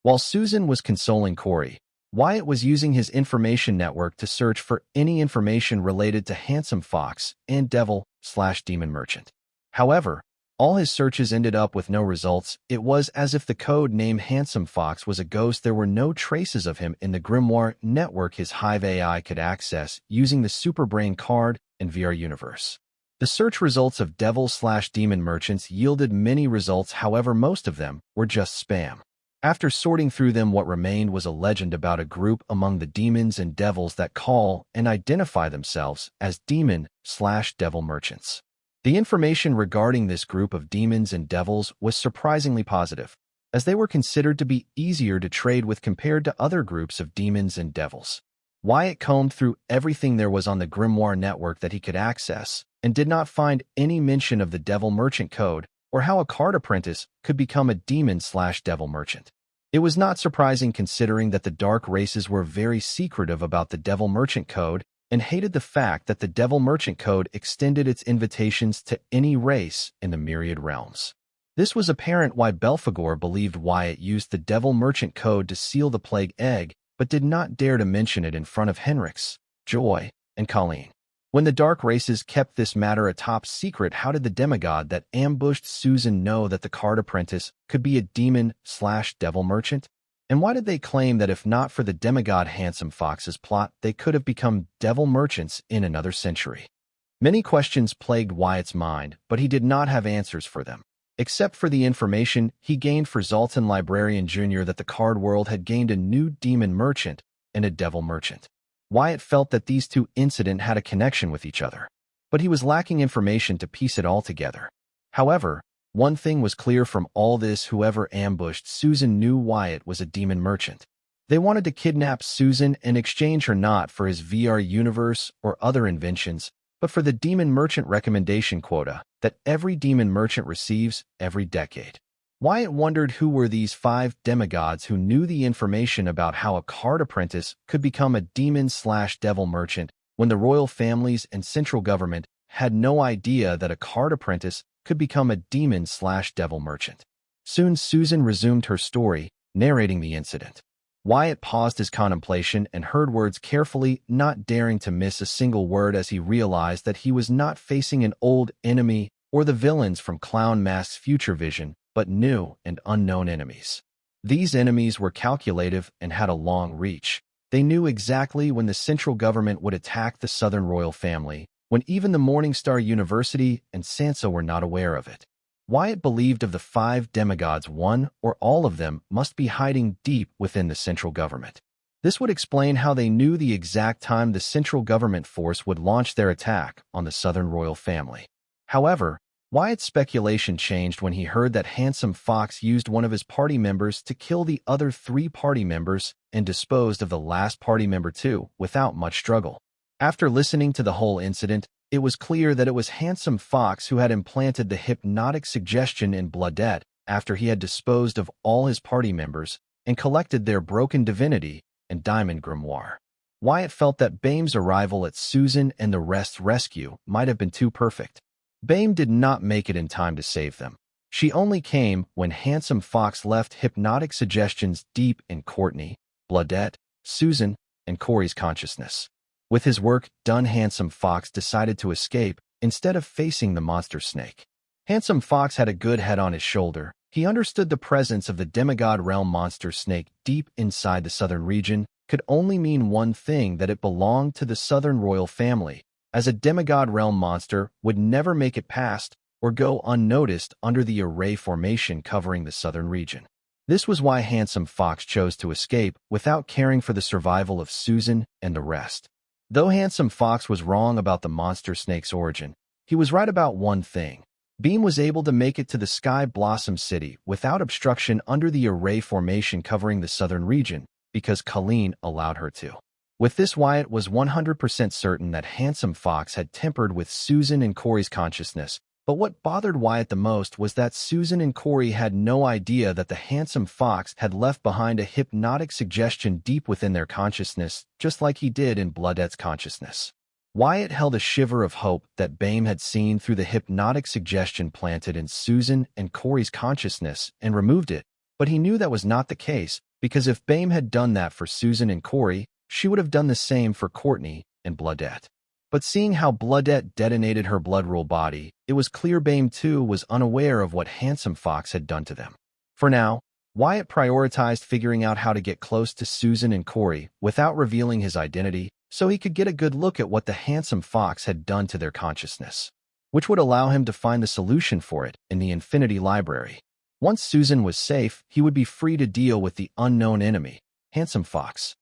While Susan was consoling Corey, Wyatt was using his information network to search for any information related to Handsome Fox and Devil/Demon Merchant. However, all his searches ended up with no results. It was as if the code name Handsome Fox was a ghost. There were no traces of him in the Grimoire network his Hive AI could access using the Superbrain card and VR universe. The search results of Devil/Demon Merchants yielded many results, however most of them were just spam. After sorting through them, what remained was a legend about a group among the demons and devils that call and identify themselves as demon/devil merchants. The information regarding this group of demons and devils was surprisingly positive, as they were considered to be easier to trade with compared to other groups of demons and devils. Wyatt combed through everything there was on the Grimoire network that he could access, and did not find any mention of the Devil Merchant code or how a card apprentice could become a demon/devil merchant. It was not surprising considering that the dark races were very secretive about the Devil Merchant code and hated the fact that the Devil Merchant code extended its invitations to any race in the myriad realms. This was apparent why Belphegor believed Wyatt used the Devil Merchant code to seal the Plague Egg, but did not dare to mention it in front of Henrix, Joy, and Colleen. When the dark races kept this matter a top secret, how did the demigod that ambushed Susan know that the card apprentice could be a demon/devil merchant? And why did they claim that if not for the demigod Handsome Fox's plot, they could have become devil merchants in another century? Many questions plagued Wyatt's mind, but he did not have answers for them, except for the information he gained for Zoltan Librarian Jr. that the card world had gained a new demon merchant and a devil merchant. Wyatt felt that these two incidents had a connection with each other, but he was lacking information to piece it all together. However, one thing was clear from all this: whoever ambushed Susan knew Wyatt was a demon merchant. They wanted to kidnap Susan and exchange her not for his VR universe or other inventions, but for the demon merchant recommendation quota that every demon merchant receives every decade. Wyatt wondered who were these 5 demigods who knew the information about how a card apprentice could become a demon/devil merchant when the royal families and central government had no idea that a card apprentice could become a demon/devil merchant. Soon Susan resumed her story, narrating the incident. Wyatt paused his contemplation and heard words carefully, not daring to miss a single word as he realized that he was not facing an old enemy or the villains from Clown Mask's future vision, but new and unknown enemies. These enemies were calculative and had a long reach. They knew exactly when the central government would attack the Southern royal family, when even the Morningstar University and Sansa were not aware of it. Wyatt believed of the 5 demigods, one or all of them must be hiding deep within the central government. This would explain how they knew the exact time the central government force would launch their attack on the Southern royal family. However, Wyatt's speculation changed when he heard that Handsome Fox used one of his party members to kill the other 3 party members and disposed of the last party member too, without much struggle. After listening to the whole incident, it was clear that it was Handsome Fox who had implanted the hypnotic suggestion in Bloodette after he had disposed of all his party members and collected their broken divinity and diamond grimoire. Wyatt felt that Bame's arrival at Susan and the rest's rescue might have been too perfect. Bame did not make it in time to save them. She only came when Handsome Fox left hypnotic suggestions deep in Courtney, Bloodette, Susan, and Corey's consciousness. With his work done, Handsome Fox decided to escape instead of facing the monster snake. Handsome Fox had a good head on his shoulder. He understood the presence of the demigod realm monster snake deep inside the southern region could only mean one thing: that it belonged to the southern royal family, as a demigod realm monster would never make it past or go unnoticed under the array formation covering the southern region. This was why Handsome Fox chose to escape without caring for the survival of Susan and the rest. Though Handsome Fox was wrong about the monster snake's origin, he was right about one thing. Beam was able to make it to the Sky Blossom City without obstruction under the array formation covering the southern region because Colleen allowed her to. With this, Wyatt was 100% certain that Handsome Fox had tempered with Susan and Corey's consciousness, but what bothered Wyatt the most was that Susan and Corey had no idea that the Handsome Fox had left behind a hypnotic suggestion deep within their consciousness, just like he did in Bloodette's consciousness. Wyatt held a shiver of hope that Bame had seen through the hypnotic suggestion planted in Susan and Corey's consciousness and removed it, but he knew that was not the case because if Bame had done that for Susan and Corey, she would have done the same for Courtney and Bloodette. But seeing how Bloodette detonated her blood rule body, it was clear Bame too was unaware of what Handsome Fox had done to them. For now, Wyatt prioritized figuring out how to get close to Susan and Corey without revealing his identity, so he could get a good look at what the Handsome Fox had done to their consciousness, which would allow him to find the solution for it in the Infinity Library. Once Susan was safe, he would be free to deal with the unknown enemy, Handsome Fox.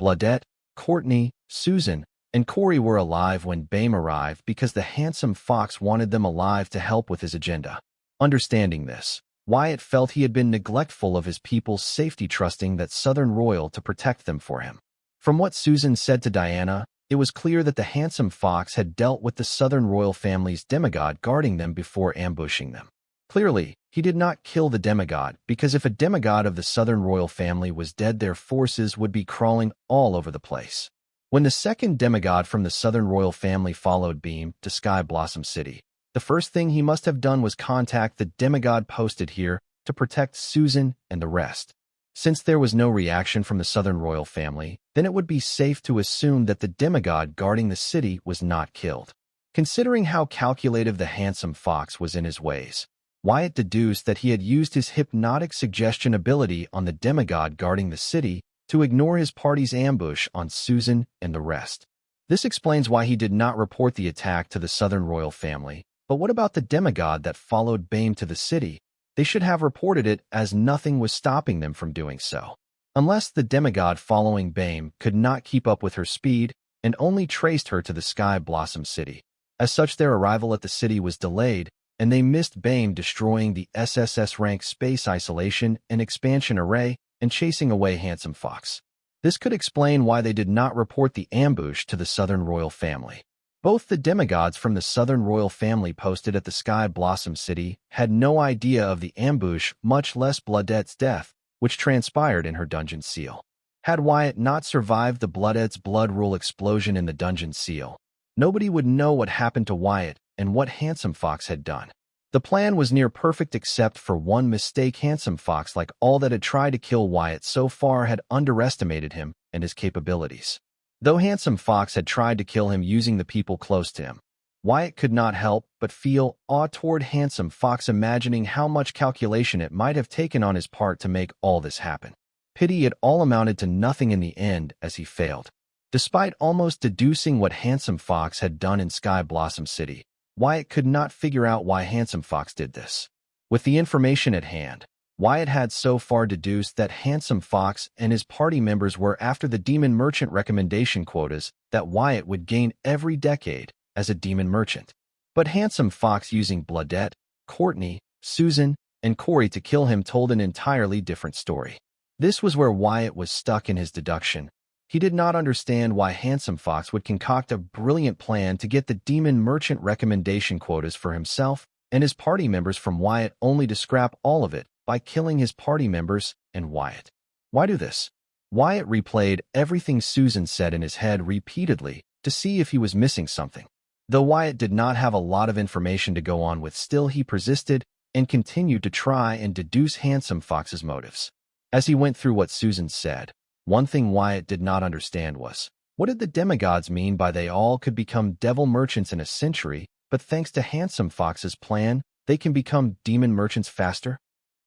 Bloodette, Courtney, Susan, and Corey were alive when Bame arrived because the Handsome Fox wanted them alive to help with his agenda. Understanding this, Wyatt felt he had been neglectful of his people's safety, trusting that Southern Royal to protect them for him. From what Susan said to Diana, it was clear that the Handsome Fox had dealt with the Southern Royal family's demigod guarding them before ambushing them. Clearly, he did not kill the demigod, because if a demigod of the Southern Royal family was dead, their forces would be crawling all over the place. When the second demigod from the Southern Royal family followed Beam to Sky Blossom City, the first thing he must have done was contact the demigod posted here to protect Susan and the rest. Since there was no reaction from the Southern Royal family, then it would be safe to assume that the demigod guarding the city was not killed. Considering how calculative the Handsome Fox was in his ways, Wyatt deduced that he had used his hypnotic suggestion ability on the demigod guarding the city to ignore his party's ambush on Susan and the rest. This explains why he did not report the attack to the Southern Royal family. But what about the demigod that followed Bame to the city? They should have reported it, as nothing was stopping them from doing so. Unless the demigod following Bame could not keep up with her speed and only traced her to the Sky Blossom City. As such, their arrival at the city was delayed, and they missed Bame destroying the SSS-rank Space Isolation and Expansion Array and chasing away Handsome Fox. This could explain why they did not report the ambush to the Southern Royal family. Both the demigods from the Southern Royal family posted at the Sky Blossom City had no idea of the ambush, much less Bloodette's death, which transpired in her dungeon seal. Had Wyatt not survived the Bloodette's blood rule explosion in the dungeon seal, nobody would know what happened to Wyatt and what Handsome Fox had done. The plan was near perfect except for one mistake. Handsome Fox, like all that had tried to kill Wyatt so far, had underestimated him and his capabilities. Though Handsome Fox had tried to kill him using the people close to him, Wyatt could not help but feel awe toward Handsome Fox, imagining how much calculation it might have taken on his part to make all this happen. Pity it all amounted to nothing in the end, as he failed. Despite almost deducing what Handsome Fox had done in Sky Blossom City, Wyatt could not figure out why Handsome Fox did this. With the information at hand, Wyatt had so far deduced that Handsome Fox and his party members were after the demon merchant recommendation quotas that Wyatt would gain every decade as a demon merchant. But Handsome Fox using Bloodette, Courtney, Susan, and Corey to kill him told an entirely different story. This was where Wyatt was stuck in his deduction. He did not understand why Handsome Fox would concoct a brilliant plan to get the demon merchant recommendation quotas for himself and his party members from Wyatt, only to scrap all of it by killing his party members and Wyatt. Why do this? Wyatt replayed everything Susan said in his head repeatedly to see if he was missing something. Though Wyatt did not have a lot of information to go on with, still he persisted and continued to try and deduce Handsome Fox's motives. As he went through what Susan said, one thing Wyatt did not understand was, what did the demigods mean by they all could become devil merchants in a century, but thanks to Handsome Fox's plan, they can become demon merchants faster?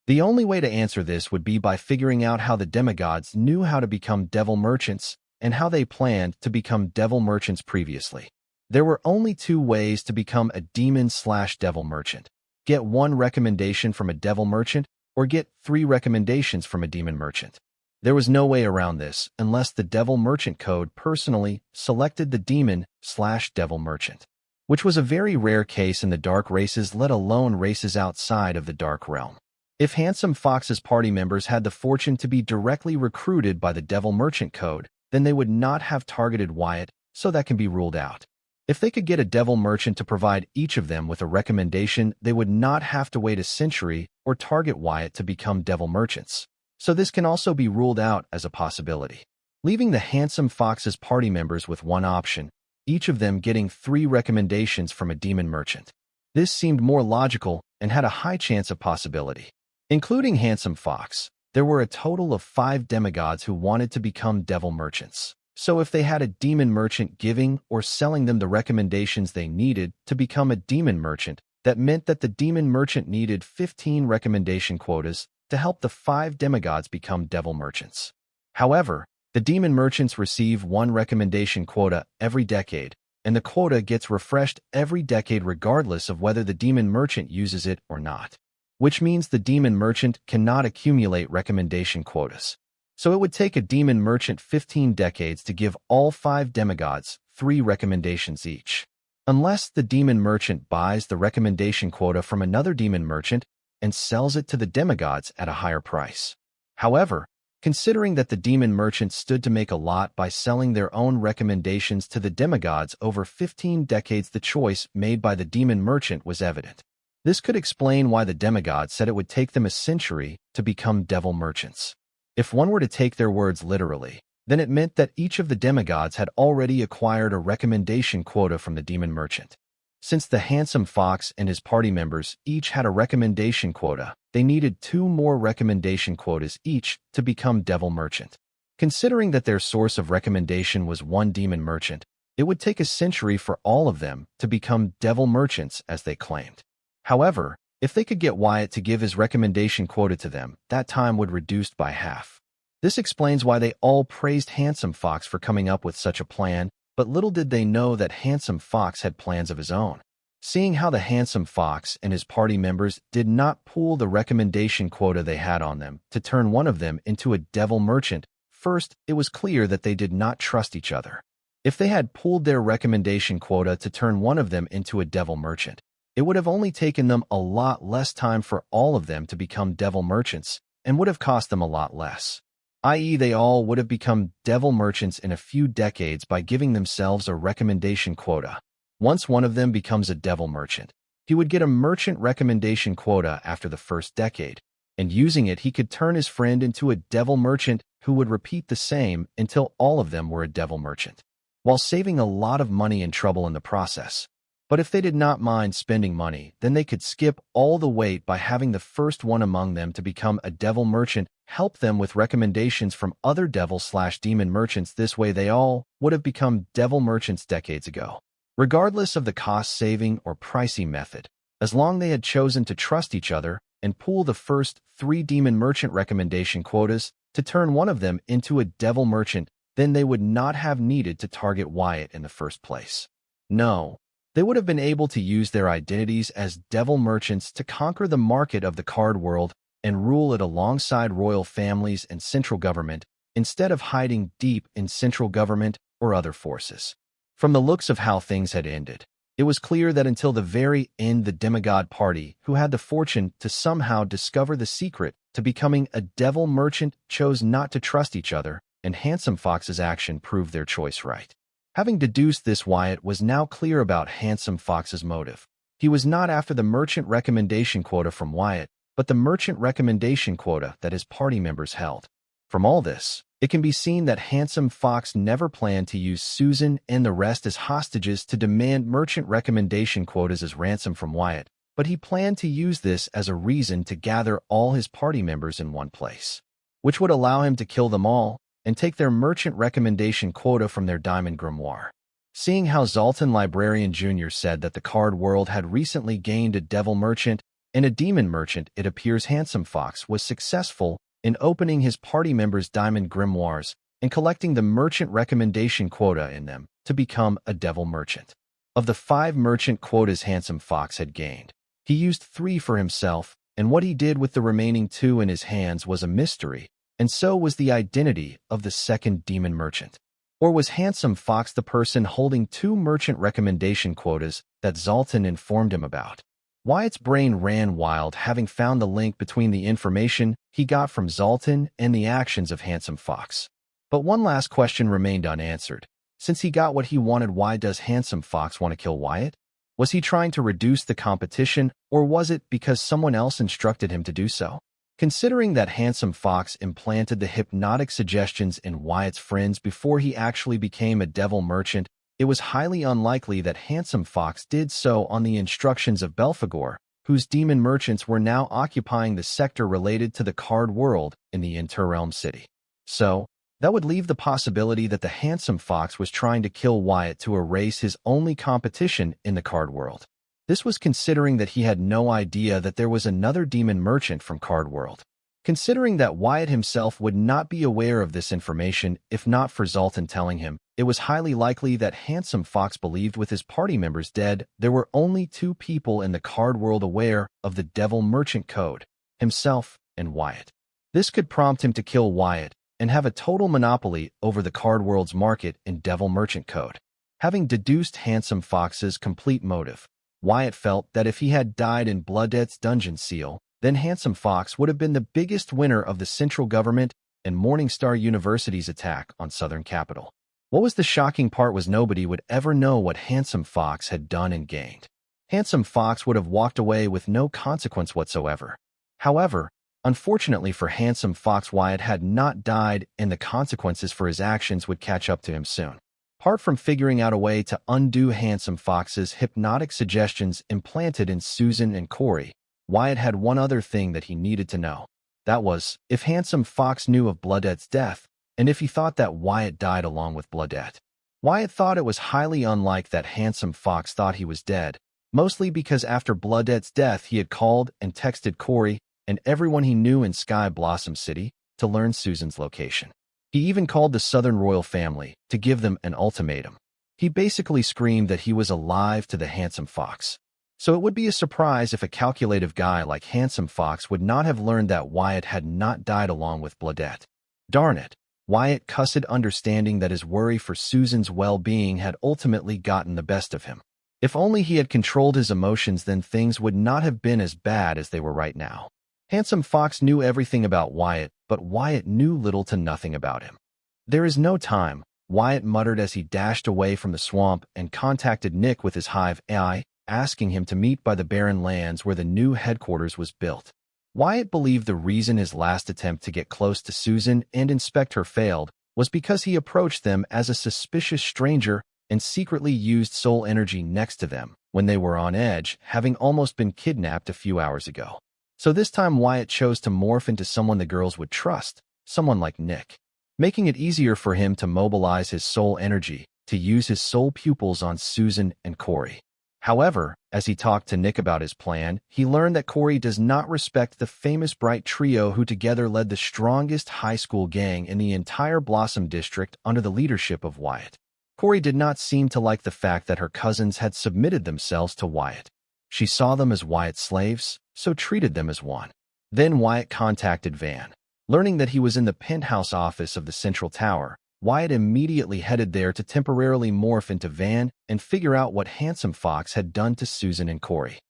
The only way to answer this would be by figuring out how the demigods knew how to become devil merchants and how they planned to become devil merchants previously. There were only two ways to become a demon/devil merchant. Get one recommendation from a devil merchant, or get 3 recommendations from a demon merchant. There was no way around this unless the devil merchant code personally selected the demon/devil merchant, which was a very rare case in the dark races, let alone races outside of the dark realm. If Handsome Fox's party members had the fortune to be directly recruited by the devil merchant code, then they would not have targeted Wyatt, so that can be ruled out. If they could get a devil merchant to provide each of them with a recommendation, they would not have to wait a century or target Wyatt to become devil merchants. So this can also be ruled out as a possibility, leaving the Handsome Fox's party members with one option, each of them getting 3 recommendations from a demon merchant. This seemed more logical and had a high chance of possibility. Including Handsome Fox, There were a total of 5 demigods who wanted to become devil merchants. So if they had a demon merchant giving or selling them the recommendations they needed to become a demon merchant, that meant that the demon merchant needed 15 recommendation quotas to help the 5 demigods become devil merchants. However, the demon merchants receive 1 recommendation quota every decade, and the quota gets refreshed every decade regardless of whether the demon merchant uses it or not. Which means the demon merchant cannot accumulate recommendation quotas. So it would take a demon merchant 15 decades to give all 5 demigods 3 recommendations each. Unless the demon merchant buys the recommendation quota from another demon merchant and sells it to the demigods at a higher price. However, considering that the demon merchants stood to make a lot by selling their own recommendations to the demigods over 15 decades, the choice made by the demon merchant was evident. This could explain why the demigods said it would take them a century to become devil merchants. If one were to take their words literally, then it meant that each of the demigods had already acquired a recommendation quota from the demon merchant. Since the handsome fox and his party members each had a recommendation quota, they needed 2 more recommendation quotas each to become devil merchant. Considering that their source of recommendation was 1 demon merchant, it would take a century for all of them to become devil merchants as they claimed. However, if they could get Wyatt to give his recommendation quota to them, that time would reduce by half. This explains why they all praised Handsome Fox for coming up with such a plan, but little did they know that Handsome Fox had plans of his own. Seeing how the Handsome Fox and his party members did not pool the recommendation quota they had on them to turn one of them into a devil merchant, first, it was clear that they did not trust each other. If they had pooled their recommendation quota to turn one of them into a devil merchant, it would have only taken them a lot less time for all of them to become devil merchants and would have cost them a lot less. I.e., they all would have become devil merchants in a few decades by giving themselves a recommendation quota. Once one of them becomes a devil merchant, he would get a merchant recommendation quota after the first decade, and using it he could turn his friend into a devil merchant who would repeat the same until all of them were a devil merchant, while saving a lot of money and trouble in the process. But if they did not mind spending money, then they could skip all the wait by having the first one among them to become a devil merchant help them with recommendations from other devil/demon merchants. This way they all would have become devil merchants decades ago. Regardless of the cost-saving or pricey method, as long they had chosen to trust each other and pool the first 3 demon merchant recommendation quotas to turn one of them into a devil merchant, then they would not have needed to target Wyatt in the first place. No. They would have been able to use their identities as devil merchants to conquer the market of the card world and rule it alongside royal families and central government, instead of hiding deep in central government or other forces. From the looks of how things had ended, it was clear that until the very end the demigod party, who had the fortune to somehow discover the secret to becoming a devil merchant, chose not to trust each other, and Handsome Fox's action proved their choice right. Having deduced this, Wyatt was now clear about Handsome Fox's motive. He was not after the merchant recommendation quota from Wyatt, but the merchant recommendation quota that his party members held. From all this, it can be seen that Handsome Fox never planned to use Susan and the rest as hostages to demand merchant recommendation quotas as ransom from Wyatt, but he planned to use this as a reason to gather all his party members in one place, which would allow him to kill them all and take their merchant recommendation quota from their diamond grimoire. Seeing how Zoltan Librarian Jr. said that the card world had recently gained a devil merchant and a demon merchant, it appears Handsome Fox was successful in opening his party members' diamond grimoires and collecting the merchant recommendation quota in them to become a devil merchant. Of the 5 merchant quotas Handsome Fox had gained, he used 3 for himself, and what he did with the remaining 2 in his hands was a mystery, and so was the identity of the second demon merchant. Or was Handsome Fox the person holding 2 merchant recommendation quotas that Zoltan informed him about? Wyatt's brain ran wild, having found the link between the information he got from Zoltan and the actions of Handsome Fox. But one last question remained unanswered. Since he got what he wanted, why does Handsome Fox want to kill Wyatt? Was he trying to reduce the competition, or was it because someone else instructed him to do so? Considering that Handsome Fox implanted the hypnotic suggestions in Wyatt's friends before he actually became a devil merchant, it was highly unlikely that Handsome Fox did so on the instructions of Belphegor, whose demon merchants were now occupying the sector related to the card world in the Interrealm city. So, that would leave the possibility that the handsome fox was trying to kill Wyatt to erase his only competition in the card world. This was considering that he had no idea that there was another demon merchant from card world. Considering that Wyatt himself would not be aware of this information if not for Zoltan telling him, it was highly likely that Handsome Fox believed with his party members dead, there were only two people in the card world aware of the Devil Merchant Code, himself and Wyatt. This could prompt him to kill Wyatt and have a total monopoly over the card world's market in Devil Merchant Code. Having deduced Handsome Fox's complete motive, Wyatt felt that if he had died in Blooded's dungeon seal, then Handsome Fox would have been the biggest winner of the central government and Morningstar University's attack on Southern Capital. What was the shocking part was nobody would ever know what Handsome Fox had done and gained. Handsome Fox would have walked away with no consequence whatsoever. However, unfortunately for Handsome Fox, Wyatt had not died, and the consequences for his actions would catch up to him soon. Apart from figuring out a way to undo Handsome Fox's hypnotic suggestions implanted in Susan and Corey, Wyatt had one other thing that he needed to know. That was, if Handsome Fox knew of Blooded's death, and if he thought that Wyatt died along with Blooded. Wyatt thought it was highly unlikely that Handsome Fox thought he was dead, mostly because after Blooded's death he had called and texted Corey and everyone he knew in Sky Blossom City to learn Susan's location. He even called the Southern royal family to give them an ultimatum. He basically screamed that he was alive to the Handsome Fox. So it would be a surprise if a calculative guy like Handsome Fox would not have learned that Wyatt had not died along with Blooded. Darn it, Wyatt cussed, understanding that his worry for Susan's well-being had ultimately gotten the best of him. If only he had controlled his emotions, then things would not have been as bad as they were right now. Handsome Fox knew everything about Wyatt, but Wyatt knew little to nothing about him. There is no time, Wyatt muttered as he dashed away from the swamp and contacted Nick with his hive AI, asking him to meet by the barren lands where the new headquarters was built. Wyatt believed the reason his last attempt to get close to Susan and inspect her failed was because he approached them as a suspicious stranger and secretly used soul energy next to them when they were on edge, having almost been kidnapped a few hours ago. So this time Wyatt chose to morph into someone the girls would trust, someone like Nick, making it easier for him to mobilize his soul energy to use his soul pupils on Susan and Corey. However, as he talked to Nick about his plan, he learned that Corey does not respect the famous Bright Trio who together led the strongest high school gang in the entire Blossom District under the leadership of Wyatt. Corey did not seem to like the fact that her cousins had submitted themselves to Wyatt. She saw them as Wyatt's slaves, so treated them as one. Then Wyatt contacted Van. Learning that he was in the penthouse office of the Central Tower, Wyatt immediately headed there to temporarily morph into Van and figure out what Handsome Fox had done to Susan and Corey.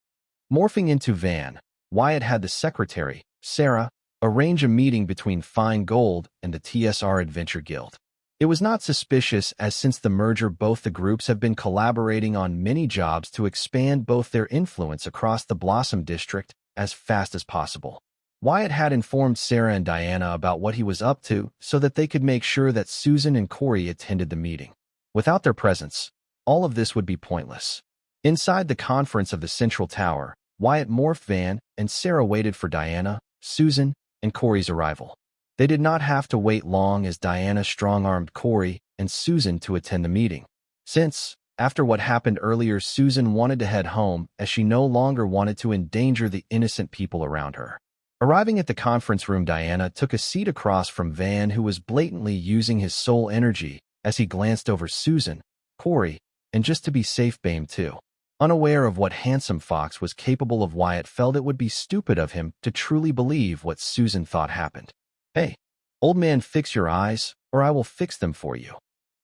Morphing into Van, Wyatt had the secretary, Sarah, arrange a meeting between Fine Gold and the TSR Adventure Guild. It was not suspicious, as since the merger both the groups have been collaborating on many jobs to expand both their influence across the Blossom District as fast as possible. Wyatt had informed Sarah and Diana about what he was up to so that they could make sure that Susan and Corey attended the meeting. Without their presence, all of this would be pointless. Inside the conference of the Central Tower, Wyatt morphed Van and Sarah waited for Diana, Susan, and Corey's arrival. They did not have to wait long as Diana strong-armed Corey and Susan to attend the meeting. Since, after what happened earlier, Susan wanted to head home as she no longer wanted to endanger the innocent people around her. Arriving at the conference room, Diana took a seat across from Van, who was blatantly using his soul energy as he glanced over Susan, Corey, and just to be safe, Bame too. Unaware of what Handsome Fox was capable of, Wyatt felt it would be stupid of him to truly believe what Susan thought happened. Hey, old man, fix your eyes, or I will fix them for you.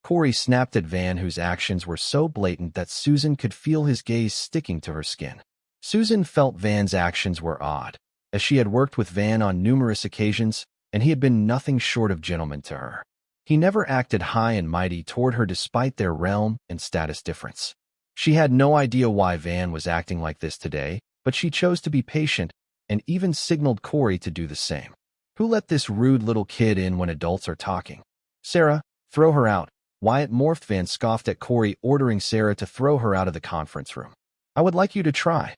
Corey snapped at Van, whose actions were so blatant that Susan could feel his gaze sticking to her skin. Susan felt Van's actions were odd, as she had worked with Van on numerous occasions, and he had been nothing short of gentleman to her. He never acted high and mighty toward her despite their realm and status difference. She had no idea why Van was acting like this today, but she chose to be patient and even signaled Corey to do the same. Who let this rude little kid in when adults are talking? Sarah, throw her out. Wyatt morphed. Van scoffed at Corey, ordering Sarah to throw her out of the conference room. I would like you to try.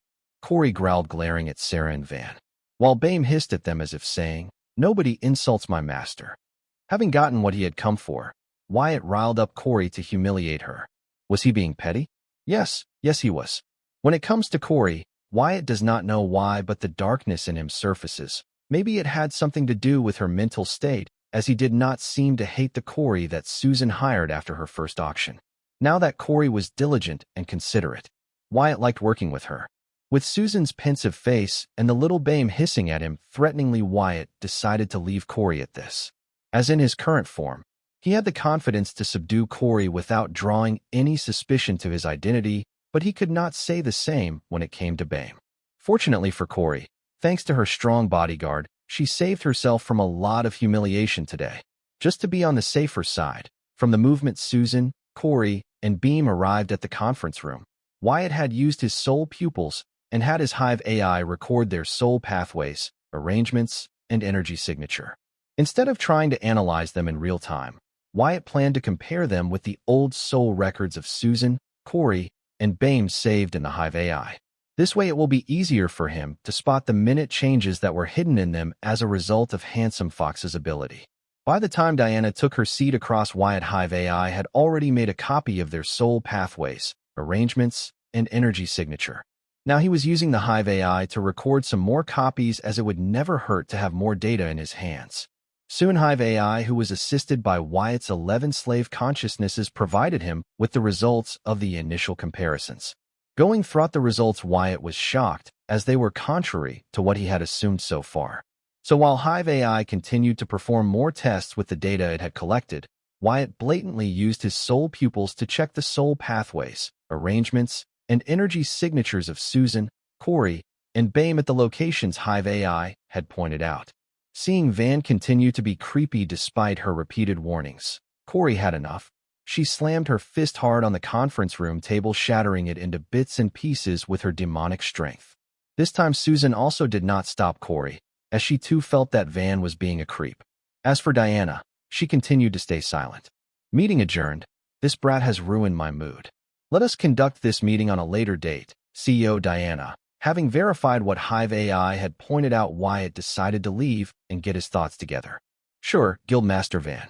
Corey growled, glaring at Sarah and Van, while Bame hissed at them as if saying, "Nobody insults my master." Having gotten what he had come for, Wyatt riled up Corey to humiliate her. Was he being petty? Yes, he was. When it comes to Corey, Wyatt does not know why, but the darkness in him surfaces. Maybe it had something to do with her mental state, as he did not seem to hate the Corey that Susan hired after her first auction. Now that Corey was diligent and considerate, Wyatt liked working with her. With Susan's pensive face and the little Bame hissing at him threateningly, Wyatt decided to leave Corey at this. As in his current form, he had the confidence to subdue Corey without drawing any suspicion to his identity, but he could not say the same when it came to Bame. Fortunately for Corey, thanks to her strong bodyguard, she saved herself from a lot of humiliation today. Just to be on the safer side, from the movement, Susan, Corey, and Beam arrived at the conference room. Wyatt had used his soul pupils and had his Hive AI record their soul pathways, arrangements, and energy signature. Instead of trying to analyze them in real time, Wyatt planned to compare them with the old soul records of Susan, Corey, and Bame saved in the Hive AI. This way it will be easier for him to spot the minute changes that were hidden in them as a result of Handsome Fox's ability. By the time Diana took her seat across, Wyatt, Hive AI had already made a copy of their soul pathways, arrangements, and energy signature. Now he was using the Hive AI to record some more copies, as it would never hurt to have more data in his hands. Soon Hive AI, who was assisted by Wyatt's 11 slave consciousnesses, provided him with the results of the initial comparisons. Going through the results, Wyatt was shocked, as they were contrary to what he had assumed so far. So while Hive AI continued to perform more tests with the data it had collected, Wyatt blatantly used his soul pupils to check the soul pathways, arrangements, and energy signatures of Susan, Corey, and Bame at the locations Hive AI had pointed out. Seeing Van continue to be creepy despite her repeated warnings, Corey had enough. She slammed her fist hard on the conference room table, shattering it into bits and pieces with her demonic strength. This time Susan also did not stop Corey, as she too felt that Van was being a creep. As for Diana, she continued to stay silent. Meeting adjourned. This brat has ruined my mood. Let us conduct this meeting on a later date. CEO Diana, having verified what Hive AI had pointed out, Wyatt decided to leave and get his thoughts together. Sure, Guildmaster Van.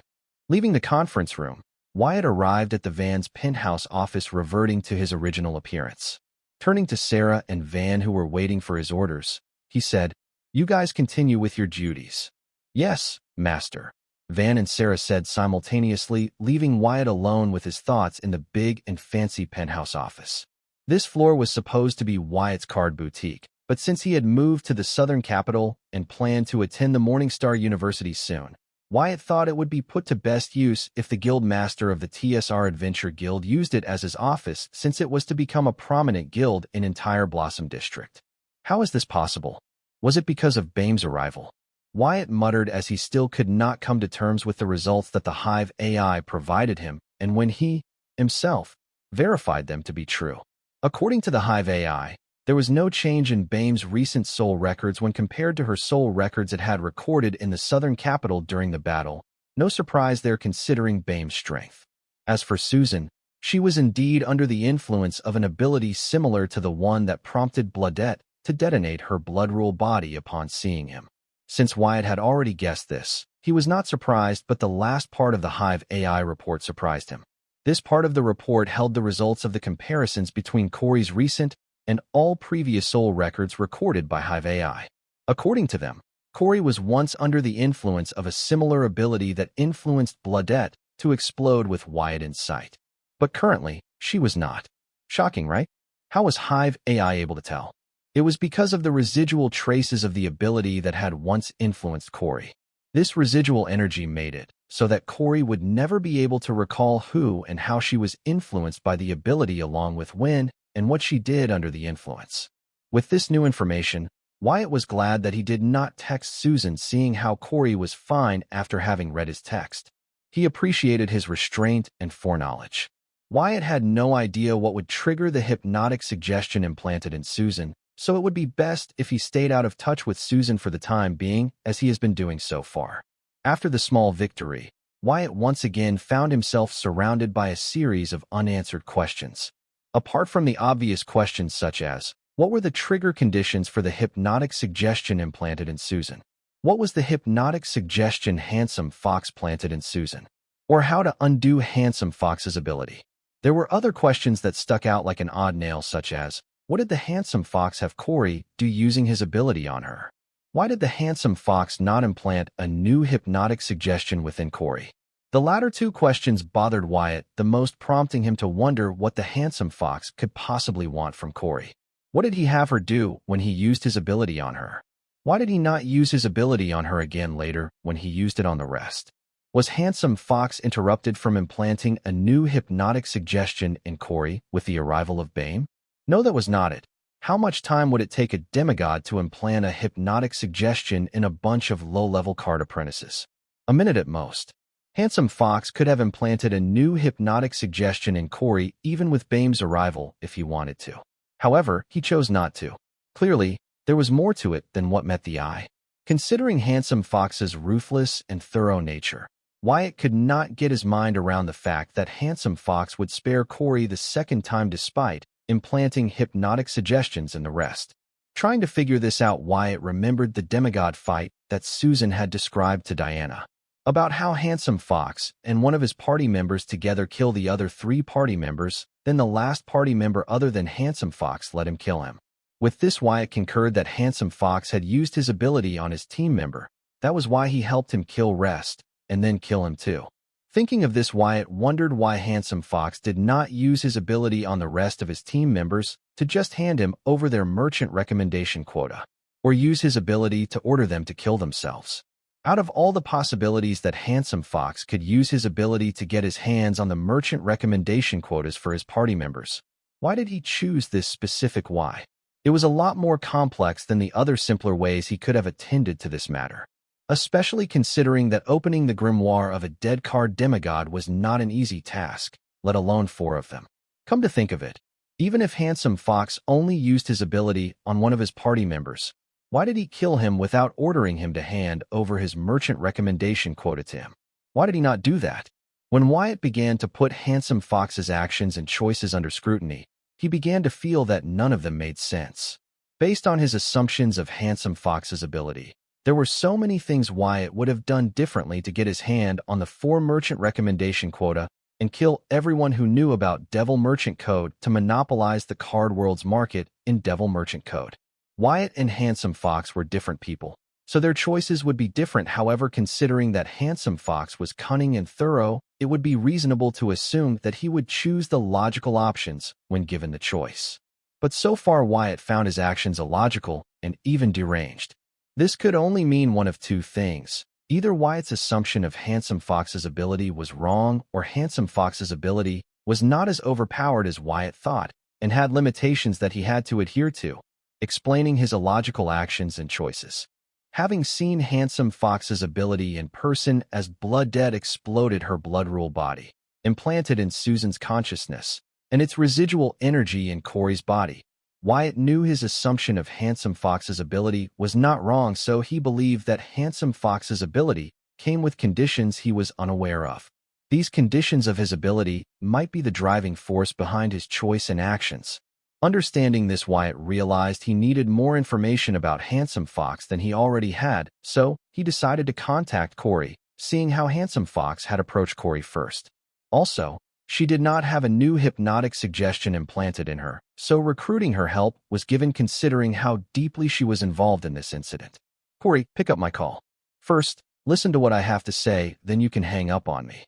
Leaving the conference room, Wyatt arrived at the Van's penthouse office, reverting to his original appearance. Turning to Sarah and Van, who were waiting for his orders, he said, "You guys continue with your duties." "Yes, Master," Van and Sarah said simultaneously, leaving Wyatt alone with his thoughts in the big and fancy penthouse office. This floor was supposed to be Wyatt's card boutique, but since he had moved to the southern capital and planned to attend the Morningstar University soon, Wyatt thought it would be put to best use if the guild master of the TSR Adventure Guild used it as his office, since it was to become a prominent guild in entire Blossom District. How is this possible? Was it because of Bame's arrival? Wyatt muttered as he still could not come to terms with the results that the Hive AI provided him, and when he, himself, verified them to be true. According to the Hive AI, there was no change in Bame's recent soul records when compared to her soul records it had recorded in the southern capital during the battle. No surprise there, considering Bame's strength. As for Susan, she was indeed under the influence of an ability similar to the one that prompted Bloodette to detonate her blood-rule body upon seeing him. Since Wyatt had already guessed this, he was not surprised, but the last part of the Hive AI report surprised him. This part of the report held the results of the comparisons between Corey's recent and all previous soul records recorded by Hive AI. According to them, Corey was once under the influence of a similar ability that influenced Bloodette to explode with Wyatt in sight. But currently, she was not. Shocking, right? How was Hive AI able to tell? It was because of the residual traces of the ability that had once influenced Corey. This residual energy made it so that Corey would never be able to recall who and how she was influenced by the ability, along with when and what she did under the influence. With this new information, Wyatt was glad that he did not text Susan, seeing how Corey was fine after having read his text. He appreciated his restraint and foreknowledge. Wyatt had no idea what would trigger the hypnotic suggestion implanted in Susan, so it would be best if he stayed out of touch with Susan for the time being, as he has been doing so far. After the small victory, Wyatt once again found himself surrounded by a series of unanswered questions. Apart from the obvious questions such as, What were the trigger conditions for the hypnotic suggestion implanted in Susan? What was the hypnotic suggestion Handsome Fox planted in Susan? Or how to undo Handsome Fox's ability? There were other questions that stuck out like an odd nail, such as, what did the Handsome Fox have Corey do using his ability on her? Why did the Handsome Fox not implant a new hypnotic suggestion within Corey? The latter two questions bothered Wyatt the most, prompting him to wonder what the Handsome Fox could possibly want from Corey. What did he have her do when he used his ability on her? Why did he not use his ability on her again later when he used it on the rest? Was Handsome Fox interrupted from implanting a new hypnotic suggestion in Corey with the arrival of Bame? No, that was not it. How much time would it take a demigod to implant a hypnotic suggestion in a bunch of low-level card apprentices? A minute at most. Handsome Fox could have implanted a new hypnotic suggestion in Corey even with Bame's arrival if he wanted to. However, he chose not to. Clearly, there was more to it than what met the eye. Considering Handsome Fox's ruthless and thorough nature, Wyatt could not get his mind around the fact that Handsome Fox would spare Corey the second time despite implanting hypnotic suggestions in the rest. Trying to figure this out, Wyatt remembered the demigod fight that Susan had described to Diana, about how Handsome Fox and one of his party members together kill the other 3 party members, then the last party member other than Handsome Fox let him kill him. With this, Wyatt concurred that Handsome Fox had used his ability on his team member. That was why he helped him kill Rest, and then kill him too. Thinking of this, Wyatt wondered why Handsome Fox did not use his ability on the rest of his team members to just hand him over their merchant recommendation quota, or use his ability to order them to kill themselves. Out of all the possibilities that Handsome Fox could use his ability to get his hands on the merchant recommendation quotas for his party members, why did he choose this specific why? It was a lot more complex than the other simpler ways he could have attended to this matter, especially considering that opening the grimoire of a dead card demigod was not an easy task, let alone 4 of them. Come to think of it, even if Handsome Fox only used his ability on one of his party members, why did he kill him without ordering him to hand over his merchant recommendation quota to him? Why did he not do that? When Wyatt began to put Handsome Fox's actions and choices under scrutiny, he began to feel that none of them made sense. Based on his assumptions of Handsome Fox's ability, there were so many things Wyatt would have done differently to get his hand on the 4 merchant recommendation quota and kill everyone who knew about Devil Merchant Code to monopolize the card world's market in Devil Merchant Code. Wyatt and Handsome Fox were different people, so their choices would be different. However, considering that Handsome Fox was cunning and thorough, it would be reasonable to assume that he would choose the logical options when given the choice. But so far, Wyatt found his actions illogical and even deranged. This could only mean one of 2 things. Either Wyatt's assumption of Handsome Fox's ability was wrong, or Handsome Fox's ability was not as overpowered as Wyatt thought and had limitations that he had to adhere to, explaining his illogical actions and choices. Having seen Handsome Fox's ability in person as Blood Dead exploded her blood rule body, implanted in Susan's consciousness, and its residual energy in Corey's body, Wyatt knew his assumption of Handsome Fox's ability was not wrong, so he believed that Handsome Fox's ability came with conditions he was unaware of. These conditions of his ability might be the driving force behind his choice and actions. Understanding this, Wyatt realized he needed more information about Handsome Fox than he already had, so he decided to contact Corey, seeing how Handsome Fox had approached Corey first. Also, she did not have a new hypnotic suggestion implanted in her, so recruiting her help was given considering how deeply she was involved in this incident. Corey, pick up my call. First, listen to what I have to say, then you can hang up on me.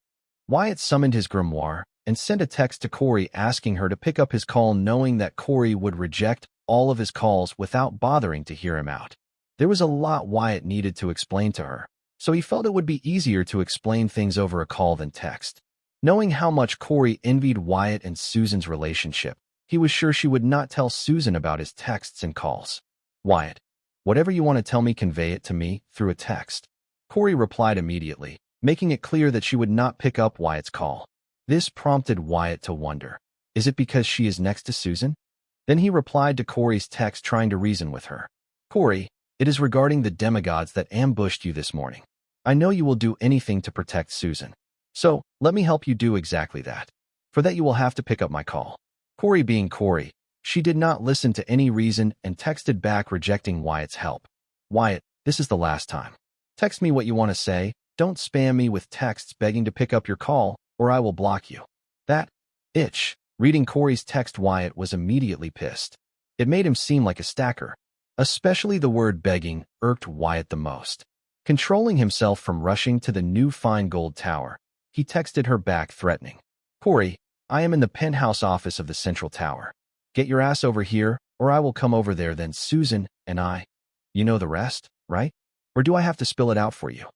Wyatt summoned his grimoire and sent a text to Corey asking her to pick up his call, knowing that Corey would reject all of his calls without bothering to hear him out. There was a lot Wyatt needed to explain to her, so he felt it would be easier to explain things over a call than text. Knowing how much Corey envied Wyatt and Susan's relationship, he was sure she would not tell Susan about his texts and calls. Wyatt, whatever you want to tell me, convey it to me through a text. Corey replied immediately, making it clear that she would not pick up Wyatt's call. This prompted Wyatt to wonder, is it because she is next to Susan? Then he replied to Corey's text, trying to reason with her. Corey, it is regarding the demigods that ambushed you this morning. I know you will do anything to protect Susan. So, let me help you do exactly that. For that, you will have to pick up my call. Corey, being Corey, She did not listen to any reason and texted back rejecting Wyatt's help. Wyatt, this is the last time. Text me what you want to say. Don't spam me with texts begging to pick up your call, or I will block you. That itch. Reading Corey's text, Wyatt was immediately pissed. It made him seem like a stacker. Especially the word begging irked Wyatt the most. Controlling himself from rushing to the new fine gold tower, he texted her back threatening. Corey, I am in the penthouse office of the central tower. Get your ass over here, or I will come over there. Then Susan and I. You know the rest, right? Or do I have to spill it out for you?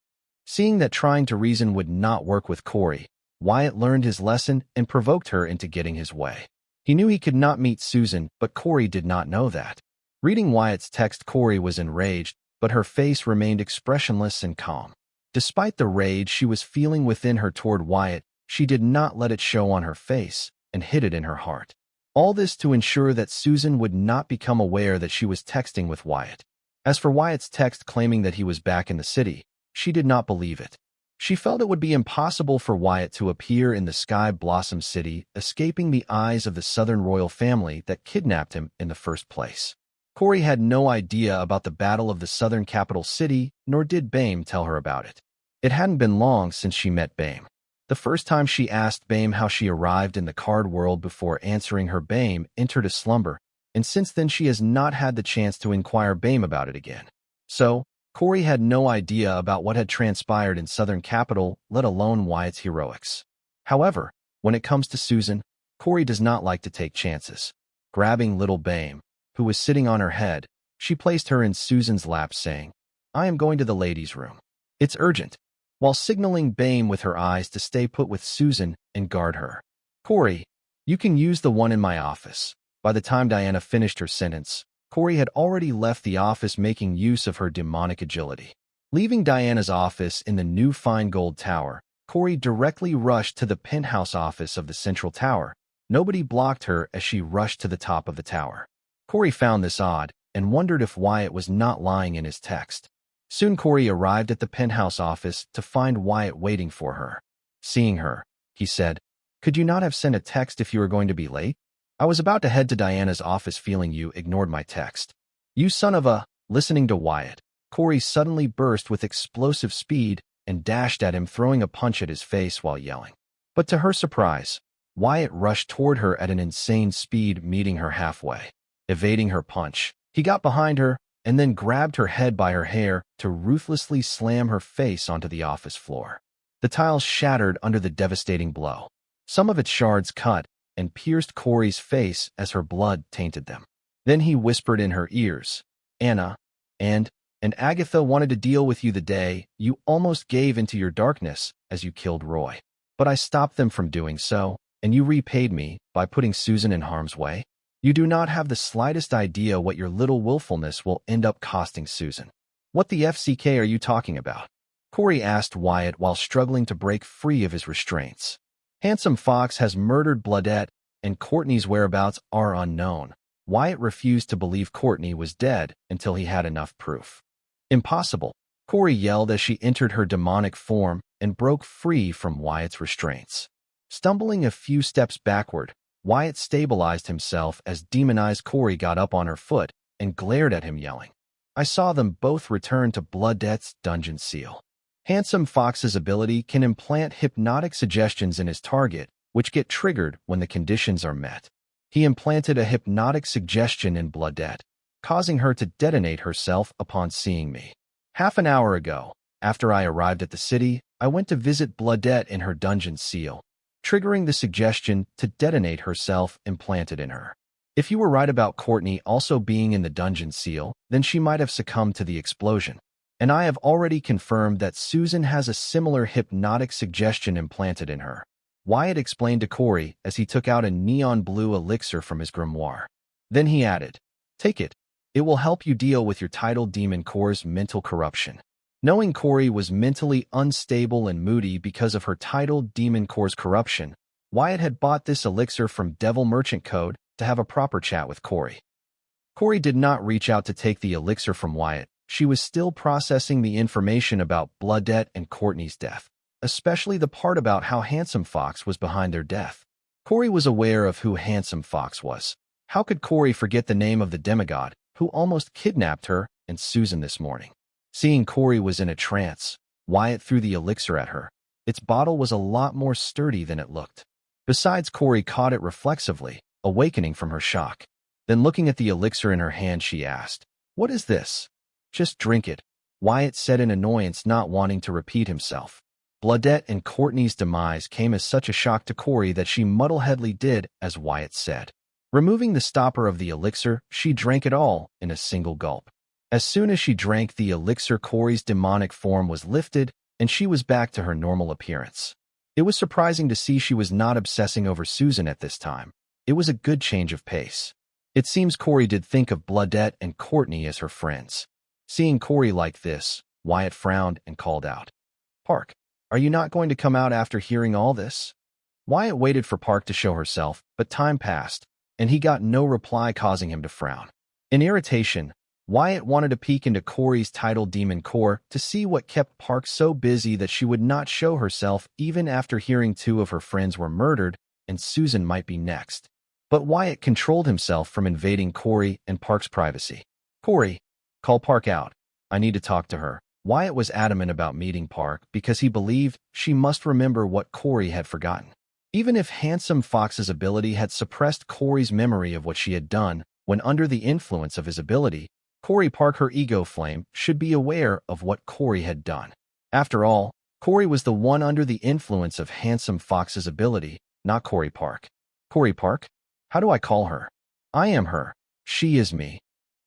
Seeing that trying to reason would not work with Corey, Wyatt learned his lesson and provoked her into getting his way. He knew he could not meet Susan, but Corey did not know that. Reading Wyatt's text, Corey was enraged, but her face remained expressionless and calm. Despite the rage she was feeling within her toward Wyatt, she did not let it show on her face and hid it in her heart. All this to ensure that Susan would not become aware that she was texting with Wyatt. As for Wyatt's text claiming that he was back in the city, she did not believe it. She felt it would be impossible for Wyatt to appear in the Sky Blossom City, escaping the eyes of the Southern royal family that kidnapped him in the first place. Corey had no idea about the Battle of the Southern Capital City, nor did Bame tell her about it. It hadn't been long since she met Bame. The first time she asked Bame how she arrived in the card world before answering her, Bame entered a slumber, and since then she has not had the chance to inquire Bame about it again. So, Corey had no idea about what had transpired in Southern Capital, let alone Wyatt's heroics. However, when it comes to Susan, Corey does not like to take chances. Grabbing little Bame, who was sitting on her head, she placed her in Susan's lap saying, I am going to the ladies' room. It's urgent, while signaling Bame with her eyes to stay put with Susan and guard her. Corey, you can use the one in my office. By the time Diana finished her sentence, Corey had already left the office, making use of her demonic agility. Leaving Diana's office in the new fine gold tower, Corey directly rushed to the penthouse office of the central tower. Nobody blocked her as she rushed to the top of the tower. Corey found this odd and wondered if Wyatt was not lying in his text. Soon Corey arrived at the penthouse office to find Wyatt waiting for her. Seeing her, he said, Could you not have sent a text if you were going to be late? I was about to head to Diana's office, feeling you ignored my text. You son of a... Listening to Wyatt, Corey suddenly burst with explosive speed and dashed at him, throwing a punch at his face while yelling. But to her surprise, Wyatt rushed toward her at an insane speed, meeting her halfway. Evading her punch, he got behind her and then grabbed her head by her hair to ruthlessly slam her face onto the office floor. The tiles shattered under the devastating blow. Some of its shards cut and pierced Corey's face as her blood tainted them. Then he whispered in her ears, Anna, and Agatha wanted to deal with you the day you almost gave into your darkness as you killed Roy. But I stopped them from doing so, and you repaid me by putting Susan in harm's way. You do not have the slightest idea what your little willfulness will end up costing Susan. What the FCK are you talking about? Corey asked Wyatt while struggling to break free of his restraints. Handsome Fox has murdered Bloodette, and Courtney's whereabouts are unknown. Wyatt refused to believe Courtney was dead until he had enough proof. Impossible, Corey yelled as she entered her demonic form and broke free from Wyatt's restraints. Stumbling a few steps backward, Wyatt stabilized himself as demonized Corey got up on her foot and glared at him, yelling. I saw them both return to Bloodette's dungeon seal. Handsome Fox's ability can implant hypnotic suggestions in his target, which get triggered when the conditions are met. He implanted a hypnotic suggestion in Bloodette, causing her to detonate herself upon seeing me. Half an hour ago, after I arrived at the city, I went to visit Bloodette in her dungeon seal, triggering the suggestion to detonate herself implanted in her. If you were right about Courtney also being in the dungeon seal, then she might have succumbed to the explosion. And I have already confirmed that Susan has a similar hypnotic suggestion implanted in her. Wyatt explained to Corey as he took out a neon blue elixir from his grimoire. Then he added, Take it. It will help you deal with your tidal demon core's mental corruption. Knowing Corey was mentally unstable and moody because of her tidal demon core's corruption, Wyatt had bought this elixir from Devil Merchant Code to have a proper chat with Corey. Corey did not reach out to take the elixir from Wyatt. She was still processing the information about Bloodette and Courtney's death, especially the part about how Handsome Fox was behind their death. Corey was aware of who Handsome Fox was. How could Corey forget the name of the demigod who almost kidnapped her and Susan this morning? Seeing Corey was in a trance, Wyatt threw the elixir at her. Its bottle was a lot more sturdy than it looked. Besides, Corey caught it reflexively, awakening from her shock. Then looking at the elixir in her hand, she asked, "What is this?" "Just drink it," Wyatt said in annoyance, not wanting to repeat himself. Bloodette and Courtney's demise came as such a shock to Corey that she muddleheadedly did as Wyatt said. Removing the stopper of the elixir, she drank it all in a single gulp. As soon as she drank the elixir, Corey's demonic form was lifted, and she was back to her normal appearance. It was surprising to see she was not obsessing over Susan at this time. It was a good change of pace. It seems Corey did think of Bloodette and Courtney as her friends. Seeing Corey like this, Wyatt frowned and called out, "Park, are you not going to come out after hearing all this?" Wyatt waited for Park to show herself, but time passed, and he got no reply, causing him to frown. In irritation, Wyatt wanted to peek into Corey's titled demon core to see what kept Park so busy that she would not show herself even after hearing 2 of her friends were murdered and Susan might be next. But Wyatt controlled himself from invading Corey and Park's privacy. "Corey, call Park out. I need to talk to her." Wyatt was adamant about meeting Park because he believed she must remember what Corey had forgotten. Even if Handsome Fox's ability had suppressed Corey's memory of what she had done when under the influence of his ability, Corey Park, her ego flame, should be aware of what Corey had done. After all, Corey was the one under the influence of Handsome Fox's ability, not Corey Park. "Corey Park? How do I call her?" "I am her. She is me,"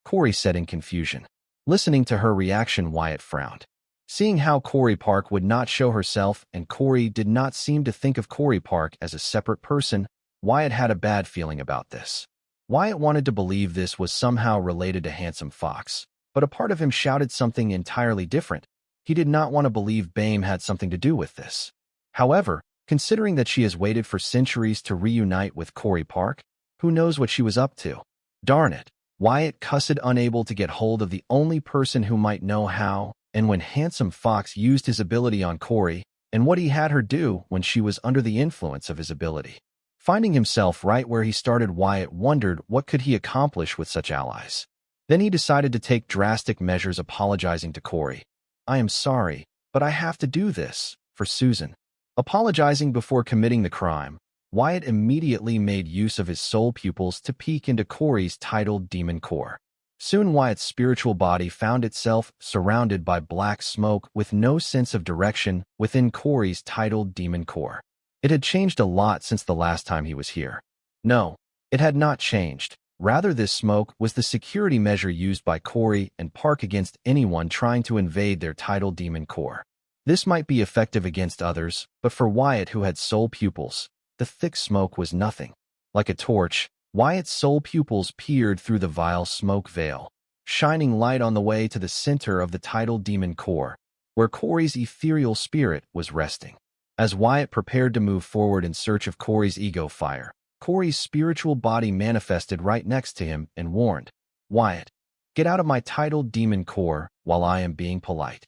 Corey said in confusion. Listening to her reaction, Wyatt frowned. Seeing how Corey Park would not show herself and Corey did not seem to think of Corey Park as a separate person, Wyatt had a bad feeling about this. Wyatt wanted to believe this was somehow related to Handsome Fox, but a part of him shouted something entirely different. He did not want to believe BAME had something to do with this. However, considering that she has waited for centuries to reunite with Corey Park, who knows what she was up to? Darn it, Wyatt cussed, unable to get hold of the only person who might know how and when Handsome Fox used his ability on Corey, and what he had her do when she was under the influence of his ability. Finding himself right where he started, Wyatt wondered what could he accomplish with such allies. Then he decided to take drastic measures, apologizing to Corey. "I am sorry, but I have to do this for Susan." Apologizing before committing the crime, Wyatt immediately made use of his soul pupils to peek into Corey's titled demon core. Soon Wyatt's spiritual body found itself surrounded by black smoke with no sense of direction within Corey's titled demon core. It had changed a lot since the last time he was here. No, it had not changed. Rather, this smoke was the security measure used by Corey and Park against anyone trying to invade their titled demon core. This might be effective against others, but for Wyatt, who had soul pupils, the thick smoke was nothing. Like a torch, Wyatt's soul pupils peered through the vile smoke veil, shining light on the way to the center of the titled demon core, where Corey's ethereal spirit was resting. As Wyatt prepared to move forward in search of Corey's ego fire, Corey's spiritual body manifested right next to him and warned, "Wyatt, get out of my titled demon core while I am being polite."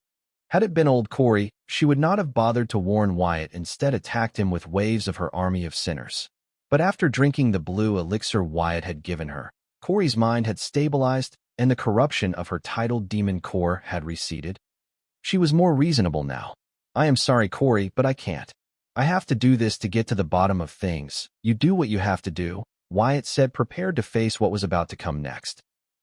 Had it been old Corey, she would not have bothered to warn Wyatt, instead attacked him with waves of her army of sinners. But after drinking the blue elixir Wyatt had given her, Corey's mind had stabilized and the corruption of her titled demon core had receded. She was more reasonable now. "I am sorry, Corey, but I can't. I have to do this to get to the bottom of things." "You do what you have to do," Wyatt said, prepared to face what was about to come next.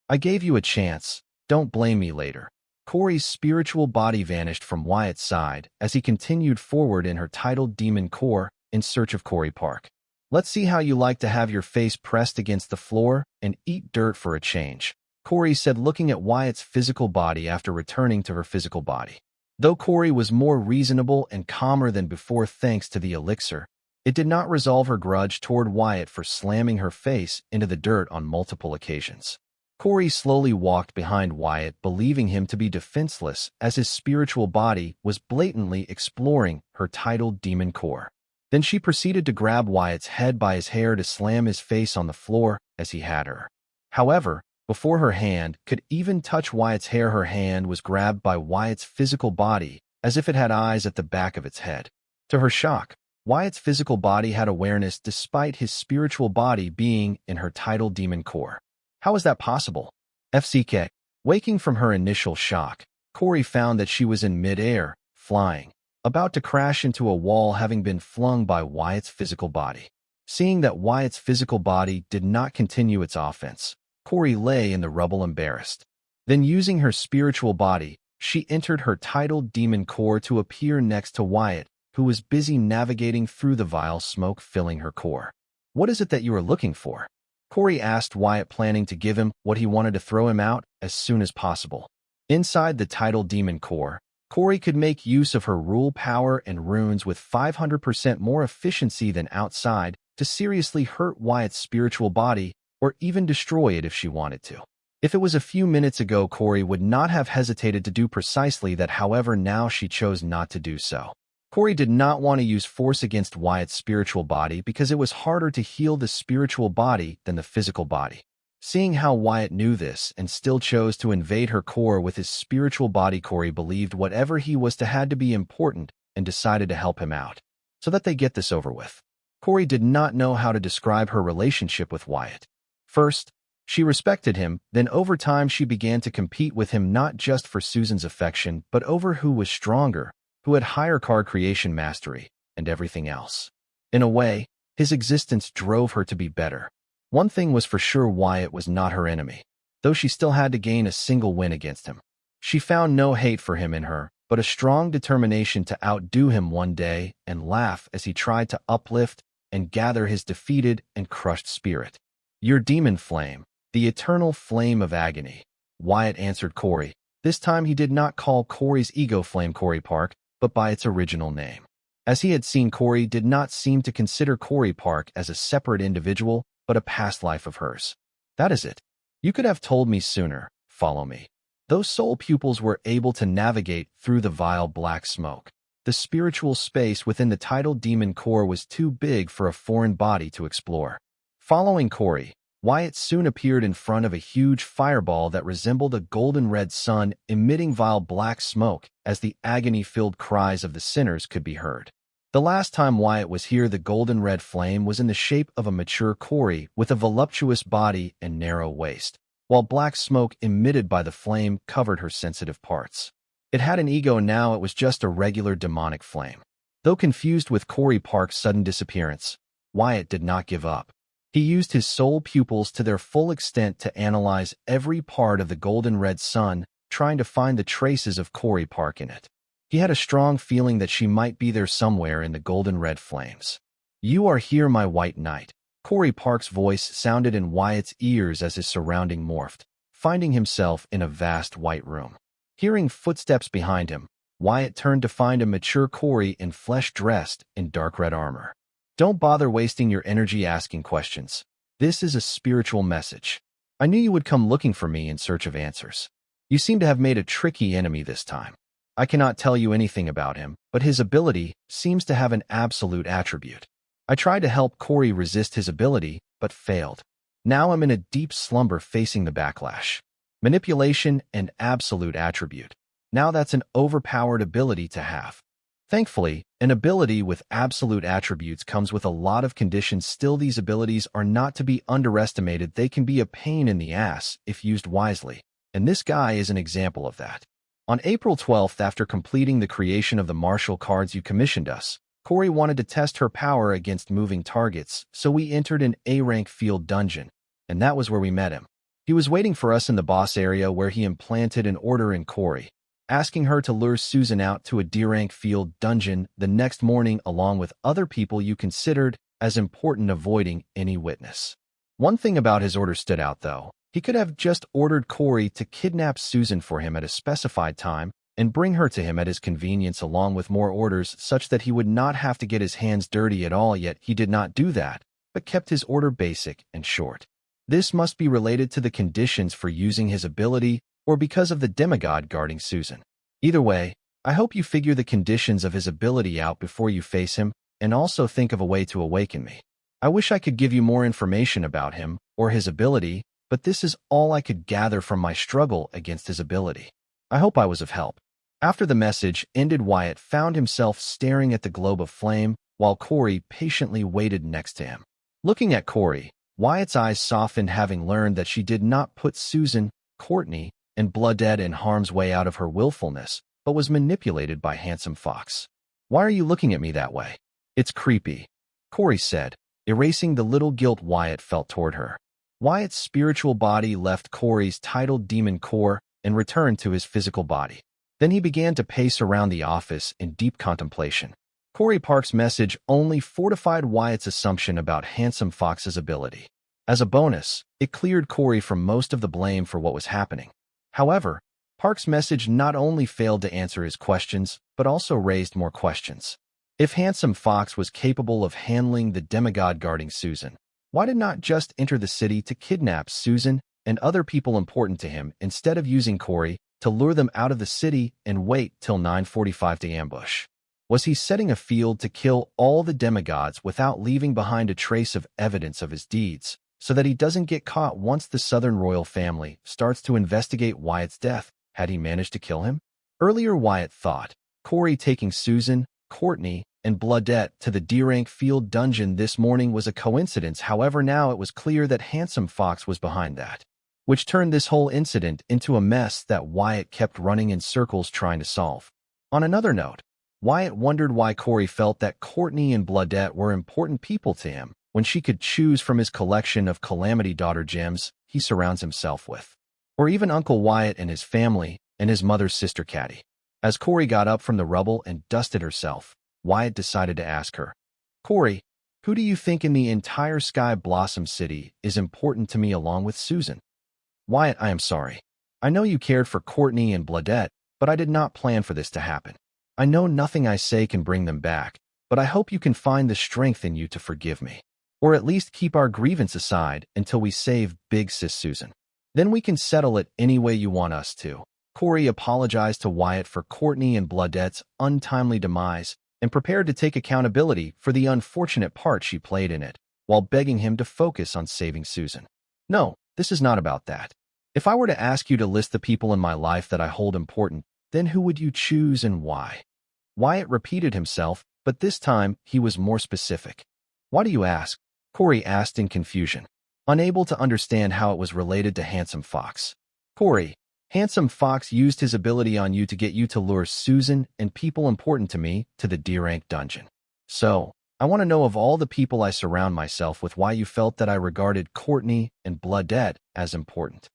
"I gave you a chance. Don't blame me later." Corey's spiritual body vanished from Wyatt's side as he continued forward in her titled demon core in search of Corey Park. "Let's see how you like to have your face pressed against the floor and eat dirt for a change," Corey said, looking at Wyatt's physical body after returning to her physical body. Though Corey was more reasonable and calmer than before thanks to the elixir, it did not resolve her grudge toward Wyatt for slamming her face into the dirt on multiple occasions. Corey slowly walked behind Wyatt, believing him to be defenseless as his spiritual body was blatantly exploring her titled demon core. Then she proceeded to grab Wyatt's head by his hair to slam his face on the floor as he had her. However, before her hand could even touch Wyatt's hair, her hand was grabbed by Wyatt's physical body as if it had eyes at the back of its head. To her shock, Wyatt's physical body had awareness despite his spiritual body being in her tidal demon core. How is that possible? FCK. Waking from her initial shock, Corey found that she was in mid-air, flying, about to crash into a wall having been flung by Wyatt's physical body. Seeing that Wyatt's physical body did not continue its offense, Corey lay in the rubble embarrassed. Then using her spiritual body, she entered her tidal demon core to appear next to Wyatt, who was busy navigating through the vile smoke filling her core. What is it that you are looking for? Corey asked Wyatt, planning to give him what he wanted to throw him out as soon as possible. Inside the tidal demon core, Corey could make use of her rule power and runes with 500% more efficiency than outside to seriously hurt Wyatt's spiritual body or even destroy it if she wanted to. If it was a few minutes ago, Corey would not have hesitated to do precisely that. However, now she chose not to do so. Corey did not want to use force against Wyatt's spiritual body because it was harder to heal the spiritual body than the physical body. Seeing how Wyatt knew this and still chose to invade her core with his spiritual body, Corey believed whatever he was to had to be important and decided to help him out, so that they get this over with. Corey did not know how to describe her relationship with Wyatt. First, she respected him, then over time she began to compete with him not just for Susan's affection but over who was stronger, who had higher card creation mastery, and everything else. In a way, his existence drove her to be better. One thing was for sure, Wyatt was not her enemy, though she still had to gain a single win against him. She found no hate for him in her, but a strong determination to outdo him one day and laugh as he tried to uplift and gather his defeated and crushed spirit. Your demon flame, the eternal flame of agony, Wyatt answered Corey. This time he did not call Corey's ego flame Corey Park, but by its original name. As he had seen, Corey did not seem to consider Corey Park as a separate individual, but a past life of hers. That is it. You could have told me sooner. Follow me. Those soul pupils were able to navigate through the vile black smoke. The spiritual space within the tidal demon core was too big for a foreign body to explore. Following Corey, Wyatt soon appeared in front of a huge fireball that resembled a golden red sun emitting vile black smoke as the agony-filled cries of the sinners could be heard. The last time Wyatt was here, the golden red flame was in the shape of a mature Corey with a voluptuous body and narrow waist, while black smoke emitted by the flame covered her sensitive parts. It had an ego now, it was just a regular demonic flame. Though confused with Corey Park's sudden disappearance, Wyatt did not give up. He used his soul pupils to their full extent to analyze every part of the golden red sun, trying to find the traces of Corey Park in it. He had a strong feeling that she might be there somewhere in the golden red flames. You are here, my white knight. Corey Park's voice sounded in Wyatt's ears as his surrounding morphed, finding himself in a vast white room. Hearing footsteps behind him, Wyatt turned to find a mature Corey in flesh dressed in dark red armor. Don't bother wasting your energy asking questions. This is a spiritual message. I knew you would come looking for me in search of answers. You seem to have made a tricky enemy this time. I cannot tell you anything about him, but his ability seems to have an absolute attribute. I tried to help Corey resist his ability, but failed. Now I'm in a deep slumber facing the backlash. Manipulation and absolute attribute. Now that's an overpowered ability to have. Thankfully, an ability with absolute attributes comes with a lot of conditions. Still, these abilities are not to be underestimated. They can be a pain in the ass if used wisely, and this guy is an example of that. On April 12th, after completing the creation of the martial cards you commissioned us, Corey wanted to test her power against moving targets, so we entered an A-rank field dungeon, and that was where we met him. He was waiting for us in the boss area where he implanted an order in Corey, asking her to lure Susan out to a D-rank field dungeon the next morning along with other people you considered as important, avoiding any witness. One thing about his order stood out, though. He could have just ordered Corey to kidnap Susan for him at a specified time and bring her to him at his convenience along with more orders such that he would not have to get his hands dirty at all, yet he did not do that, but kept his order basic and short. This must be related to the conditions for using his ability or because of the demigod guarding Susan. Either way, I hope you figure the conditions of his ability out before you face him and also think of a way to awaken me. I wish I could give you more information about him or his ability, but this is all I could gather from my struggle against his ability. I hope I was of help. After the message ended, Wyatt found himself staring at the globe of flame, while Corey patiently waited next to him. Looking at Corey, Wyatt's eyes softened, having learned that she did not put Susan, Courtney, and Bloodette in harm's way out of her willfulness, but was manipulated by Handsome Fox. "Why are you looking at me that way?" "It's creepy," Corey said, erasing the little guilt Wyatt felt toward her. Wyatt's spiritual body left Corey's titled demon core and returned to his physical body. Then he began to pace around the office in deep contemplation. Corey Park's message only fortified Wyatt's assumption about Handsome Fox's ability. As a bonus, it cleared Corey from most of the blame for what was happening. However, Park's message not only failed to answer his questions, but also raised more questions. If Handsome Fox was capable of handling the demigod guarding Susan, why did not just enter the city to kidnap Susan and other people important to him instead of using Corey to lure them out of the city and wait till 9:45 to ambush? Was he setting a field to kill all the demigods without leaving behind a trace of evidence of his deeds, so that he doesn't get caught once the Southern royal family starts to investigate Wyatt's death? Had he managed to kill him? Earlier, Wyatt thought Corey taking Susan, Courtney, and Bloodette to the D-rank field dungeon this morning was a coincidence. However, now it was clear that Handsome Fox was behind that, which turned this whole incident into a mess that Wyatt kept running in circles trying to solve. On another note, Wyatt wondered why Corey felt that Courtney and Bloodette were important people to him when she could choose from his collection of Calamity Daughter gems he surrounds himself with. Or even Uncle Wyatt and his family and his mother's sister Caddy. As Corey got up from the rubble and dusted herself, Wyatt decided to ask her, "Corey, who do you think in the entire Sky Blossom City is important to me along with Susan?" "Wyatt, I am sorry. I know you cared for Courtney and Bloodette, but I did not plan for this to happen. I know nothing I say can bring them back, but I hope you can find the strength in you to forgive me. Or at least keep our grievance aside until we save Big Sis Susan. Then we can settle it any way you want us to." Corey apologized to Wyatt for Courtney and Bloodette's untimely demise and prepared to take accountability for the unfortunate part she played in it, while begging him to focus on saving Susan. "No, this is not about that. If I were to ask you to list the people in my life that I hold important, then who would you choose and why?" Wyatt repeated himself, but this time he was more specific. "Why do you ask?" Corey asked in confusion, unable to understand how it was related to Handsome Fox. "Corey, Handsome Fox used his ability on you to get you to lure Susan and people important to me to the D-rank dungeon. So, I want to know of all the people I surround myself with why you felt that I regarded Courtney and Bloodette as important."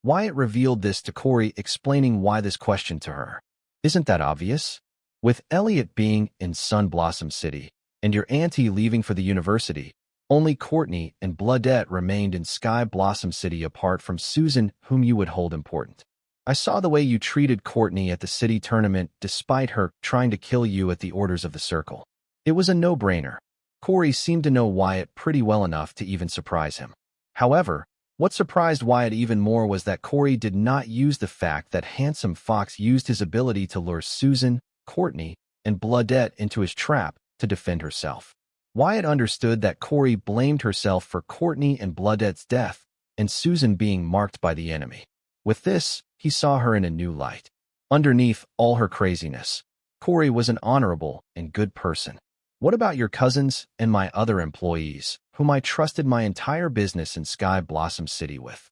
Wyatt revealed this to Corey, explaining why this question to her. "Isn't that obvious? With Elliot being in Sun Blossom City and your auntie leaving for the university, only Courtney and Bloodette remained in Sky Blossom City apart from Susan, whom you would hold important. I saw the way you treated Courtney at the city tournament despite her trying to kill you at the orders of the Circle. It was a no-brainer." Corey seemed to know Wyatt pretty well enough to even surprise him. However, what surprised Wyatt even more was that Corey did not use the fact that Handsome Fox used his ability to lure Susan, Courtney, and Bloodette into his trap to defend herself. Wyatt understood that Corey blamed herself for Courtney and Bloodette's death and Susan being marked by the enemy. With this, he saw her in a new light. Underneath all her craziness, Corey was an honorable and good person. "What about your cousins and my other employees, whom I trusted my entire business in Sky Blossom City with?"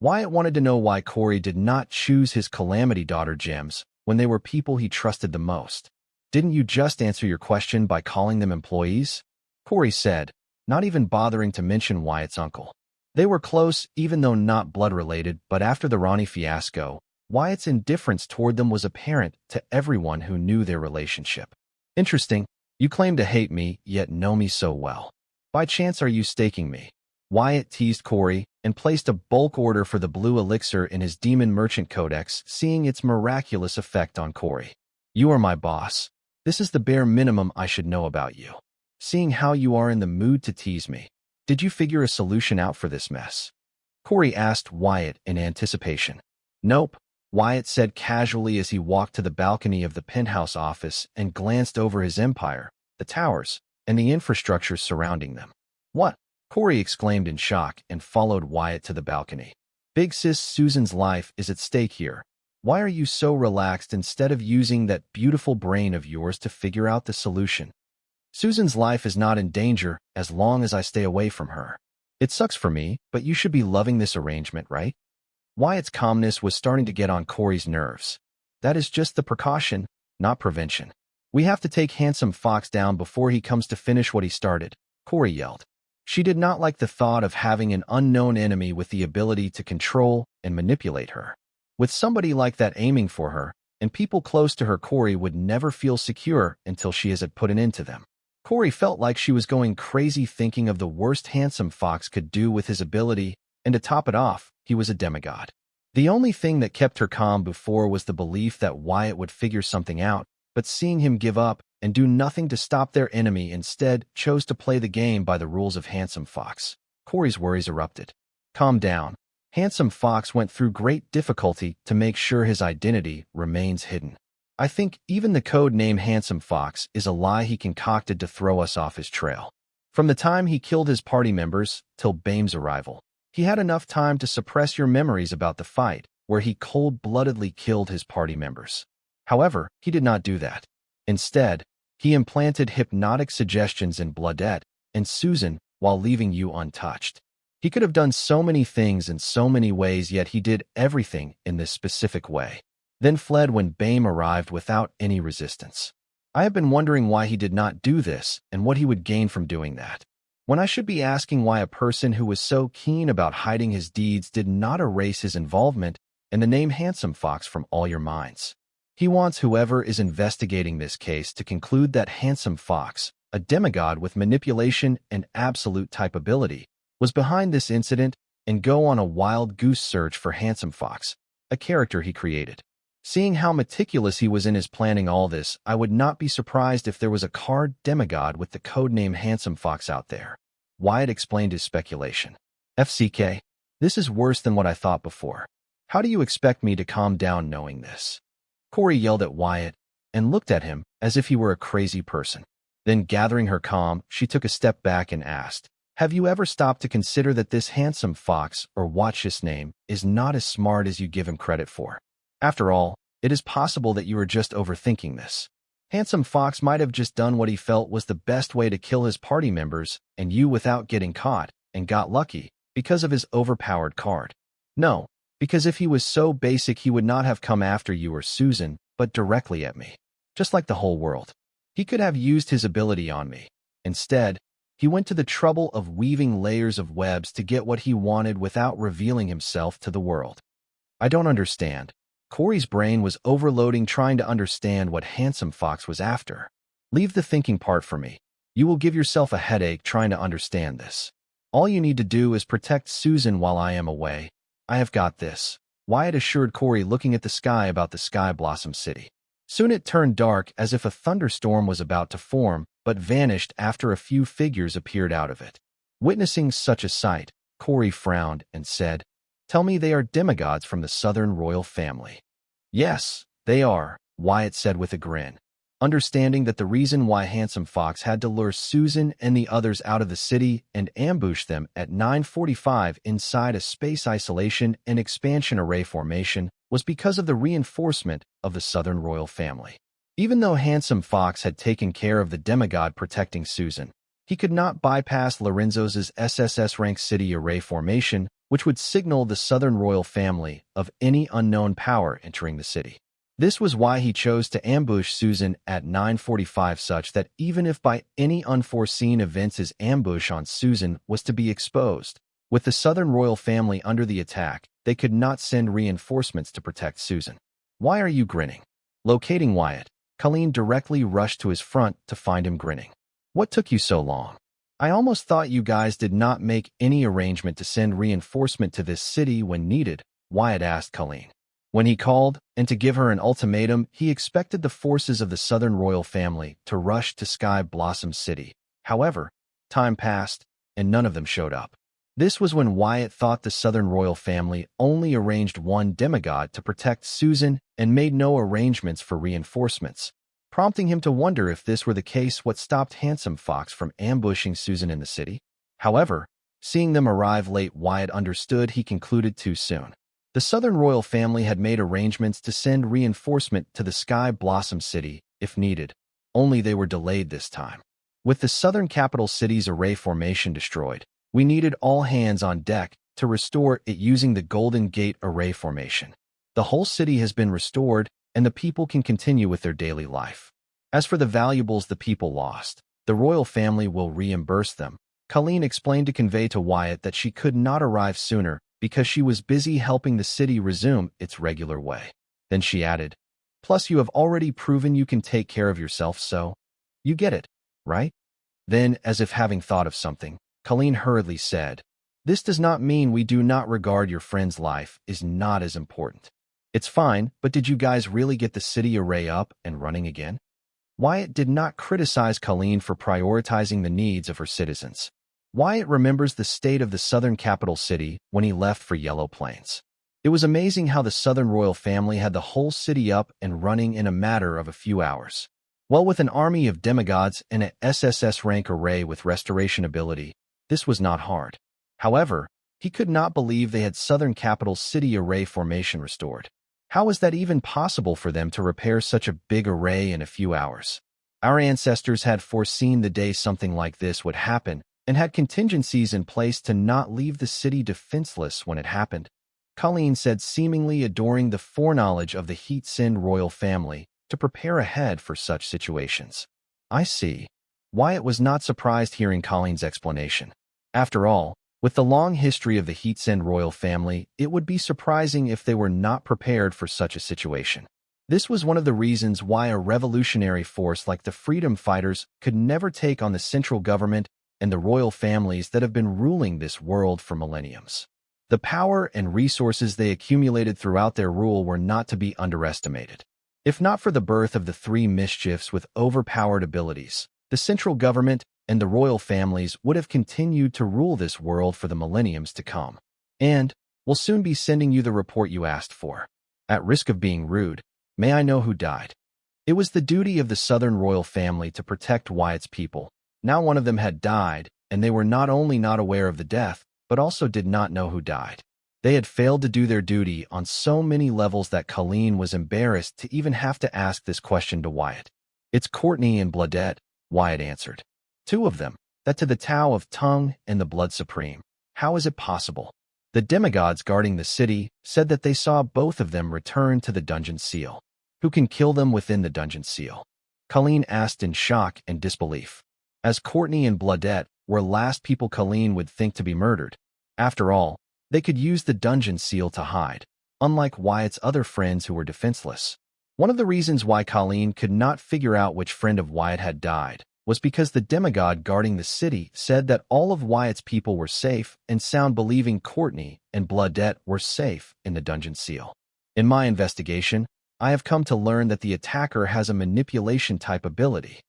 Wyatt wanted to know why Corey did not choose his Calamity Daughter gems when they were people he trusted the most. "Didn't you just answer your question by calling them employees?" Corey said, not even bothering to mention Wyatt's uncle. They were close, even though not blood-related, but after the Ronnie fiasco, Wyatt's indifference toward them was apparent to everyone who knew their relationship. "Interesting. You claim to hate me, yet know me so well. By chance are you staking me?" Wyatt teased Corey and placed a bulk order for the blue elixir in his Demon Merchant Codex, seeing its miraculous effect on Corey. "You are my boss. This is the bare minimum I should know about you. Seeing how you are in the mood to tease me, did you figure a solution out for this mess?" Corey asked Wyatt in anticipation. "Nope," Wyatt said casually as he walked to the balcony of the penthouse office and glanced over his empire, the towers, and the infrastructure surrounding them. "What?" Corey exclaimed in shock and followed Wyatt to the balcony. "Big Sis Susan's life is at stake here. Why are you so relaxed instead of using that beautiful brain of yours to figure out the solution?" Susan's life is not in danger as long as I stay away from her. It sucks for me, but you should be loving this arrangement, right? Wyatt's calmness was starting to get on Corey's nerves. That is just the precaution, not prevention. We have to take Handsome Fox down before he comes to finish what he started, Corey yelled. She did not like the thought of having an unknown enemy with the ability to control and manipulate her. With somebody like that aiming for her, and people close to her, Corey would never feel secure until she had put an end to them. Corey felt like she was going crazy thinking of the worst Handsome Fox could do with his ability, and to top it off, he was a demigod. The only thing that kept her calm before was the belief that Wyatt would figure something out, but seeing him give up and do nothing to stop their enemy instead chose to play the game by the rules of Handsome Fox. Corey's worries erupted. Calm down. Handsome Fox went through great difficulty to make sure his identity remains hidden. I think even the code name Handsome Fox is a lie he concocted to throw us off his trail. From the time he killed his party members till Bame's arrival, he had enough time to suppress your memories about the fight, where he cold-bloodedly killed his party members. However, he did not do that. Instead, he implanted hypnotic suggestions in Bloodette and Susan while leaving you untouched. He could have done so many things in so many ways, yet he did everything in this specific way, then fled when Bame arrived without any resistance. I have been wondering why he did not do this and what he would gain from doing that, when I should be asking why a person who was so keen about hiding his deeds did not erase his involvement in the name Handsome Fox from all your minds. He wants whoever is investigating this case to conclude that Handsome Fox, a demigod with manipulation and absolute type ability, was behind this incident and go on a wild goose search for Handsome Fox, a character he created. Seeing how meticulous he was in his planning all this, I would not be surprised if there was a card demigod with the codename Handsome Fox out there. Wyatt explained his speculation. FCK, this is worse than what I thought before. How do you expect me to calm down knowing this? Corey yelled at Wyatt and looked at him as if he were a crazy person. Then, gathering her calm, she took a step back and asked, have you ever stopped to consider that this Handsome Fox, or watch his name, is not as smart as you give him credit for? After all, it is possible that you are just overthinking this. Handsome Fox might have just done what he felt was the best way to kill his party members and you without getting caught, and got lucky because of his overpowered card. No, because if he was so basic he would not have come after you or Susan, but directly at me. Just like the whole world. He could have used his ability on me. Instead, he went to the trouble of weaving layers of webs to get what he wanted without revealing himself to the world. I don't understand. Corey's brain was overloading trying to understand what Handsome Fox was after. Leave the thinking part for me. You will give yourself a headache trying to understand this. All you need to do is protect Susan while I am away. I have got this, Wyatt assured Corey, looking at the sky about the Sky Blossom City. Soon it turned dark as if a thunderstorm was about to form, but vanished after a few figures appeared out of it. Witnessing such a sight, Corey frowned and said, tell me they are demigods from the Southern royal family. Yes, they are, Wyatt said with a grin, understanding that the reason why Handsome Fox had to lure Susan and the others out of the city and ambush them at 9:45 inside a space isolation and expansion array formation was because of the reinforcement of the Southern royal family. Even though Handsome Fox had taken care of the demigod protecting Susan, he could not bypass Lorenzo's SSS rank city array formation, which would signal the Southern royal family of any unknown power entering the city. This was why he chose to ambush Susan at 9:45, such that even if by any unforeseen events his ambush on Susan was to be exposed, with the Southern royal family under the attack, they could not send reinforcements to protect Susan. Why are you grinning? Locating Wyatt, Colleen directly rushed to his front to find him grinning. What took you so long? I almost thought you guys did not make any arrangement to send reinforcement to this city when needed, Wyatt asked Colleen. When he called, and to give her an ultimatum, he expected the forces of the Southern royal family to rush to Sky Blossom City. However, time passed, and none of them showed up. This was when Wyatt thought the Southern royal family only arranged one demigod to protect Susan and made no arrangements for reinforcements, prompting him to wonder if this were the case what stopped Handsome Fox from ambushing Susan in the city. However, seeing them arrive late, Wyatt understood he concluded too soon. The Southern royal family had made arrangements to send reinforcement to the Sky Blossom City if needed, only they were delayed this time. With the southern capital city's array formation destroyed, we needed all hands on deck to restore it using the Golden Gate array formation. The whole city has been restored, and the people can continue with their daily life. As for the valuables the people lost, the royal family will reimburse them. Colleen explained to convey to Wyatt that she could not arrive sooner because she was busy helping the city resume its regular way. Then she added, "Plus you have already proven you can take care of yourself, so you get it, right?" Then, as if having thought of something, Colleen hurriedly said, "This does not mean we do not regard your friend's life is not as important. It's fine, but did you guys really get the city array up and running again?" Wyatt did not criticize Colleen for prioritizing the needs of her citizens. Wyatt remembers the state of the southern capital city when he left for Yellow Plains. It was amazing how the southern royal family had the whole city up and running in a matter of a few hours. Well, with an army of demigods and a SSS rank array with restoration ability, this was not hard. However, he could not believe they had southern capital city array formation restored. How was that even possible for them to repair such a big array in a few hours? Our ancestors had foreseen the day something like this would happen and had contingencies in place to not leave the city defenseless when it happened, Colleen said, seemingly adoring the foreknowledge of the heat-sinned royal family to prepare ahead for such situations. I see. Wyatt was not surprised hearing Colleen's explanation. After all, with the long history of the heat-sinned royal family, it would be surprising if they were not prepared for such a situation. This was one of the reasons why a revolutionary force like the Freedom Fighters could never take on the central government and the royal families that have been ruling this world for millenniums. The power and resources they accumulated throughout their rule were not to be underestimated. If not for the birth of the three mischiefs with overpowered abilities, the central government and the royal families would have continued to rule this world for the millenniums to come. And we'll soon be sending you the report you asked for. At risk of being rude, may I know who died? It was the duty of the southern royal family to protect Wyatt's people. Now one of them had died, and they were not only not aware of the death, but also did not know who died. They had failed to do their duty on so many levels that Colleen was embarrassed to even have to ask this question to Wyatt. "It's Courtney and Bloodette," Wyatt answered. "Two of them, that to the Tao of Tongue and the Blood Supreme. How is it possible?" The demigods guarding the city said that they saw both of them return to the dungeon seal. "Who can kill them within the dungeon seal?" Colleen asked in shock and disbelief, as Courtney and Bloodette were last people Colleen would think to be murdered. After all, they could use the dungeon seal to hide, unlike Wyatt's other friends who were defenseless. One of the reasons why Colleen could not figure out which friend of Wyatt had died was because the demigod guarding the city said that all of Wyatt's people were safe and sound, believing Courtney and Bloodette were safe in the dungeon seal. In my investigation, I have come to learn that the attacker has a manipulation-type ability.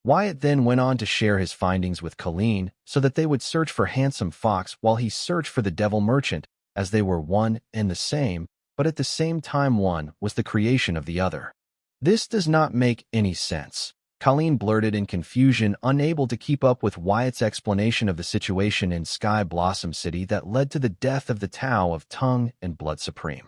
Wyatt then went on to share his findings with Colleen so that they would search for Handsome Fox while he searched for the Devil Merchant, as they were one and the same, but at the same time one was the creation of the other. "This does not make any sense," Colleen blurted in confusion, unable to keep up with Wyatt's explanation of the situation in Sky Blossom City that led to the death of the Tao of Tongue and Blood Supreme.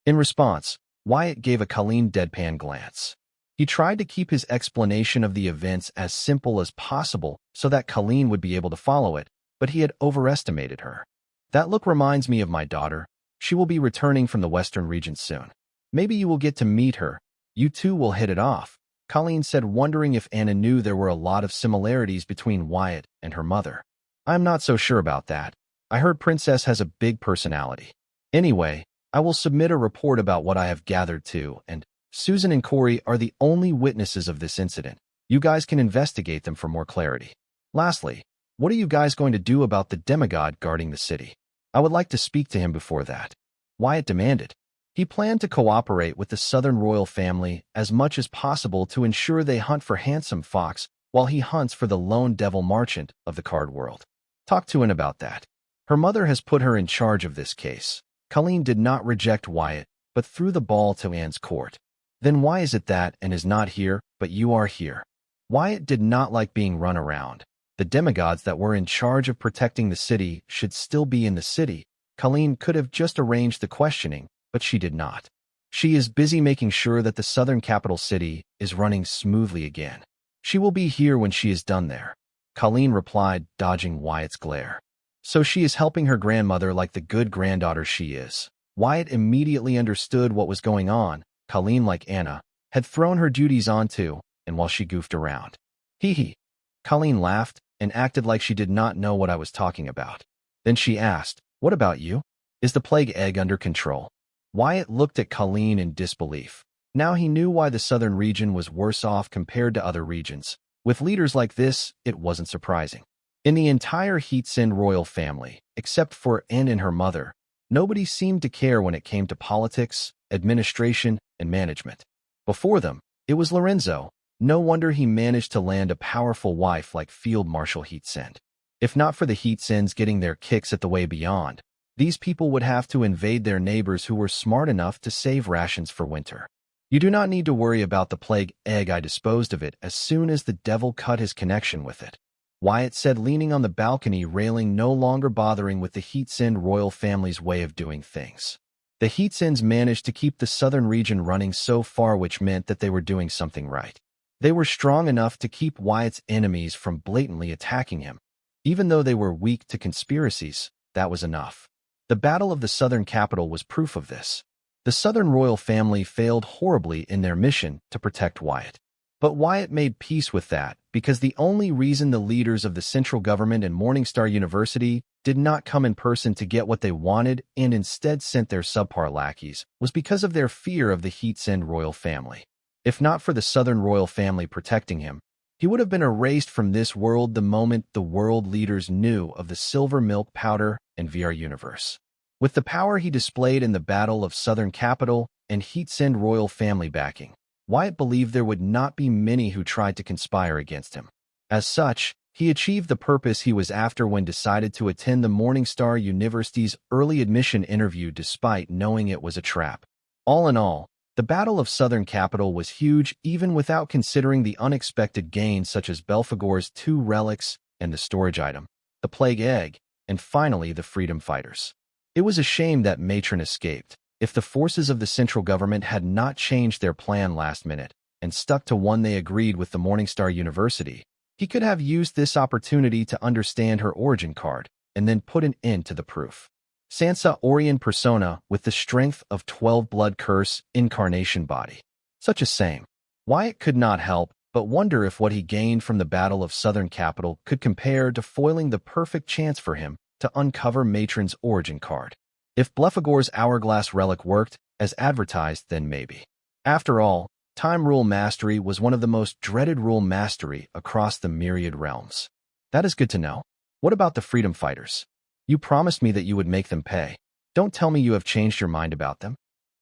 In response, Wyatt gave a Colleen deadpan glance. He tried to keep his explanation of the events as simple as possible so that Colleen would be able to follow it, but he had overestimated her. "That look reminds me of my daughter. She will be returning from the Western region soon. Maybe you will get to meet her. You two will hit it off," Colleen said, wondering if Anna knew there were a lot of similarities between Wyatt and her mother. "I'm not so sure about that. I heard Princess has a big personality. Anyway, I will submit a report about what I have gathered too, and Susan and Corey are the only witnesses of this incident. You guys can investigate them for more clarity. Lastly, what are you guys going to do about the demigod guarding the city? I would like to speak to him before that," Wyatt demanded. He planned to cooperate with the Southern royal family as much as possible to ensure they hunt for Handsome Fox while he hunts for the lone devil merchant of the card world. "Talk to Anne about that. Her mother has put her in charge of this case." Colleen did not reject Wyatt, but threw the ball to Anne's court. "Then why is it that Anne is not here, but you are here?" Wyatt did not like being run around. The demigods that were in charge of protecting the city should still be in the city. Colleen could have just arranged the questioning, but she did not. She is busy making sure that the southern capital city is running smoothly again. She will be here when she is done there, Colleen replied, dodging Wyatt's glare. So she is helping her grandmother like the good granddaughter she is. Wyatt immediately understood what was going on. Colleen, like Anna, had thrown her duties onto, and while she goofed around. Hee hee. Colleen laughed and acted like she did not know what I was talking about. Then she asked, what about you? Is the plague egg under control? Wyatt looked at Colleen in disbelief. Now he knew why the southern region was worse off compared to other regions. With leaders like this, it wasn't surprising. In the entire Heatsin royal family, except for Anne and her mother, nobody seemed to care when it came to politics, administration, and management. Before them, it was Lorenzo. No wonder he managed to land a powerful wife like Field Marshal Heatsin. If not for the Heatsins getting their kicks at the way beyond, these people would have to invade their neighbors who were smart enough to save rations for winter. You do not need to worry about the plague egg. I disposed of it as soon as the devil cut his connection with it, Wyatt said, leaning on the balcony railing, no longer bothering with the Heatsin royal family's way of doing things. The Heatsins managed to keep the southern region running so far, which meant that they were doing something right. They were strong enough to keep Wyatt's enemies from blatantly attacking him. Even though they were weak to conspiracies, that was enough. The Battle of the Southern Capital was proof of this. The Southern royal family failed horribly in their mission to protect Wyatt. But Wyatt made peace with that because the only reason the leaders of the central government and Morningstar University did not come in person to get what they wanted and instead sent their subpar lackeys was because of their fear of the Heatsin royal family. If not for the Southern royal family protecting him, he would have been erased from this world the moment the world leaders knew of the silver milk powder and VR universe. With the power he displayed in the Battle of Southern Capital and Heatsin royal family backing, Wyatt believed there would not be many who tried to conspire against him. As such, he achieved the purpose he was after when decided to attend the Morningstar University's early admission interview despite knowing it was a trap. All in all, the Battle of Southern Capital was huge even without considering the unexpected gains such as Belphegor's 2 relics and the storage item, the plague egg, and finally the freedom fighters. It was a shame that Matron escaped. If the forces of the central government had not changed their plan last minute and stuck to one they agreed with the Morningstar University, he could have used this opportunity to understand her origin card and then put an end to the proof. Sansa Orion persona with the strength of 12 blood curse incarnation body. Such a same. Wyatt could not help but wonder if what he gained from the Battle of Southern Capital could compare to foiling the perfect chance for him to uncover Matron's origin card. If Belphegor's hourglass relic worked as advertised, then maybe. After all, time rule mastery was one of the most dreaded rule mastery across the myriad realms. That is good to know. What about the freedom fighters? You promised me that you would make them pay. Don't tell me you have changed your mind about them.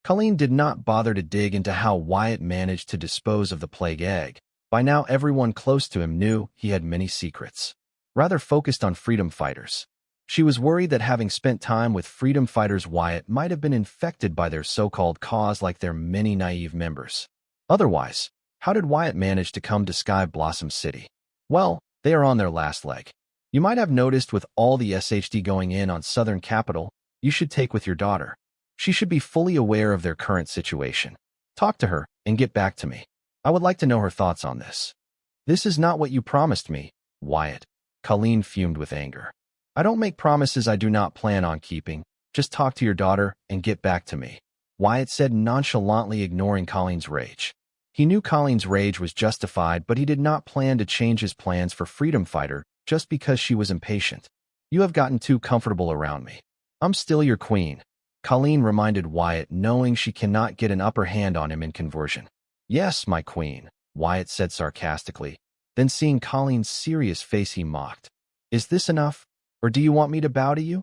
Colleen did not bother to dig into how Wyatt managed to dispose of the plague egg. By now everyone close to him knew he had many secrets. Rather focused on freedom fighters. She was worried that having spent time with freedom fighters, Wyatt might have been infected by their so-called cause like their many naive members. Otherwise, how did Wyatt manage to come to Sky Blossom City? Well, they are on their last leg. You might have noticed with all the SHD going in on Southern Capital, you should take with your daughter. She should be fully aware of their current situation. Talk to her and get back to me. I would like to know her thoughts on this. This is not what you promised me, Wyatt. Colleen fumed with anger. I don't make promises I do not plan on keeping. Just talk to your daughter and get back to me, Wyatt said, nonchalantly ignoring Colleen's rage. He knew Colleen's rage was justified, but he did not plan to change his plans for Freedom Fighter just because she was impatient. You have gotten too comfortable around me. I'm still your queen, Colleen reminded Wyatt, knowing she cannot get an upper hand on him in conversion. Yes, my queen, Wyatt said sarcastically. Then seeing Colleen's serious face, he mocked. Is this enough? Or do you want me to bow to you?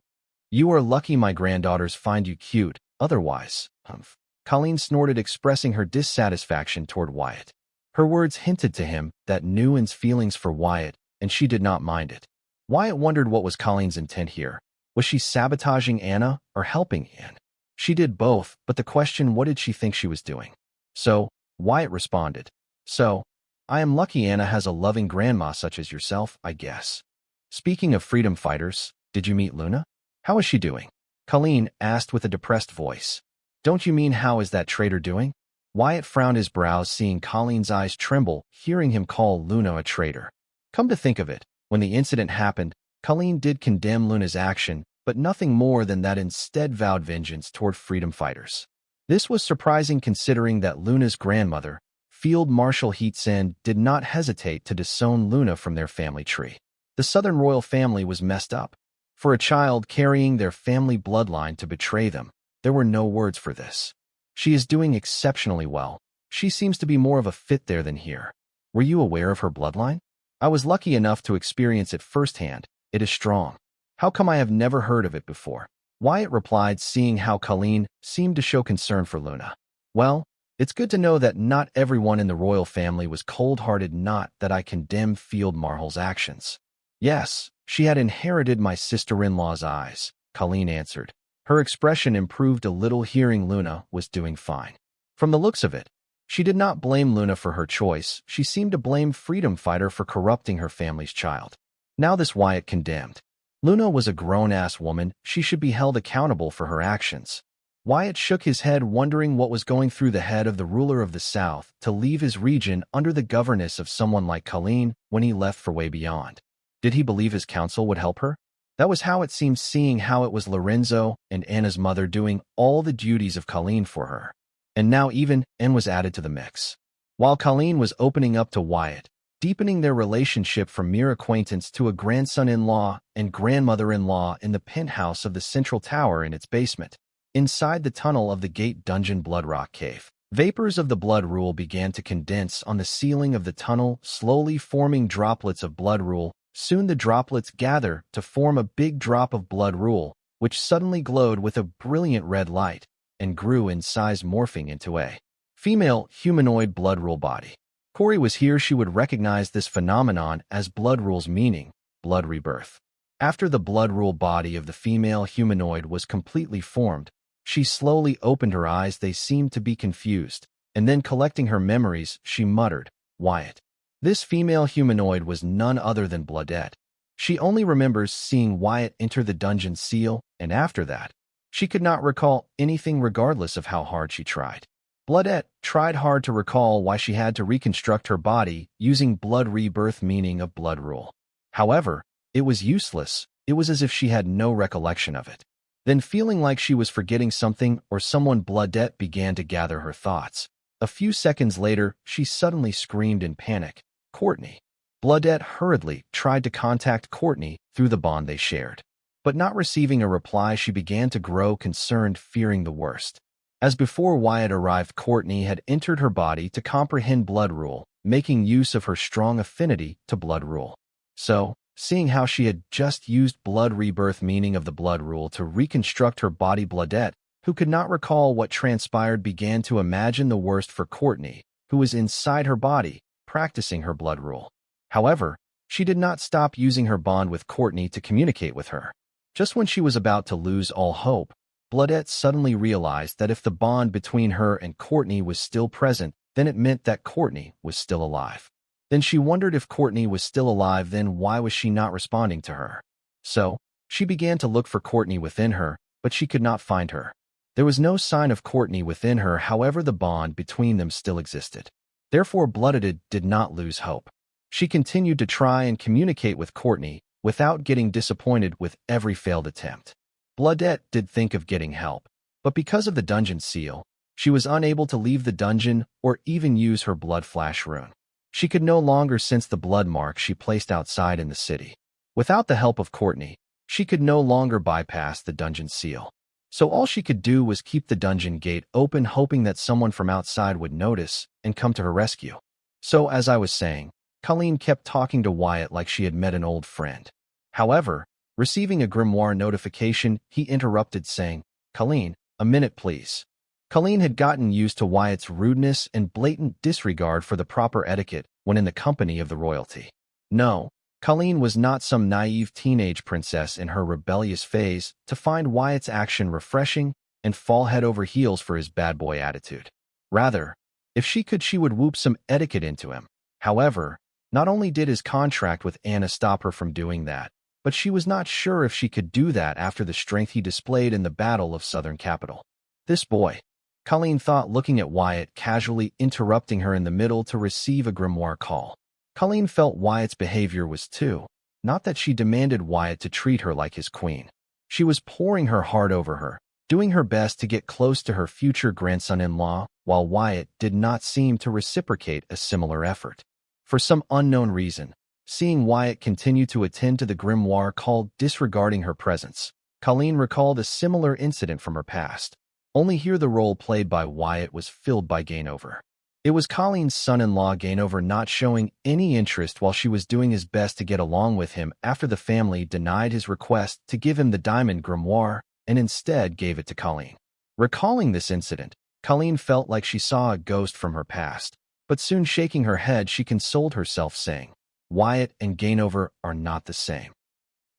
You are lucky my granddaughters find you cute, otherwise, humph. Colleen snorted, expressing her dissatisfaction toward Wyatt. Her words hinted to him that Nguyen's feelings for Wyatt, and she did not mind it. Wyatt wondered what was Colleen's intent here. Was she sabotaging Anna or helping Anne? She did both, but the question, what did she think she was doing? So, Wyatt responded. So, I am lucky Anna has a loving grandma such as yourself, I guess. Speaking of freedom fighters, did you meet Luna? How is she doing? Colleen asked with a depressed voice. Don't you mean how is that traitor doing? Wyatt frowned his brows, seeing Colleen's eyes tremble, hearing him call Luna a traitor. Come to think of it, when the incident happened, Colleen did condemn Luna's action, but nothing more than that, instead vowed vengeance toward freedom fighters. This was surprising considering that Luna's grandmother, Field Marshal Heatsen, did not hesitate to disown Luna from their family tree. The Southern royal family was messed up. For a child carrying their family bloodline to betray them, there were no words for this. She is doing exceptionally well. She seems to be more of a fit there than here. Were you aware of her bloodline? I was lucky enough to experience it firsthand. It is strong. How come I have never heard of it before? Wyatt replied, seeing how Colleen seemed to show concern for Luna. Well, it's good to know that not everyone in the royal family was cold-hearted, not that I condemn Field Marhal's actions. Yes, she had inherited my sister-in-law's eyes, Colleen answered. Her expression improved a little, hearing Luna was doing fine. From the looks of it, she did not blame Luna for her choice. She seemed to blame Freedom Fighter for corrupting her family's child. Now this Wyatt condemned. Luna was a grown-ass woman. She should be held accountable for her actions. Wyatt shook his head, wondering what was going through the head of the ruler of the South to leave his region under the governance of someone like Colleen when he left for Way Beyond. Did he believe his counsel would help her? That was how it seemed, seeing how it was Lorenzo and Anna's mother doing all the duties of Colleen for her. And now even Anne was added to the mix. While Colleen was opening up to Wyatt, deepening their relationship from mere acquaintance to a grandson-in-law and grandmother-in-law in the penthouse of the central tower in its basement. Inside the tunnel of the Gate Dungeon Bloodrock Cave, vapors of the blood rule began to condense on the ceiling of the tunnel, slowly forming droplets of blood rule. Soon the droplets gather to form a big drop of blood rule, which suddenly glowed with a brilliant red light and grew in size, morphing into a female humanoid blood rule body. Corey was here. She would recognize this phenomenon as blood rule's meaning, blood rebirth. After the blood rule body of the female humanoid was completely formed, she slowly opened her eyes. They seemed to be confused, and then collecting her memories, she muttered, "Wyatt." This female humanoid was none other than Bloodette. She only remembers seeing Wyatt enter the dungeon seal, and after that, she could not recall anything regardless of how hard she tried. Bloodette tried hard to recall why she had to reconstruct her body using blood rebirth, meaning of blood rule. However, it was useless. It was as if she had no recollection of it. Then, feeling like she was forgetting something or someone, Bloodette began to gather her thoughts. A few seconds later, she suddenly screamed in panic, "Courtney." Bloodette hurriedly tried to contact Courtney through the bond they shared. But not receiving a reply, she began to grow concerned, fearing the worst. As before Wyatt arrived, Courtney had entered her body to comprehend blood rule, making use of her strong affinity to blood rule. So, seeing how she had just used blood rebirth, meaning of the blood rule, to reconstruct her body, Bloodette, who could not recall what transpired, began to imagine the worst for Courtney, who was inside her body, practicing her blood rule. However, she did not stop using her bond with Courtney to communicate with her. Just when she was about to lose all hope, Bloodette suddenly realized that if the bond between her and Courtney was still present, then it meant that Courtney was still alive. Then she wondered, if Courtney was still alive, then why was she not responding to her? So, she began to look for Courtney within her, but she could not find her. There was no sign of Courtney within her. However, the bond between them still existed. Therefore, Bloodette did not lose hope. She continued to try and communicate with Courtney without getting disappointed with every failed attempt. Bloodette did think of getting help, but because of the dungeon seal, she was unable to leave the dungeon or even use her blood flash rune. She could no longer sense the blood mark she placed outside in the city. Without the help of Courtney, she could no longer bypass the dungeon seal. So all she could do was keep the dungeon gate open, hoping that someone from outside would notice and come to her rescue. So, as I was saying, Colleen kept talking to Wyatt like she had met an old friend. However, receiving a grimoire notification, he interrupted, saying, "Colleen, a minute please." Colleen had gotten used to Wyatt's rudeness and blatant disregard for the proper etiquette when in the company of the royalty. No, Colleen was not some naive teenage princess in her rebellious phase to find Wyatt's action refreshing and fall head over heels for his bad boy attitude. Rather, if she could, she would whoop some etiquette into him. However, not only did his contract with Anna stop her from doing that, but she was not sure if she could do that after the strength he displayed in the Battle of Southern Capital. This boy. Colleen thought, looking at Wyatt, casually interrupting her in the middle to receive a grimoire call. Colleen felt Wyatt's behavior was too. Not that she demanded Wyatt to treat her like his queen. She was pouring her heart over her, doing her best to get close to her future grandson-in-law, while Wyatt did not seem to reciprocate a similar effort. For some unknown reason, seeing Wyatt continue to attend to the grimoire call disregarding her presence, Colleen recalled a similar incident from her past. Only here the role played by Wyatt was filled by Gainover. It was Colleen's son-in-law Gainover not showing any interest while she was doing his best to get along with him after the family denied his request to give him the diamond grimoire and instead gave it to Colleen. Recalling this incident, Colleen felt like she saw a ghost from her past, but soon shaking her head she consoled herself saying, Wyatt and Gainover are not the same.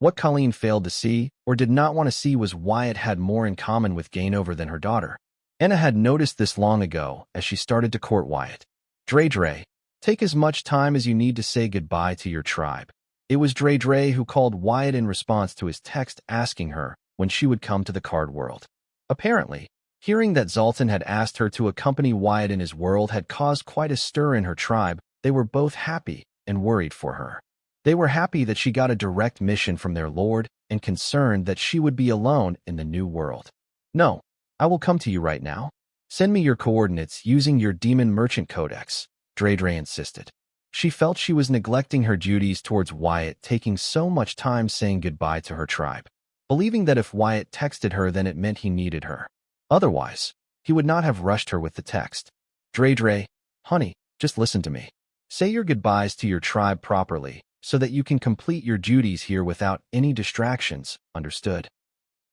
What Colleen failed to see, or did not want to see, was Wyatt had more in common with Gainover than her daughter. Anna had noticed this long ago as she started to court Wyatt. Dre, take as much time as you need to say goodbye to your tribe. It was Dre who called Wyatt in response to his text asking her when she would come to the card world. Apparently, hearing that Zoltan had asked her to accompany Wyatt in his world had caused quite a stir in her tribe. They were both happy and worried for her. They were happy that she got a direct mission from their lord and concerned that she would be alone in the new world. No, I will come to you right now. Send me your coordinates using your demon merchant codex, Dre insisted. She felt she was neglecting her duties towards Wyatt, taking so much time saying goodbye to her tribe, believing that if Wyatt texted her then it meant he needed her. Otherwise, he would not have rushed her with the text. Dre, honey, just listen to me. Say your goodbyes to your tribe properly so that you can complete your duties here without any distractions, understood?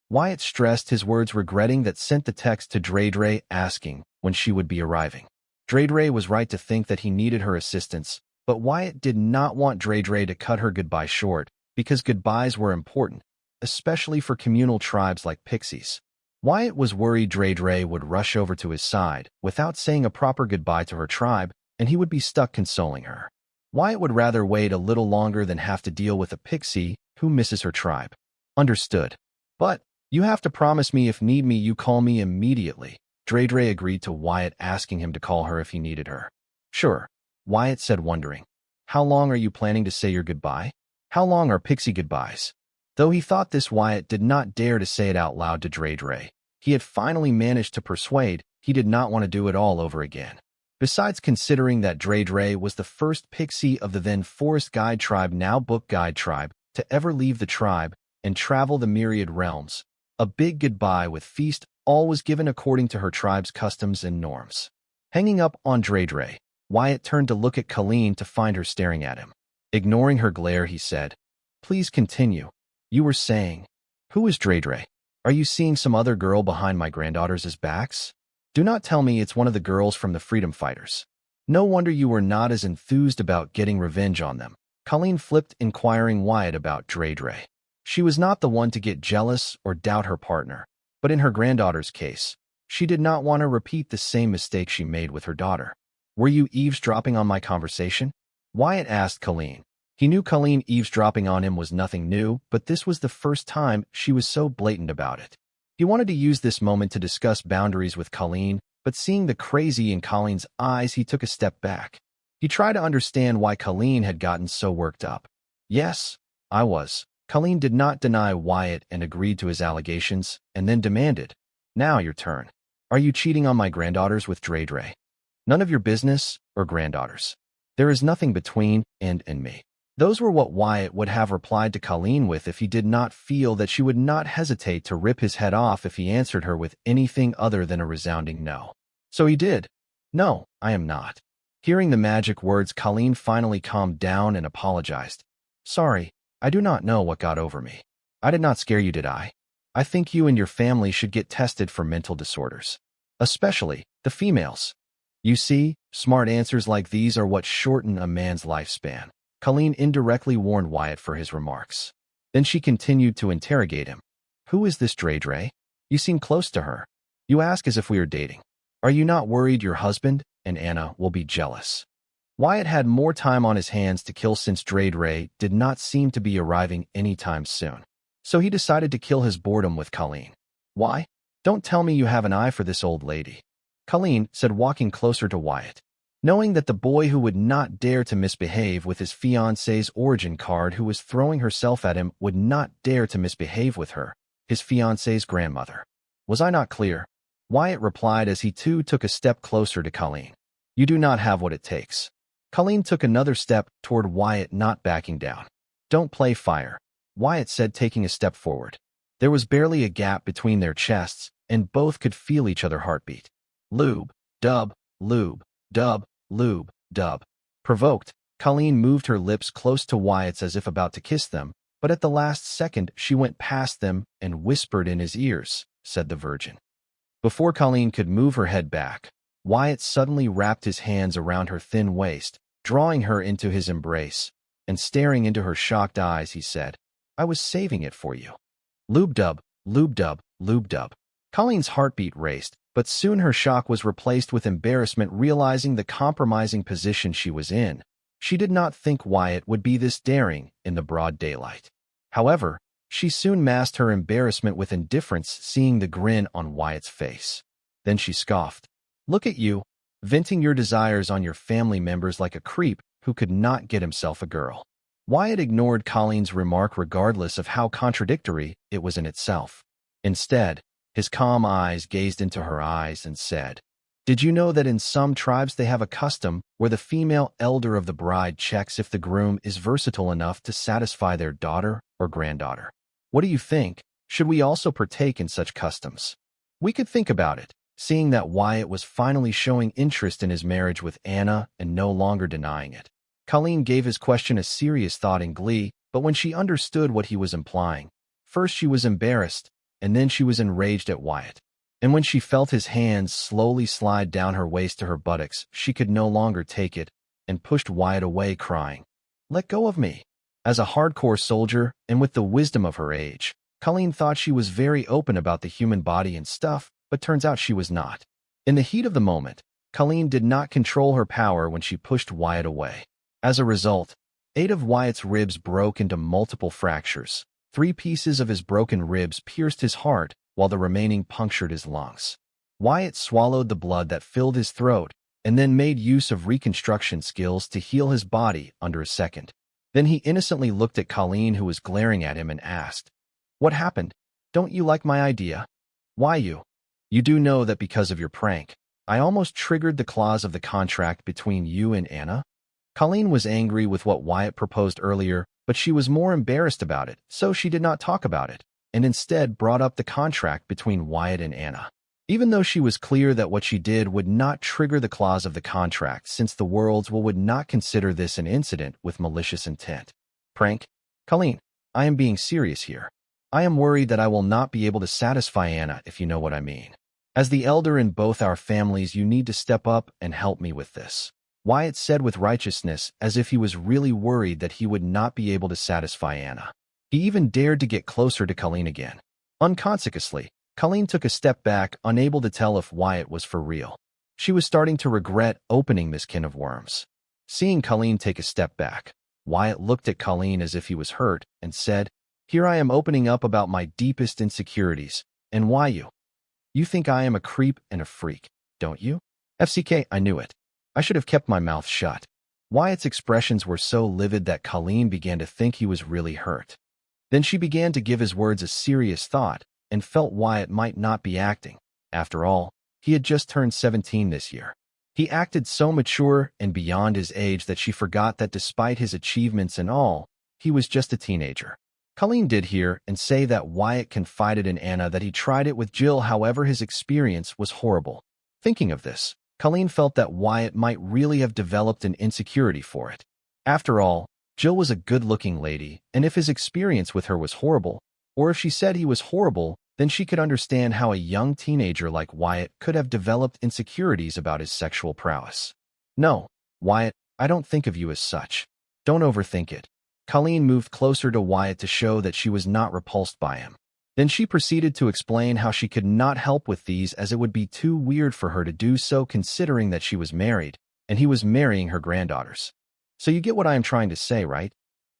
Wyatt stressed his words, regretting that sent the text to Dre asking when she would be arriving. Dre was right to think that he needed her assistance, but Wyatt did not want Dre to cut her goodbye short because goodbyes were important, especially for communal tribes like pixies. Wyatt was worried Dre would rush over to his side without saying a proper goodbye to her tribe, and he would be stuck consoling her. Wyatt would rather wait a little longer than have to deal with a pixie who misses her tribe. Understood. But you have to promise me if need me you call me immediately. Dre agreed to Wyatt asking him to call her if he needed her. Sure, Wyatt said, wondering. How long are you planning to say your goodbye? How long are pixie goodbyes? Though he thought this, Wyatt did not dare to say it out loud to Dre. He had finally managed to persuade he did not want to do it all over again. Besides, considering that Dre was the first pixie of the then Forest Guide tribe, now Book Guide tribe, to ever leave the tribe and travel the myriad realms, a big goodbye with feast all was given according to her tribe's customs and norms. Hanging up on Dre, Wyatt turned to look at Colleen to find her staring at him. Ignoring her glare, he said, Please continue. You were saying, who is Dre? Are you seeing some other girl behind my granddaughters' backs? Do not tell me it's one of the girls from the Freedom Fighters. No wonder you were not as enthused about getting revenge on them. Colleen flipped, inquiring Wyatt about Dre. She was not the one to get jealous or doubt her partner, but in her granddaughter's case, she did not want to repeat the same mistake she made with her daughter. Were you eavesdropping on my conversation? Wyatt asked Colleen. He knew Colleen eavesdropping on him was nothing new, but this was the first time she was so blatant about it. He wanted to use this moment to discuss boundaries with Colleen, but seeing the crazy in Colleen's eyes, he took a step back. He tried to understand why Colleen had gotten so worked up. Yes, I was. Colleen did not deny Wyatt and agreed to his allegations, and then demanded, Now your turn. Are you cheating on my granddaughters with Dre? None of your business, or granddaughters. There is nothing between and me. Those were what Wyatt would have replied to Colleen with if he did not feel that she would not hesitate to rip his head off if he answered her with anything other than a resounding no. So he did. No, I am not. Hearing the magic words, Colleen finally calmed down and apologized. Sorry, I do not know what got over me. I did not scare you, did I? I think you and your family should get tested for mental disorders. Especially the females. You see, smart answers like these are what shorten a man's lifespan. Colleen indirectly warned Wyatt for his remarks. Then she continued to interrogate him. Who is this Dre? You seem close to her. You ask as if we are dating. Are you not worried your husband and Anna will be jealous? Wyatt had more time on his hands to kill since Dre did not seem to be arriving anytime soon. So he decided to kill his boredom with Colleen. Why? Don't tell me you have an eye for this old lady. Colleen said, walking closer to Wyatt. Knowing that the boy who would not dare to misbehave with his fiancée's origin card who was throwing herself at him would not dare to misbehave with her, his fiancée's grandmother. Was I not clear? Wyatt replied as he too took a step closer to Colleen. You do not have what it takes. Colleen took another step toward Wyatt, not backing down. Don't play fire, Wyatt said, taking a step forward. There was barely a gap between their chests, and both could feel each other's heartbeat. Lube, dub, lube, dub, lube, dub. Provoked, Colleen moved her lips close to Wyatt's as if about to kiss them, but at the last second she went past them and whispered in his ears, said the Virgin. Before Colleen could move her head back, Wyatt suddenly wrapped his hands around her thin waist, drawing her into his embrace, and staring into her shocked eyes, he said, I was saving it for you. Lube dub, lube dub, lube dub. Colleen's heartbeat raced, but soon her shock was replaced with embarrassment, realizing the compromising position she was in. She did not think Wyatt would be this daring in the broad daylight. However, she soon masked her embarrassment with indifference, seeing the grin on Wyatt's face. Then she scoffed. Look at you, venting your desires on your family members like a creep who could not get himself a girl. Wyatt ignored Colleen's remark regardless of how contradictory it was in itself. Instead, his calm eyes gazed into her eyes and said, Did you know that in some tribes they have a custom where the female elder of the bride checks if the groom is versatile enough to satisfy their daughter or granddaughter? What do you think? Should we also partake in such customs? We could think about it, seeing that Wyatt was finally showing interest in his marriage with Anna and no longer denying it. Colleen gave his question a serious thought in glee, but when she understood what he was implying, first she was embarrassed, and then she was enraged at Wyatt. And when she felt his hands slowly slide down her waist to her buttocks, she could no longer take it, and pushed Wyatt away, crying, Let go of me. As a hardcore soldier, and with the wisdom of her age, Colleen thought she was very open about the human body and stuff, but turns out she was not. In the heat of the moment, Colleen did not control her power when she pushed Wyatt away. As a result, 8 of Wyatt's ribs broke into multiple fractures. 3 pieces of his broken ribs pierced his heart, while the remaining punctured his lungs. Wyatt swallowed the blood that filled his throat, and then made use of reconstruction skills to heal his body under a second. Then he innocently looked at Colleen, who was glaring at him, and asked, What happened? Don't you like my idea? Why you? You do know that because of your prank, I almost triggered the clause of the contract between you and Anna? Colleen was angry with what Wyatt proposed earlier, but she was more embarrassed about it, so she did not talk about it, and instead brought up the contract between Wyatt and Anna. Even though she was clear that what she did would not trigger the clause of the contract, since the worlds would not consider this an incident with malicious intent. Prank? Colleen, I am being serious here. I am worried that I will not be able to satisfy Anna, if you know what I mean. As the elder in both our families, you need to step up and help me with this, Wyatt said with righteousness, as if he was really worried that he would not be able to satisfy Anna. He even dared to get closer to Colleen again. Unconsciously, Colleen took a step back, unable to tell if Wyatt was for real. She was starting to regret opening this can of worms. Seeing Colleen take a step back, Wyatt looked at Colleen as if he was hurt and said, Here I am opening up about my deepest insecurities, and why you? You think I am a creep and a freak, don't you? FCK, I knew it. I should have kept my mouth shut. Wyatt's expressions were so livid that Colleen began to think he was really hurt. Then she began to give his words a serious thought, and felt Wyatt might not be acting. After all, he had just turned 17 this year. He acted so mature and beyond his age that she forgot that despite his achievements and all, he was just a teenager. Colleen did hear and say that Wyatt confided in Anna that he tried it with Jill, however his experience was horrible. Thinking of this, Colleen felt that Wyatt might really have developed an insecurity for it. After all, Jill was a good-looking lady, and if his experience with her was horrible, or if she said he was horrible, then she could understand how a young teenager like Wyatt could have developed insecurities about his sexual prowess. No, Wyatt, I don't think of you as such. Don't overthink it. Colleen moved closer to Wyatt to show that she was not repulsed by him. Then she proceeded to explain how she could not help with these, as it would be too weird for her to do so considering that she was married, and he was marrying her granddaughters. So you get what I am trying to say, right?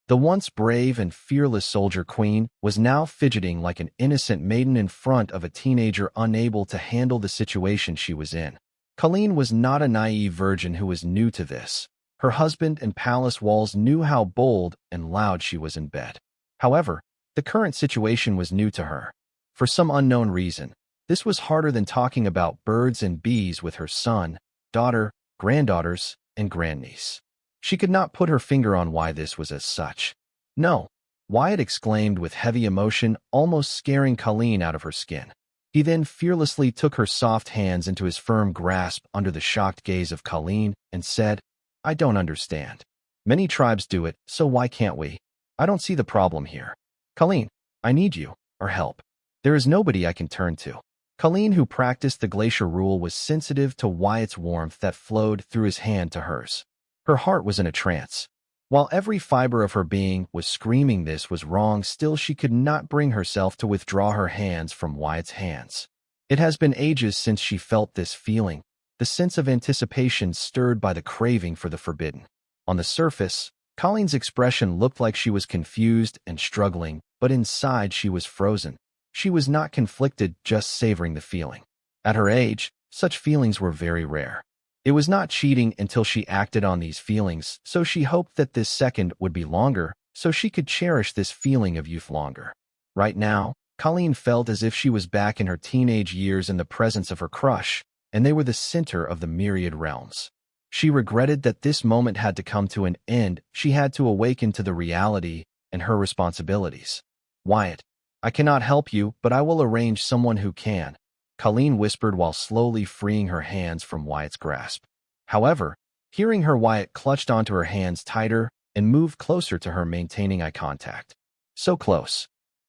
The once brave and fearless soldier queen was now fidgeting like an innocent maiden in front of a teenager unable to handle the situation she was in. Colleen was not a naive virgin who was new to this. Her husband and palace walls knew how bold and loud she was in bed. However, the current situation was new to her. For some unknown reason, this was harder than talking about birds and bees with her son, daughter, granddaughters, and grandniece. She could not put her finger on why this was as such. No, Wyatt exclaimed with heavy emotion, almost scaring Colleen out of her skin. He then fearlessly took her soft hands into his firm grasp under the shocked gaze of Colleen and said, "I don't understand. Many tribes do it, so why can't we? I don't see the problem here. Colleen, I need you, or help. There is nobody I can turn to." Colleen, who practiced the glacier rule, was sensitive to Wyatt's warmth that flowed through his hand to hers. Her heart was in a trance. While every fiber of her being was screaming this was wrong, still she could not bring herself to withdraw her hands from Wyatt's hands. It has been ages since she felt this feeling, the sense of anticipation stirred by the craving for the forbidden. On the surface, Colleen's expression looked like she was confused and struggling, but inside she was frozen. She was not conflicted, just savoring the feeling. At her age, such feelings were very rare. It was not cheating until she acted on these feelings, so she hoped that this second would be longer, so she could cherish this feeling of youth longer. Right now, Colleen felt as if she was back in her teenage years in the presence of her crush, and they were the center of the myriad realms. She regretted that this moment had to come to an end. She had to awaken to the reality and her responsibilities. "Wyatt, I cannot help you, but I will arrange someone who can," Colleen whispered while slowly freeing her hands from Wyatt's grasp. However, hearing her, Wyatt clutched onto her hands tighter and moved closer to her, maintaining eye contact. So close,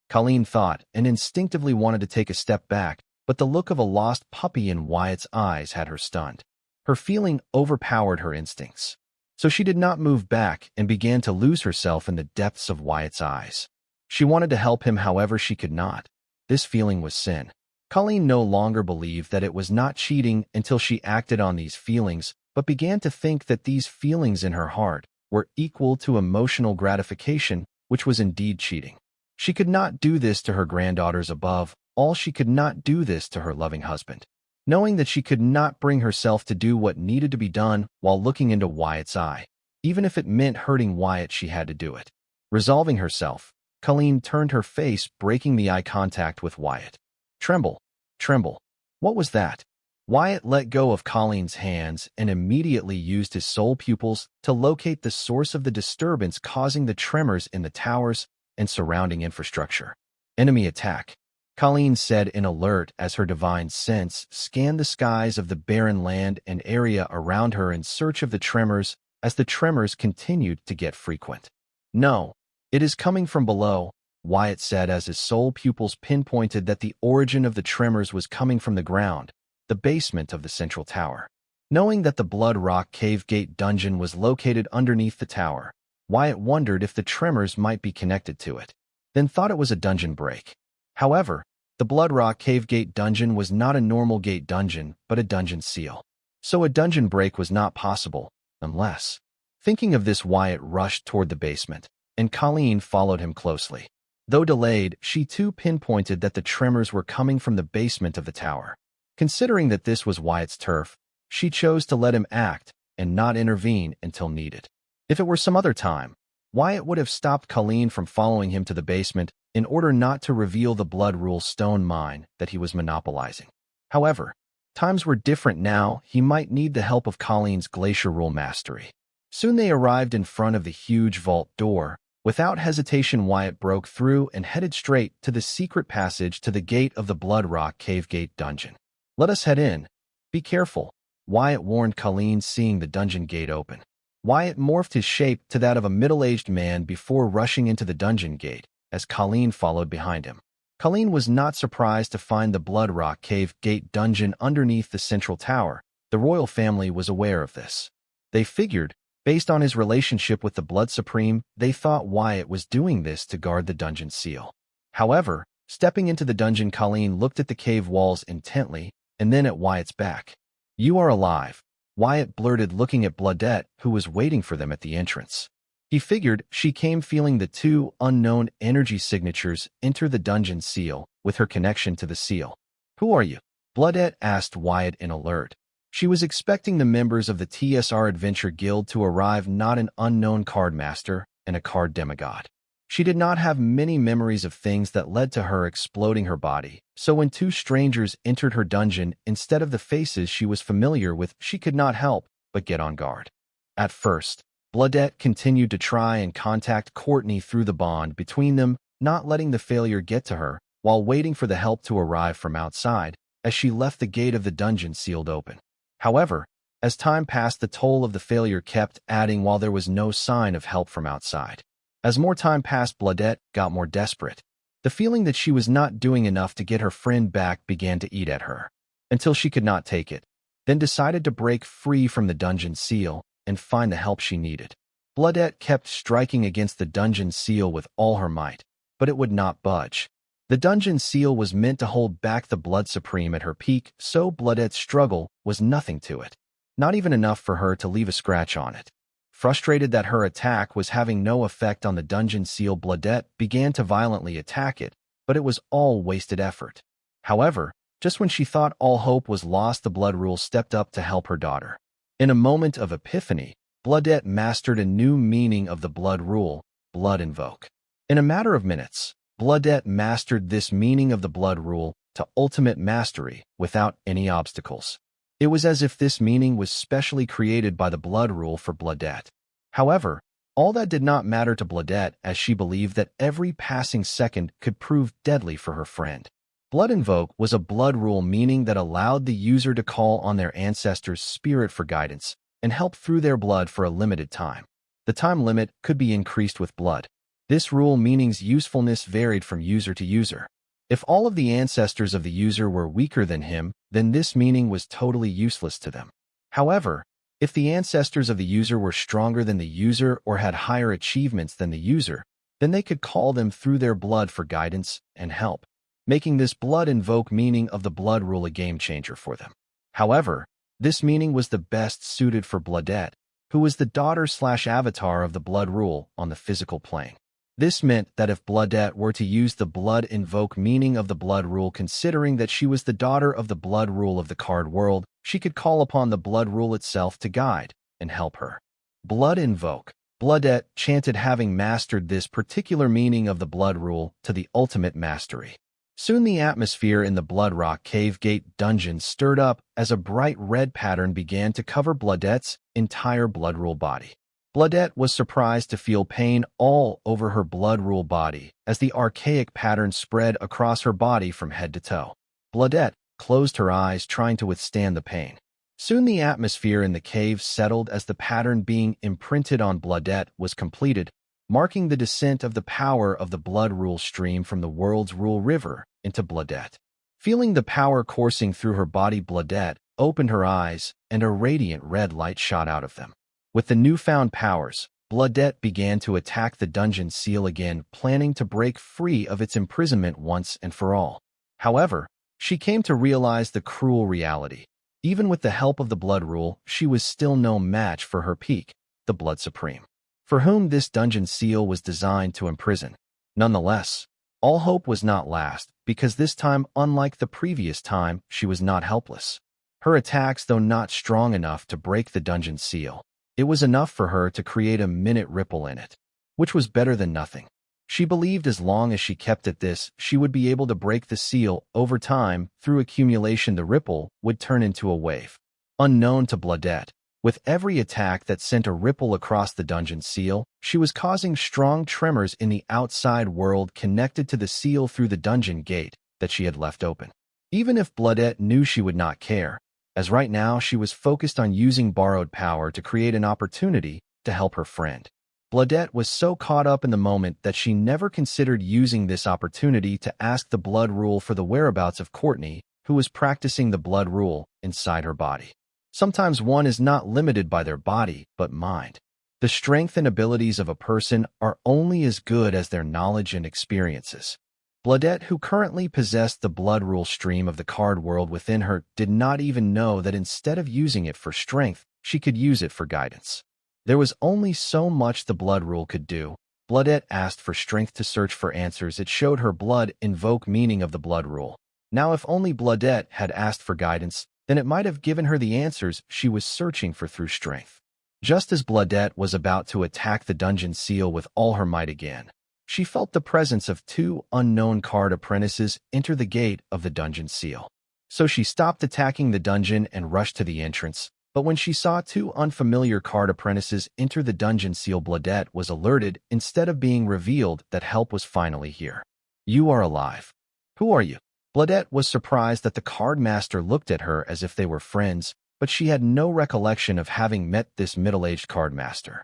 Colleen thought, and instinctively wanted to take a step back, but the look of a lost puppy in Wyatt's eyes had her stunned. Her feeling overpowered her instincts. So she did not move back and began to lose herself in the depths of Wyatt's eyes. She wanted to help him, however she could not. This feeling was sin. Colleen no longer believed that it was not cheating until she acted on these feelings, but began to think that these feelings in her heart were equal to emotional gratification, which was indeed cheating. She could not do this to her granddaughters above all. She could not do this to her loving husband. Knowing that she could not bring herself to do what needed to be done while looking into Wyatt's eye. Even if it meant hurting Wyatt, she had to do it. Resolving herself, Colleen turned her face, breaking the eye contact with Wyatt. "Tremble, tremble." What was that? Wyatt let go of Colleen's hands and immediately used his soul pupils to locate the source of the disturbance causing the tremors in the towers and surrounding infrastructure. "Enemy attack," Colleen said in alert as her divine sense scanned the skies of the barren land and area around her in search of the tremors as the tremors continued to get frequent. "No, it is coming from below," Wyatt said as his soul pupils pinpointed that the origin of the tremors was coming from the ground, the basement of the central tower. Knowing that the Blood Rock Cave Gate dungeon was located underneath the tower, Wyatt wondered if the tremors might be connected to it, then thought it was a dungeon break. However, the Blood Rock Cave Gate dungeon was not a normal gate dungeon, but a dungeon seal. So a dungeon break was not possible, unless... Thinking of this, Wyatt rushed toward the basement, and Colleen followed him closely. Though delayed, she too pinpointed that the tremors were coming from the basement of the tower. Considering that this was Wyatt's turf, she chose to let him act and not intervene until needed. If it were some other time, Wyatt would have stopped Colleen from following him to the basement in order not to reveal the Blood Rule stone mine that he was monopolizing. However, times were different now. He might need the help of Colleen's Glacier Rule mastery. Soon they arrived in front of the huge vault door. Without hesitation, Wyatt broke through and headed straight to the secret passage to the gate of the Blood Rock Cave Gate dungeon. "Let us head in. Be careful," Wyatt warned Colleen, seeing the dungeon gate open. Wyatt morphed his shape to that of a middle-aged man before rushing into the dungeon gate, as Colleen followed behind him. Colleen was not surprised to find the Blood Rock Cave Gate dungeon underneath the central tower. The royal family was aware of this. They figured, based on his relationship with the Blood Supreme, they thought Wyatt was doing this to guard the dungeon seal. However, stepping into the dungeon, Colleen looked at the cave walls intently, and then at Wyatt's back. "You are alive," Wyatt blurted, looking at Bloodette, who was waiting for them at the entrance. He figured she came feeling the two unknown energy signatures enter the dungeon seal with her connection to the seal. "Who are you?" Bloodette asked Wyatt in alert. She was expecting the members of the TSR Adventure Guild to arrive, not an unknown card master and a card demigod. She did not have many memories of things that led to her exploding her body, so when two strangers entered her dungeon instead of the faces she was familiar with, she could not help but get on guard. At first, Bloodette continued to try and contact Courtney through the bond between them, not letting the failure get to her, while waiting for the help to arrive from outside, as she left the gate of the dungeon sealed open. However, as time passed, the toll of the failure kept adding while there was no sign of help from outside. As more time passed, Bloodette got more desperate. The feeling that she was not doing enough to get her friend back began to eat at her, until she could not take it, then decided to break free from the dungeon seal and find the help she needed. Bloodette kept striking against the dungeon seal with all her might, but it would not budge. The dungeon seal was meant to hold back the Blood Supreme at her peak, so Bloodette's struggle was nothing to it, not even enough for her to leave a scratch on it. Frustrated that her attack was having no effect on the dungeon seal, Bloodette began to violently attack it, but it was all wasted effort. However, just when she thought all hope was lost, the Blood Rule stepped up to help her daughter. In a moment of epiphany, Bloodette mastered a new meaning of the Blood Rule, Blood Invoke. In a matter of minutes, Bloodette mastered this meaning of the Blood Rule to ultimate mastery without any obstacles. It was as if this meaning was specially created by the Blood Rule for Bloodette. However, all that did not matter to Bloodette, as she believed that every passing second could prove deadly for her friend. Blood Invoke was a Blood Rule meaning that allowed the user to call on their ancestors' spirit for guidance and help through their blood for a limited time. The time limit could be increased with blood. This rule meaning's usefulness varied from user to user. If all of the ancestors of the user were weaker than him, then this meaning was totally useless to them. However, if the ancestors of the user were stronger than the user or had higher achievements than the user, then they could call them through their blood for guidance and help, making this Blood Invoke meaning of the Blood Rule a game changer for them. However, this meaning was the best suited for Bloodette, who was the daughter/avatar of the Blood Rule on the physical plane. This meant that if Bloodette were to use the Blood Invoke meaning of the Blood Rule, considering that she was the daughter of the Blood Rule of the card world, she could call upon the Blood Rule itself to guide and help her. Blood Invoke. Bloodette chanted, having mastered this particular meaning of the Blood Rule to the ultimate mastery. Soon the atmosphere in the Bloodrock Cave Gate dungeon stirred up as a bright red pattern began to cover Bloodette's entire Blood Rule body. Bloodette was surprised to feel pain all over her Blood Rule body as the archaic pattern spread across her body from head to toe. Bloodette closed her eyes, trying to withstand the pain. Soon the atmosphere in the cave settled as the pattern being imprinted on Bloodette was completed, marking the descent of the power of the Blood Rule stream from the world's Rule River into Bloodette. Feeling the power coursing through her body, Bloodette opened her eyes, and a radiant red light shot out of them. With the newfound powers, Bloodette began to attack the dungeon seal again, planning to break free of its imprisonment once and for all. However, she came to realize the cruel reality. Even with the help of the Blood Rule, she was still no match for her peak, the Blood Supreme, for whom this dungeon seal was designed to imprison. Nonetheless, all hope was not lost, because this time, unlike the previous time, she was not helpless. Her attacks, though not strong enough to break the dungeon seal, it was enough for her to create a minute ripple in it, which was better than nothing. She believed as long as she kept at this, she would be able to break the seal. Over time, through accumulation, the ripple would turn into a wave. Unknown to Bloodette, with every attack that sent a ripple across the dungeon seal, she was causing strong tremors in the outside world connected to the seal through the dungeon gate that she had left open. Even if Bloodette knew, she would not care, as right now she was focused on using borrowed power to create an opportunity to help her friend. Bloodette was so caught up in the moment that she never considered using this opportunity to ask the Blood Rule for the whereabouts of Courtney, who was practicing the Blood Rule inside her body. Sometimes one is not limited by their body, but mind. The strength and abilities of a person are only as good as their knowledge and experiences. Bloodette, who currently possessed the Blood Rule stream of the card world within her, did not even know that instead of using it for strength, she could use it for guidance. There was only so much the Blood Rule could do. Bloodette asked for strength to search for answers. It showed her Blood Invoke meaning of the Blood Rule. Now if only Bloodette had asked for guidance, then it might have given her the answers she was searching for through strength. Just as Bloodette was about to attack the dungeon seal with all her might again, she felt the presence of two unknown card apprentices enter the gate of the dungeon seal. So she stopped attacking the dungeon and rushed to the entrance. But when she saw two unfamiliar card apprentices enter the dungeon seal, Bloodette was alerted instead of being revealed that help was finally here. "You are alive. Who are you?" Bloodette was surprised that the card master looked at her as if they were friends, but she had no recollection of having met this middle-aged card master.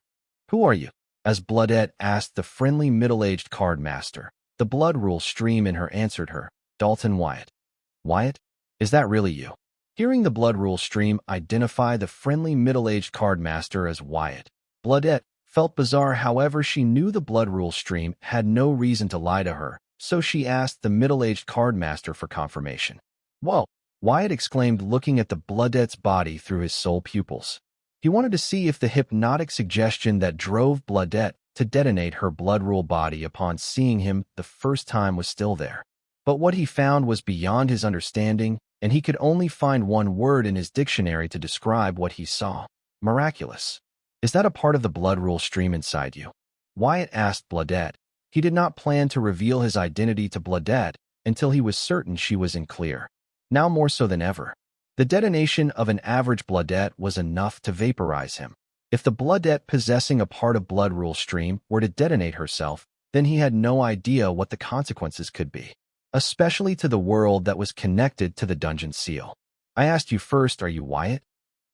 "Who are you?" As Bloodette asked the friendly middle-aged card master, the blood rule stream in her answered her, "Dalton Wyatt." "Wyatt? Is that really you?" Hearing the blood rule stream identify the friendly middle-aged card master as Wyatt, Bloodette felt bizarre. However, she knew the blood rule stream had no reason to lie to her, so she asked the middle-aged card master for confirmation. "Whoa!" Wyatt exclaimed, looking at the Bloodette's body through his soul pupils. He wanted to see if the hypnotic suggestion that drove Bloodette to detonate her blood rule body upon seeing him the first time was still there. But what he found was beyond his understanding, and he could only find one word in his dictionary to describe what he saw: miraculous. "Is that a part of the blood rule stream inside you?" Wyatt asked Bloodette. He did not plan to reveal his identity to Bloodette until he was certain she was in clear. Now more so than ever, the detonation of an average Bloodette was enough to vaporize him. If the Bloodette possessing a part of blood rule stream were to detonate herself, then he had no idea what the consequences could be, especially to the world that was connected to the dungeon seal. "I asked you first, are you Wyatt?"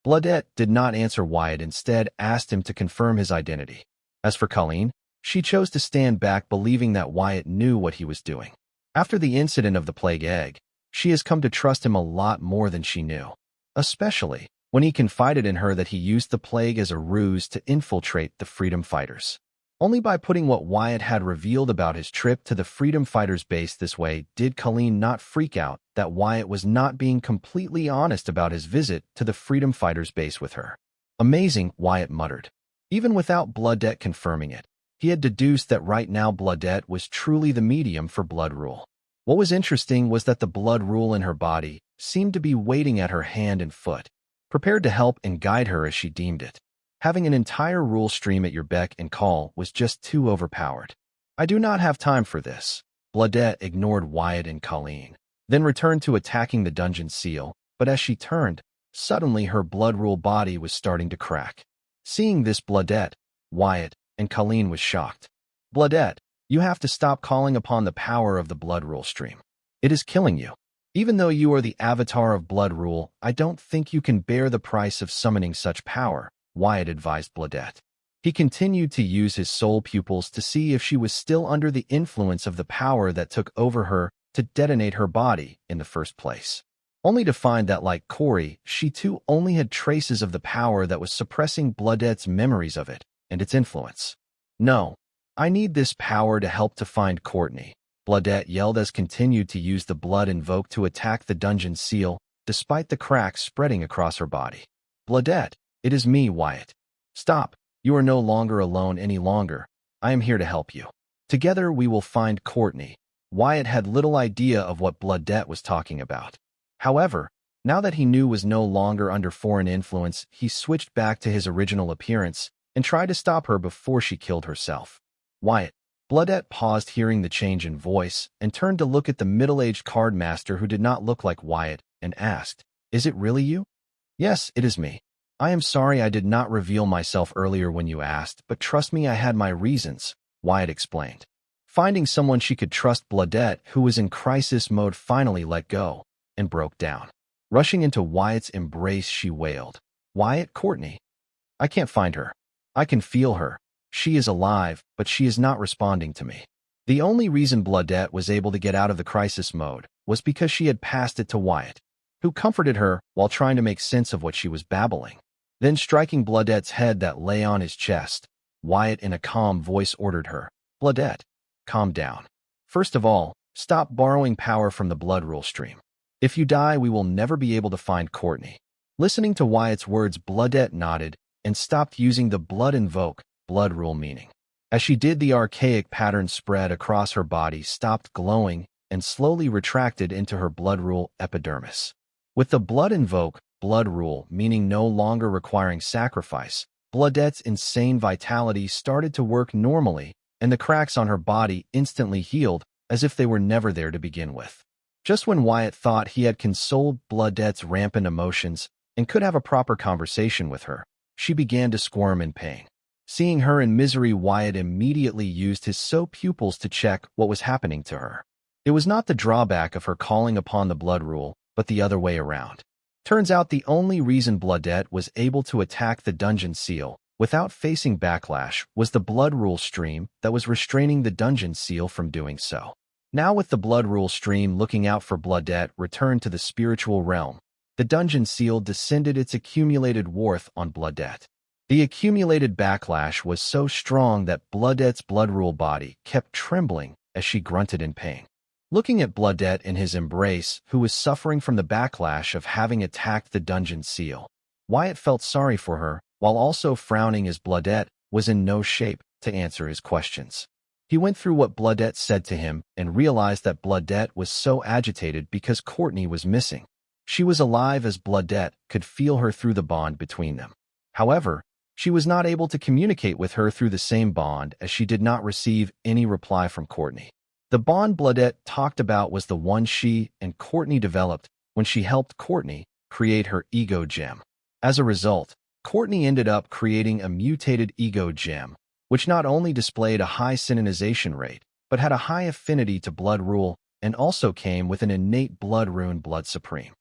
Bloodette did not answer. Wyatt instead asked him to confirm his identity. As for Colleen, she chose to stand back, believing that Wyatt knew what he was doing. After the incident of the plague egg, she has come to trust him a lot more than she knew, especially when he confided in her that he used the plague as a ruse to infiltrate the freedom fighters. Only by putting what Wyatt had revealed about his trip to the freedom fighters base this way did Colleen not freak out that Wyatt was not being completely honest about his visit to the freedom fighters base with her. "Amazing," Wyatt muttered. Even without Bloodette confirming it, he had deduced that right now Bloodette was truly the medium for blood rule. What was interesting was that the blood rule in her body seemed to be waiting at her hand and foot, prepared to help and guide her as she deemed it. Having an entire rule stream at your beck and call was just too overpowered. "I do not have time for this." Bloodette ignored Wyatt and Colleen, then returned to attacking the dungeon seal, but as she turned, suddenly her blood rule body was starting to crack. Seeing this, Bloodette, Wyatt, and Colleen was shocked. "Bloodette, you have to stop calling upon the power of the blood rule stream. It is killing you. Even though you are the avatar of blood rule, I don't think you can bear the price of summoning such power," Wyatt advised Bloodette. He continued to use his soul pupils to see if she was still under the influence of the power that took over her to detonate her body in the first place, only to find that, like Corey, she too only had traces of the power that was suppressing Bloodette's memories of it and its influence. "No, I need this power to help to find Courtney," Bloodette yelled as continued to use the blood invoke to attack the dungeon seal, despite the cracks spreading across her body. "Bloodette, it is me, Wyatt. Stop. You are no longer alone any longer. I am here to help you. Together we will find Courtney." Wyatt had little idea of what Bloodette was talking about. However, now that he knew was no longer under foreign influence, he switched back to his original appearance and tried to stop her before she killed herself. "Wyatt." Bloodette paused, hearing the change in voice, and turned to look at the middle-aged card master who did not look like Wyatt, and asked, "Is it really you?" "Yes, it is me. I am sorry I did not reveal myself earlier when you asked, but trust me, I had my reasons," Wyatt explained. Finding someone she could trust, Bloodette, who was in crisis mode, finally let go and broke down. Rushing into Wyatt's embrace, she wailed, "Wyatt, Courtney. I can't find her. I can feel her. She is alive, but she is not responding to me." The only reason Bloodette was able to get out of the crisis mode was because she had passed it to Wyatt, who comforted her while trying to make sense of what she was babbling. Then, striking Bloodette's head that lay on his chest, Wyatt in a calm voice ordered her, "Bloodette, calm down. First of all, stop borrowing power from the blood rule stream. If you die, we will never be able to find Courtney." Listening to Wyatt's words, Bloodette nodded and stopped using the blood invoke, blood rule meaning. As she did, the archaic pattern spread across her body, stopped glowing, and slowly retracted into her blood rule epidermis. With the blood invoke, blood rule, meaning no longer requiring sacrifice, Bloodette's insane vitality started to work normally, and the cracks on her body instantly healed as if they were never there to begin with. Just when Wyatt thought he had consoled Bloodette's rampant emotions and could have a proper conversation with her, she began to squirm in pain. Seeing her in misery, Wyatt immediately used his soap pupils to check what was happening to her. It was not the drawback of her calling upon the blood rule, but the other way around. Turns out the only reason Bloodette was able to attack the dungeon seal without facing backlash was the blood rule stream that was restraining the dungeon seal from doing so. Now with the blood rule stream looking out for Bloodette returned to the spiritual realm, the dungeon seal descended its accumulated worth on Bloodette. The accumulated backlash was so strong that Bloodette's blood rule body kept trembling as she grunted in pain. Looking at Bloodette in his embrace, who was suffering from the backlash of having attacked the dungeon seal, Wyatt felt sorry for her, while also frowning as Bloodette was in no shape to answer his questions. He went through what Bloodette said to him and realized that Bloodette was so agitated because Courtney was missing. She was alive as Bloodette could feel her through the bond between them. However, she was not able to communicate with her through the same bond as she did not receive any reply from Courtney. The bond Bloodette talked about was the one she and Courtney developed when she helped Courtney create her ego gem. As a result, Courtney ended up creating a mutated ego gem, which not only displayed a high synonization rate, but had a high affinity to blood rule and also came with an innate blood rune Blood Supreme.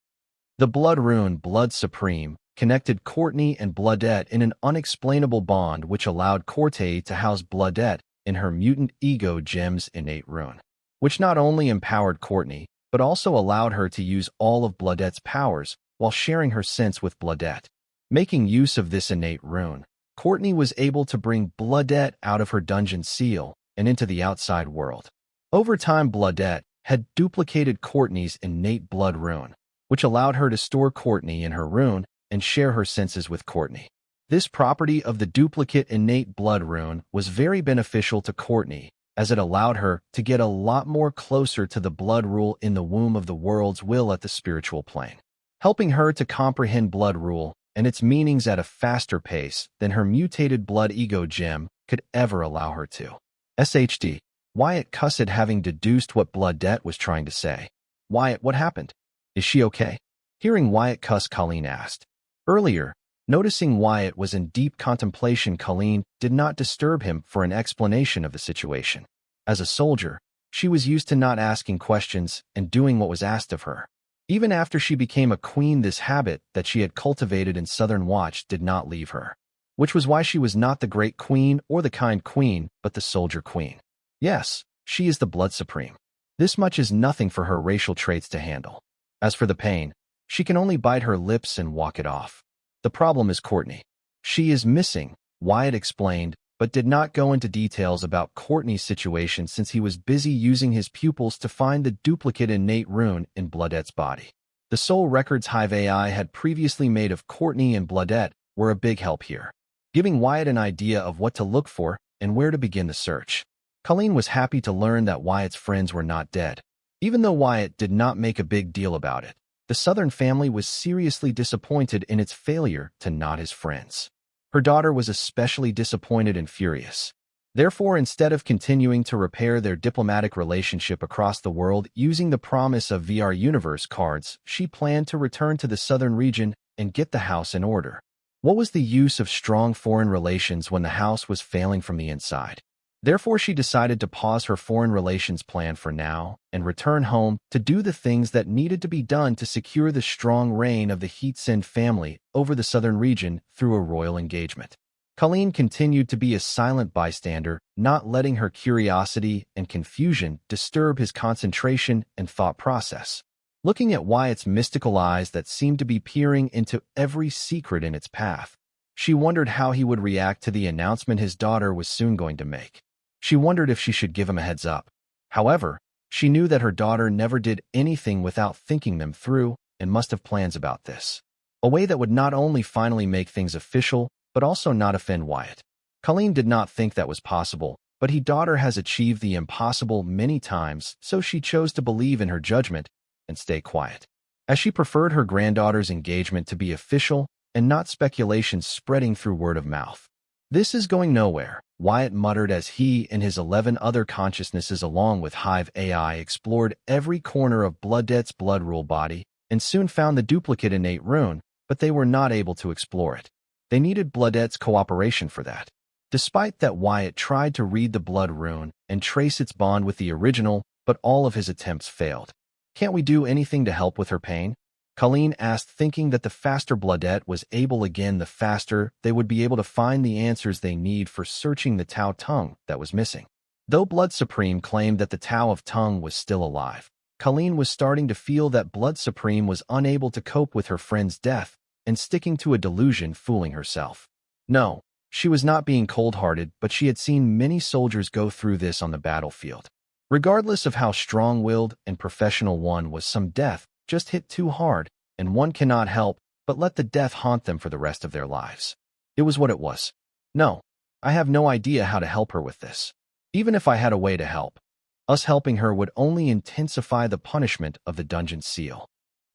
The blood rune Blood Supreme connected Courtney and Bloodette in an unexplainable bond which allowed Courtney to house Bloodette in her mutant ego gem's innate rune, which not only empowered Courtney, but also allowed her to use all of Bloodette's powers while sharing her sense with Bloodette. Making use of this innate rune, Courtney was able to bring Bloodette out of her dungeon seal and into the outside world. Over time, Bloodette had duplicated Courtney's innate blood rune, which allowed her to store Courtney in her rune and share her senses with Courtney. This property of the duplicate innate blood rune was very beneficial to Courtney, as it allowed her to get a lot more closer to the blood rule in the womb of the world's will at the spiritual plane, helping her to comprehend blood rule and its meanings at a faster pace than her mutated blood ego gem could ever allow her to. SHD. Wyatt cussed, having deduced what Bloodette was trying to say. Wyatt, what happened? Is she okay? Hearing Wyatt cuss, Colleen asked. Earlier, noticing Wyatt was in deep contemplation, Colleen did not disturb him for an explanation of the situation. As a soldier, she was used to not asking questions and doing what was asked of her. Even after she became a queen, this habit that she had cultivated in Southern Watch did not leave her, which was why she was not the great queen or the kind queen, but the soldier queen. Yes, she is the Blood Supreme. This much is nothing for her racial traits to handle. As for the pain, she can only bite her lips and walk it off. The problem is Courtney. She is missing, Wyatt explained, but did not go into details about Courtney's situation since he was busy using his pupils to find the duplicate innate rune in Bloodette's body. The soul records Hive AI had previously made of Courtney and Bloodette were a big help here, giving Wyatt an idea of what to look for and where to begin the search. Colleen was happy to learn that Wyatt's friends were not dead. Even though Wyatt did not make a big deal about it, the Southern family was seriously disappointed in its failure to not his friends. Her daughter was especially disappointed and furious. Therefore, instead of continuing to repair their diplomatic relationship across the world using the promise of VR Universe cards, she planned to return to the Southern region and get the house in order. What was the use of strong foreign relations when the house was failing from the inside? Therefore, she decided to pause her foreign relations plan for now and return home to do the things that needed to be done to secure the strong reign of the Heatsend family over the southern region through a royal engagement. Colleen continued to be a silent bystander, not letting her curiosity and confusion disturb his concentration and thought process. Looking at Wyatt's mystical eyes that seemed to be peering into every secret in its path, she wondered how he would react to the announcement his daughter was soon going to make. She wondered if she should give him a heads up. However, she knew that her daughter never did anything without thinking them through and must have plans about this. A way that would not only finally make things official, but also not offend Wyatt. Colleen did not think that was possible, but her daughter has achieved the impossible many times, so she chose to believe in her judgment and stay quiet. as she preferred her granddaughter's engagement to be official and not speculation spreading through word of mouth. "This is going nowhere," Wyatt muttered as he and his 11 other consciousnesses along with Hive AI explored every corner of Bloodette's blood rule body and soon found the duplicate innate rune, but they were not able to explore it. They needed Bloodette's cooperation for that. Despite that, Wyatt tried to read the blood rune and trace its bond with the original, but all of his attempts failed. "Can't we do anything to help with her pain?" Colleen asked, thinking that the faster Bloodette was able again, the faster they would be able to find the answers they need for searching the Tao tongue that was missing. Though Blood Supreme claimed that the Tao of Tongue was still alive, Colleen was starting to feel that Blood Supreme was unable to cope with her friend's death and sticking to a delusion, fooling herself. No, she was not being cold-hearted, but she had seen many soldiers go through this on the battlefield. Regardless of how strong-willed and professional one was, some death just hit too hard, and one cannot help but let the death haunt them for the rest of their lives. It was what it was. No, I have no idea how to help her with this. Even if I had a way to help, us helping her would only intensify the punishment of the dungeon seal.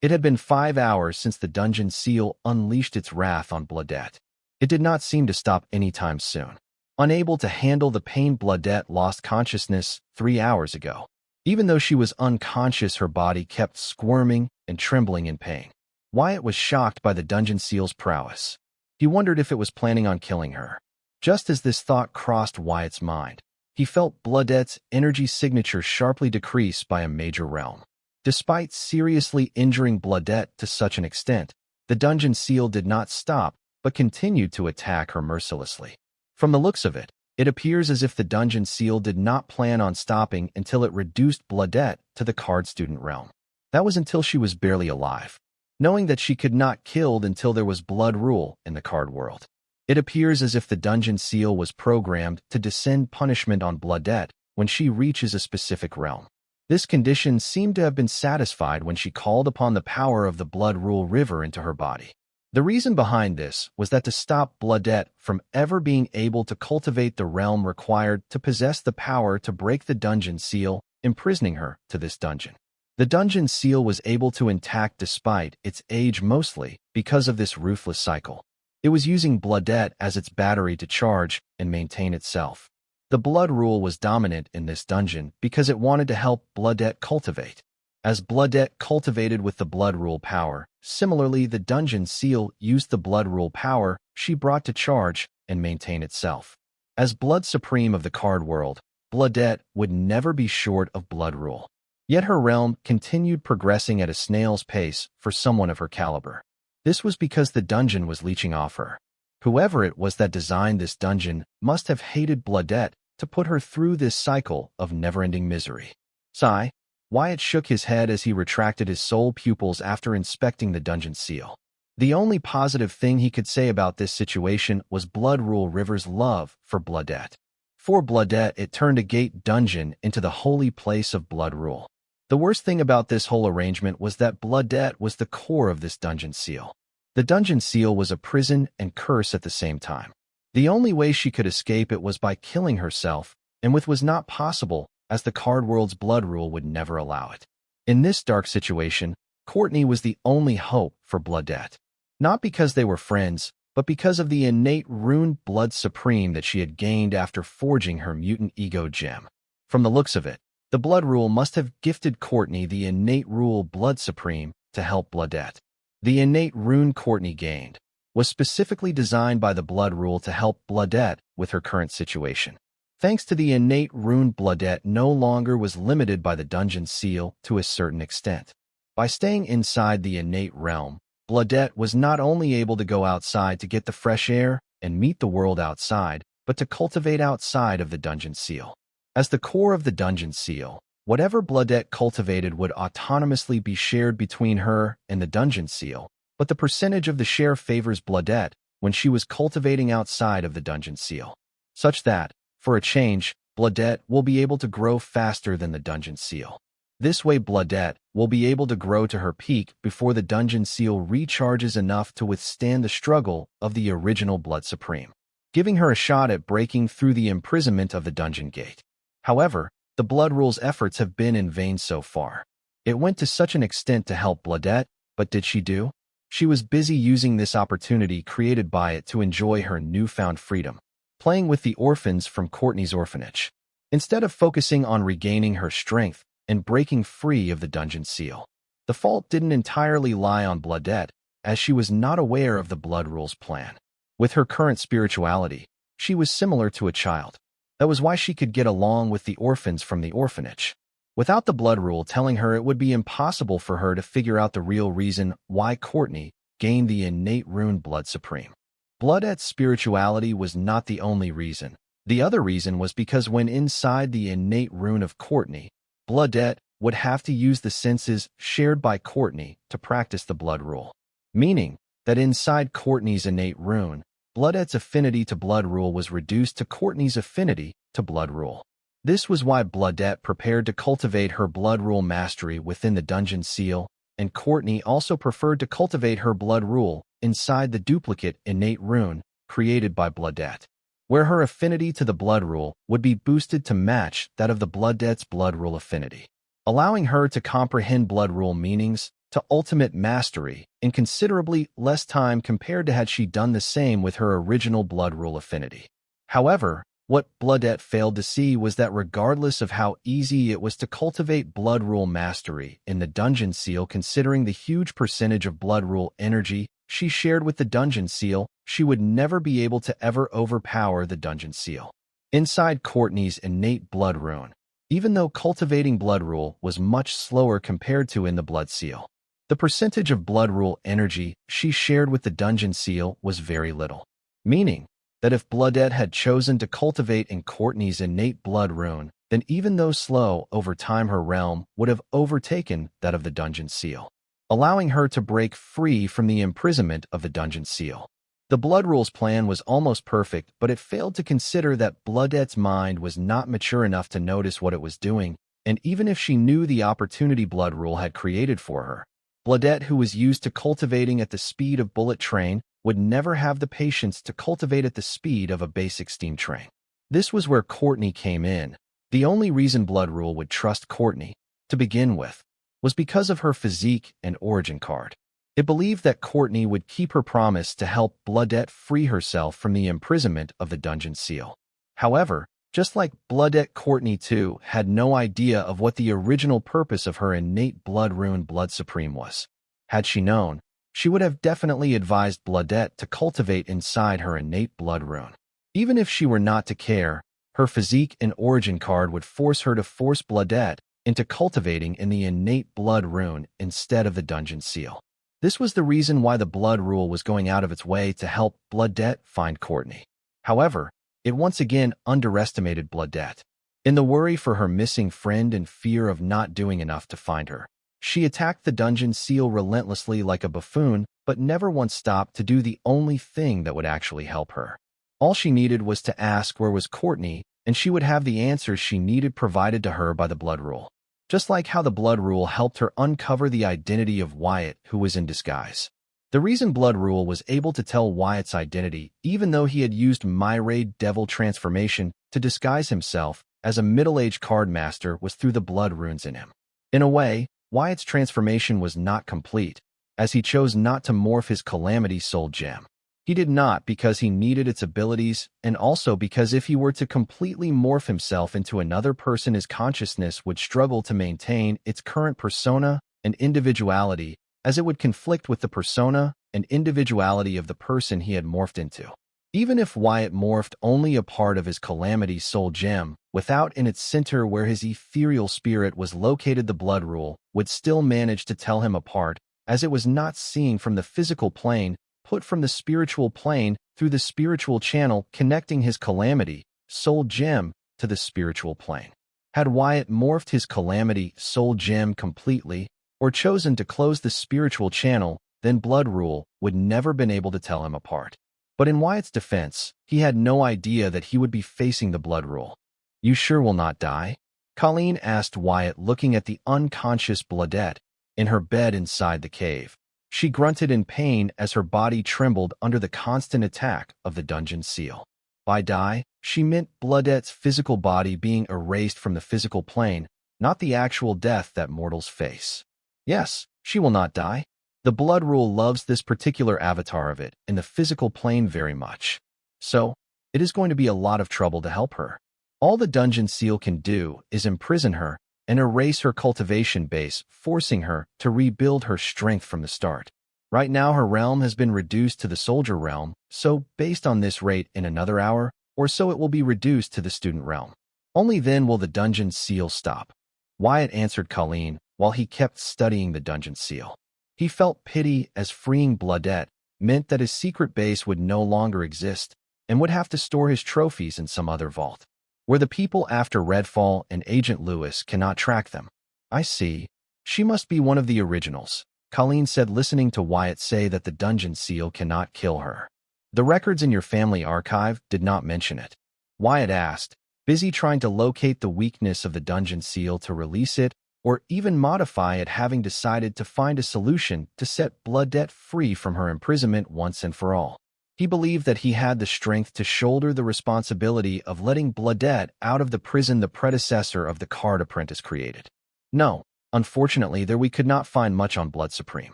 It had been 5 hours since the dungeon seal unleashed its wrath on Bloodette. It did not seem to stop anytime soon. Unable to handle the pain, Bloodette lost consciousness 3 hours ago. Even though she was unconscious, her body kept squirming and trembling in pain. Wyatt was shocked by the dungeon seal's prowess. He wondered if it was planning on killing her. Just as this thought crossed Wyatt's mind, he felt Bloodette's energy signature sharply decrease by a major realm. Despite seriously injuring Bloodette to such an extent, the dungeon seal did not stop, but continued to attack her mercilessly. From the looks of it, it appears as if the dungeon seal did not plan on stopping until it reduced Bloodette to the card student realm. That was until she was barely alive, knowing that she could not killed until there was blood rule in the card world. It appears as if the dungeon seal was programmed to descend punishment on Bloodette when she reaches a specific realm. This condition seemed to have been satisfied when she called upon the power of the blood rule river into her body. The reason behind this was that to stop Bloodette from ever being able to cultivate the realm required to possess the power to break the dungeon seal, imprisoning her to this dungeon. The dungeon seal was able to intact despite its age, mostly because of this ruthless cycle. It was using Bloodette as its battery to charge and maintain itself. The blood rule was dominant in this dungeon because it wanted to help Bloodette cultivate. As Bloodette cultivated with the blood rule power, similarly the dungeon seal used the blood rule power she brought to charge and maintain itself. As Blood Supreme of the card world, Bloodette would never be short of blood rule. Yet her realm continued progressing at a snail's pace for someone of her caliber. This was because the dungeon was leeching off her. Whoever it was that designed this dungeon must have hated Bloodette to put her through this cycle of never-ending misery. Sigh. Wyatt shook his head as he retracted his soul pupils after inspecting the dungeon seal. The only positive thing he could say about this situation was Blood Rule River's love for Bloodette. For Bloodette, it turned a gate dungeon into the holy place of blood rule. The worst thing about this whole arrangement was that Bloodette was the core of this dungeon seal. The dungeon seal was a prison and curse at the same time. The only way she could escape it was by killing herself, and which was not possible, as the card world's blood rule would never allow it. In this dark situation, Courtney was the only hope for Bloodette. Not because they were friends, but because of the innate rune Blood Supreme that she had gained after forging her mutant ego gem. From the looks of it, the blood rule must have gifted Courtney the innate rule Blood Supreme to help Bloodette. The innate rune Courtney gained was specifically designed by the blood rule to help Bloodette with her current situation. Thanks to the innate rune, Bloodette no longer was limited by the dungeon seal to a certain extent. By staying inside the innate realm, Bloodette was not only able to go outside to get the fresh air and meet the world outside, but to cultivate outside of the dungeon seal. As the core of the dungeon seal, whatever Bloodette cultivated would autonomously be shared between her and the dungeon seal, but the percentage of the share favors Bloodette when she was cultivating outside of the dungeon seal, such that, for a change, Bloodette will be able to grow faster than the dungeon seal. This way Bloodette will be able to grow to her peak before the dungeon seal recharges enough to withstand the struggle of the original Blood Supreme, giving her a shot at breaking through the imprisonment of the dungeon gate. However, the blood rule's efforts have been in vain so far. It went to such an extent to help Bloodette But did she do? She was busy using this opportunity created by it to enjoy her newfound freedom, playing with the orphans from Courtney's orphanage, instead of focusing on regaining her strength and breaking free of the dungeon seal. The fault didn't entirely lie on Bloodette, as she was not aware of the Blood Rule's plan. With her current spirituality, she was similar to a child. That was why she could get along with the orphans from the orphanage. Without the Blood Rule telling her, it would be impossible for her to figure out the real reason why Courtney gained the innate rune Blood Supreme. Bloodette's spirituality was not the only reason. The other reason was because when inside the innate rune of Courtney, Bloodette would have to use the senses shared by Courtney to practice the Blood Rule. Meaning that inside Courtney's innate rune, Bloodette's affinity to Blood Rule was reduced to Courtney's affinity to Blood Rule. This was why Bloodette prepared to cultivate her Blood Rule mastery within the dungeon seal, and Courtney also preferred to cultivate her Blood Rule inside the duplicate innate rune created by Bloodette, where her affinity to the Blood Rule would be boosted to match that of the Bloodette's Blood Rule affinity, allowing her to comprehend Blood Rule meanings to ultimate mastery in considerably less time compared to had she done the same with her original Blood Rule affinity. However, what Bloodette failed to see was that regardless of how easy it was to cultivate Blood Rule mastery in the dungeon seal, considering the huge percentage of Blood Rule energy she shared with the dungeon seal, she would never be able to ever overpower the dungeon seal. Inside Courtney's innate Blood Rune, even though cultivating Blood Rule was much slower compared to in the Blood Seal, the percentage of Blood Rule energy she shared with the dungeon seal was very little, meaning that if Bloodette had chosen to cultivate in Courtney's innate Blood Rune, then even though slow, over time her realm would have overtaken that of the dungeon seal, allowing her to break free from the imprisonment of the dungeon seal. The Blood Rule's plan was almost perfect, but it failed to consider that Bloodette's mind was not mature enough to notice what it was doing, and even if she knew the opportunity Blood Rule had created for her, Bloodette, who was used to cultivating at the speed of bullet train, would never have the patience to cultivate at the speed of a basic steam train. This was where Courtney came in. The only reason Blood Rule would trust Courtney, to begin with, was because of her physique and origin card. It believed that Courtney would keep her promise to help Bloodette free herself from the imprisonment of the dungeon seal. However, just like Bloodette, Courtney too had no idea of what the original purpose of her innate Blood Rune Blood Supreme was. Had she known, she would have definitely advised Bloodette to cultivate inside her innate Blood Rune. Even if she were not to care, her physique and origin card would force her to force Bloodette into cultivating in the innate Blood Rune instead of the dungeon seal. This was the reason why the Blood Rule was going out of its way to help Bloodette find Courtney. However, it once again underestimated Bloodette. In the worry for her missing friend and fear of not doing enough to find her, she attacked the dungeon seal relentlessly like a buffoon, but never once stopped to do the only thing that would actually help her. All she needed was to ask where was Courtney, and she would have the answers she needed provided to her by the Blood Rule. Just like how the Blood Rule helped her uncover the identity of Wyatt, who was in disguise. The reason Blood Rule was able to tell Wyatt's identity, even though he had used Myraid Devil transformation to disguise himself as a middle-aged card master, was through the Blood Runes in him. In a way, Wyatt's transformation was not complete, as he chose not to morph his Calamity Soul Gem. He did not because he needed its abilities, and also because if he were to completely morph himself into another person, his consciousness would struggle to maintain its current persona and individuality, as it would conflict with the persona and individuality of the person he had morphed into. Even if Wyatt morphed only a part of his Calamity Soul Gem, without in its center where his ethereal spirit was located, the Blood Rule would still manage to tell him apart, as it was not seeing from the physical plane, put from the spiritual plane through the spiritual channel connecting his Calamity Soul Gem to the spiritual plane. Had Wyatt morphed his Calamity Soul Gem completely, or chosen to close the spiritual channel, then Blood Rule would never been able to tell him apart. But in Wyatt's defense, he had no idea that he would be facing the Blood Rule. "You sure will not die?" Colleen asked Wyatt, looking at the unconscious Bloodette in her bed inside the cave. She grunted in pain as her body trembled under the constant attack of the dungeon seal. By die, she meant Bloodette's physical body being erased from the physical plane, not the actual death that mortals face. "Yes, she will not die." The blood rule loves this particular avatar of it in the physical plane very much. So, it is going to be a lot of trouble to help her. All the dungeon seal can do is imprison her and erase her cultivation base, forcing her to rebuild her strength from the start. Right now, her realm has been reduced to the soldier realm, so based on this rate in another hour or so it will be reduced to the student realm. Only then will the dungeon seal stop. Wyatt answered Colleen while he kept studying the dungeon seal. He felt pity as freeing Bloodette meant that his secret base would no longer exist and would have to store his trophies in some other vault, where the people after Redfall and Agent Lewis cannot track them. I see. She must be one of the originals, Colleen said, listening to Wyatt say that the dungeon seal cannot kill her. The records in your family archive did not mention it, Wyatt asked, busy trying to locate the weakness of the dungeon seal to release it or even modify it, having decided to find a solution to set Bloodette free from her imprisonment once and for all. He believed that he had the strength to shoulder the responsibility of letting Bloodette out of the prison the predecessor of the Card Apprentice created. No, unfortunately, we could not find much on Blood Supreme.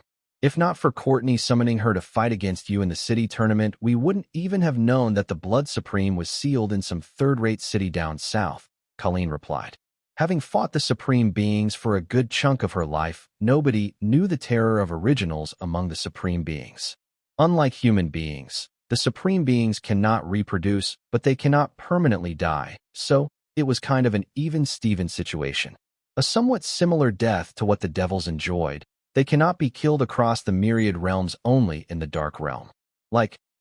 If not for Courtney summoning her to fight against you in the city tournament, we wouldn't even have known that the Blood Supreme was sealed in some third-rate city down south, Colleen replied. Having fought the Supreme Beings for a good chunk of her life, nobody knew the terror of originals among the Supreme Beings. Unlike human beings, the Supreme Beings cannot reproduce, but they cannot permanently die, so it was kind of an even-Steven situation. A somewhat similar death to what the devils enjoyed. They cannot be killed across the myriad realms, only in the Dark Realm.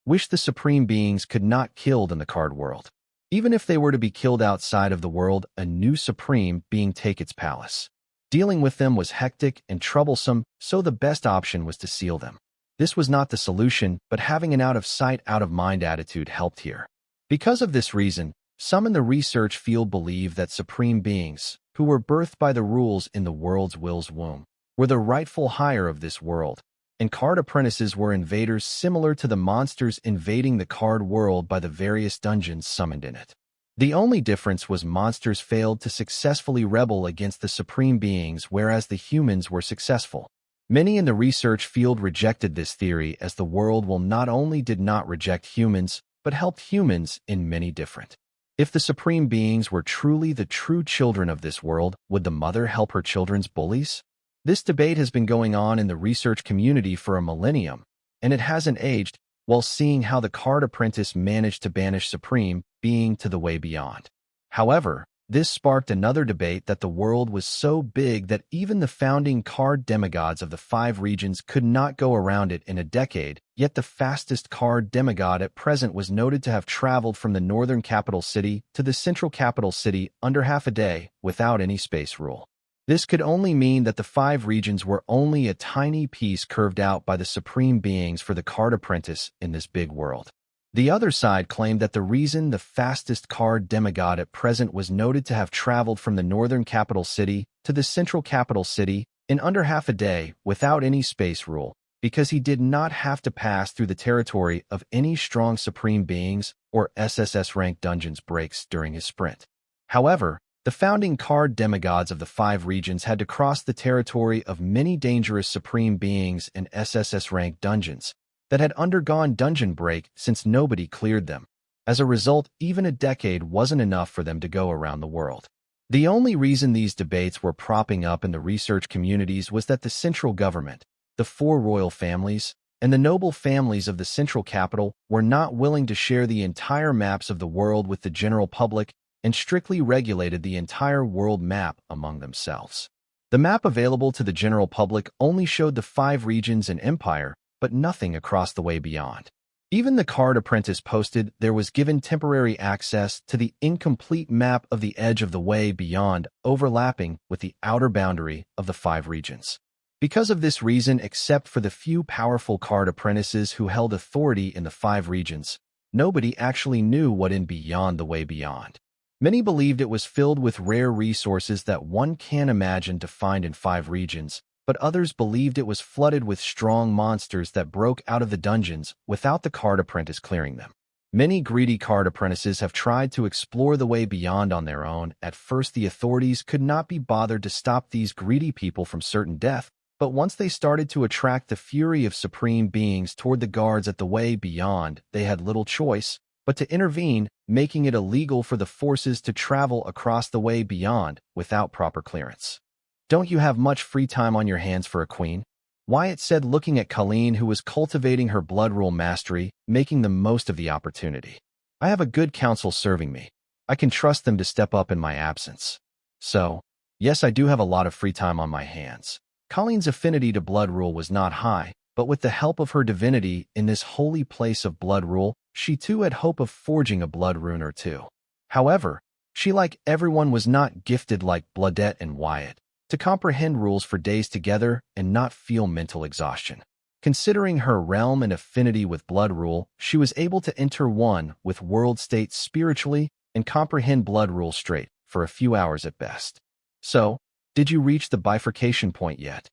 Wish the Supreme Beings could not killed in the card world. Even if they were to be killed outside of the world, a new Supreme Being take its palace. Dealing with them was hectic and troublesome, so the best option was to seal them. This was not the solution, but having an out-of-sight, out-of-mind attitude helped here. Because of this reason, some in the research field believe that Supreme Beings, who were birthed by the rules in the world's will's womb, were the rightful higher of this world, and card apprentices were invaders similar to the monsters invading the card world by the various dungeons summoned in it. The only difference was monsters failed to successfully rebel against the Supreme Beings, whereas the humans were successful. Many in the research field rejected this theory, as the world will not only did not reject humans, but helped humans in many different. If the Supreme Beings were truly the true children of this world, would the mother help her children's bullies? This debate has been going on in the research community for a millennium, and it hasn't aged, while seeing how the Card Apprentice managed to banish Supreme Being to the way beyond. However, this sparked another debate that the world was so big that even the founding card demigods of the 5 regions could not go around it in a decade, yet the fastest card demigod at present was noted to have traveled from the northern capital city to the central capital city under half a day without any space rule. This could only mean that the 5 regions were only a tiny piece carved out by the Supreme Beings for the Card Apprentice in this big world. The other side claimed that the reason the fastest card demigod at present was noted to have traveled from the northern capital city to the central capital city in under half a day without any space rule, because he did not have to pass through the territory of any strong Supreme Beings or SSS-ranked dungeons breaks during his sprint. However, the founding card demigods of the 5 regions had to cross the territory of many dangerous Supreme Beings and SSS-ranked dungeons that had undergone dungeon break since nobody cleared them. As a result, even a decade wasn't enough for them to go around the world. The only reason these debates were propping up in the research communities was that the central government, the 4 royal families, and the noble families of the central capital were not willing to share the entire maps of the world with the general public and strictly regulated the entire world map among themselves. The map available to the general public only showed the 5 regions and empire, but nothing across the way beyond. Even the Card Apprentice posted there was given temporary access to the incomplete map of the edge of the way beyond, overlapping with the outer boundary of the 5 regions. Because of this reason, except for the few powerful card apprentices who held authority in the 5 regions, nobody actually knew what in beyond the way beyond. Many believed it was filled with rare resources that one can't imagine to find in 5 regions, but others believed it was flooded with strong monsters that broke out of the dungeons without the card apprentice clearing them. Many greedy card apprentices have tried to explore the way beyond on their own. At first, the authorities could not be bothered to stop these greedy people from certain death, But once they started to attract the fury of supreme beings toward the guards at the way beyond, they had little choice but to intervene, making it illegal for the forces to travel across the way beyond without proper clearance. Don't you have much free time on your hands for a queen? Wyatt said, looking at Colleen, who was cultivating her blood rule mastery, making the most of the opportunity. I have a good council serving me. I can trust them to step up in my absence. So, yes, I do have a lot of free time on my hands. Colleen's affinity to blood rule was not high, but with the help of her divinity in this holy place of blood rule, she too had hope of forging a blood rune or two. However, she, like everyone, was not gifted like Bloodette and Wyatt to comprehend rules for days together and not feel mental exhaustion. Considering her realm and affinity with blood rule, she was able to enter one with world state spiritually and comprehend blood rule straight for a few hours at best. So, did you reach the bifurcation point yet?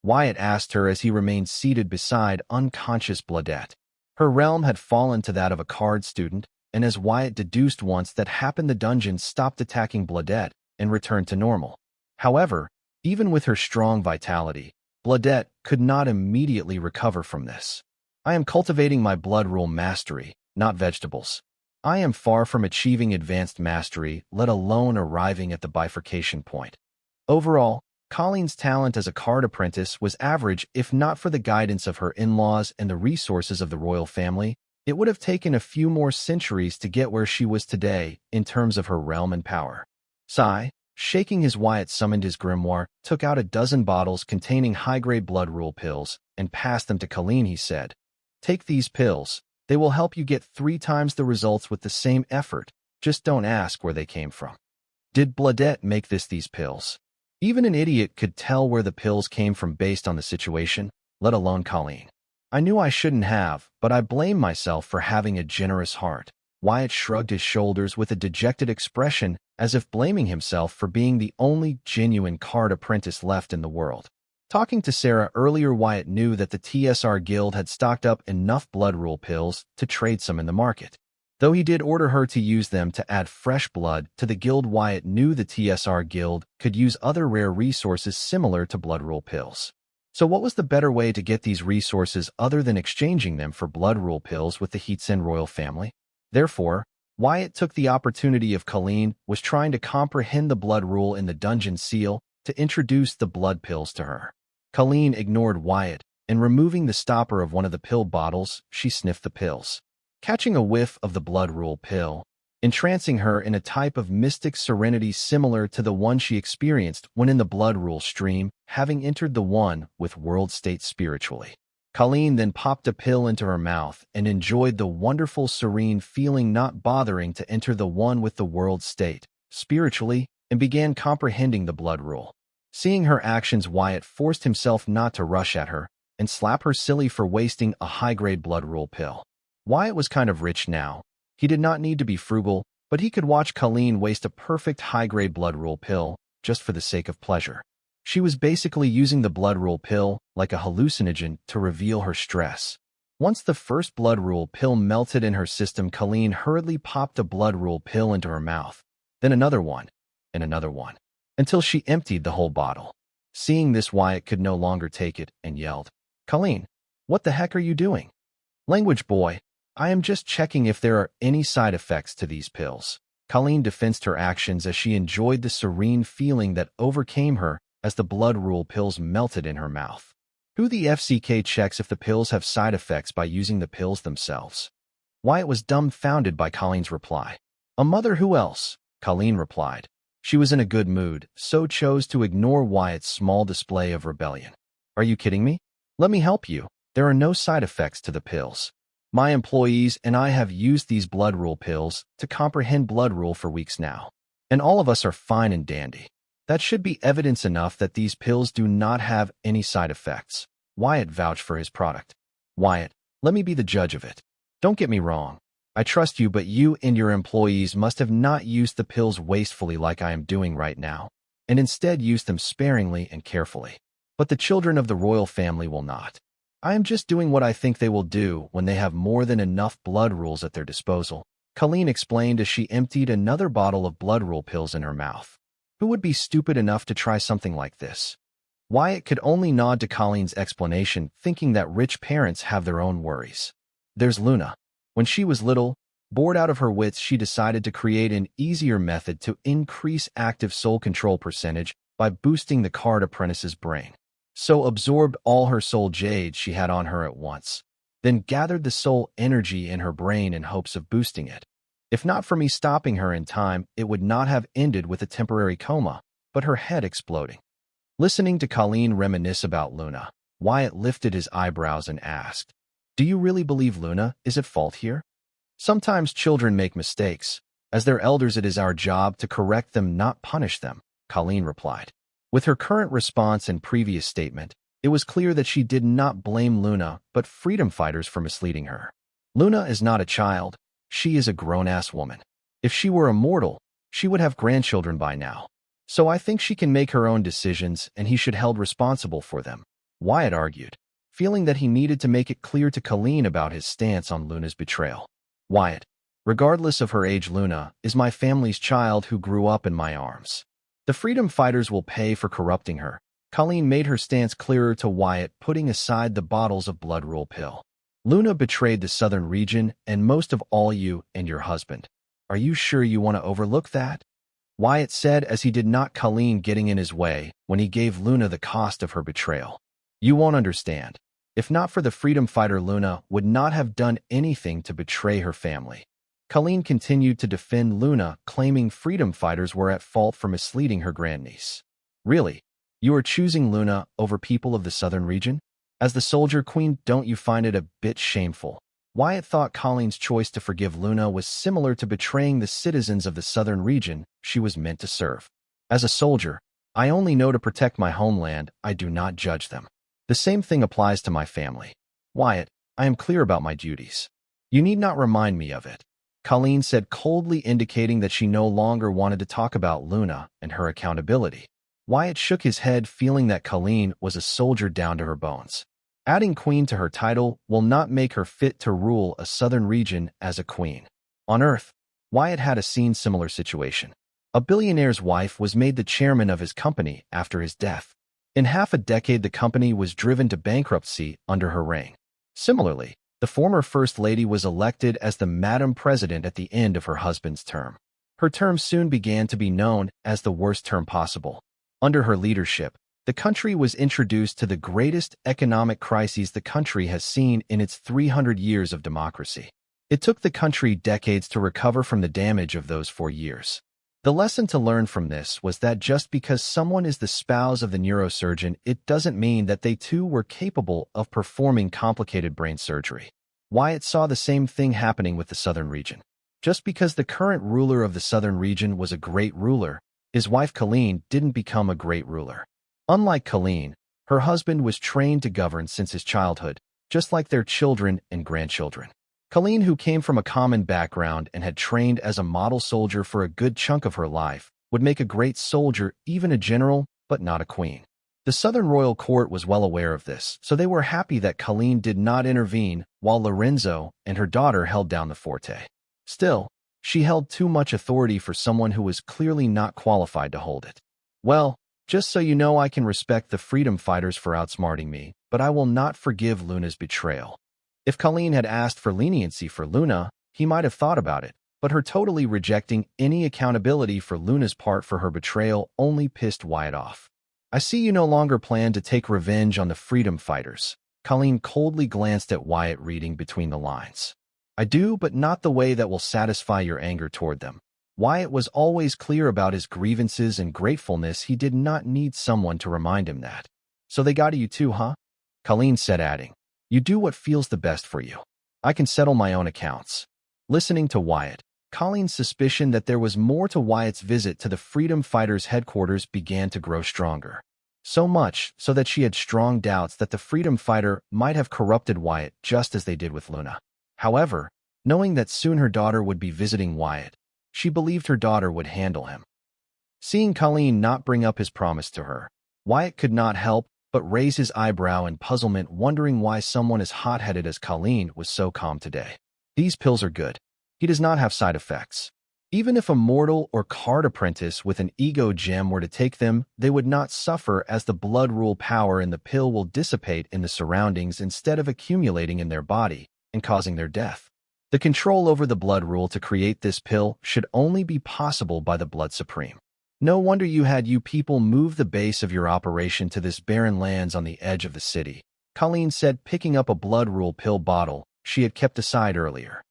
Wyatt asked her as he remained seated beside unconscious Bloodette. Her realm had fallen to that of a card student, and as Wyatt deduced once that happened, the dungeon stopped attacking Bloodette and returned to normal. However, even with her strong vitality, Bloodette could not immediately recover from this. I am cultivating my blood rule mastery, not vegetables. I am far from achieving advanced mastery, let alone arriving at the bifurcation point. Overall, Colleen's talent as a card apprentice was average. If not for the guidance of her in-laws and the resources of the royal family, it would have taken a few more centuries to get where she was today in terms of her realm and power. Sigh, shaking his Wyatt summoned his grimoire, took out a dozen bottles containing high-grade blood rule pills, and passed them to Colleen. He said, "Take these pills. They will help you get 3 times the results with the same effort. Just don't ask where they came from." Did Bloodette make these pills? Even an idiot could tell where the pills came from based on the situation, let alone Colleen. I knew I shouldn't have, but I blame myself for having a generous heart. Wyatt shrugged his shoulders with a dejected expression, as if blaming himself for being the only genuine card apprentice left in the world. Talking to Sarah earlier, Wyatt knew that the TSR Guild had stocked up enough blood rule pills to trade some in the market. Though he did order her to use them to add fresh blood to the guild, Wyatt knew the TSR Guild could use other rare resources similar to blood rule pills. So what was the better way to get these resources other than exchanging them for blood rule pills with the Heatsen royal family? Therefore, Wyatt took the opportunity of Colleen was trying to comprehend the blood rule in the dungeon seal to introduce the blood pills to her. Colleen ignored Wyatt, and removing the stopper of one of the pill bottles, she sniffed the pills. Catching a whiff of the blood rule pill, entrancing her in a type of mystic serenity similar to the one she experienced when in the blood rule stream, having entered the one with world state spiritually. Colleen then popped a pill into her mouth and enjoyed the wonderful serene feeling, not bothering to enter the one with the world state spiritually, and began comprehending the blood rule. Seeing her actions, Wyatt forced himself not to rush at her and slap her silly for wasting a high-grade blood rule pill. Wyatt was kind of rich now. He did not need to be frugal, but he could watch Colleen waste a perfect high-grade blood rule pill just for the sake of pleasure. She was basically using the blood rule pill like a hallucinogen to reveal her stress. Once the first blood rule pill melted in her system, Colleen hurriedly popped a blood rule pill into her mouth, then another one, and another one, until she emptied the whole bottle. Seeing this, Wyatt could no longer take it and yelled, "Colleen, what the heck are you doing?" "Language boy, I am just checking if there are any side effects to these pills." Colleen defensed her actions as she enjoyed the serene feeling that overcame her as the blood rule pills melted in her mouth. Who the FCK checks if the pills have side effects by using the pills themselves? Wyatt was dumbfounded by Colleen's reply. "A mother, who else?" Colleen replied. She was in a good mood, so chose to ignore Wyatt's small display of rebellion. "Are you kidding me? Let me help you. There are no side effects to the pills. My employees and I have used these blood rule pills to comprehend blood rule for weeks now, and all of us are fine and dandy. That should be evidence enough that these pills do not have any side effects." Wyatt vouched for his product. "Wyatt, let me be the judge of it. Don't get me wrong. I trust you, but you and your employees must have not used the pills wastefully like I am doing right now, and instead used them sparingly and carefully. But the children of the royal family will not. I am just doing what I think they will do when they have more than enough blood rules at their disposal," Colleen explained as she emptied another bottle of blood rule pills in her mouth. Who would be stupid enough to try something like this? Wyatt could only nod to Colleen's explanation, thinking that rich parents have their own worries. There's Luna. When she was little, bored out of her wits, she decided to create an easier method to increase active soul control percentage by boosting the card apprentice's brain. So absorbed all her soul jade she had on her at once, then gathered the soul energy in her brain in hopes of boosting it. If not for me stopping her in time, it would not have ended with a temporary coma, but her head exploding. Listening to Colleen reminisce about Luna, Wyatt lifted his eyebrows and asked, "Do you really believe Luna is at fault here?" "Sometimes children make mistakes. As their elders, it is our job to correct them, not punish them," Colleen replied. With her current response and previous statement, it was clear that she did not blame Luna but freedom fighters for misleading her. Luna is not a child. She is a grown-ass woman. If she were immortal, she would have grandchildren by now. So I think she can make her own decisions and he should be held responsible for them, Wyatt argued, feeling that he needed to make it clear to Colleen about his stance on Luna's betrayal. "Wyatt, regardless of her age, Luna is my family's child who grew up in my arms. The freedom fighters will pay for corrupting her." Colleen made her stance clearer to Wyatt, putting aside the bottles of blood rule pill. "Luna betrayed the southern region and most of all you and your husband. Are you sure you want to overlook that?" Wyatt said as he did not Colleen getting in his way when he gave Luna the cost of her betrayal. "You won't understand. If not for the freedom fighter, Luna would not have done anything to betray her family." Colleen continued to defend Luna, claiming freedom fighters were at fault for misleading her grandniece. "Really? You are choosing Luna over people of the southern region? As the soldier queen, don't you find it a bit shameful?" Wyatt thought Colleen's choice to forgive Luna was similar to betraying the citizens of the southern region she was meant to serve. "As a soldier, I only know to protect my homeland. I do not judge them. The same thing applies to my family. Wyatt, I am clear about my duties. You need not remind me of it," Colleen said coldly, indicating that she no longer wanted to talk about Luna and her accountability. Wyatt shook his head, feeling that Colleen was a soldier down to her bones. Adding queen to her title will not make her fit to rule a southern region as a queen. On Earth, Wyatt had a similar situation. A billionaire's wife was made the chairman of his company after his death. In half a decade, the company was driven to bankruptcy under her reign. Similarly, the former First Lady was elected as the Madam President at the end of her husband's term. Her term soon began to be known as the worst term possible. Under her leadership, the country was introduced to the greatest economic crises the country has seen in its 300 years of democracy. It took the country decades to recover from the damage of those 4 years. The lesson to learn from this was that just because someone is the spouse of the neurosurgeon, it doesn't mean that they too were capable of performing complicated brain surgery. Wyatt saw the same thing happening with the southern region. Just because the current ruler of the southern region was a great ruler, his wife Colleen didn't become a great ruler. Unlike Colleen, her husband was trained to govern since his childhood, just like their children and grandchildren. Colleen, who came from a common background and had trained as a model soldier for a good chunk of her life, would make a great soldier, even a general, but not a queen. The Southern royal court was well aware of this, so they were happy that Colleen did not intervene while Lorenzo and her daughter held down the forte. Still, she held too much authority for someone who was clearly not qualified to hold it. "Well, just so you know, I can respect the freedom fighters for outsmarting me, but I will not forgive Luna's betrayal." If Colleen had asked for leniency for Luna, he might have thought about it, but her totally rejecting any accountability for Luna's part for her betrayal only pissed Wyatt off. "I see you no longer plan to take revenge on the freedom fighters." Colleen coldly glanced at Wyatt, reading between the lines. "I do, but not the way that will satisfy your anger toward them." Wyatt was always clear about his grievances and gratefulness. He did not need someone to remind him that. "So they got to you too, huh?" Colleen said, adding, "You do what feels the best for you. I can settle my own accounts." Listening to Wyatt, Colleen's suspicion that there was more to Wyatt's visit to the freedom fighters' headquarters began to grow stronger. So much so that she had strong doubts that the freedom fighter might have corrupted Wyatt just as they did with Luna. However, knowing that soon her daughter would be visiting Wyatt, she believed her daughter would handle him. Seeing Colleen not bring up his promise to her, Wyatt could not help but raise his eyebrow in puzzlement, wondering why someone as hot-headed as Colleen was so calm today. "These pills are good. He does not have side effects." Even if a mortal or card apprentice with an ego gem were to take them, they would not suffer as the blood rule power in the pill will dissipate in the surroundings instead of accumulating in their body and causing their death. The control over the blood rule to create this pill should only be possible by the Blood Supreme. No wonder you people move the base of your operation to this barren lands on the edge of the city, Colleen said, picking up a blood rule pill bottle she had kept aside earlier.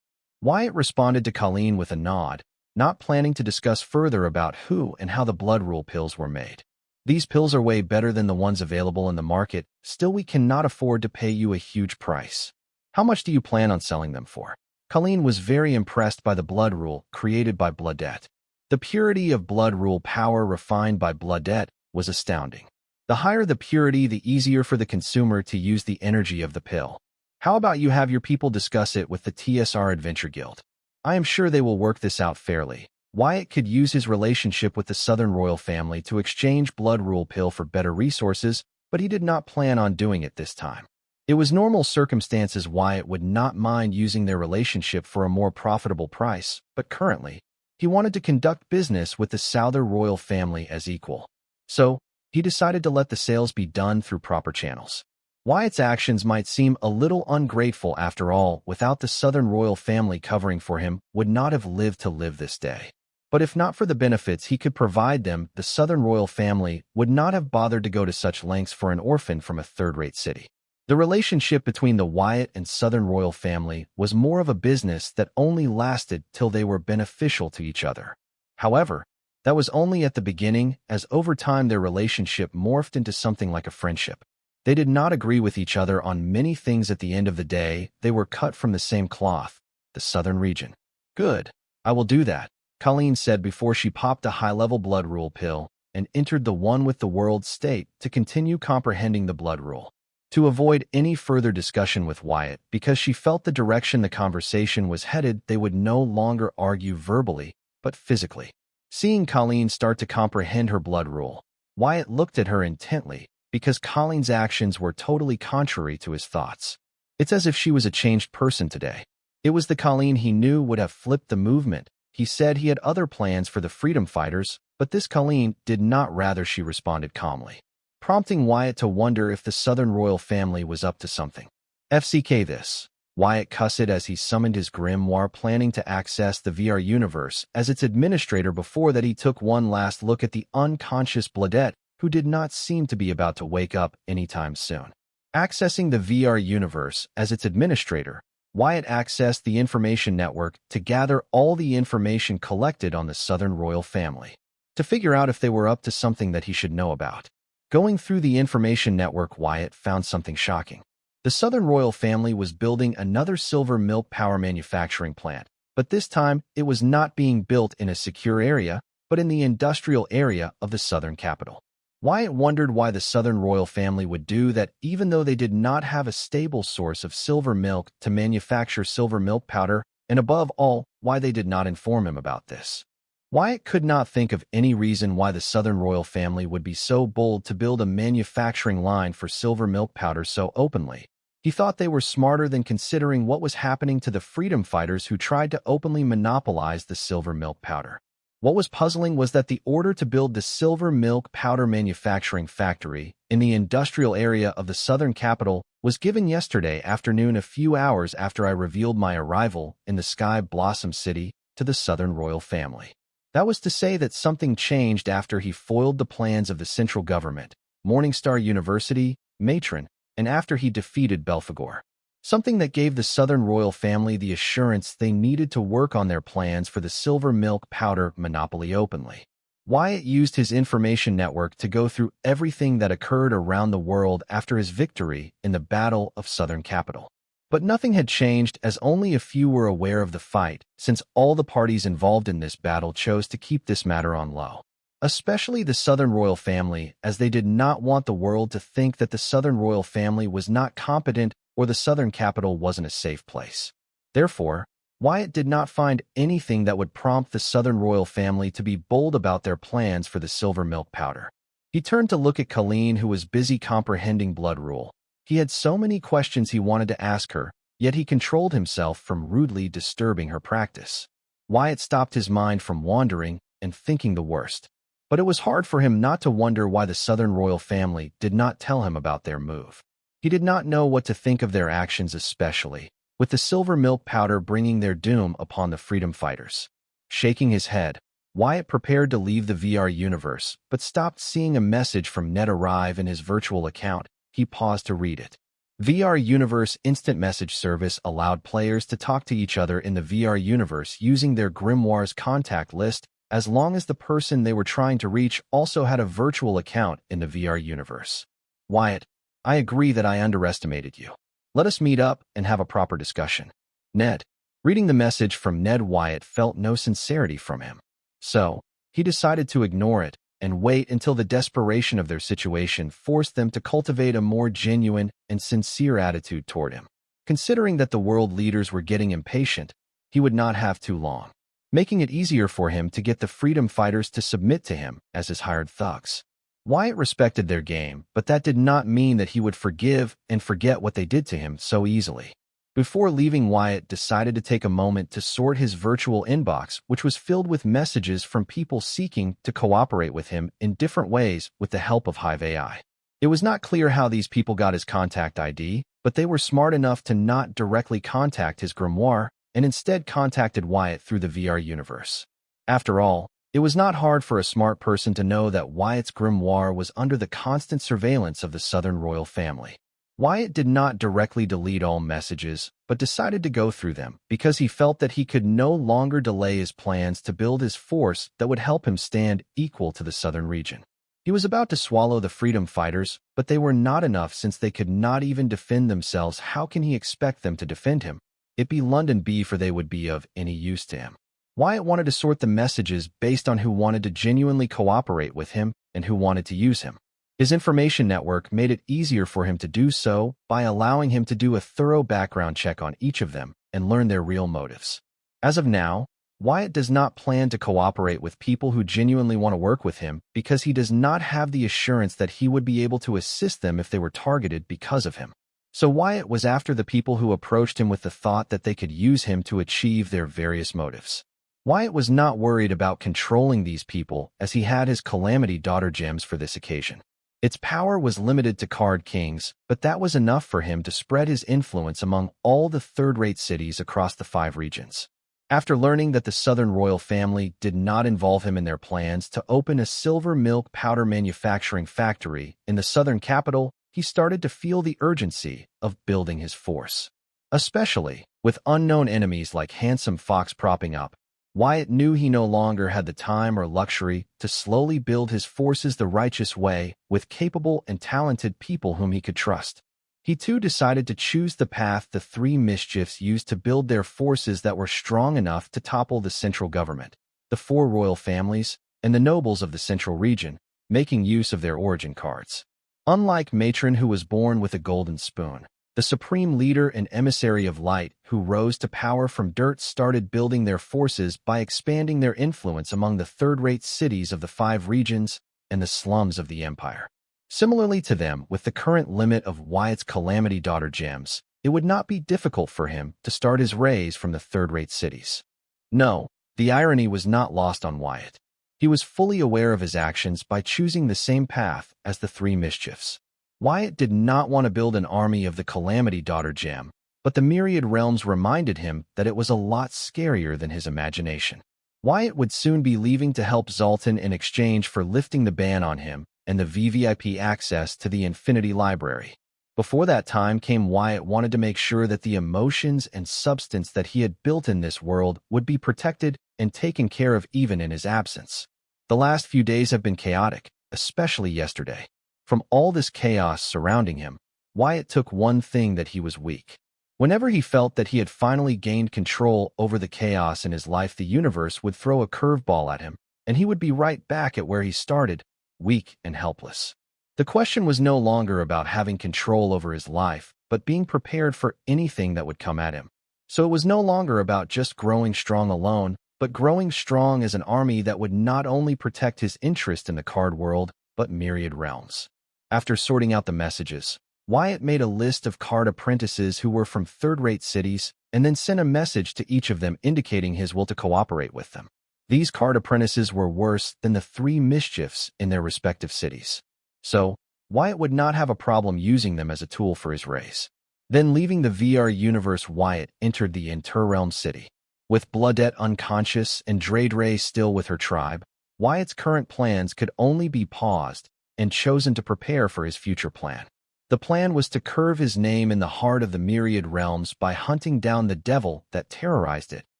Wyatt responded to Colleen with a nod, not planning to discuss further about who and how the blood rule pills were made. These pills are way better than the ones available in the market, still we cannot afford to pay you a huge price. How much do you plan on selling them for? Colleen was very impressed by the blood rule created by Bloodette. The purity of blood rule power refined by Bloodette was astounding. The higher the purity, the easier for the consumer to use the energy of the pill. How about you have your people discuss it with the TSR Adventure Guild? I am sure they will work this out fairly. Wyatt could use his relationship with the Southern royal family to exchange blood rule pill for better resources, but he did not plan on doing it this time. It was normal circumstances Wyatt would not mind using their relationship for a more profitable price, but currently, he wanted to conduct business with the Southern royal family as equal. So, he decided to let the sales be done through proper channels. Wyatt's actions might seem a little ungrateful after all. Without the Southern royal family covering for him, would not have lived to live this day. But if not for the benefits he could provide them, the Southern royal family would not have bothered to go to such lengths for an orphan from a third-rate city. The relationship between the Wyatt and Southern royal family was more of a business that only lasted till they were beneficial to each other. However, that was only at the beginning, as over time their relationship morphed into something like a friendship. They did not agree with each other on many things. At the end of the day, they were cut from the same cloth, the southern region. Good, I will do that, Colleen said before she popped a high-level blood rule pill and entered the one with the world state to continue comprehending the blood rule. To avoid any further discussion with Wyatt, because she felt the direction the conversation was headed, they would no longer argue verbally, but physically. Seeing Colleen start to comprehend her blood rule, Wyatt looked at her intently, because Colleen's actions were totally contrary to his thoughts. It's as if she was a changed person today. It was the Colleen he knew would have flipped the movement. He said he had other plans for the freedom fighters, but this Colleen did not. Rather, she responded calmly, prompting Wyatt to wonder if the Southern royal family was up to something. FCK this. Wyatt cussed as he summoned his grimoire, planning to access the VR universe as its administrator. Before that, he took one last look at the unconscious Bloodette, who did not seem to be about to wake up anytime soon. Accessing the VR universe as its administrator, Wyatt accessed the information network to gather all the information collected on the Southern royal family, to figure out if they were up to something that he should know about. Going through the information network, Wyatt found something shocking. The Southern royal family was building another silver milk power manufacturing plant, but this time it was not being built in a secure area, but in the industrial area of the Southern capital. Wyatt wondered why the Southern royal family would do that, even though they did not have a stable source of silver milk to manufacture silver milk powder, and above all, why they did not inform him about this. Wyatt could not think of any reason why the Southern royal family would be so bold to build a manufacturing line for silver milk powder so openly. He thought they were smarter than considering what was happening to the freedom fighters who tried to openly monopolize the silver milk powder. What was puzzling was that the order to build the silver milk powder manufacturing factory in the industrial area of the Southern capital was given yesterday afternoon, a few hours after I revealed my arrival in the Sky Blossom City to the Southern royal family. That was to say that something changed after he foiled the plans of the central government, Morningstar University, Matron, and after he defeated Belphegor. Something that gave the Southern royal family the assurance they needed to work on their plans for the silver milk powder monopoly openly. Wyatt used his information network to go through everything that occurred around the world after his victory in the Battle of Southern Capital. But nothing had changed, as only a few were aware of the fight, since all the parties involved in this battle chose to keep this matter on low. Especially the Southern royal family, as they did not want the world to think that the Southern royal family was not competent or the Southern capital wasn't a safe place. Therefore, Wyatt did not find anything that would prompt the Southern royal family to be bold about their plans for the silver milk powder. He turned to look at Colleen, who was busy comprehending blood rule. He had so many questions he wanted to ask her, yet he controlled himself from rudely disturbing her practice. Wyatt stopped his mind from wandering and thinking the worst. But it was hard for him not to wonder why the Southern royal family did not tell him about their move. He did not know what to think of their actions, especially with the silver milk powder bringing their doom upon the freedom fighters. Shaking his head, Wyatt prepared to leave the VR universe, but stopped seeing a message from Ned arrive in his virtual account. He paused to read it. VR Universe Instant Message Service allowed players to talk to each other in the VR universe using their grimoire's contact list, as long as the person they were trying to reach also had a virtual account in the VR universe. Wyatt, I agree that I underestimated you. Let us meet up and have a proper discussion. Ned. Reading the message from Ned, Wyatt felt no sincerity from him. So, he decided to ignore it and wait until the desperation of their situation forced them to cultivate a more genuine and sincere attitude toward him. Considering that the world leaders were getting impatient, he would not have too long, making it easier for him to get the freedom fighters to submit to him as his hired thugs. Wyatt respected their game, but that did not mean that he would forgive and forget what they did to him so easily. Before leaving, Wyatt decided to take a moment to sort his virtual inbox, which was filled with messages from people seeking to cooperate with him in different ways with the help of Hive AI. It was not clear how these people got his contact ID, but they were smart enough to not directly contact his grimoire and instead contacted Wyatt through the VR universe. After all, it was not hard for a smart person to know that Wyatt's grimoire was under the constant surveillance of the Southern royal family. Wyatt did not directly delete all messages, but decided to go through them because he felt that he could no longer delay his plans to build his force that would help him stand equal to the Southern region. He was about to swallow the freedom fighters, but they were not enough since they could not even defend themselves. How can he expect them to defend him? It be London B, for they would be of any use to him. Wyatt wanted to sort the messages based on who wanted to genuinely cooperate with him and who wanted to use him. His information network made it easier for him to do so by allowing him to do a thorough background check on each of them and learn their real motives. As of now, Wyatt does not plan to cooperate with people who genuinely want to work with him because he does not have the assurance that he would be able to assist them if they were targeted because of him. So Wyatt was after the people who approached him with the thought that they could use him to achieve their various motives. Wyatt was not worried about controlling these people as he had his Calamity Daughter gems for this occasion. Its power was limited to card kings, but that was enough for him to spread his influence among all the third-rate cities across the 5 regions. After learning that the Southern royal family did not involve him in their plans to open a silver milk powder manufacturing factory in the southern capital, he started to feel the urgency of building his force. Especially with unknown enemies like Handsome Fox propping up, Wyatt knew he no longer had the time or luxury to slowly build his forces the righteous way with capable and talented people whom he could trust. He too decided to choose the path the 3 mischiefs used to build their forces that were strong enough to topple the central government, the 4 royal families, and the nobles of the central region, making use of their origin cards. Unlike Matron, who was born with a golden spoon, the supreme leader and emissary of light who rose to power from dirt started building their forces by expanding their influence among the third-rate cities of the 5 regions and the slums of the empire. Similarly to them, with the current limit of Wyatt's Calamity Daughter gems, it would not be difficult for him to start his raise from the third-rate cities. No, the irony was not lost on Wyatt. He was fully aware of his actions by choosing the same path as the 3 mischiefs. Wyatt did not want to build an army of the Calamity Daughter gem, but the myriad realms reminded him that it was a lot scarier than his imagination. Wyatt would soon be leaving to help Zoltan in exchange for lifting the ban on him and the VVIP access to the Infinity Library. Before that time came, Wyatt wanted to make sure that the emotions and substance that he had built in this world would be protected and taken care of even in his absence. The last few days have been chaotic, especially yesterday. From all this chaos surrounding him, Wyatt took one thing: that he was weak. Whenever he felt that he had finally gained control over the chaos in his life, the universe would throw a curveball at him, and he would be right back at where he started, weak and helpless. The question was no longer about having control over his life, but being prepared for anything that would come at him. So it was no longer about just growing strong alone, but growing strong as an army that would not only protect his interest in the card world, but myriad realms. After sorting out the messages, Wyatt made a list of card apprentices who were from third-rate cities and then sent a message to each of them indicating his will to cooperate with them. These card apprentices were worse than the 3 mischiefs in their respective cities. So, Wyatt would not have a problem using them as a tool for his race. Then leaving the VR universe, Wyatt entered the Interrealm city. With Bloodette unconscious and Dreydre still with her tribe, Wyatt's current plans could only be paused and chosen to prepare for his future plan. The plan was to curve his name in the heart of the myriad realms by hunting down the devil that terrorized it,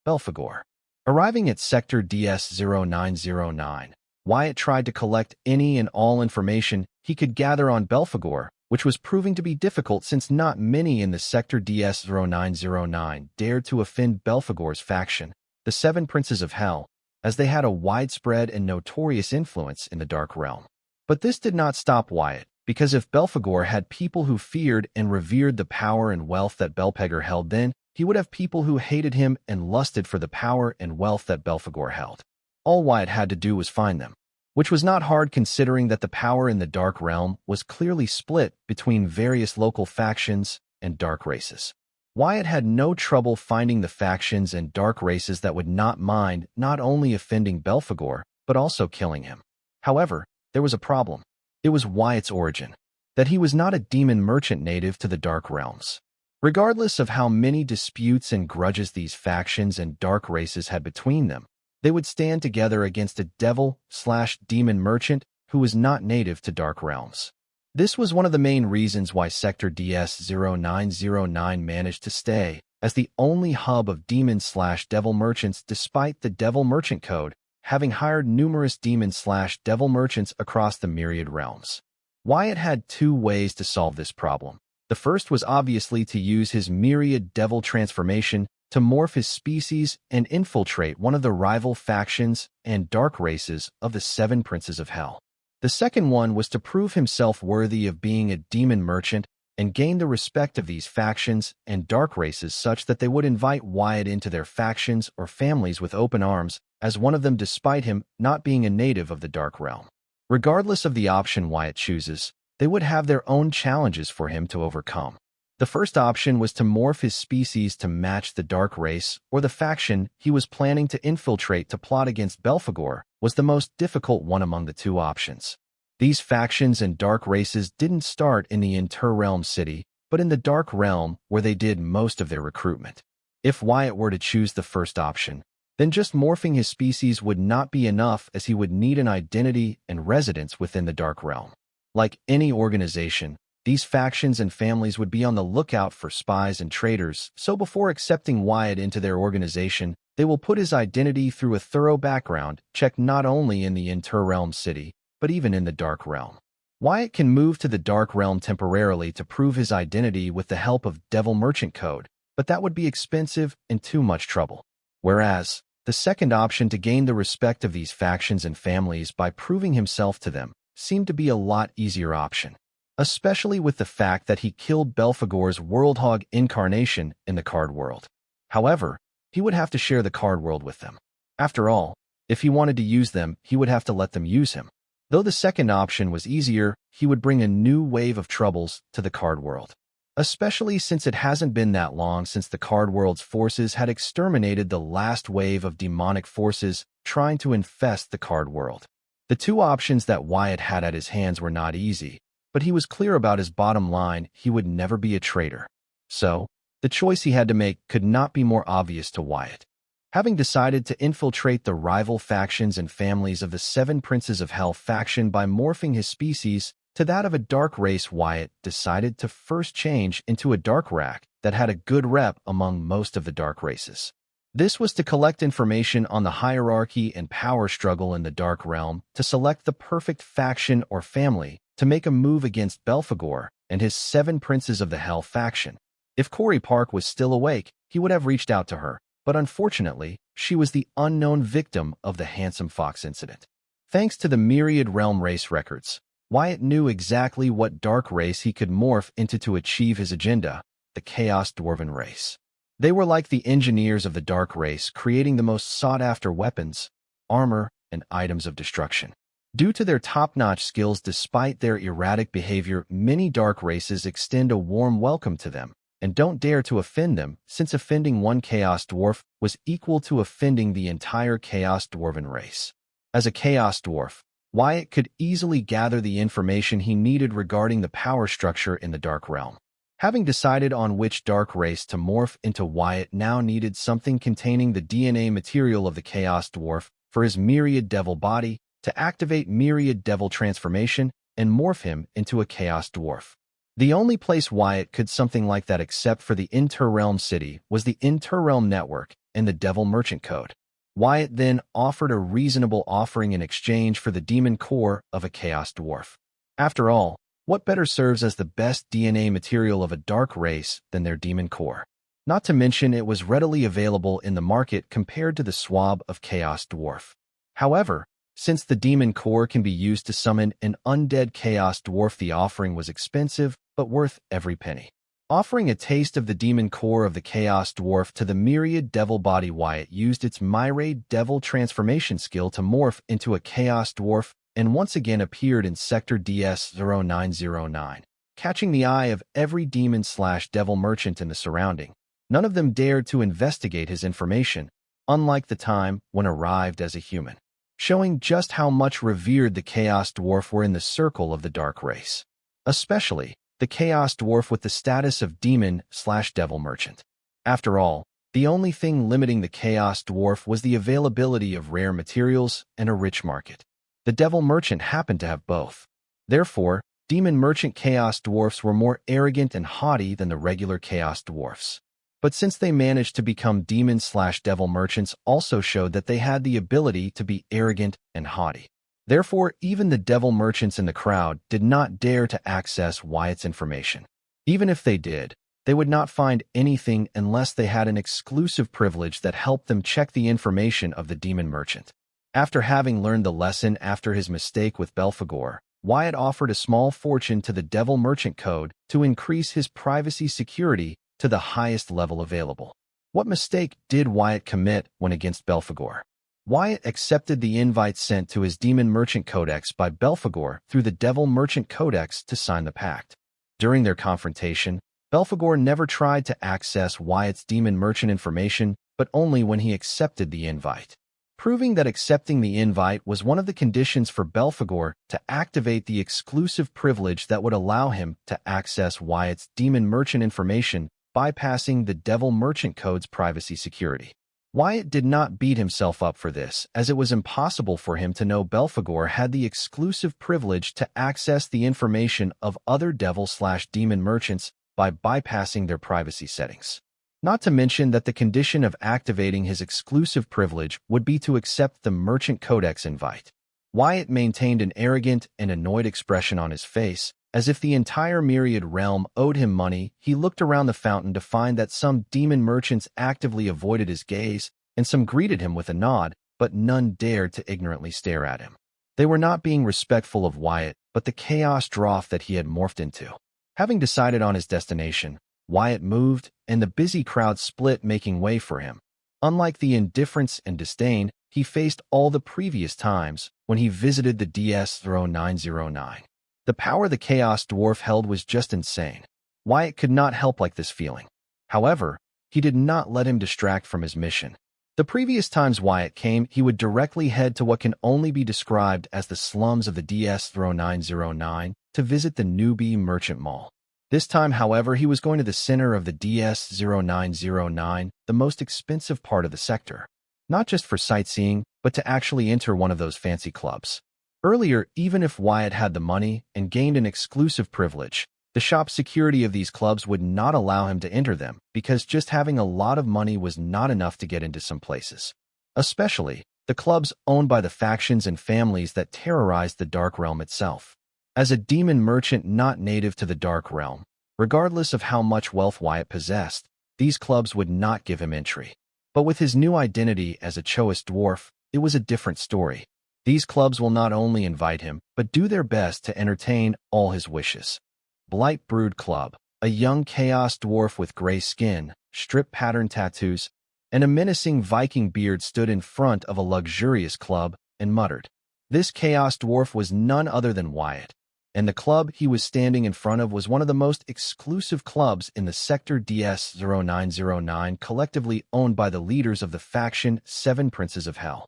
Belphegor. Arriving at Sector DS-0909, Wyatt tried to collect any and all information he could gather on Belphegor, which was proving to be difficult since not many in the Sector DS-0909 dared to offend Belphegor's faction, the 7 Princes of Hell, as they had a widespread and notorious influence in the Dark Realm. But this did not stop Wyatt, because if Belphegor had people who feared and revered the power and wealth that Belphegor held, then he would have people who hated him and lusted for the power and wealth that Belphegor held. All Wyatt had to do was find them, which was not hard considering that the power in the Dark Realm was clearly split between various local factions and dark races. Wyatt had no trouble finding the factions and dark races that would not mind not only offending Belphegor, but also killing him. However, there was a problem. It was Wyatt's origin, that he was not a demon merchant native to the Dark Realms. Regardless of how many disputes and grudges these factions and dark races had between them, they would stand together against a devil/demon merchant who was not native to Dark Realms. This was one of the main reasons why Sector DS-0909 managed to stay as the only hub of demon/devil merchants despite the Devil Merchant Code having hired numerous demon/devil merchants across the myriad realms. Wyatt had 2 ways to solve this problem. The first was obviously to use his myriad devil transformation to morph his species and infiltrate one of the rival factions and dark races of the 7 Princes of Hell. The second one was to prove himself worthy of being a demon merchant and gain the respect of these factions and dark races such that they would invite Wyatt into their factions or families with open arms as one of them despite him not being a native of the Dark Realm. Regardless of the option Wyatt chooses, they would have their own challenges for him to overcome. The first option was to morph his species to match the dark race or the faction he was planning to infiltrate to plot against Belphegor was the most difficult one among the 2 options. These factions and dark races didn't start in the Interrealm city, but in the Dark Realm where they did most of their recruitment. If Wyatt were to choose the first option, then just morphing his species would not be enough as he would need an identity and residence within the Dark Realm. Like any organization, these factions and families would be on the lookout for spies and traitors, so before accepting Wyatt into their organization, they will put his identity through a thorough background check not only in the Interrealm city, but even in the Dark Realm. Wyatt can move to the Dark Realm temporarily to prove his identity with the help of Devil Merchant Code, but that would be expensive and too much trouble. Whereas, the second option to gain the respect of these factions and families by proving himself to them seemed to be a lot easier option, especially with the fact that he killed Belphegor's Worldhog incarnation in the card world. However, he would have to share the card world with them. After all, if he wanted to use them, he would have to let them use him. Though the second option was easier, he would bring a new wave of troubles to the card world, especially since it hasn't been that long since the card world's forces had exterminated the last wave of demonic forces trying to infest the card world. The 2 options that Wyatt had at his hands were not easy, but he was clear about his bottom line: he would never be a traitor. So, the choice he had to make could not be more obvious to Wyatt. Having decided to infiltrate the rival factions and families of the 7 Princes of Hell faction by morphing his species to that of a dark race, Wyatt decided to first change into a dark rak that had a good rep among most of the dark races. This was to collect information on the hierarchy and power struggle in the Dark Realm to select the perfect faction or family to make a move against Belphegor and his 7 Princes of the Hell faction. If Corey Park was still awake, he would have reached out to her, but unfortunately, she was the unknown victim of the Handsome Fox incident. Thanks to the myriad realm race records, Wyatt knew exactly what dark race he could morph into to achieve his agenda, the Chaos Dwarven race. They were like the engineers of the dark race, creating the most sought-after weapons, armor, and items of destruction. Due to their top-notch skills despite their erratic behavior, many dark races extend a warm welcome to them and don't dare to offend them, since offending one Chaos Dwarf was equal to offending the entire Chaos Dwarven race. As a Chaos Dwarf, Wyatt could easily gather the information he needed regarding the power structure in the Dark Realm. Having decided on which dark race to morph into, Wyatt now needed something containing the DNA material of the Chaos Dwarf for his Myriad Devil body to activate Myriad Devil transformation and morph him into a Chaos Dwarf. The only place Wyatt could something like that except for the Inter-Realm City was the Inter-Realm Network and the Devil Merchant Code. Wyatt then offered a reasonable offering in exchange for the demon core of a Chaos Dwarf. After all, what better serves as the best DNA material of a dark race than their demon core? Not to mention it was readily available in the market compared to the swab of Chaos Dwarf. However, since the demon core can be used to summon an undead Chaos Dwarf, the offering was expensive but worth every penny. Offering a taste of the demon core of the Chaos Dwarf to the Myriad Devil body, Wyatt used its Myriad Devil transformation skill to morph into a Chaos Dwarf and once again appeared in Sector DS-0909, catching the eye of every demon/devil merchant in the surrounding. None of them dared to investigate his information, unlike the time when arrived as a human, showing just how much revered the Chaos Dwarf were in the circle of the dark race. Especially the Chaos Dwarf with the status of demon/devil merchant. After all, the only thing limiting the Chaos Dwarf was the availability of rare materials and a rich market. The Devil Merchant happened to have both. Therefore, Demon Merchant Chaos Dwarfs were more arrogant and haughty than the regular Chaos Dwarfs. But since they managed to become Demon/Devil Merchants, also showed that they had the ability to be arrogant and haughty. Therefore, even the Devil Merchants in the crowd did not dare to access Wyatt's information. Even if they did, they would not find anything unless they had an exclusive privilege that helped them check the information of the Demon Merchant. After having learned the lesson after his mistake with Belphegor, Wyatt offered a small fortune to the Devil Merchant Code to increase his privacy security to the highest level available. What mistake did Wyatt commit when against Belphegor? Wyatt accepted the invite sent to his Demon Merchant Codex by Belphegor through the Devil Merchant Codex to sign the pact. During their confrontation, Belphegor never tried to access Wyatt's Demon Merchant information, but only when he accepted the invite, proving that accepting the invite was one of the conditions for Belphegor to activate the exclusive privilege that would allow him to access Wyatt's Demon Merchant information, bypassing the Devil Merchant Code's privacy security. Wyatt did not beat himself up for this, as it was impossible for him to know Belphegor had the exclusive privilege to access the information of other devil/demon merchants by bypassing their privacy settings. Not to mention that the condition of activating his exclusive privilege would be to accept the Merchant Codex invite. Wyatt maintained an arrogant and annoyed expression on his face, as if the entire Myriad realm owed him money. He looked around the fountain to find that some demon merchants actively avoided his gaze, and some greeted him with a nod, but none dared to ignorantly stare at him. They were not being respectful of Wyatt, but the chaos dwarf that he had morphed into. Having decided on his destination, Wyatt moved, and the busy crowd split, making way for him. Unlike the indifference and disdain he faced all the previous times when he visited the DS-0909. The power the Chaos Dwarf held was just insane. Wyatt could not help like this feeling. However, he did not let him distract from his mission. The previous times Wyatt came, he would directly head to what can only be described as the slums of the DS-0909 to visit the Newbie Merchant Mall. This time, however, he was going to the center of the DS-0909, the most expensive part of the sector. Not just for sightseeing, but to actually enter one of those fancy clubs. Earlier, even if Wyatt had the money and gained an exclusive privilege, the shop security of these clubs would not allow him to enter them because just having a lot of money was not enough to get into some places. Especially, the clubs owned by the factions and families that terrorized the Dark Realm itself. As a demon merchant not native to the Dark Realm, regardless of how much wealth Wyatt possessed, these clubs would not give him entry. But with his new identity as a Chaos Dwarf, it was a different story. These clubs will not only invite him, but do their best to entertain all his wishes. Blight Brood Club, a young Chaos Dwarf with gray skin, strip pattern tattoos, and a menacing Viking beard stood in front of a luxurious club and muttered, This Chaos Dwarf was none other than Wyatt, and the club he was standing in front of was one of the most exclusive clubs in the Sector DS-0909, collectively owned by the leaders of the faction Seven Princes of Hell.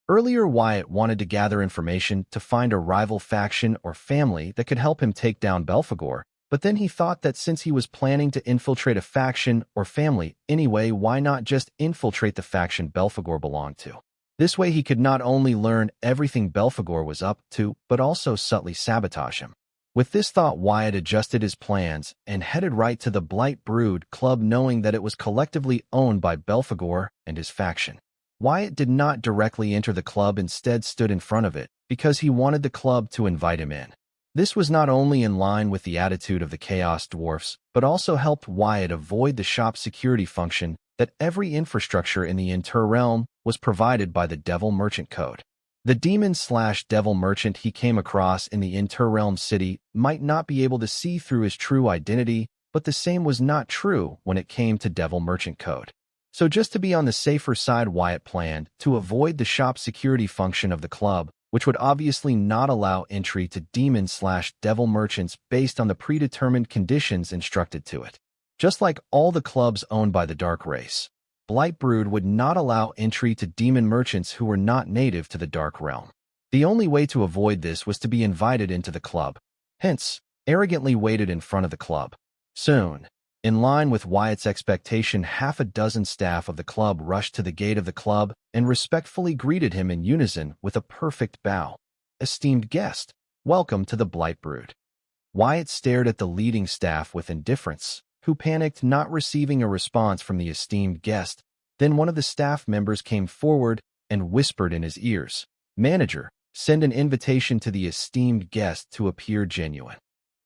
Earlier, Wyatt wanted to gather information to find a rival faction or family that could help him take down Belphegor, but then he thought that since he was planning to infiltrate a faction or family anyway, why not just infiltrate the faction Belphegor belonged to? This way he could not only learn everything Belphegor was up to, but also subtly sabotage him. With this thought, Wyatt adjusted his plans and headed right to the Blight Brood Club, knowing that it was collectively owned by Belphegor and his faction. Wyatt did not directly enter the club, instead stood in front of it, because he wanted the club to invite him in. This was not only in line with the attitude of the Chaos Dwarfs, but also helped Wyatt avoid the shop security function that every infrastructure in the Interrealm was provided by the Devil Merchant Code. The demon/devil merchant he came across in the Interrealm city might not be able to see through his true identity, but the same was not true when it came to Devil Merchant Code. So just to be on the safer side, Wyatt planned to avoid the shop security function of the club, which would obviously not allow entry to demon/devil merchants based on the predetermined conditions instructed to it. Just like all the clubs owned by the Dark Race, Blight Brood would not allow entry to demon merchants who were not native to the Dark Realm. The only way to avoid this was to be invited into the club, hence, arrogantly waited in front of the club. Soon, in line with Wyatt's expectation, half a dozen staff of the club rushed to the gate of the club and respectfully greeted him in unison with a perfect bow. "Esteemed guest, welcome to the Blight Brood." Wyatt stared at the leading staff with indifference, who panicked, not receiving a response from the esteemed guest. Then one of the staff members came forward and whispered in his ears, "Manager, send an invitation to the esteemed guest to appear genuine."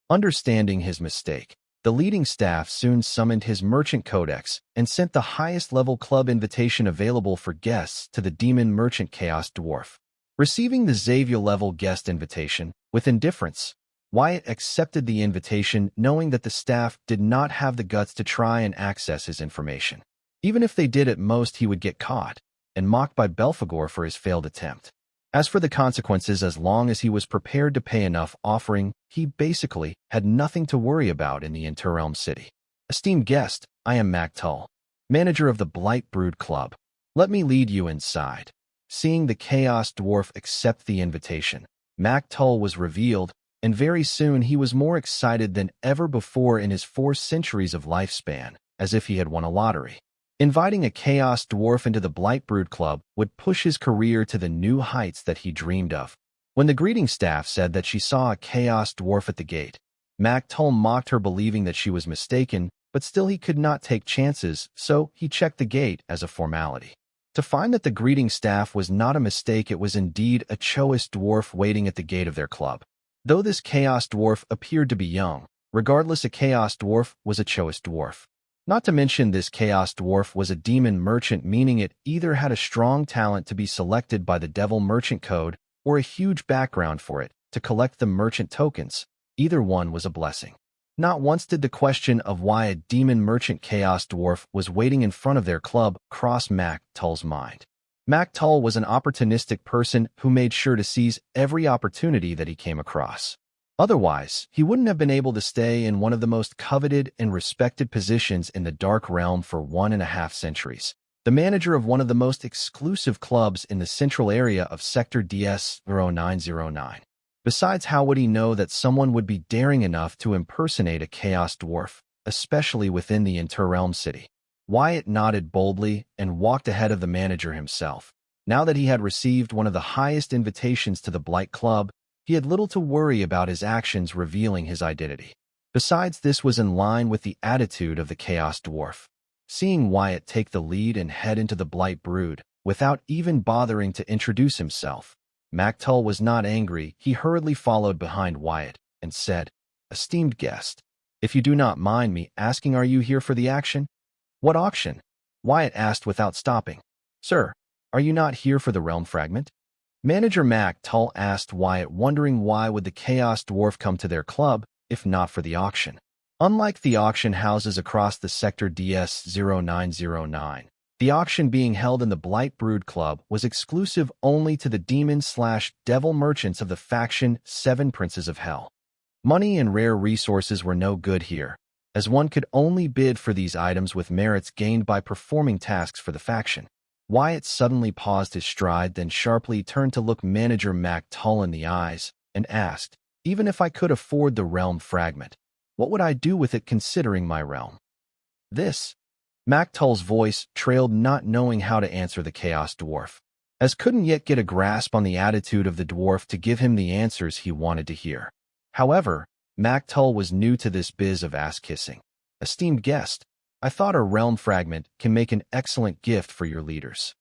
Understanding his mistake, the leading staff soon summoned his merchant codex and sent the highest-level club invitation available for guests to the demon merchant Chaos Dwarf. Receiving the Xavier-level guest invitation with indifference, Wyatt accepted the invitation, knowing that the staff did not have the guts to try and access his information. Even if they did, at most he would get caught and mocked by Belphegor for his failed attempt. As for the consequences, as long as he was prepared to pay enough offering, he basically had nothing to worry about in the Interrealm city. "Esteemed guest, I am Mactull, manager of the Blight Brood Club. Let me lead you inside." Seeing the Chaos Dwarf accept the invitation, Mactull was revealed, and very soon he was more excited than ever before in his 4 centuries of lifespan, as if he had won a lottery. Inviting a Chaos Dwarf into the Blight Brood Club would push his career to the new heights that he dreamed of. When the greeting staff said that she saw a Chaos Dwarf at the gate, Mactull mocked her, believing that she was mistaken, but still he could not take chances, so he checked the gate as a formality. To find that the greeting staff was not a mistake, it was indeed a Chaos Dwarf waiting at the gate of their club. Though this Chaos Dwarf appeared to be young, regardless, a Chaos Dwarf was a Chaos Dwarf. Not to mention, this Chaos Dwarf was a demon merchant, meaning it either had a strong talent to be selected by the Devil Merchant Code or a huge background for it to collect the merchant tokens. Either one was a blessing. Not once did the question of why a demon merchant Chaos Dwarf was waiting in front of their club cross Mactull's mind. Mactull was an opportunistic person who made sure to seize every opportunity that he came across. Otherwise, he wouldn't have been able to stay in one of the most coveted and respected positions in the Dark Realm for 1.5 centuries. The manager of one of the most exclusive clubs in the central area of Sector DS-0909. Besides, how would he know that someone would be daring enough to impersonate a Chaos Dwarf, especially within the Interrealm city? Wyatt nodded boldly and walked ahead of the manager himself. Now that he had received one of the highest invitations to the Blight Club, he had little to worry about his actions revealing his identity. Besides, this was in line with the attitude of the Chaos Dwarf. Seeing Wyatt take the lead and head into the Blight Brood, without even bothering to introduce himself, Mactull was not angry. He hurriedly followed behind Wyatt and said, "Esteemed guest, if you do not mind me asking, are you here for the action?" "What auction?" Wyatt asked without stopping. "Sir, are you not here for the realm fragment?" Manager Mactull asked Wyatt, wondering why would the Chaos Dwarf come to their club if not for the auction. Unlike the auction houses across the Sector DS-0909, The auction being held in the Blight Brood Club was exclusive only to the demon/devil merchants of the faction 7 Princes of Hell. Money and rare resources were no good here, as one could only bid for these items with merits gained by performing tasks for the faction. Wyatt suddenly paused his stride, then sharply turned to look manager Mac Tull in the eyes and asked, "Even if I could afford the realm fragment, what would I do with it considering my realm?" This. Mac Tull's voice trailed, not knowing how to answer the Chaos Dwarf, as couldn't yet get a grasp on the attitude of the dwarf to give him the answers he wanted to hear. However, Mac Tull was new to this biz of ass-kissing. "Esteemed guest, I thought a realm fragment can make an excellent gift for your leaders."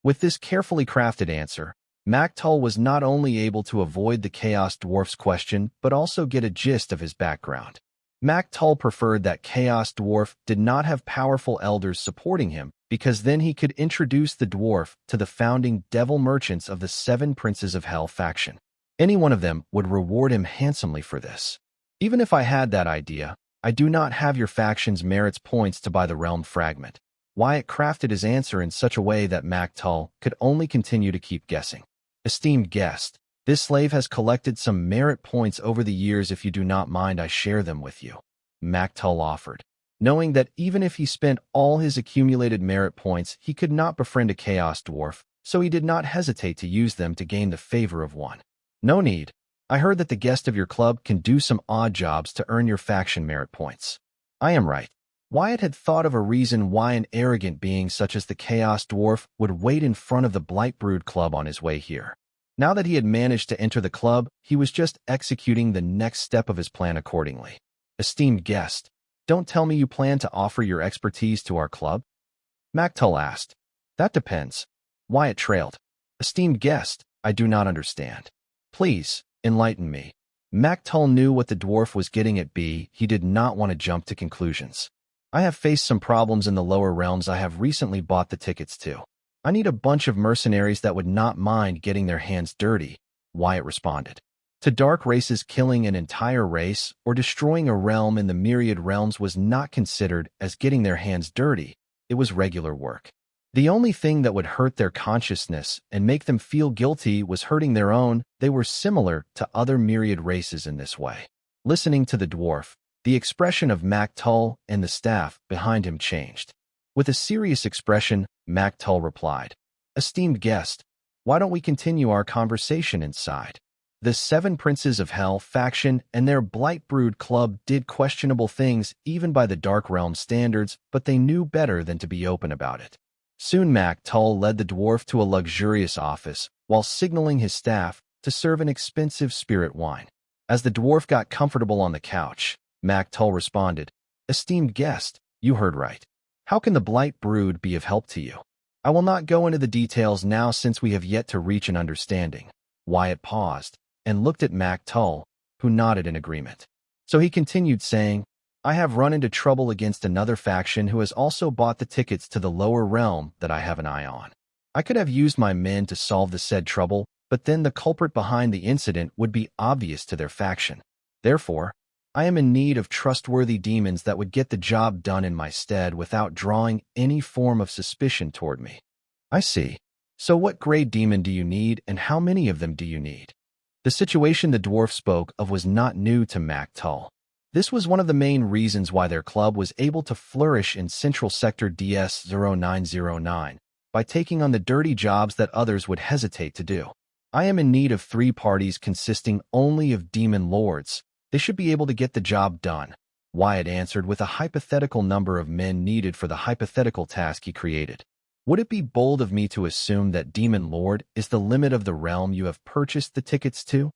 With this carefully crafted answer, Mac Tull was not only able to avoid the Chaos Dwarf's question, but also get a gist of his background. Mac Tull preferred that Chaos Dwarf did not have powerful elders supporting him, because then he could introduce the dwarf to the founding devil merchants of the 7 Princes of Hell faction. Any one of them would reward him handsomely for this. "Even if I had that idea, I do not have your faction's merits points to buy the realm fragment." Wyatt crafted his answer in such a way that Mac Tull could only continue to keep guessing. "Esteemed guest, this slave has collected some merit points over the years. If you do not mind, I share them with you," Mac Tull offered, knowing that even if he spent all his accumulated merit points, he could not befriend a Chaos Dwarf, so he did not hesitate to use them to gain the favor of one. "No need. I heard that the guest of your club can do some odd jobs to earn your faction merit points." "I am right." Wyatt had thought of a reason why an arrogant being such as the Chaos Dwarf would wait in front of the Blight Brood Club on his way here. Now that he had managed to enter the club, he was just executing the next step of his plan accordingly. "Esteemed guest, don't tell me you plan to offer your expertise to our club?" Mac Tull asked. "That depends." Wyatt trailed. "Esteemed guest, I do not understand. Please, enlighten me." Mac Tull knew what the dwarf was getting at. He did not want to jump to conclusions. "I have faced some problems in the lower realms I have recently bought the tickets to. I need a bunch of mercenaries that would not mind getting their hands dirty," Wyatt responded. To dark races, killing an entire race or destroying a realm in the myriad realms was not considered as getting their hands dirty. It was regular work. The only thing that would hurt their consciousness and make them feel guilty was hurting their own. They were similar to other myriad races in this way. Listening to the dwarf, the expression of Mac Tull and the staff behind him changed. With a serious expression, Mac Tull replied, "Esteemed guest, why don't we continue our conversation inside?" The 7 Princes of Hell faction and their Blight Brood Club did questionable things even by the Dark Realm standards, but they knew better than to be open about it. Soon Mac Tull led the dwarf to a luxurious office, while signaling his staff to serve an expensive spirit wine. As the dwarf got comfortable on the couch, Mac Tull responded, "Esteemed guest, you heard right. How can the Blight Brood be of help to you?" "I will not go into the details now since we have yet to reach an understanding." Wyatt paused and looked at Mac Tull, who nodded in agreement. So he continued saying, "I have run into trouble against another faction who has also bought the tickets to the lower realm that I have an eye on. I could have used my men to solve the said trouble, but then the culprit behind the incident would be obvious to their faction. Therefore, I am in need of trustworthy demons that would get the job done in my stead without drawing any form of suspicion toward me." "I see. So what grade demon do you need, and how many of them do you need?" The situation the dwarf spoke of was not new to Mac Tull. This was one of the main reasons why their club was able to flourish in Central Sector DS-0909, by taking on the dirty jobs that others would hesitate to do. "I am in need of 3 parties consisting only of demon lords. They should be able to get the job done," Wyatt answered with a hypothetical number of men needed for the hypothetical task he created. "Would it be bold of me to assume that Demon Lord is the limit of the realm you have purchased the tickets to?"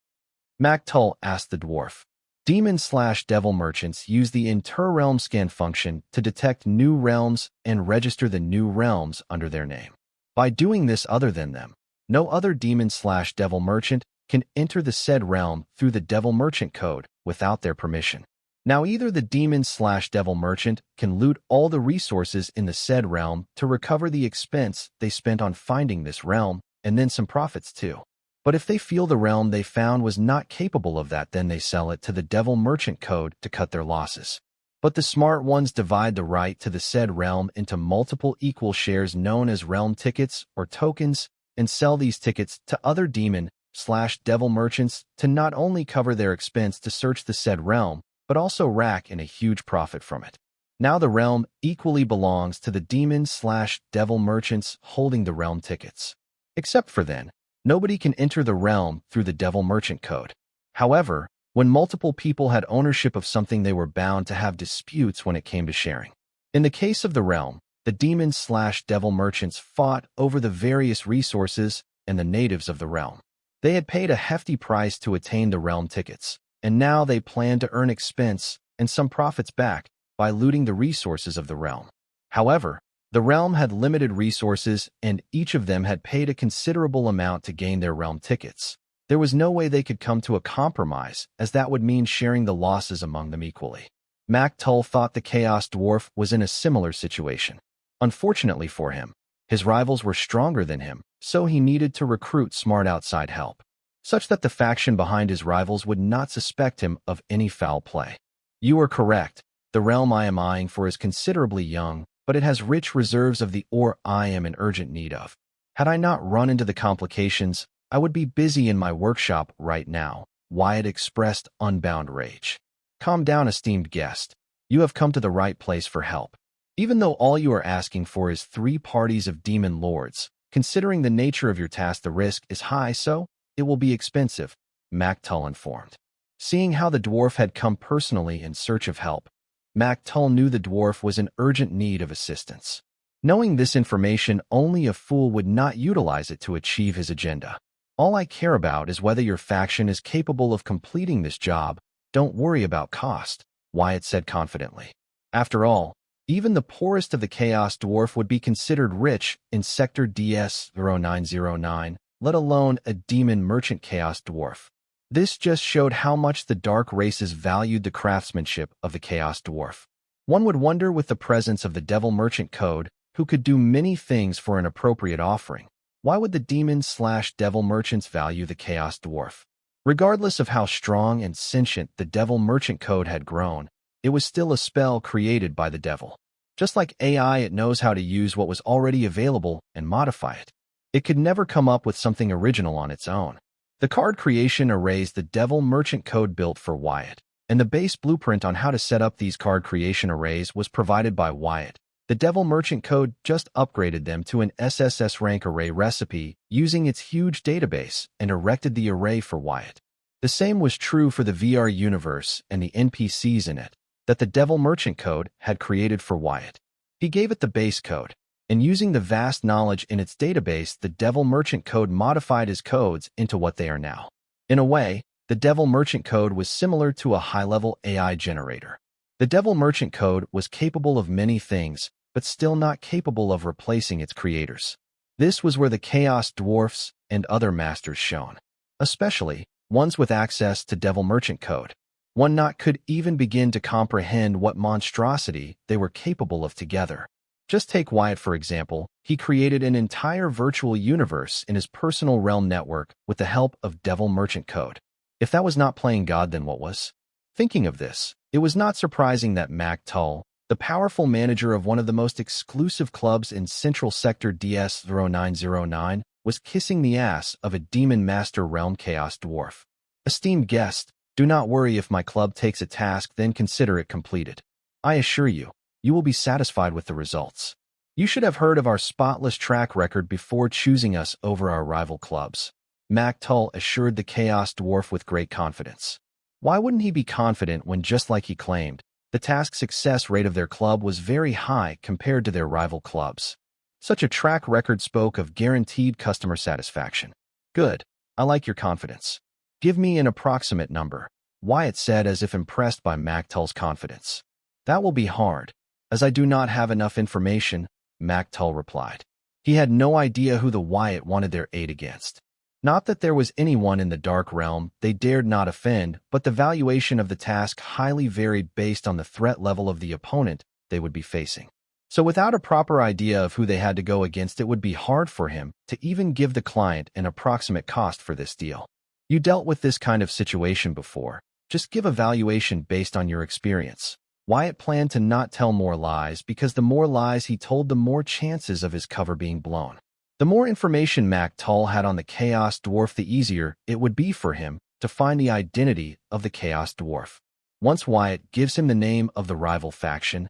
Mac Tull asked the dwarf. Demon/devil merchants use the inter-realm scan function to detect new realms and register the new realms under their name. By doing this other than them, no other demon/devil merchant can enter the said realm through the devil merchant code without their permission. Now either the demon/devil merchant can loot all the resources in the said realm to recover the expense they spent on finding this realm, and then some profits too. But if they feel the realm they found was not capable of that, then they sell it to the devil merchant code to cut their losses. But the smart ones divide the right to the said realm into multiple equal shares known as realm tickets or tokens and sell these tickets to other demon/devil merchants to not only cover their expense to search the said realm, but also rack in a huge profit from it. Now the realm equally belongs to the demon/devil merchants holding the realm tickets. Except for then, nobody can enter the realm through the devil merchant code. However, when multiple people had ownership of something, they were bound to have disputes when it came to sharing. In the case of the realm, the demon/devil merchants fought over the various resources and the natives of the realm. They had paid a hefty price to attain the realm tickets, and now they planned to earn expense and some profits back by looting the resources of the realm. However, the realm had limited resources and each of them had paid a considerable amount to gain their realm tickets. There was no way they could come to a compromise, as that would mean sharing the losses among them equally. Mac Tull thought the Chaos Dwarf was in a similar situation. Unfortunately for him, his rivals were stronger than him, so he needed to recruit smart outside help, such that the faction behind his rivals would not suspect him of any foul play. You are correct. The realm I am eyeing for is considerably young, but it has rich reserves of the ore I am in urgent need of. Had I not run into the complications, I would be busy in my workshop right now. Wyatt expressed unbound rage. Calm down, esteemed guest. You have come to the right place for help. Even though all you are asking for is 3 parties of demon lords, considering the nature of your task, the risk is high, so it will be expensive, Mac Tull informed. Seeing how the dwarf had come personally in search of help, Mac Tull knew the dwarf was in urgent need of assistance. Knowing this information, only a fool would not utilize it to achieve his agenda. All I care about is whether your faction is capable of completing this job. Don't worry about cost, Wyatt said confidently. After all, even the poorest of the Chaos Dwarf would be considered rich in Sector DS-0909, let alone a demon merchant Chaos Dwarf. This just showed how much the dark races valued the craftsmanship of the Chaos Dwarf. One would wonder, with the presence of the Devil Merchant Code, who could do many things for an appropriate offering, why would the demon/devil merchants value the Chaos Dwarf? Regardless of how strong and sentient the Devil Merchant Code had grown, it was still a spell created by the devil. Just like AI, it knows how to use what was already available and modify it. It could never come up with something original on its own. The card creation arrays the Devil Merchant Code built for Wyatt, and the base blueprint on how to set up these card creation arrays was provided by Wyatt. The Devil Merchant Code just upgraded them to an SSS rank array recipe using its huge database and erected the array for Wyatt. The same was true for the VR universe and the NPCs in it that the Devil Merchant Code had created for Wyatt. He gave it the base code, and using the vast knowledge in its database, the Devil Merchant Code modified his codes into what they are now. In a way, the Devil Merchant Code was similar to a high-level AI generator. The Devil Merchant Code was capable of many things, but still not capable of replacing its creators. This was where the Chaos Dwarfs and other masters shone, especially ones with access to Devil Merchant Code. One not could even begin to comprehend what monstrosity they were capable of together. Just take Wyatt for example. He created an entire virtual universe in his personal realm network with the help of Devil Merchant Code. If that was not playing God, then what was? Thinking of this, it was not surprising that Mac Tull, the powerful manager of one of the most exclusive clubs in Central Sector DS-0909, was kissing the ass of a Demon Master Realm Chaos Dwarf. Esteemed guest, do not worry if my club takes a task, then consider it completed. I assure you, you will be satisfied with the results. You should have heard of our spotless track record before choosing us over our rival clubs. Mac Tull assured the Chaos Dwarf with great confidence. Why wouldn't he be confident when, just like he claimed, the task success rate of their club was very high compared to their rival clubs? Such a track record spoke of guaranteed customer satisfaction. Good. I like your confidence. Give me an approximate number, Wyatt said, as if impressed by Mac Tull's confidence. That will be hard, as I do not have enough information, Mac Tull replied. He had no idea who the Wyatt wanted their aid against. Not that there was anyone in the Dark Realm they dared not offend, but the valuation of the task highly varied based on the threat level of the opponent they would be facing. So without a proper idea of who they had to go against, it would be hard for him to even give the client an approximate cost for this deal. You dealt with this kind of situation before. Just give a valuation based on your experience. Wyatt planned to not tell more lies because the more lies he told, the more chances of his cover being blown. The more information Tull had on the Chaos Dwarf, the easier it would be for him to find the identity of the Chaos Dwarf. Once Wyatt gives him the name of the rival faction,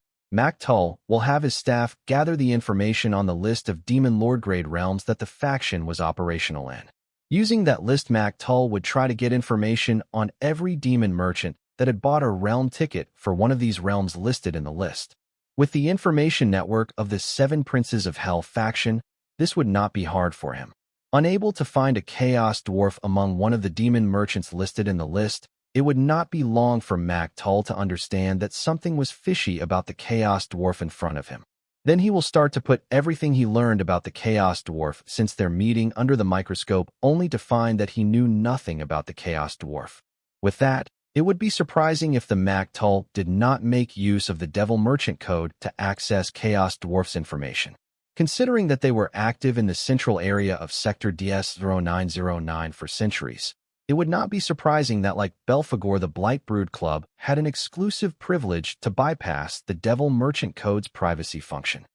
Tull will have his staff gather the information on the list of Demon Lord-grade realms that the faction was operational in. Using that list, Tull would try to get information on every demon merchant that had bought a realm ticket for one of these realms listed in the list. With the information network of the 7 Princes of Hell faction, this would not be hard for him. Unable to find a Chaos Dwarf among one of the demon merchants listed in the list, it would not be long for Tull to understand that something was fishy about the Chaos Dwarf in front of him. Then he will start to put everything he learned about the Chaos Dwarf since their meeting under the microscope, only to find that he knew nothing about the Chaos Dwarf. With that, it would be surprising if the Tull did not make use of the Devil Merchant Code to access Chaos Dwarf's information. Considering that they were active in the central area of Sector DS-0909 for centuries, it would not be surprising that, like Belphegor, the Blight Brood Club had an exclusive privilege to bypass the Devil Merchant Code's privacy function.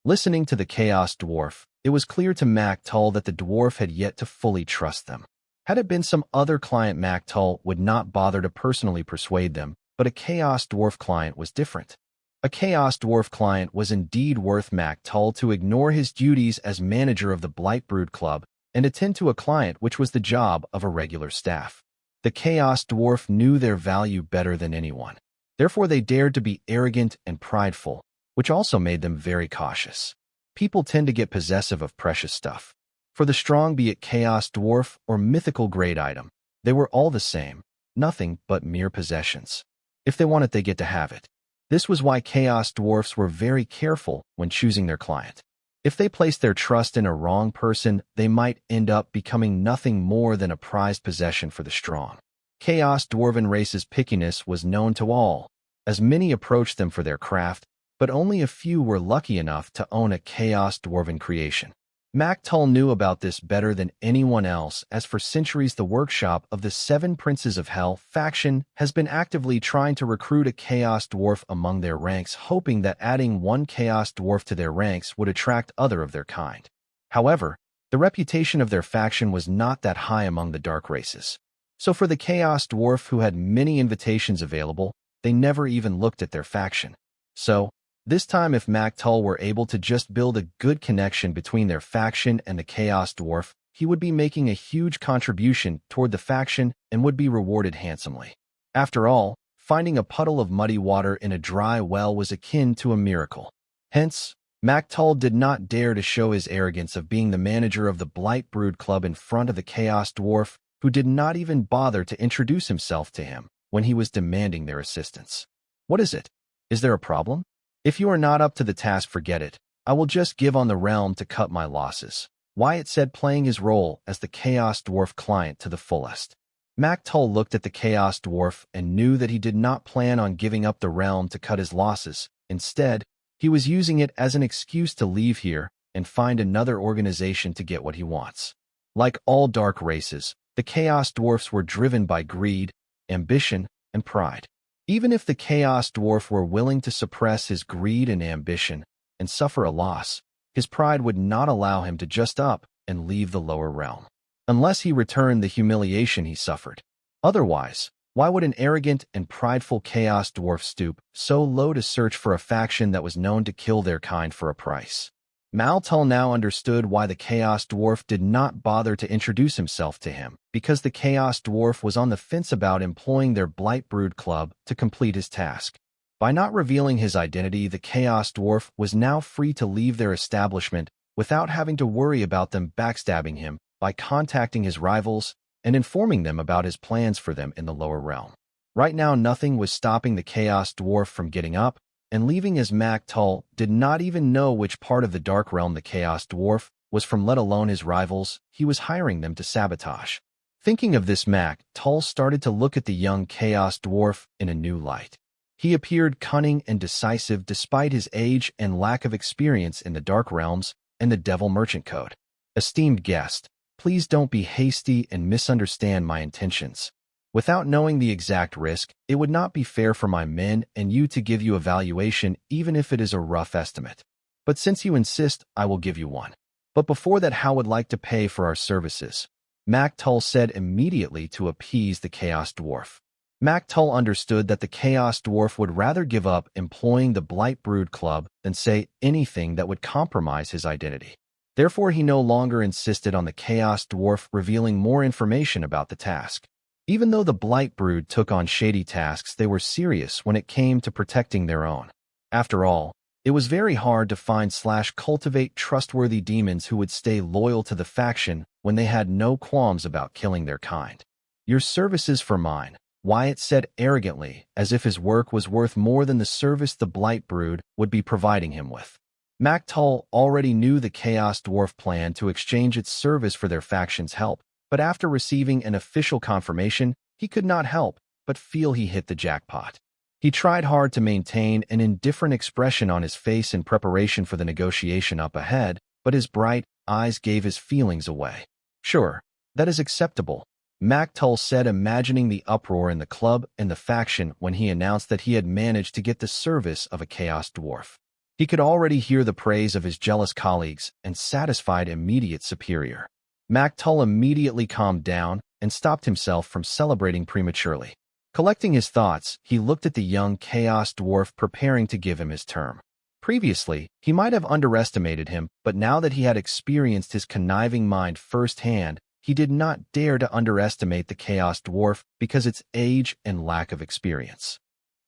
Listening to the Chaos Dwarf, it was clear to Tull that the dwarf had yet to fully trust them. Had it been some other client, Tull would not bother to personally persuade them, but a Chaos Dwarf client was different. A Chaos Dwarf client was indeed worth Tull to ignore his duties as manager of the Blight Brood Club and attend to a client which was the job of a regular staff. The Chaos Dwarf knew their value better than anyone. Therefore, they dared to be arrogant and prideful, which also made them very cautious. People tend to get possessive of precious stuff. For the strong, be it Chaos Dwarf or mythical grade item, they were all the same, nothing but mere possessions. If they want it, they get to have it. This was why Chaos Dwarfs were very careful when choosing their client. If they placed their trust in a wrong person, they might end up becoming nothing more than a prized possession for the strong. Chaos Dwarven race's pickiness was known to all, as many approached them for their craft, but only a few were lucky enough to own a Chaos Dwarven creation. Tull knew about this better than anyone else, as for centuries the workshop of the 7 Princes of Hell faction has been actively trying to recruit a Chaos Dwarf among their ranks, hoping that adding one Chaos Dwarf to their ranks would attract other of their kind. However, the reputation of their faction was not that high among the dark races. So for the Chaos Dwarf, who had many invitations available, they never even looked at their faction. So, this time, if Tull were able to just build a good connection between their faction and the Chaos Dwarf, he would be making a huge contribution toward the faction and would be rewarded handsomely. After all, finding a puddle of muddy water in a dry well was akin to a miracle. Hence, Tull did not dare to show his arrogance of being the manager of the Blight Brood Club in front of the Chaos Dwarf, who did not even bother to introduce himself to him when he was demanding their assistance. What is it? Is there a problem? If you are not up to the task, forget it. I will just give on the realm to cut my losses, Wyatt said, playing his role as the Chaos Dwarf client to the fullest. Tull looked at the Chaos Dwarf and knew that he did not plan on giving up the realm to cut his losses. Instead, he was using it as an excuse to leave here and find another organization to get what he wants. Like all dark races, the Chaos Dwarfs were driven by greed, ambition, and pride. Even if the Chaos Dwarf were willing to suppress his greed and ambition and suffer a loss, his pride would not allow him to just up and leave the lower realm, unless he returned the humiliation he suffered. Otherwise, why would an arrogant and prideful Chaos Dwarf stoop so low to search for a faction that was known to kill their kind for a price? Tull now understood why the Chaos Dwarf did not bother to introduce himself to him, because the Chaos Dwarf was on the fence about employing their Blight Brood Club to complete his task. By not revealing his identity, the Chaos Dwarf was now free to leave their establishment without having to worry about them backstabbing him by contacting his rivals and informing them about his plans for them in the lower realm. Right now, nothing was stopping the Chaos Dwarf from getting up and leaving, as Tull did not even know which part of the Dark Realm the Chaos Dwarf was from, let alone his rivals. He was hiring them to sabotage. Thinking of this, Tull started to look at the young Chaos Dwarf in a new light. He appeared cunning and decisive despite his age and lack of experience in the Dark Realms and the Devil Merchant Code. Esteemed guest, please don't be hasty and misunderstand my intentions. Without knowing the exact risk, it would not be fair for my men and you to give you a valuation even if it is a rough estimate. But since you insist, I will give you one. But before that, how would like to pay for our services? Mactull said immediately to appease the Chaos Dwarf. Mactull understood that the Chaos Dwarf would rather give up employing the Blight Brood Club than say anything that would compromise his identity. Therefore, he no longer insisted on the Chaos Dwarf revealing more information about the task. Even though the Blight Brood took on shady tasks, they were serious when it came to protecting their own. After all, it was very hard to find/cultivate trustworthy demons who would stay loyal to the faction when they had no qualms about killing their kind. Your services for mine, Wyatt said arrogantly, as if his work was worth more than the service the Blight Brood would be providing him with. Mactull already knew the Chaos Dwarf planned to exchange its service for their faction's help, but after receiving an official confirmation, he could not help but feel he hit the jackpot. He tried hard to maintain an indifferent expression on his face in preparation for the negotiation up ahead, but his bright eyes gave his feelings away. Sure, that is acceptable, Mactull said, imagining the uproar in the club and the faction when he announced that he had managed to get the service of a Chaos Dwarf. He could already hear the praise of his jealous colleagues and satisfied immediate superior. Mactull immediately calmed down and stopped himself from celebrating prematurely. Collecting his thoughts, he looked at the young Chaos Dwarf preparing to give him his term. Previously, he might have underestimated him, but now that he had experienced his conniving mind firsthand, he did not dare to underestimate the Chaos Dwarf because of its age and lack of experience.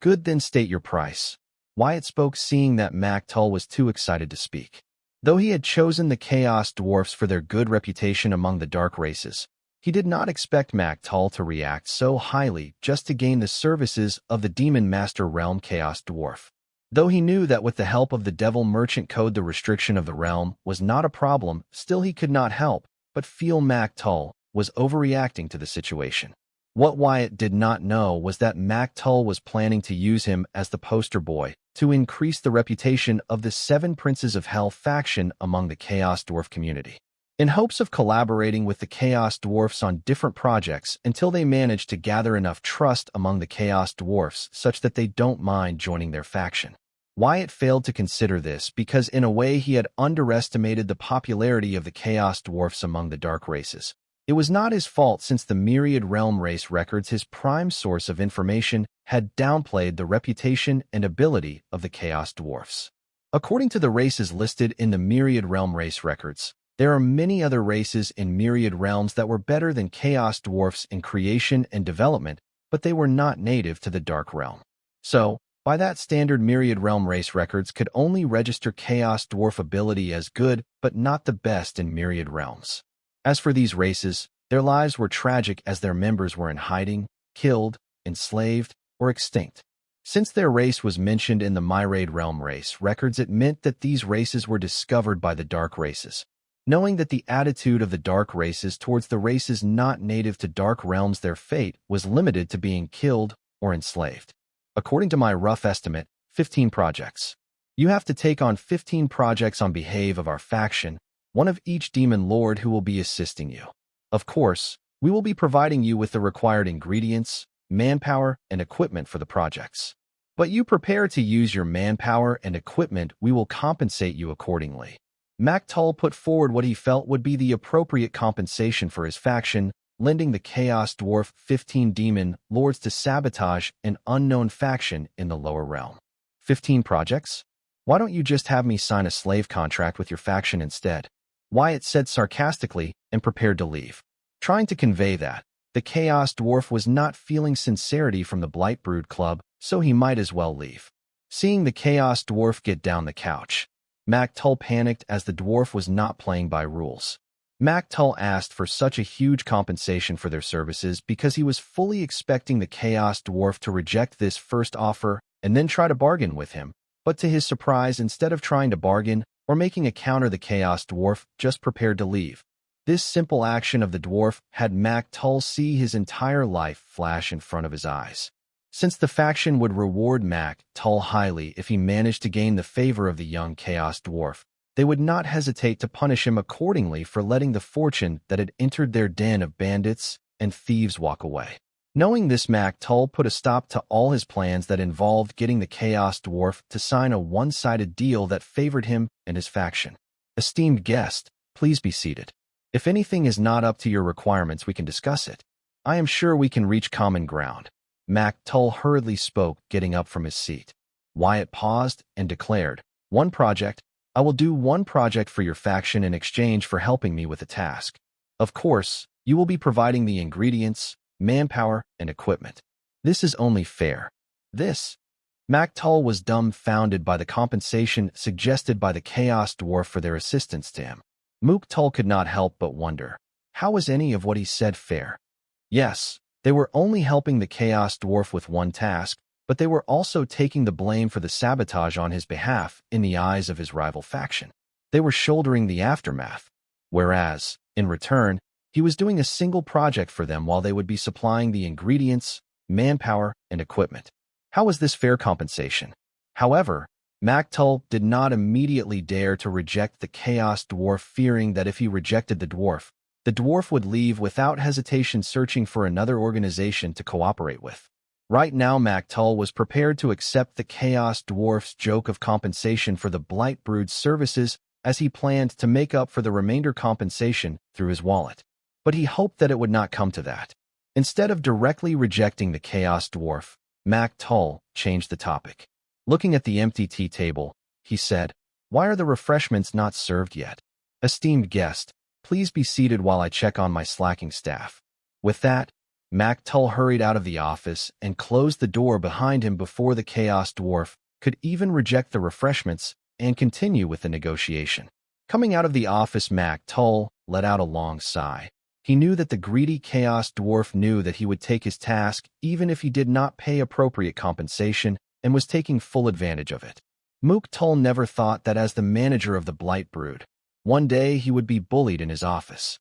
Good, then state your price. Wyatt spoke, seeing that Mactull was too excited to speak. Though he had chosen the Chaos Dwarfs for their good reputation among the dark races, he did not expect Mactull to react so highly just to gain the services of the Demon Master Realm Chaos Dwarf. Though he knew that with the help of the Devil Merchant Code the restriction of the realm was not a problem, still he could not help but feel Mactull was overreacting to the situation. What Wyatt did not know was that Mactull was planning to use him as the poster boy to increase the reputation of the Seven Princes of Hell faction among the Chaos Dwarf community, in hopes of collaborating with the Chaos Dwarfs on different projects until they manage to gather enough trust among the Chaos Dwarfs such that they don't mind joining their faction. Wyatt failed to consider this because in a way he had underestimated the popularity of the Chaos Dwarfs among the dark races. It was not his fault, since the Myriad Realm Race records, his prime source of information, had downplayed the reputation and ability of the Chaos Dwarfs. According to the races listed in the Myriad Realm Race records, there are many other races in Myriad Realms that were better than Chaos Dwarfs in creation and development, but they were not native to the Dark Realm. So, by that standard, Myriad Realm Race records could only register Chaos Dwarf ability as good, but not the best in Myriad Realms. As for these races, their lives were tragic as their members were in hiding, killed, enslaved, or extinct. Since their race was mentioned in the Myriad Realm Race records, it meant that these races were discovered by the Dark Races. Knowing that the attitude of the Dark Races towards the races not native to Dark Realms, their fate was limited to being killed or enslaved. According to my rough estimate, 15 projects. You have to take on 15 projects on behalf of our faction, one of each demon lord who will be assisting you. Of course, we will be providing you with the required ingredients, manpower, and equipment for the projects. But you prepare to use your manpower and equipment, we will compensate you accordingly. Mactull put forward what he felt would be the appropriate compensation for his faction, lending the Chaos Dwarf 15 demon lords to sabotage an unknown faction in the lower realm. 15 projects? Why don't you just have me sign a slave contract with your faction instead? Wyatt said sarcastically and prepared to leave. Trying to convey that the Chaos Dwarf was not feeling sincerity from the Blight Brood Club, so he might as well leave. Seeing the Chaos Dwarf get down the couch, Mactull panicked as the dwarf was not playing by rules. Mactull asked for such a huge compensation for their services because he was fully expecting the Chaos Dwarf to reject this first offer and then try to bargain with him, but to his surprise, instead of trying to bargain or making a counter, the Chaos Dwarf just prepared to leave. This simple action of the dwarf had Mactull see his entire life flash in front of his eyes. Since the faction would reward Mactull highly if he managed to gain the favor of the young Chaos Dwarf, they would not hesitate to punish him accordingly for letting the fortune that had entered their den of bandits and thieves walk away. Knowing this, Mac Tull put a stop to all his plans that involved getting the Chaos Dwarf to sign a one-sided deal that favored him and his faction. Esteemed guest, please be seated. If anything is not up to your requirements, we can discuss it. I am sure we can reach common ground. Mac Tull hurriedly spoke, getting up from his seat. Wyatt paused and declared, "One project. I will do one project for your faction in exchange for helping me with a task. Of course, you will be providing the ingredients, manpower, and equipment. This is only fair." This. Mac Tull was dumbfounded by the compensation suggested by the Chaos Dwarf for their assistance to him. Mook Tull could not help but wonder, how was any of what he said fair? Yes, they were only helping the Chaos Dwarf with one task, but they were also taking the blame for the sabotage on his behalf in the eyes of his rival faction. They were shouldering the aftermath, whereas, in return, he was doing a single project for them while they would be supplying the ingredients, manpower, and equipment. How was this fair compensation? However, Mac Tull did not immediately dare to reject the Chaos Dwarf, fearing that if he rejected the dwarf would leave without hesitation, searching for another organization to cooperate with. Right now, Mac Tull was prepared to accept the Chaos Dwarf's joke of compensation for the Blight Brood's services, as he planned to make up for the remainder compensation through his wallet. But he hoped that it would not come to that. Instead of directly rejecting the Chaos Dwarf, Mac Tull changed the topic. Looking at the empty tea table, he said, "Why are the refreshments not served yet? Esteemed guest, please be seated while I check on my slacking staff." With that, Mac Tull hurried out of the office and closed the door behind him before the Chaos Dwarf could even reject the refreshments and continue with the negotiation. Coming out of the office, Mac Tull let out a long sigh. He knew that the greedy Chaos Dwarf knew that he would take his task even if he did not pay appropriate compensation, and was taking full advantage of it. Mook Tull never thought that as the manager of the Blight Brood, one day he would be bullied in his office.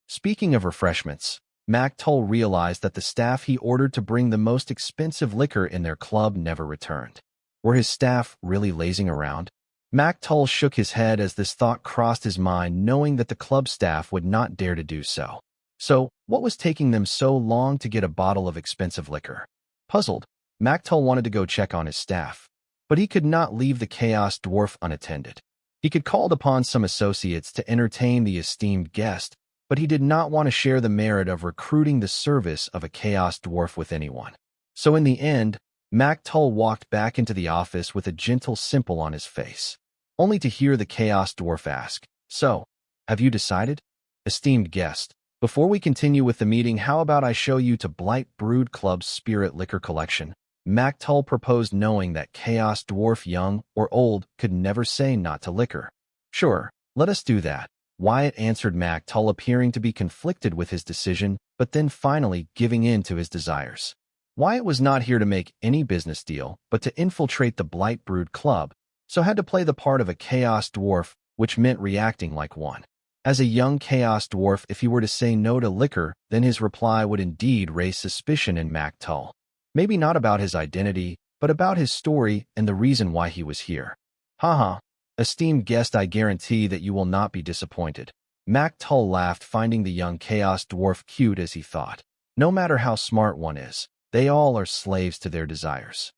Speaking of refreshments, Mac Tull realized that the staff he ordered to bring the most expensive liquor in their club never returned. Were his staff really lazing around? Mac Tull shook his head as this thought crossed his mind, knowing that the club staff would not dare to do so. So, what was taking them so long to get a bottle of expensive liquor? Puzzled, Mac Tull wanted to go check on his staff, but he could not leave the Chaos Dwarf unattended. He could call upon some associates to entertain the esteemed guest, but he did not want to share the merit of recruiting the service of a Chaos Dwarf with anyone. So in the end, Mac Tull walked back into the office with a gentle simple on his face, only to hear the Chaos Dwarf ask, "So, have you decided? Esteemed guest, before we continue with the meeting, how about I show you to Blight Brood Club's spirit liquor collection?" Mac Tull proposed, knowing that Chaos Dwarf, young or old, could never say not to liquor. "Sure, let us do that," Wyatt answered, Mac Tull appearing to be conflicted with his decision, but then finally giving in to his desires. Wyatt was not here to make any business deal, but to infiltrate the Blight Brood Club, so had to play the part of a Chaos Dwarf, which meant reacting like one. As a young Chaos Dwarf, if he were to say no to liquor, then his reply would indeed raise suspicion in Mac Tull. Maybe not about his identity, but about his story and the reason why he was here. Haha, esteemed guest, I guarantee that you will not be disappointed. Mac Tull laughed, finding the young Chaos Dwarf cute as he thought. No matter how smart one is, they all are slaves to their desires.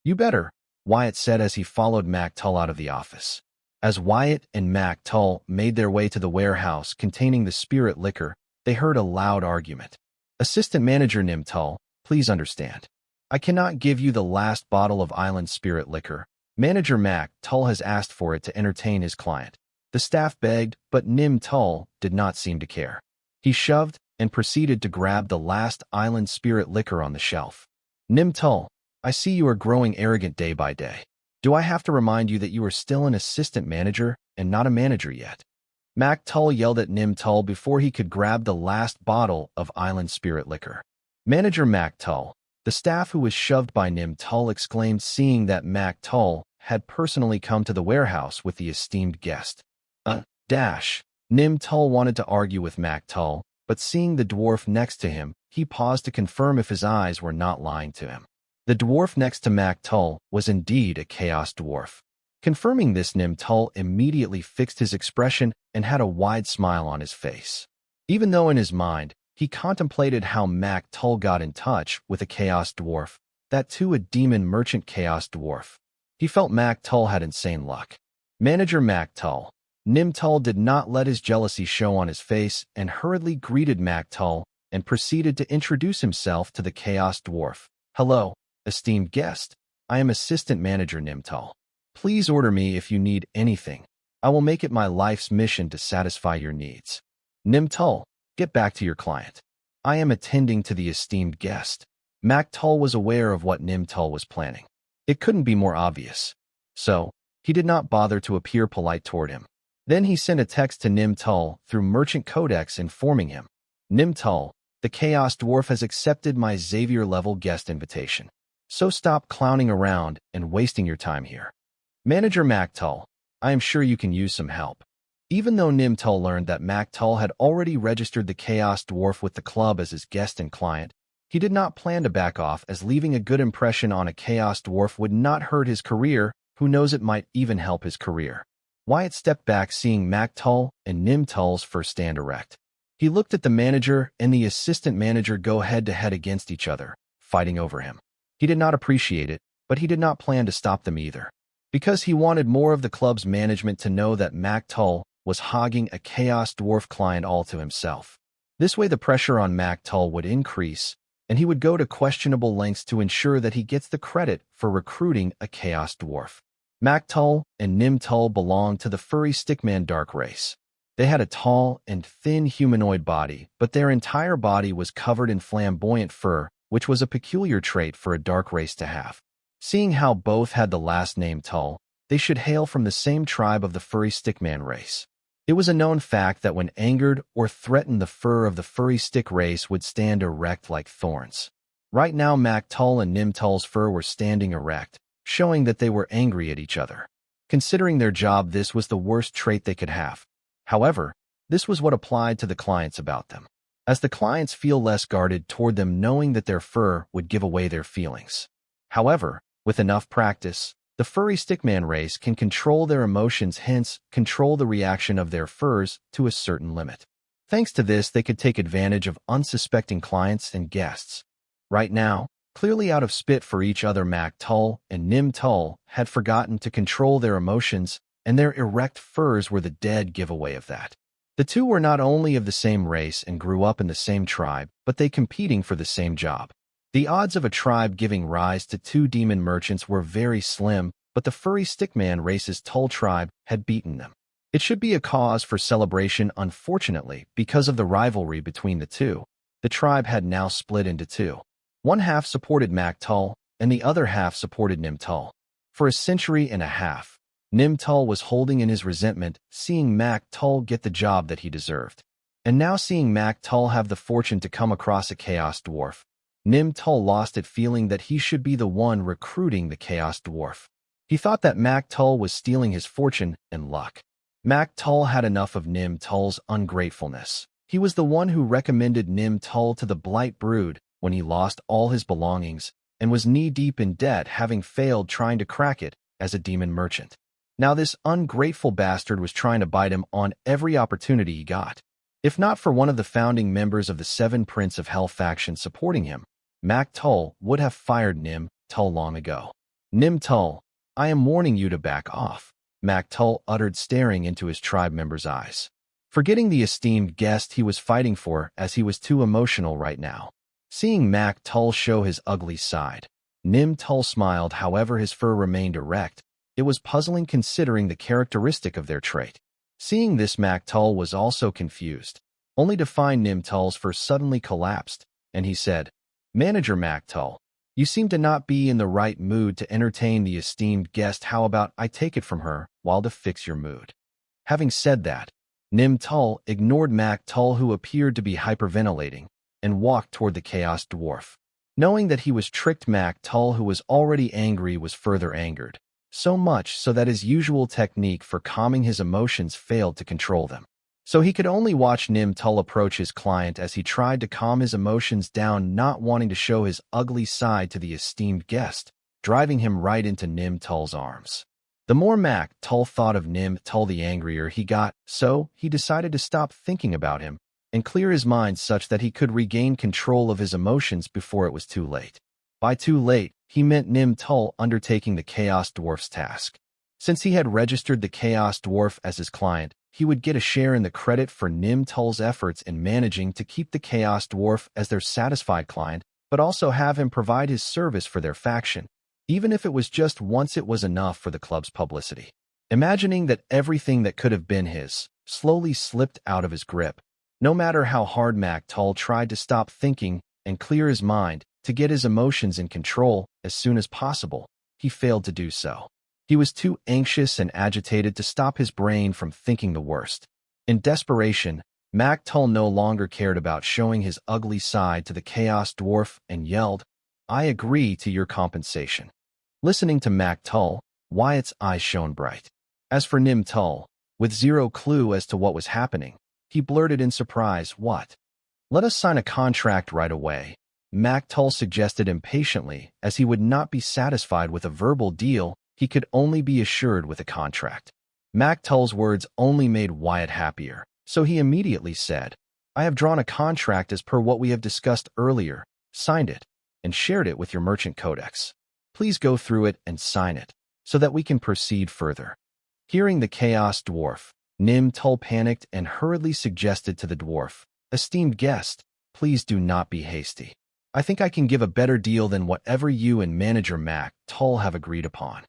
"You better," Wyatt said as he followed Mac Tull out of the office. As Wyatt and Mac Tull made their way to the warehouse containing the spirit liquor, they heard a loud argument. "Assistant Manager Nim Tull, please understand. I cannot give you the last bottle of island spirit liquor. Manager Mac Tull has asked for it to entertain his client." The staff begged, but Nim Tull did not seem to care. He shoved and proceeded to grab the last island spirit liquor on the shelf. "Nim Tull, I see you are growing arrogant day by day. Do I have to remind you that you are still an assistant manager and not a manager yet?" Mac Tull yelled at Nim Tull before he could grab the last bottle of island spirit liquor. Manager Mac Tull, the staff who was shoved by Nim Tull exclaimed, seeing that Mac Tull had personally come to the warehouse with the esteemed guest. Nim Tull wanted to argue with Mac Tull, but seeing the dwarf next to him, he paused to confirm if his eyes were not lying to him. The dwarf next to Mac Tull was indeed a Chaos Dwarf. Confirming this, Nim Tull immediately fixed his expression and had a wide smile on his face. Even though in his mind, He contemplated how Mac Tull got in touch with a Chaos Dwarf, that too a demon merchant Chaos Dwarf. He felt Mac Tull had insane luck. Manager Mac Tull. Nim Tull did not let his jealousy show on his face and hurriedly greeted Mac Tull and proceeded to introduce himself to the Chaos Dwarf. Hello, esteemed guest. I am Assistant Manager Nim Tull. Please order me if you need anything. I will make it my life's mission to satisfy your needs. Nim Tull, get back to your client. I am attending to the esteemed guest. Mac Tull was aware of what Nim Tull was planning. It couldn't be more obvious. So, he did not bother to appear polite toward him. Then he sent a text to Nim Tull through Merchant Codex informing him, Nim Tull, the Chaos Dwarf has accepted my Xavier-level guest invitation. So stop clowning around and wasting your time here. Manager Mac Tull, I am sure you can use some help. Even though Nim Tull learned that Mac Tull had already registered the Chaos Dwarf with the club as his guest and client, he did not plan to back off, as leaving a good impression on a Chaos Dwarf would not hurt his career. Who knows, it might even help his career. Wyatt stepped back, seeing Mac Tull and Nim Tull's first stand erect. He looked at the manager and the assistant manager go head-to-head against each other, fighting over him. He did not appreciate it, but he did not plan to stop them either, because he wanted more of the club's management to know that Mac Tull was hogging a Chaos Dwarf client all to himself. This way the pressure on Mac Tull would increase, and he would go to questionable lengths to ensure that he gets the credit for recruiting a Chaos Dwarf. Mac Tull and Nim Tull belonged to the furry stickman dark race. They had a tall and thin humanoid body, but their entire body was covered in flamboyant fur, which was a peculiar trait for a dark race to have. Seeing how both had the last name Tull, they should hail from the same tribe of the furry stickman race. It was a known fact that when angered or threatened, the fur of the furry stick race would stand erect like thorns. Right now Mac Tull and Nim Tull's fur were standing erect, showing that they were angry at each other. Considering their job, this was the worst trait they could have. However, this was what applied to the clients about them, as the clients feel less guarded toward them, knowing that their fur would give away their feelings. However, with enough practice, the furry stickman race can control their emotions, hence control the reaction of their furs to a certain limit. Thanks to this, they could take advantage of unsuspecting clients and guests. Right now, clearly out of spite for each other, Mac Tull and Nim Tull had forgotten to control their emotions, and their erect furs were the dead giveaway of that. The two were not only of the same race and grew up in the same tribe, but they competing for the same job. The odds of a tribe giving rise to two demon merchants were very slim, but the furry stickman race's Tull tribe had beaten them. It should be a cause for celebration. Unfortunately, because of the rivalry between the two, the tribe had now split into two. One half supported Mac Tull, and the other half supported Nim Tull. For a century and a half, Nim Tull was holding in his resentment, seeing Mac Tull get the job that he deserved. And now seeing Mac Tull have the fortune to come across a Chaos Dwarf, Nim Tull lost it, feeling that he should be the one recruiting the Chaos Dwarf. He thought that Mac Tull was stealing his fortune and luck. Mac Tull had enough of Nim Tull's ungratefulness. He was the one who recommended Nim Tull to the Blight Brood when he lost all his belongings and was knee-deep in debt, having failed trying to crack it as a demon merchant. Now this ungrateful bastard was trying to bite him on every opportunity he got. If not for one of the founding members of the Seven Prince of Hell faction supporting him, Mac Tull would have fired Nim Tull long ago. Nim Tull, I am warning you to back off, Mac Tull uttered, staring into his tribe member's eyes, forgetting the esteemed guest he was fighting for, as he was too emotional right now. Seeing Mac Tull show his ugly side, Nim Tull smiled. However, his fur remained erect. It was puzzling considering the characteristic of their trait. Seeing this, Mac Tull was also confused, only to find Nim Tull's fur suddenly collapsed, and he said, Manager Mac Tull, you seem to not be in the right mood to entertain the esteemed guest. How about I take it from her while to fix your mood? Having said that, Nim Tull ignored Mac Tull, who appeared to be hyperventilating, and walked toward the Chaos Dwarf. Knowing that he was tricked, Mac Tull, who was already angry, was further angered, so much so that his usual technique for calming his emotions failed to control them. So he could only watch Nim Tull approach his client as he tried to calm his emotions down, not wanting to show his ugly side to the esteemed guest, driving him right into Nim Tull's arms. The more Mac Tull thought of Nim Tull, the angrier he got, so he decided to stop thinking about him and clear his mind such that he could regain control of his emotions before it was too late. By too late, he meant Nim Tull undertaking the Chaos Dwarf's task. Since he had registered the Chaos Dwarf as his client, he would get a share in the credit for Nim Tull's efforts in managing to keep the Chaos Dwarf as their satisfied client, but also have him provide his service for their faction. Even if it was just once, it was enough for the club's publicity. Imagining that everything that could have been his slowly slipped out of his grip. No matter how hard Mac Tull tried to stop thinking and clear his mind to get his emotions in control as soon as possible, he failed to do so. He was too anxious and agitated to stop his brain from thinking the worst. In desperation, Mac Tull no longer cared about showing his ugly side to the Chaos Dwarf and yelled, "I agree to your compensation." Listening to Mac Tull, Wyatt's eyes shone bright. As for Nim Tull, with zero clue as to what was happening, he blurted in surprise, "What? Let us sign a contract right away," Mac Tull suggested impatiently, as he would not be satisfied with a verbal deal. He could only be assured with a contract. Mac Tull's words only made Wyatt happier, so he immediately said, "I have drawn a contract as per what we have discussed earlier, signed it, and shared it with your merchant codex. Please go through it and sign it, so that we can proceed further." Hearing the Chaos Dwarf, Nim Tull panicked and hurriedly suggested to the dwarf, "Esteemed guest, please do not be hasty. I think I can give a better deal than whatever you and manager Mac Tull have agreed upon."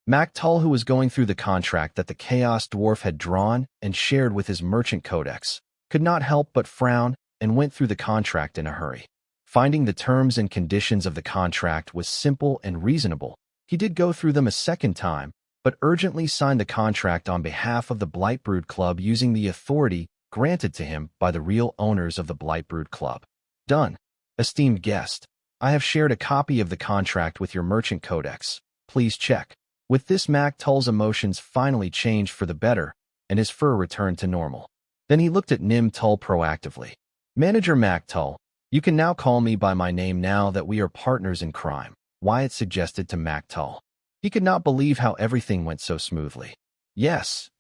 Mac Tull, who was going through the contract that the Chaos Dwarf had drawn and shared with his merchant codex, could not help but frown and went through the contract in a hurry. Finding the terms and conditions of the contract was simple and reasonable, he did go through them a second time, but urgently signed the contract on behalf of the Blightbrood Club using the authority granted to him by the real owners of the Blightbrood Club. Done. Esteemed guest, I have shared a copy of the contract with your merchant codex. Please check. With this, Mac Tull's emotions finally changed for the better, and his fur returned to normal. Then he looked at Nim Tull proactively. "Manager Mac Tull, you can now call me by my name now that we are partners in crime," Wyatt suggested to Mac Tull. He could not believe how everything went so smoothly. Yes,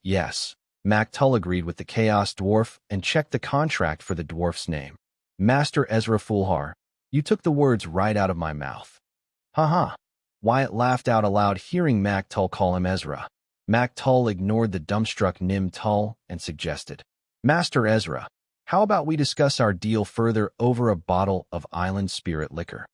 Mac Tull agreed with the Chaos Dwarf and checked the contract for the dwarf's name. "Master Ezra Fulhar, you took the words right out of my mouth." "Ha." Wyatt laughed out aloud hearing Mac Tull call him Ezra. Mac Tull ignored the dumbstruck Nim Tull and suggested, "Master Ezra, how about we discuss our deal further over a bottle of island spirit liquor?"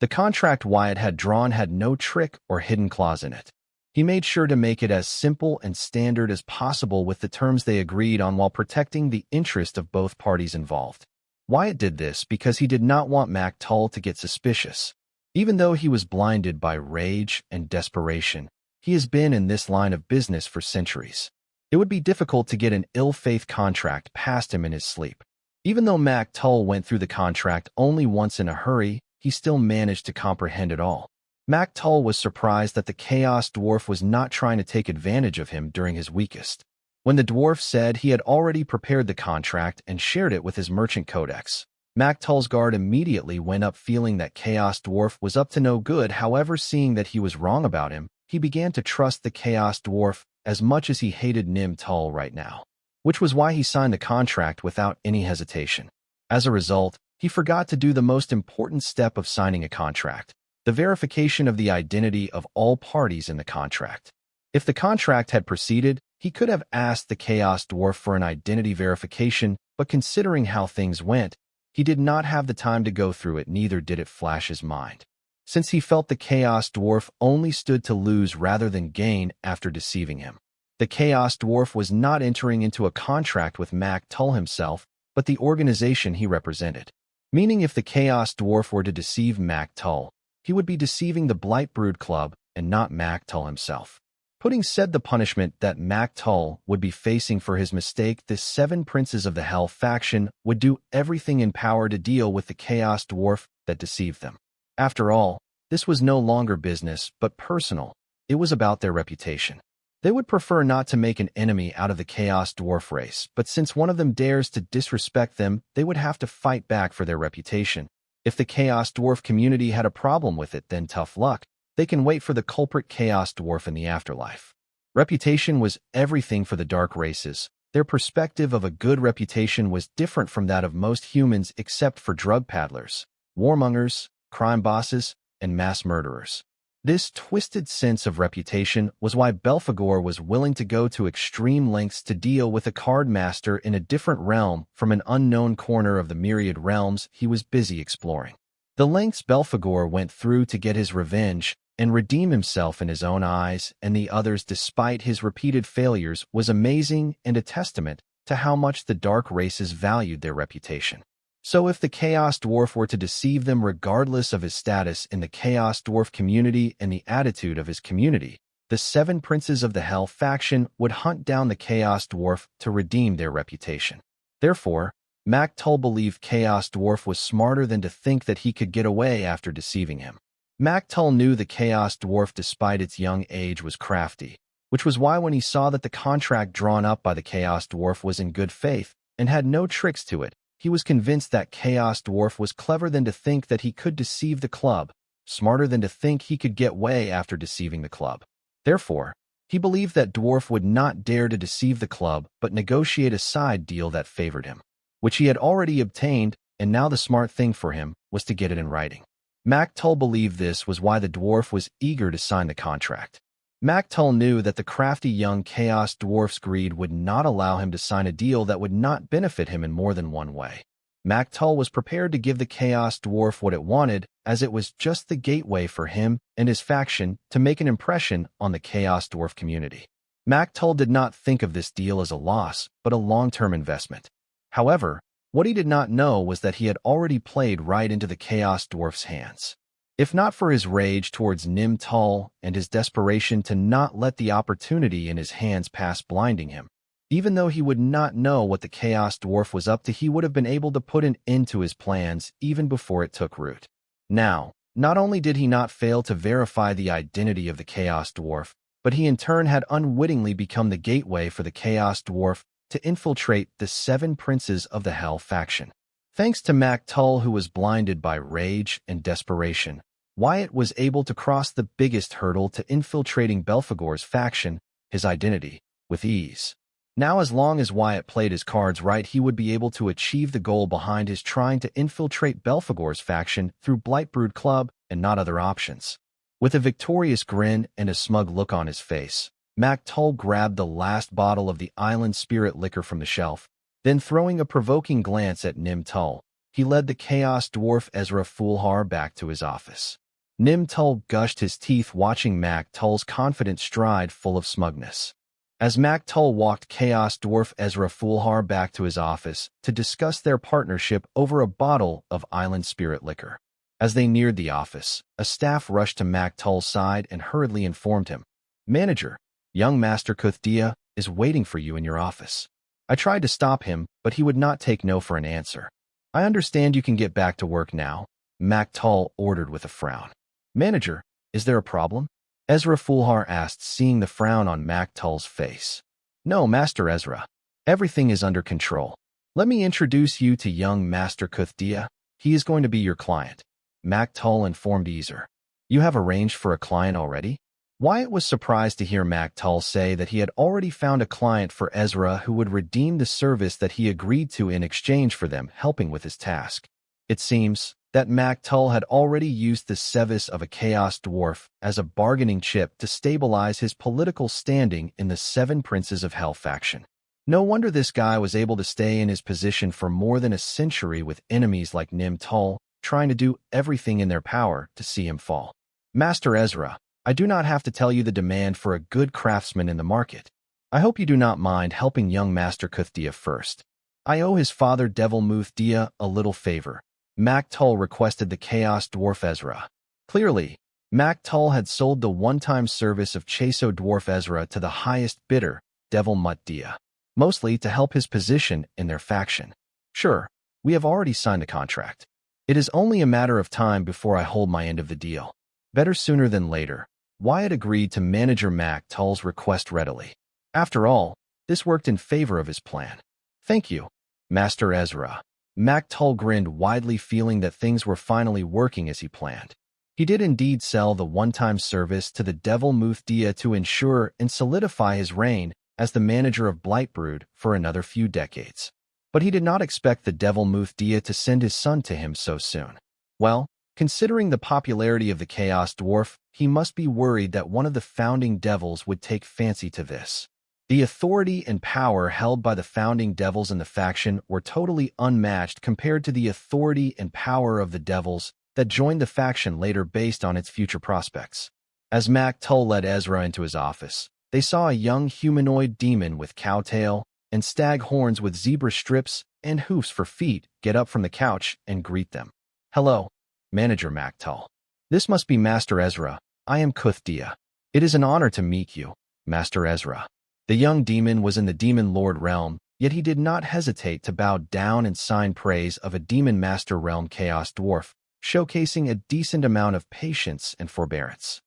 The contract Wyatt had drawn had no trick or hidden clause in it. He made sure to make it as simple and standard as possible with the terms they agreed on while protecting the interest of both parties involved. Wyatt did this because he did not want Mac Tull to get suspicious. Even though he was blinded by rage and desperation, he has been in this line of business for centuries. It would be difficult to get an ill-faith contract past him in his sleep. Even though Mac Tull went through the contract only once in a hurry, he still managed to comprehend it all. Mac Tull was surprised that the Chaos Dwarf was not trying to take advantage of him during his weakest. When the dwarf said he had already prepared the contract and shared it with his merchant codex, Mac Tull's guard immediately went up, feeling that Chaos Dwarf was up to no good. However, seeing that he was wrong about him, he began to trust the Chaos Dwarf as much as he hated Nim Tull right now, which was why he signed the contract without any hesitation. As a result, he forgot to do the most important step of signing a contract, the verification of the identity of all parties in the contract. If the contract had proceeded, he could have asked the Chaos Dwarf for an identity verification, but considering how things went, he did not have the time to go through it, neither did it flash his mind. Since he felt the Chaos Dwarf only stood to lose rather than gain after deceiving him. The Chaos Dwarf was not entering into a contract with Mac Tull himself, but the organization he represented. Meaning if the Chaos Dwarf were to deceive Mac Tull, he would be deceiving the Blightbrood Club and not Mac Tull himself. Putting said the punishment that Mac Tull would be facing for his mistake, the 7 Princes of the Hell faction would do everything in power to deal with the Chaos Dwarf that deceived them. After all, this was no longer business, but personal. It was about their reputation. They would prefer not to make an enemy out of the Chaos Dwarf race, but since one of them dares to disrespect them, they would have to fight back for their reputation. If the Chaos Dwarf community had a problem with it, then tough luck. They can wait for the culprit Chaos Dwarf in the afterlife. Reputation was everything for the dark races. Their perspective of a good reputation was different from that of most humans except for drug peddlers, warmongers, crime bosses, and mass murderers. This twisted sense of reputation was why Belphegor was willing to go to extreme lengths to deal with a card master in a different realm from an unknown corner of the myriad realms he was busy exploring. The lengths Belphegor went through to get his revenge and redeem himself in his own eyes and the others despite his repeated failures was amazing and a testament to how much the dark races valued their reputation. So if the Chaos Dwarf were to deceive them regardless of his status in the Chaos Dwarf community and the attitude of his community, the 7 princes of the Hell faction would hunt down the Chaos Dwarf to redeem their reputation. Therefore, Mactull believed Chaos Dwarf was smarter than to think that he could get away after deceiving him. Mactull knew the Chaos Dwarf despite its young age was crafty, which was why when he saw that the contract drawn up by the Chaos Dwarf was in good faith and had no tricks to it, he was convinced that Chaos Dwarf was clever than to think that he could deceive the club, smarter than to think he could get way after deceiving the club. Therefore, he believed that Dwarf would not dare to deceive the club but negotiate a side deal that favored him, which he had already obtained, and now the smart thing for him was to get it in writing. Mactull believed this was why the dwarf was eager to sign the contract. Mactull knew that the crafty young Chaos Dwarf's greed would not allow him to sign a deal that would not benefit him in more than one way. Mactull was prepared to give the Chaos Dwarf what it wanted, as it was just the gateway for him and his faction to make an impression on the Chaos Dwarf community. Mactull did not think of this deal as a loss, but a long-term investment. However, what he did not know was that he had already played right into the Chaos Dwarf's hands. If not for his rage towards Nim Tull and his desperation to not let the opportunity in his hands pass blinding him, even though he would not know what the Chaos Dwarf was up to, he would have been able to put an end to his plans even before it took root. Now, not only did he not fail to verify the identity of the Chaos Dwarf, but he in turn had unwittingly become the gateway for the Chaos Dwarf to infiltrate the 7 princes of the Hell faction. Thanks to Mactull, who was blinded by rage and desperation, Wyatt was able to cross the biggest hurdle to infiltrating Belphegor's faction, his identity, with ease. Now, as long as Wyatt played his cards right, he would be able to achieve the goal behind his trying to infiltrate Belphegor's faction through Blightbrood Club and not other options. With a victorious grin and a smug look on his face, Mactull grabbed the last bottle of the island spirit liquor from the shelf. Then, throwing a provoking glance at Nim Tull, he led the Chaos Dwarf Ezra Fulhar back to his office. Nim Tull gushed his teeth watching Mactull's confident stride full of smugness. As Mactull walked Chaos Dwarf Ezra Fulhar back to his office to discuss their partnership over a bottle of island spirit liquor. As they neared the office, a staff rushed to Mactull's side and hurriedly informed him, "Manager, young Master Kuthdia is waiting for you in your office." I tried to stop him, but he would not take no for an answer. "I understand you can get back to work now," Mactull ordered with a frown. "Manager, is there a problem?" Ezra Fulhar asked, seeing the frown on Mactull's face. "No, Master Ezra. Everything is under control. Let me introduce you to young Master Kuthdia. He is going to be your client," Mactull informed Ezra. "You have arranged for a client already?" Wyatt was surprised to hear Mactull say that he had already found a client for Ezra who would redeem the service that he agreed to in exchange for them helping with his task. It seems that Mactull had already used the service of a Chaos Dwarf as a bargaining chip to stabilize his political standing in the 7 Princes of Hell faction. No wonder this guy was able to stay in his position for more than a century with enemies like Nim Tull trying to do everything in their power to see him fall. "Master Ezra, I do not have to tell you the demand for a good craftsman in the market. I hope you do not mind helping young Master Kuthdia first. I owe his father Devil Muthdia a little favor," Mactull requested the Chaos Dwarf Ezra. Clearly, Mactull had sold the one-time service of Chaso Dwarf Ezra to the highest bidder, Devil Muthdia, mostly to help his position in their faction. "Sure, we have already signed the contract. It is only a matter of time before I hold my end of the deal. Better sooner than later." Wyatt agreed to Manager Mactull's request readily. After all, this worked in favor of his plan. "Thank you, Master Ezra." Mactull grinned widely, feeling that things were finally working as he planned. He did indeed sell the one-time service to the Devil Muthdia to ensure and solidify his reign as the manager of Blightbrood for another few decades. But he did not expect the devil Muthdia to send his son to him so soon. Well, considering the popularity of the Chaos Dwarf, he must be worried that one of the founding devils would take fancy to this. The authority and power held by the founding devils in the faction were totally unmatched compared to the authority and power of the devils that joined the faction later based on its future prospects. As Tull led Ezra into his office, they saw a young humanoid demon with cowtail and stag horns with zebra strips and hoofs for feet get up from the couch and greet them. "Hello, Manager Tull. This must be Master Ezra. I am Kuthdia. It is an honor to meet you, Master Ezra." The young demon was in the Demon Lord realm, yet he did not hesitate to bow down and sign praise of a Demon Master realm Chaos Dwarf, showcasing a decent amount of patience and forbearance.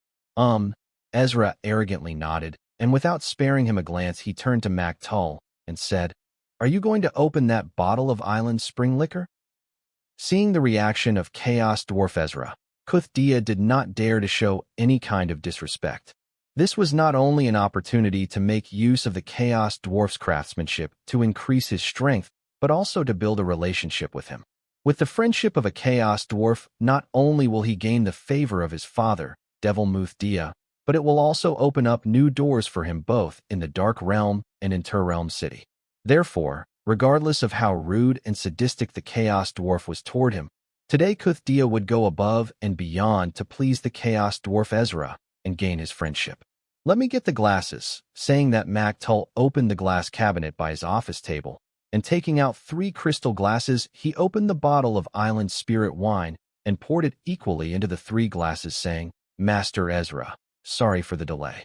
Ezra arrogantly nodded, and without sparing him a glance, he turned to Tull and said, "Are you going to open that bottle of island spring liquor?" Seeing the reaction of Chaos Dwarf Ezra, Kuthdia did not dare to show any kind of disrespect. This was not only an opportunity to make use of the Chaos Dwarf's craftsmanship to increase his strength, but also to build a relationship with him. With the friendship of a Chaos Dwarf, not only will he gain the favor of his father, Devil Muthdia, but it will also open up new doors for him both in the Dark Realm and in Terrealm City. Therefore, regardless of how rude and sadistic the Chaos Dwarf was toward him, today Kuthdia would go above and beyond to please the Chaos Dwarf Ezra and gain his friendship. "Let me get the glasses," saying that Tull opened the glass cabinet by his office table, and taking out 3 crystal glasses, he opened the bottle of island spirit wine and poured it equally into the 3 glasses, saying, "Master Ezra, sorry for the delay."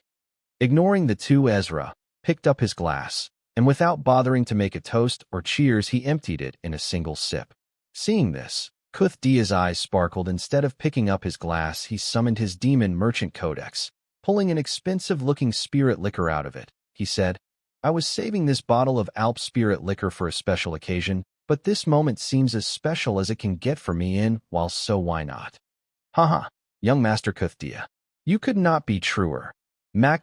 Ignoring the 2, Ezra picked up his glass, and without bothering to make a toast or cheers, he emptied it in a single sip. Seeing this, Kuthdia's eyes sparkled. Instead of picking up his glass, he summoned his demon merchant codex. Pulling an expensive-looking spirit liquor out of it, he said, "I was saving this bottle of Alp spirit liquor for a special occasion, but this moment seems as special as it can get for me so why not?" "Haha, young Master Kuthdia. You could not be truer."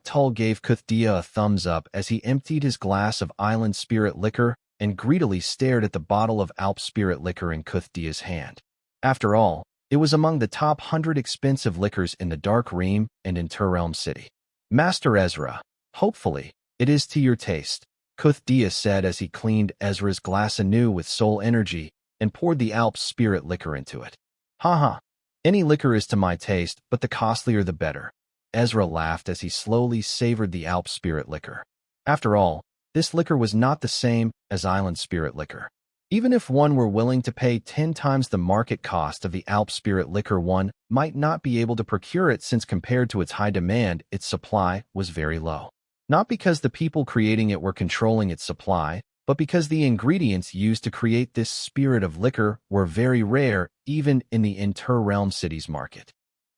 Tull gave Kuthdia a thumbs up as he emptied his glass of island spirit liquor and greedily stared at the bottle of Alp spirit liquor in Kuthdia's hand. After all, it was among the top 100 expensive liquors in the Dark Realm and in Terrealm City. "Master Ezra, hopefully, it is to your taste," Kuthdia said as he cleaned Ezra's glass anew with soul energy and poured the Alp spirit liquor into it. "Haha, any liquor is to my taste, but the costlier the better." Ezra laughed as he slowly savored the Alp spirit liquor. After all, this liquor was not the same as island spirit liquor. Even if one were willing to pay 10 times the market cost of the Alp spirit liquor, one might not be able to procure it since compared to its high demand, its supply was very low. Not because the people creating it were controlling its supply, but because the ingredients used to create this spirit of liquor were very rare even in the Inter-Realm City's market.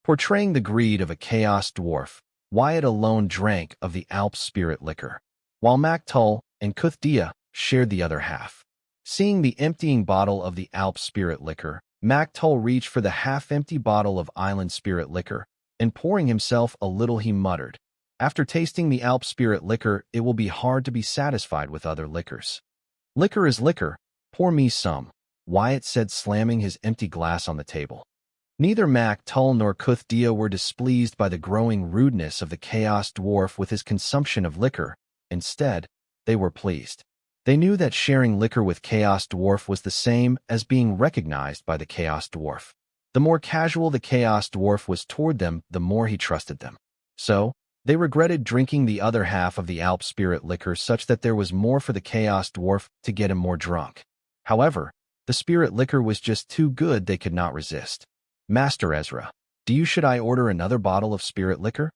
Portraying the greed of a Chaos Dwarf, Wyatt alone drank of the Alp spirit liquor, while Tull and Kuthdia shared the other half. Seeing the emptying bottle of the Alp spirit liquor, Tull reached for the half-empty bottle of island spirit liquor, and pouring himself a little, he muttered, "After tasting the Alp spirit liquor, it will be hard to be satisfied with other liquors." "Liquor is liquor. Pour me some," Wyatt said, slamming his empty glass on the table. Neither Tull nor Kuthdia were displeased by the growing rudeness of the Chaos Dwarf with his consumption of liquor. Instead, they were pleased. They knew that sharing liquor with Chaos Dwarf was the same as being recognized by the Chaos Dwarf. The more casual the Chaos Dwarf was toward them, the more he trusted them. So, they regretted drinking the other half of the Alp spirit liquor such that there was more for the Chaos Dwarf to get him more drunk. However, the spirit liquor was just too good, they could not resist. "Master Ezra, should I order another bottle of spirit liquor?"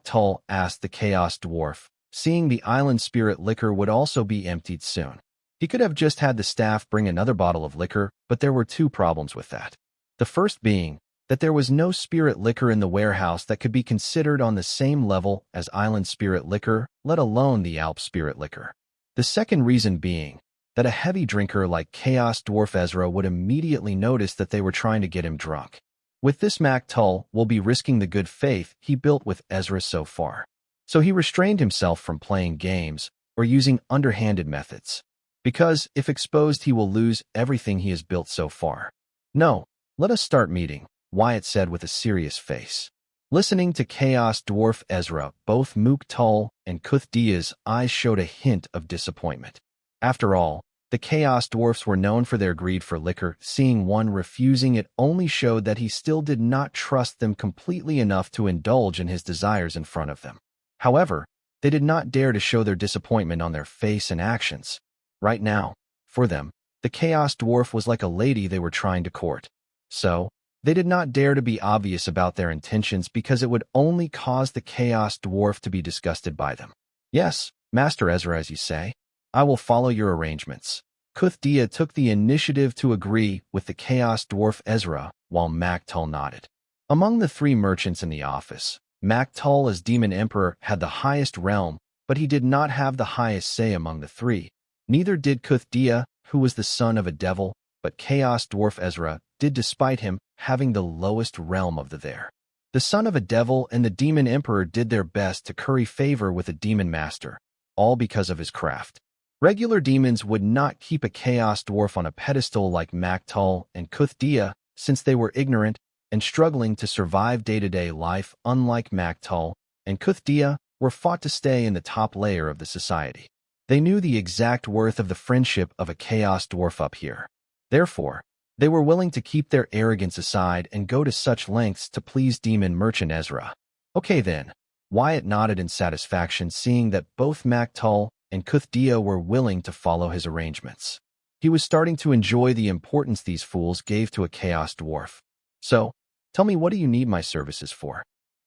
Tull asked the Chaos Dwarf, seeing the island spirit liquor would also be emptied soon. He could have just had the staff bring another bottle of liquor, but there were 2 problems with that. The first being that there was no spirit liquor in the warehouse that could be considered on the same level as island spirit liquor, let alone the Alp spirit liquor. The second reason being that a heavy drinker like Chaos Dwarf Ezra would immediately notice that they were trying to get him drunk. With this, Tull will be risking the good faith he built with Ezra so far. So he restrained himself from playing games or using underhanded methods. Because, if exposed, he will lose everything he has built so far. No, let us start meeting, Wyatt said with a serious face. Listening to Chaos Dwarf Ezra, both Mukhtal and Kuthdia's eyes showed a hint of disappointment. After all, the Chaos Dwarfs were known for their greed for liquor. Seeing one refusing it only showed that he still did not trust them completely enough to indulge in his desires in front of them. However, they did not dare to show their disappointment on their face and actions. Right now, for them, the Chaos Dwarf was like a lady they were trying to court. So, they did not dare to be obvious about their intentions because it would only cause the Chaos Dwarf to be disgusted by them. Yes, Master Ezra, as you say, I will follow your arrangements. Kuthdia took the initiative to agree with the Chaos Dwarf Ezra, while Mukhtal nodded. Among the three merchants in the office, Mukhtal as Demon Emperor had the highest realm, but he did not have the highest say among the three. Neither did Kuthdia, who was the son of a devil, but Chaos Dwarf Ezra did, despite him having the lowest realm of the there. The son of a devil and the Demon Emperor did their best to curry favor with the Demon Master, all because of his craft. Regular demons would not keep a Chaos Dwarf on a pedestal like Mukhtal and Kuthdia, since they were ignorant and struggling to survive day-to-day life. Unlike Mukhtal and Kuthdia, were fought to stay in the top layer of the society. They knew the exact worth of the friendship of a Chaos Dwarf up here. Therefore, they were willing to keep their arrogance aside and go to such lengths to please Demon Merchant Ezra. Okay then, Wyatt nodded in satisfaction, seeing that both Mukhtal and Kuthdia were willing to follow his arrangements. He was starting to enjoy the importance these fools gave to a Chaos Dwarf. So, tell me, what do you need my services for?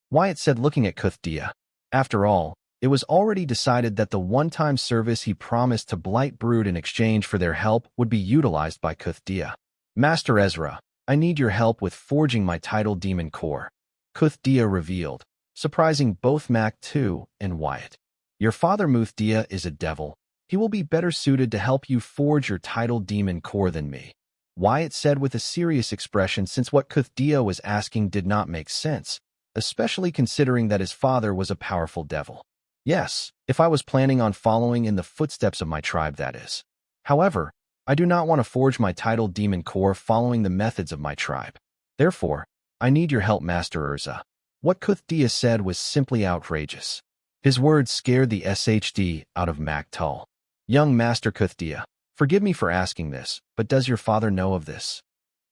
Wyatt said, looking at Kuthdia. After all, it was already decided that the one-time service he promised to Blight Brood in exchange for their help would be utilized by Kuthdia. Master Ezra, I need your help with forging my tidal demon core, Kuthdia revealed, surprising both Mukhtal and Wyatt. Your father Muthdia is a devil. He will be better suited to help you forge your tidal demon core than me, Wyatt said with a serious expression, since what Kuthdia was asking did not make sense, especially considering that his father was a powerful devil. Yes, if I was planning on following in the footsteps of my tribe, that is. However, I do not want to forge my tidal demon core following the methods of my tribe. Therefore, I need your help, Master Urza. What Kuthdia said was simply outrageous. His words scared the SHD out of Mukhtal. Young Master Kuthdia, forgive me for asking this, but does your father know of this?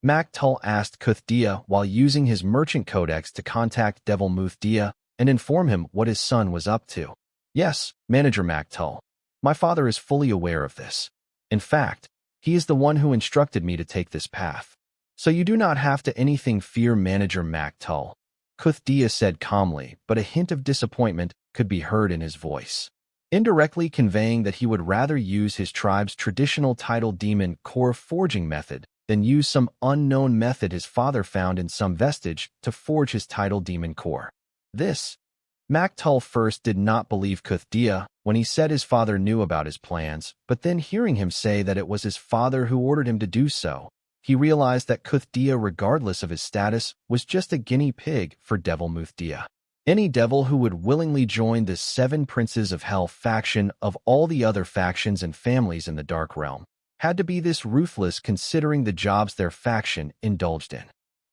Mukhtal asked Kuthdia while using his merchant codex to contact Devil Muthdia and inform him what his son was up to. Yes, Manager Mukhtal. My father is fully aware of this. In fact, he is the one who instructed me to take this path. So you do not have to anything fear, Manager Mukhtal, Kuthdia said calmly, but a hint of disappointment could be heard in his voice, indirectly conveying that he would rather use his tribe's traditional tidal demon core forging method than use some unknown method his father found in some vestige to forge his tidal demon core. This, Mukhtal first did not believe Kuthdia when he said his father knew about his plans, but then hearing him say that it was his father who ordered him to do so, he realized that Kuthdia, regardless of his status, was just a guinea pig for Devil Muthdia. Any devil who would willingly join the Seven Princes of Hell faction of all the other factions and families in the Dark Realm had to be this ruthless, considering the jobs their faction indulged in.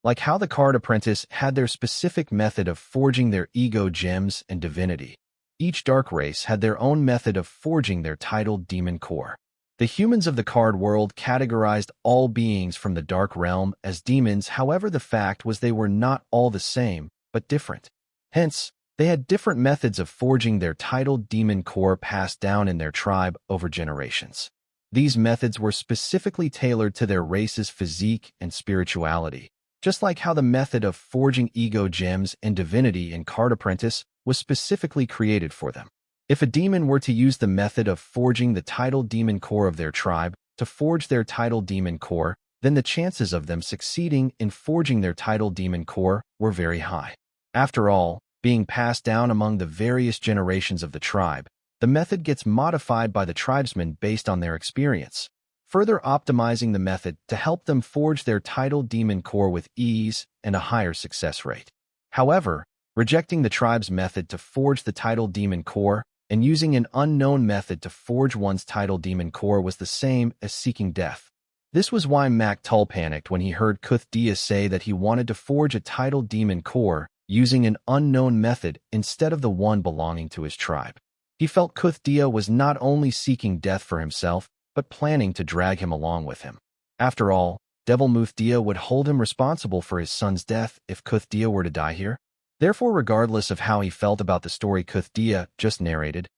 Like how the Card Apprentice had their specific method of forging their ego gems and divinity, each dark race had their own method of forging their tidal demon core. The humans of the card world categorized all beings from the Dark Realm as demons. However, the fact was they were not all the same, but different. Hence, they had different methods of forging their tidal demon core passed down in their tribe over generations. These methods were specifically tailored to their race's physique and spirituality, just like how the method of forging ego gems and divinity in Card Apprentice was specifically created for them. If a demon were to use the method of forging the tidal demon core of their tribe to forge their tidal demon core, then the chances of them succeeding in forging their tidal demon core were very high. After all, being passed down among the various generations of the tribe, the method gets modified by the tribesmen based on their experience, further optimizing the method to help them forge their tidal demon core with ease and a higher success rate. However, rejecting the tribe's method to forge the title demon core and using an unknown method to forge one's title demon core was the same as seeking death. This was why Tull panicked when he heard Kuthdia say that he wanted to forge a title demon core using an unknown method instead of the one belonging to his tribe. He felt Kuthdia was not only seeking death for himself, but planning to drag him along with him. After all, Devil Muthdia would hold him responsible for his son's death if Kuthdia were to die here. Therefore, regardless of how he felt about the story Kuthdia just narrated,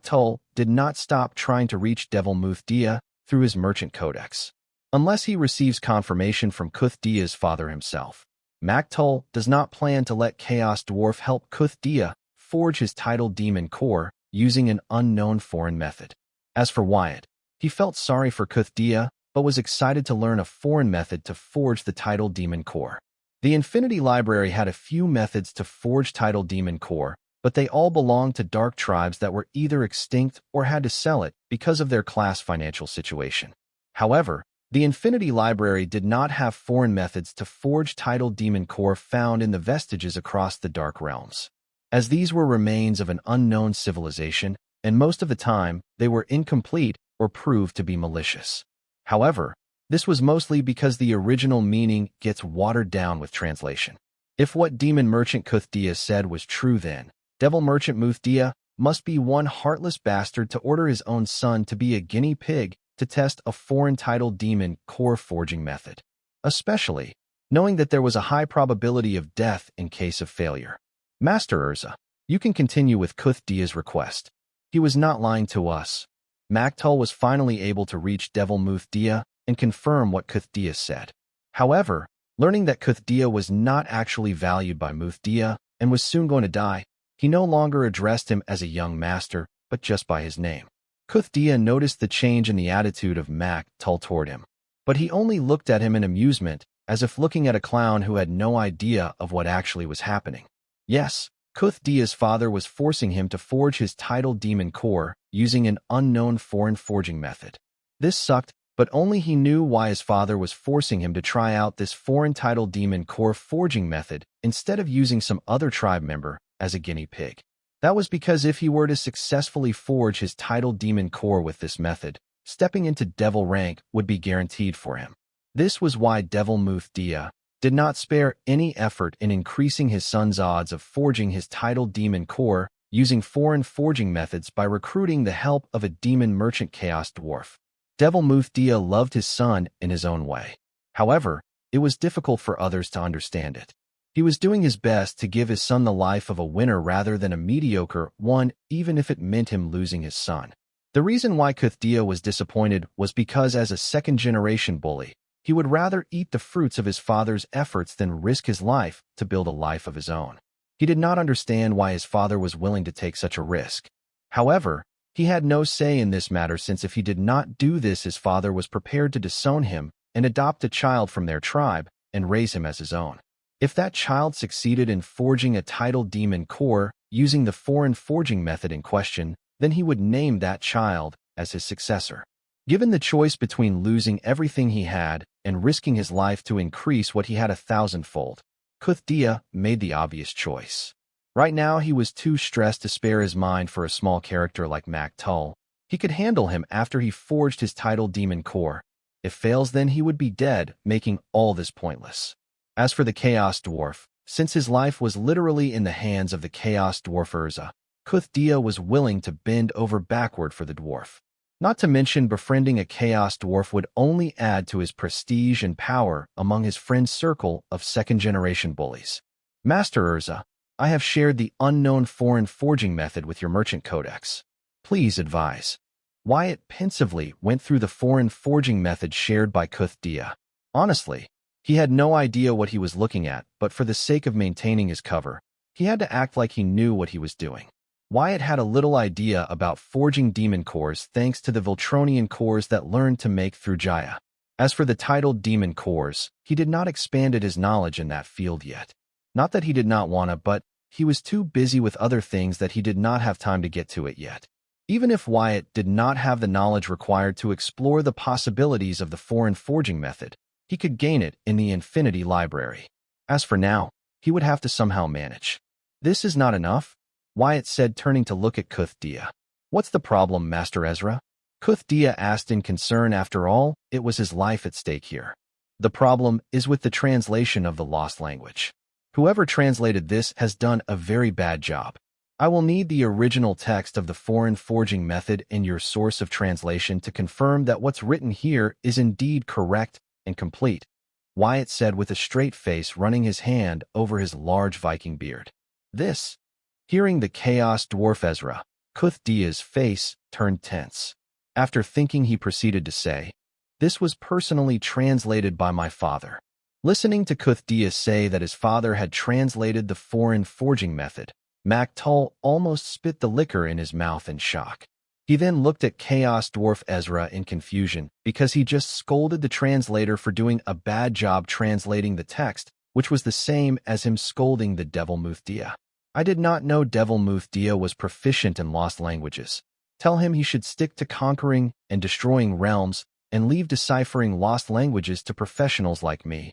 Tull did not stop trying to reach Devil Muthdia through his merchant codex. Unless he receives confirmation from Kuthdia's father himself, Tull does not plan to let Chaos Dwarf help Kuthdia forge his title demon core using an unknown foreign method. As for Wyatt, he felt sorry for Kuthdia, but was excited to learn a foreign method to forge the title demon core. The Infinity Library had a few methods to forge title demon core, but they all belonged to dark tribes that were either extinct or had to sell it because of their class financial situation. However, the Infinity Library did not have foreign methods to forge title demon core found in the vestiges across the Dark Realms, as these were remains of an unknown civilization, and most of the time they were incomplete or proved to be malicious. However, this was mostly because the original meaning gets watered down with translation. If what Demon Merchant Kuthdia said was true, then Devil Merchant Muthdia must be one heartless bastard to order his own son to be a guinea pig to test a foreign title demon core forging method, especially knowing that there was a high probability of death in case of failure. Master Urza, you can continue with Kuthdia's request. He was not lying to us. Tull was finally able to reach Devil Muthdia and confirm what Kuthdia said. However, learning that Kuthdia was not actually valued by Muthdia and was soon going to die, he no longer addressed him as a young master, but just by his name. Kuthdia noticed the change in the attitude of Tull toward him, but he only looked at him in amusement, as if looking at a clown who had no idea of what actually was happening. Yes, Kuthdia's father was forcing him to forge his title demon core using an unknown foreign forging method. This sucked, but only he knew why his father was forcing him to try out this foreign title demon core forging method instead of using some other tribe member as a guinea pig. That was because if he were to successfully forge his title demon core with this method, stepping into devil rank would be guaranteed for him. This was why Devil Muthdia did not spare any effort in increasing his son's odds of forging his title demon core using foreign forging methods by recruiting the help of a demon merchant Chaos Dwarf. Devil Muthdia loved his son in his own way. However, it was difficult for others to understand it. He was doing his best to give his son the life of a winner rather than a mediocre one, even if it meant him losing his son. The reason why Kuthdia was disappointed was because as a second-generation bully, he would rather eat the fruits of his father's efforts than risk his life to build a life of his own. He did not understand why his father was willing to take such a risk. However, he had no say in this matter since if he did not do this, his father was prepared to disown him and adopt a child from their tribe and raise him as his own. If that child succeeded in forging a title demon core using the foreign forging method in question, then he would name that child as his successor. Given the choice between losing everything he had and risking his life to increase what he had 1,000-fold, Kuthdia made the obvious choice. Right now, he was too stressed to spare his mind for a small character like Tull. He could handle him after he forged his title demon core. If fails, then he would be dead, making all this pointless. As for the Chaos Dwarf, since his life was literally in the hands of the Chaos Dwarf Urza, Kuthdia was willing to bend over backward for the dwarf. Not to mention, befriending a Chaos Dwarf would only add to his prestige and power among his friend's circle of second-generation bullies. Master Urza, I have shared the unknown foreign forging method with your merchant codex. Please advise. Wyatt pensively went through the foreign forging method shared by Kuthdia. Honestly, he had no idea what he was looking at, but for the sake of maintaining his cover, he had to act like he knew what he was doing. Wyatt had a little idea about forging demon cores thanks to the Voltronian cores that learned to make through Jaya. As for the titled demon cores, he did not expanded his knowledge in that field yet. Not that he did not want to, but he was too busy with other things that he did not have time to get to it yet. Even if Wyatt did not have the knowledge required to explore the possibilities of the foreign forging method, he could gain it in the Infinity Library. As for now, he would have to somehow manage. "This is not enough?" Wyatt said, turning to look at Kuthdia. "What's the problem, Master Ezra?" Kuthdia asked in concern. After all, it was his life at stake here. "The problem is with the translation of the lost language. Whoever translated this has done a very bad job. I will need the original text of the foreign forging method and your source of translation to confirm that what's written here is indeed correct and complete," Wyatt said with a straight face, running his hand over his large Viking beard. "This?" Hearing the Chaos Dwarf Ezra, Kuthdia's face turned tense. After thinking, he proceeded to say, "This was personally translated by my father." Listening to Kuthdia say that his father had translated the foreign forging method, Maktul almost spit the liquor in his mouth in shock. He then looked at Chaos Dwarf Ezra in confusion because he just scolded the translator for doing a bad job translating the text, which was the same as him scolding the Devil Muthdia. "I did not know Devil Muthdia was proficient in lost languages. Tell him he should stick to conquering and destroying realms and leave deciphering lost languages to professionals like me,"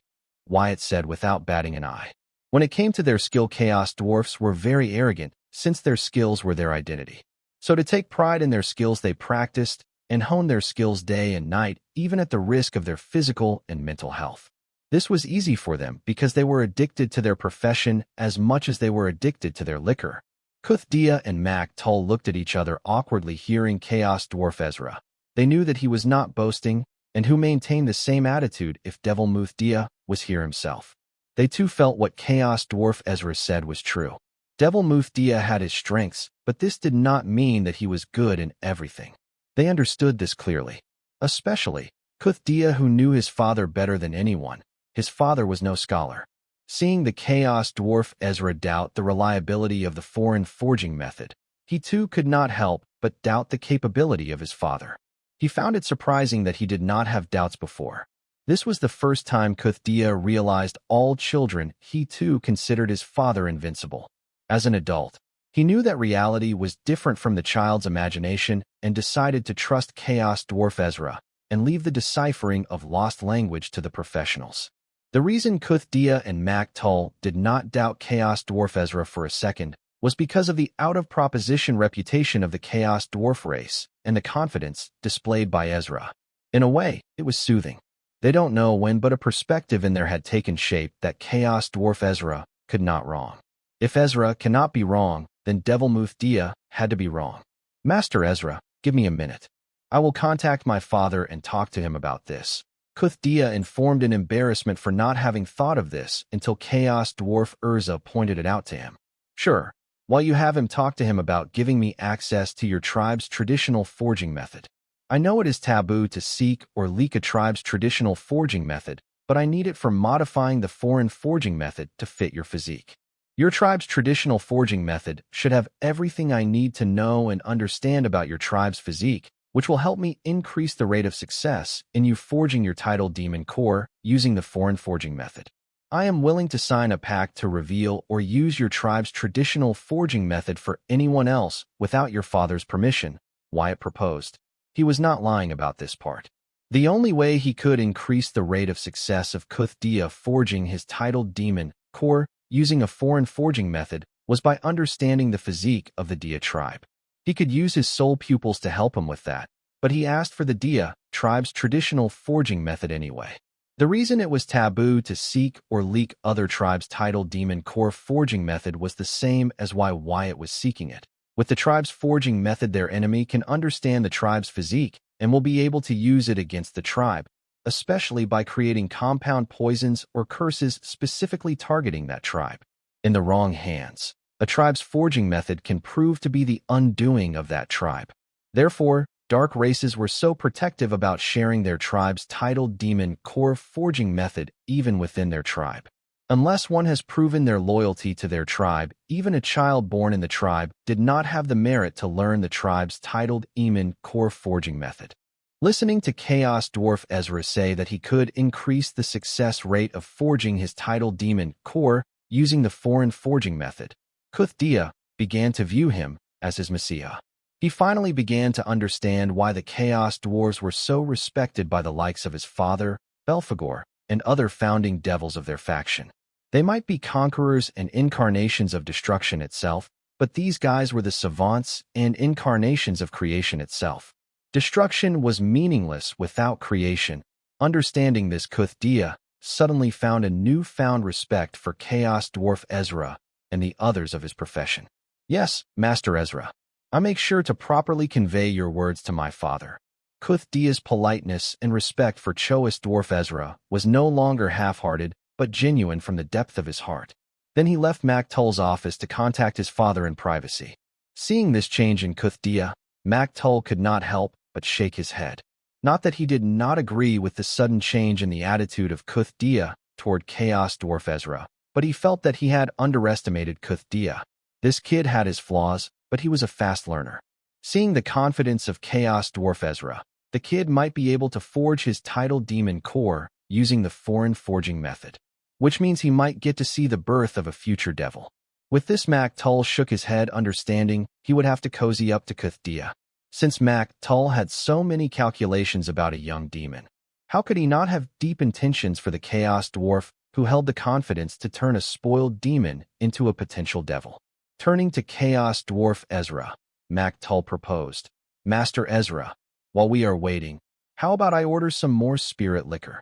Wyatt said without batting an eye. When it came to their skill, Chaos Dwarfs were very arrogant, since their skills were their identity. So to take pride in their skills, they practiced and honed their skills day and night, even at the risk of their physical and mental health. This was easy for them because they were addicted to their profession as much as they were addicted to their liquor. Kuthdia and Maktul looked at each other awkwardly hearing Chaos Dwarf Ezra. They knew that he was not boasting and who maintained the same attitude if Devil Muthdia was here himself. They too felt what Chaos Dwarf Ezra said was true. Devil Muthdia had his strengths, but this did not mean that he was good in everything. They understood this clearly. Especially Kuthdia, who knew his father better than anyone. His father was no scholar. Seeing the Chaos Dwarf Ezra doubt the reliability of the foreign forging method, he too could not help but doubt the capability of his father. He found it surprising that he did not have doubts before. This was the first time Kuthdia realized all children he too considered his father invincible. As an adult, he knew that reality was different from the child's imagination and decided to trust Chaos Dwarf Ezra and leave the deciphering of lost language to the professionals. The reason Kuthdia and Maktul did not doubt Chaos Dwarf Ezra for a second was because of the out-of-proposition reputation of the Chaos Dwarf race and the confidence displayed by Ezra. In a way, it was soothing. They don't know when, but a perspective in there had taken shape that Chaos Dwarf Ezra could not wrong. If Ezra cannot be wrong, then Devil Muthdia had to be wrong. "Master Ezra, give me a minute. I will contact my father and talk to him about this," Kuthdia informed in embarrassment for not having thought of this until Chaos Dwarf Urza pointed it out to him. "Sure, while you have him, talk to him about giving me access to your tribe's traditional forging method. I know it is taboo to seek or leak a tribe's traditional forging method, but I need it for modifying the foreign forging method to fit your physique. Your tribe's traditional forging method should have everything I need to know and understand about your tribe's physique, which will help me increase the rate of success in you forging your title demon core using the foreign forging method. I am willing to sign a pact to reveal or use your tribe's traditional forging method for anyone else without your father's permission," Wyatt proposed. He was not lying about this part. The only way he could increase the rate of success of Kuthdia forging his titled demon core using a foreign forging method was by understanding the physique of the Dia tribe. He could use his soul pupils to help him with that, but he asked for the Dia tribe's traditional forging method anyway. The reason it was taboo to seek or leak other tribes' titled demon core forging method was the same as why Wyatt was seeking it. With the tribe's forging method, their enemy can understand the tribe's physique and will be able to use it against the tribe, especially by creating compound poisons or curses specifically targeting that tribe. In the wrong hands, a tribe's forging method can prove to be the undoing of that tribe. Therefore, dark races were so protective about sharing their tribe's titled demon core forging method even within their tribe. Unless one has proven their loyalty to their tribe, even a child born in the tribe did not have the merit to learn the tribe's titled demon core forging method. Listening to Chaos Dwarf Ezra say that he could increase the success rate of forging his titled demon core using the foreign forging method, Kuthdia began to view him as his messiah. He finally began to understand why the Chaos Dwarves were so respected by the likes of his father, Belphegor, and other founding devils of their faction. They might be conquerors and incarnations of destruction itself, but these guys were the savants and incarnations of creation itself. Destruction was meaningless without creation. Understanding this, Kuthdia suddenly found a newfound respect for Chaos Dwarf Ezra and the others of his profession. Yes, Master Ezra. I make sure to properly convey your words to my father. Kuthdia's politeness and respect for Choas Dwarf Ezra was no longer half-hearted, but genuine from the depth of his heart. Then he left Mak'Tul's office to contact his father in privacy. Seeing this change in Kuthdia, Mak'Tul could not help but shake his head. Not that he did not agree with the sudden change in the attitude of Kuthdia toward Chaos Dwarf Ezra, but he felt that he had underestimated Kuthdia. This kid had his flaws, but he was a fast learner. Seeing the confidence of Chaos Dwarf Ezra, the kid might be able to forge his tidal demon core using the foreign forging method, which means he might get to see the birth of a future devil. With this, Mak'Tul shook his head, understanding he would have to cozy up to Kuthdia. Since Mak'Tul had so many calculations about a young demon, how could he not have deep intentions for the Chaos Dwarf who held the confidence to turn a spoiled demon into a potential devil? Turning to Chaos Dwarf Ezra, Mak'Tul proposed, Master Ezra, while we are waiting, how about I order some more spirit liquor?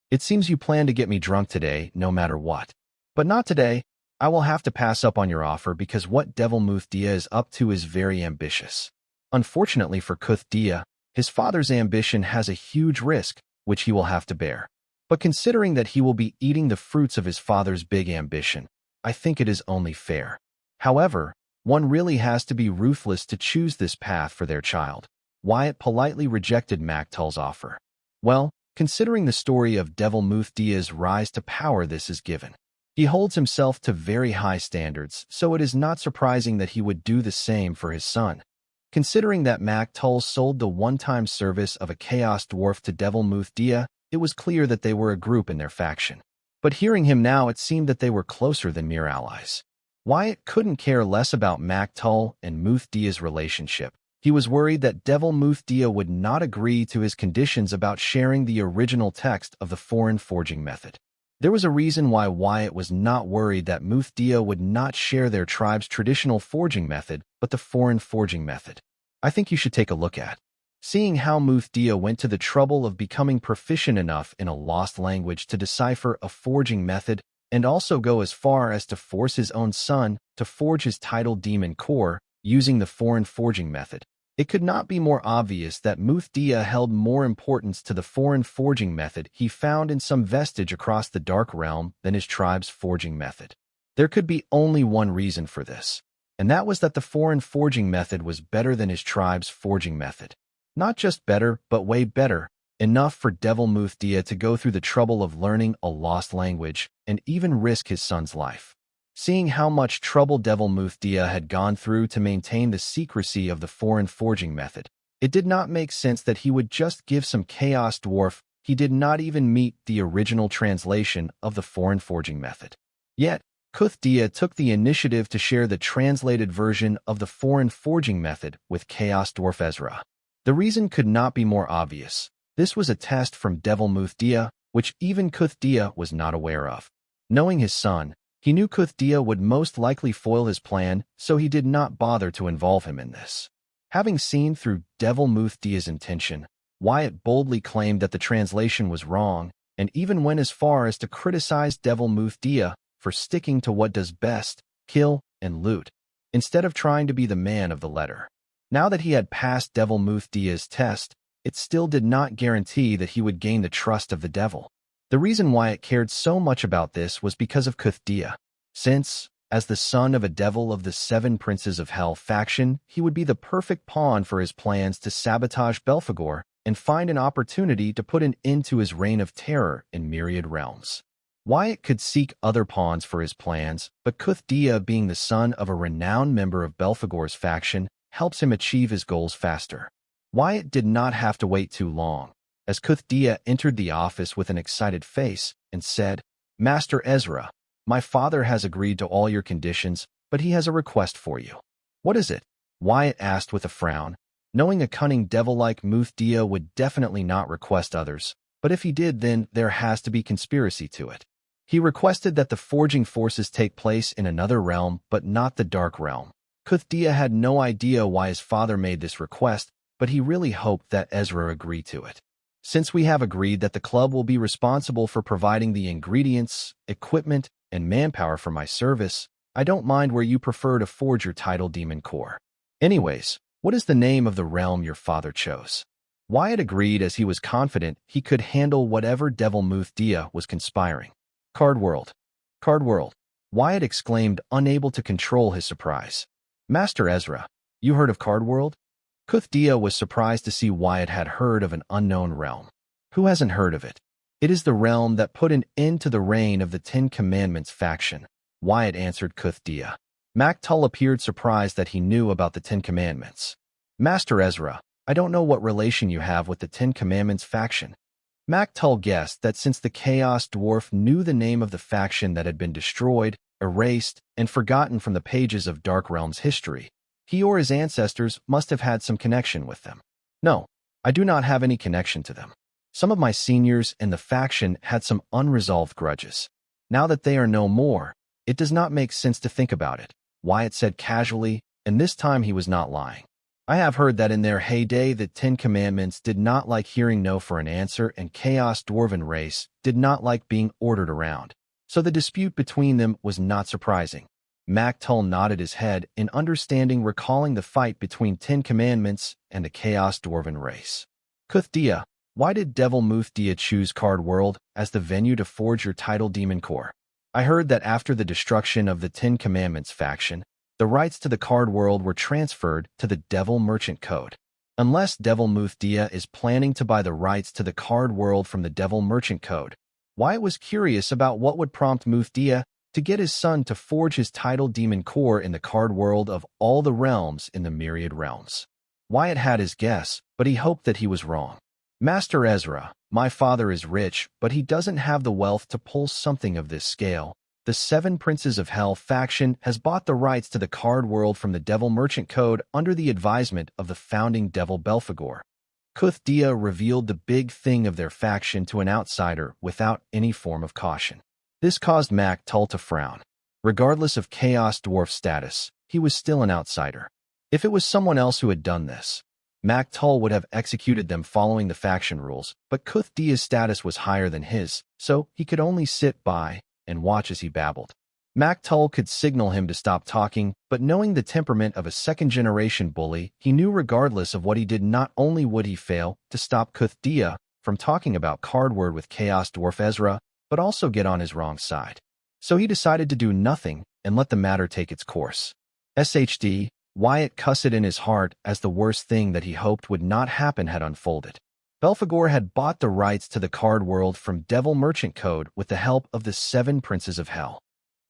It seems you plan to get me drunk today, no matter what. But not today. I will have to pass up on your offer because what Devil Muthdia is up to is very ambitious. Unfortunately for Kuthdia, his father's ambition has a huge risk, which he will have to bear. But considering that he will be eating the fruits of his father's big ambition, I think it is only fair. However, one really has to be ruthless to choose this path for their child. Wyatt politely rejected Mak'Tul's offer. Well, considering the story of Devil Muthdia's rise to power, this is given. He holds himself to very high standards, so it is not surprising that he would do the same for his son. Considering that Mak'Tul sold the one-time service of a Chaos Dwarf to Devil Muthdia, it was clear that they were a group in their faction. But hearing him now, it seemed that they were closer than mere allies. Wyatt couldn't care less about Mak'Tul and Muthdia's relationship. He was worried that Devil Muthdia would not agree to his conditions about sharing the original text of the foreign forging method. There was a reason why Wyatt was not worried that Muthdia would not share their tribe's traditional forging method, but the foreign forging method. I think you should take a look at. Seeing how Muthdia went to the trouble of becoming proficient enough in a lost language to decipher a forging method, and also go as far as to force his own son to forge his tidal demon core using the foreign forging method, it could not be more obvious that Muthdia held more importance to the foreign forging method he found in some vestige across the Dark Realm than his tribe's forging method. There could be only one reason for this, and that was that the foreign forging method was better than his tribe's forging method. Not just better, but way better, enough for Devil Muthdia to go through the trouble of learning a lost language and even risk his son's life. Seeing how much trouble Devil Muthdia had gone through to maintain the secrecy of the foreign forging method, it did not make sense that he would just give some Chaos Dwarf he did not even meet the original translation of the foreign forging method. Yet, Kuthdia took the initiative to share the translated version of the foreign forging method with Chaos Dwarf Ezra. The reason could not be more obvious. This was a test from Devil Muthdia, which even Kuthdia was not aware of. Knowing his son, he knew Kuthdia would most likely foil his plan, so he did not bother to involve him in this. Having seen through Devil Muthdia's intention, Wyatt boldly claimed that the translation was wrong, and even went as far as to criticize Devil Muthdia for sticking to what does best, kill and loot, instead of trying to be the man of the letter. Now that he had passed Devil Muthdia's test, it still did not guarantee that he would gain the trust of the devil. The reason Wyatt cared so much about this was because of Kuthdia, since, as the son of a devil of the Seven Princes of Hell faction, he would be the perfect pawn for his plans to sabotage Belphegor and find an opportunity to put an end to his reign of terror in myriad realms. Wyatt could seek other pawns for his plans, but Kuthdia, being the son of a renowned member of Belphegor's faction, helps him achieve his goals faster. Wyatt did not have to wait too long, as Kuthdia entered the office with an excited face and said, Master Ezra, my father has agreed to all your conditions, but he has a request for you. What is it? Wyatt asked with a frown, knowing a cunning devil like Muthdia would definitely not request others, but if he did, then there has to be conspiracy to it. He requested that the forging forces take place in another realm, but not the Dark Realm. Kuthdia had no idea why his father made this request, but he really hoped that Ezra agreed to it. Since we have agreed that the club will be responsible for providing the ingredients, equipment, and manpower for my service, I don't mind where you prefer to forge your title demon core. Anyways, what is the name of the realm your father chose? Wyatt agreed as he was confident he could handle whatever Devil Muthdia was conspiring. Card World. Card World. Wyatt exclaimed, unable to control his surprise. Master Ezra, you heard of Card World? Kuthdia was surprised to see Wyatt had heard of an unknown realm. Who hasn't heard of it? It is the realm that put an end to the reign of the Ten Commandments faction, Wyatt answered Kuthdia. Mactull appeared surprised that he knew about the Ten Commandments. Master Ezra, I don't know what relation you have with the Ten Commandments faction. Mactull guessed that since the Chaos Dwarf knew the name of the faction that had been destroyed, erased, and forgotten from the pages of Dark Realm's history, he or his ancestors must have had some connection with them. No, I do not have any connection to them. Some of my seniors in the faction had some unresolved grudges. Now that they are no more, it does not make sense to think about it, Wyatt said casually, and this time he was not lying. I have heard that in their heyday the Ten Commandments did not like hearing no for an answer and Chaos Dwarven race did not like being ordered around. So the dispute between them was not surprising. Mactull nodded his head in understanding, recalling the fight between Ten Commandments and the Chaos Dwarven race. Kuthdia, why did Devil Muthdia choose Card World as the venue to forge your title demon core? I heard that after the destruction of the Ten Commandments faction, the rights to the Card World were transferred to the Devil Merchant Code. Unless Devil Muthdia is planning to buy the rights to the Card World from the Devil Merchant Code, Wyatt was curious about what would prompt Muthdia to get his son to forge his title demon core in the Card World of all the realms in the Myriad Realms. Wyatt had his guess, but he hoped that he was wrong. Master Ezra, my father is rich, but he doesn't have the wealth to pull something of this scale. The Seven Princes of Hell faction has bought the rights to the Card World from the Devil Merchant Code under the advisement of the founding Devil Belphegor. Kuthdia revealed the big thing of their faction to an outsider without any form of caution. This caused Mactull to frown. Regardless of Chaos Dwarf status, he was still an outsider. If it was someone else who had done this, Mactull would have executed them following the faction rules, but Kuthdia's status was higher than his, so he could only sit by and watch as he babbled. Mactull could signal him to stop talking, but knowing the temperament of a second-generation bully, he knew regardless of what he did not only would he fail to stop Kuthdia from talking about Cardword with Chaos Dwarf Ezra, but also get on his wrong side. So he decided to do nothing and let the matter take its course. SHD, Wyatt cussed in his heart as the worst thing that he hoped would not happen had unfolded. Belphegor had bought the rights to the Card World from Devil Merchant Code with the help of the Seven Princes of Hell.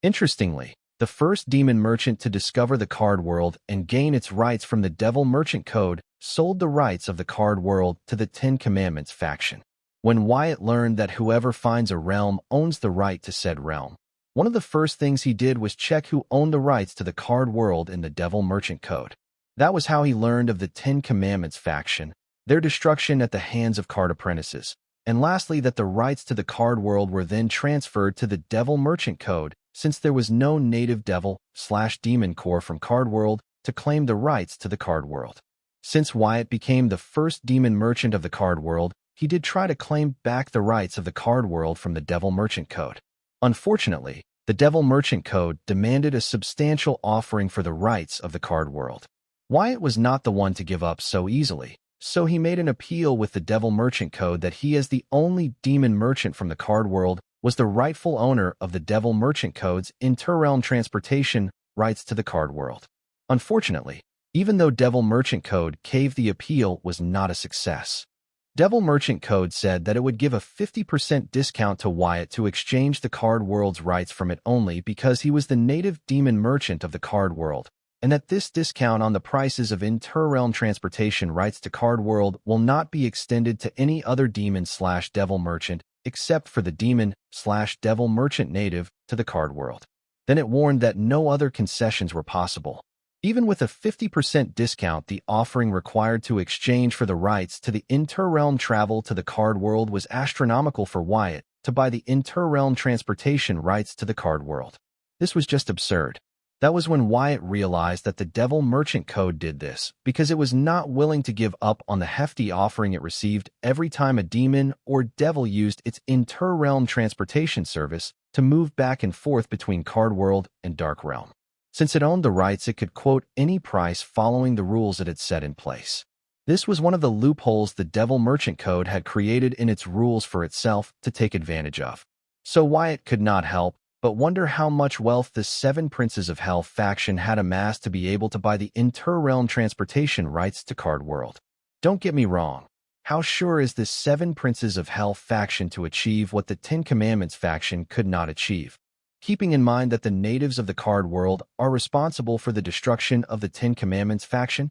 Interestingly, the first demon merchant to discover the Card World and gain its rights from the Devil Merchant Code sold the rights of the Card World to the Ten Commandments faction. When Wyatt learned that whoever finds a realm owns the right to said realm, one of the first things he did was check who owned the rights to the Card World in the Devil Merchant Code. That was how he learned of the Ten Commandments faction, their destruction at the hands of card apprentices, and lastly that the rights to the Card World were then transferred to the Devil Merchant Code since there was no native devil/demon core from Card World to claim the rights to the Card World. Since Wyatt became the first demon merchant of the Card World, he did try to claim back the rights of the Card World from the Devil Merchant Code. Unfortunately, the Devil Merchant Code demanded a substantial offering for the rights of the Card World. Wyatt was not the one to give up so easily, so he made an appeal with the Devil Merchant Code that he, as the only demon merchant from the Card World, was the rightful owner of the Devil Merchant Code's interrealm transportation rights to the Card World. Unfortunately, even though Devil Merchant Code caved, the appeal was not a success. Devil Merchant Code said that it would give a 50% discount to Wyatt to exchange the Card World's rights from it only because he was the native demon merchant of the Card World, and that this discount on the prices of interrealm transportation rights to Card World will not be extended to any other demon/devil merchant except for the demon/devil merchant native to the Card World. Then it warned that no other concessions were possible. Even with a 50% discount, the offering required to exchange for the rights to the interrealm travel to the Card World was astronomical for Wyatt to buy the inter-realm transportation rights to the card world. This was just absurd. That was when Wyatt realized that the Devil Merchant Code did this, because it was not willing to give up on the hefty offering it received every time a demon or devil used its inter-realm transportation service to move back and forth between Card World and Dark Realm. Since it owned the rights, it could quote any price following the rules it had set in place. This was one of the loopholes the Devil Merchant Code had created in its rules for itself to take advantage of. So Wyatt could not help but wonder how much wealth the Seven Princes of Hell faction had amassed to be able to buy the inter-realm transportation rights to Card World. Don't get me wrong. How sure is this Seven Princes of Hell faction to achieve what the Ten Commandments faction could not achieve? Keeping in mind that the natives of the Card World are responsible for the destruction of the Ten Commandments faction?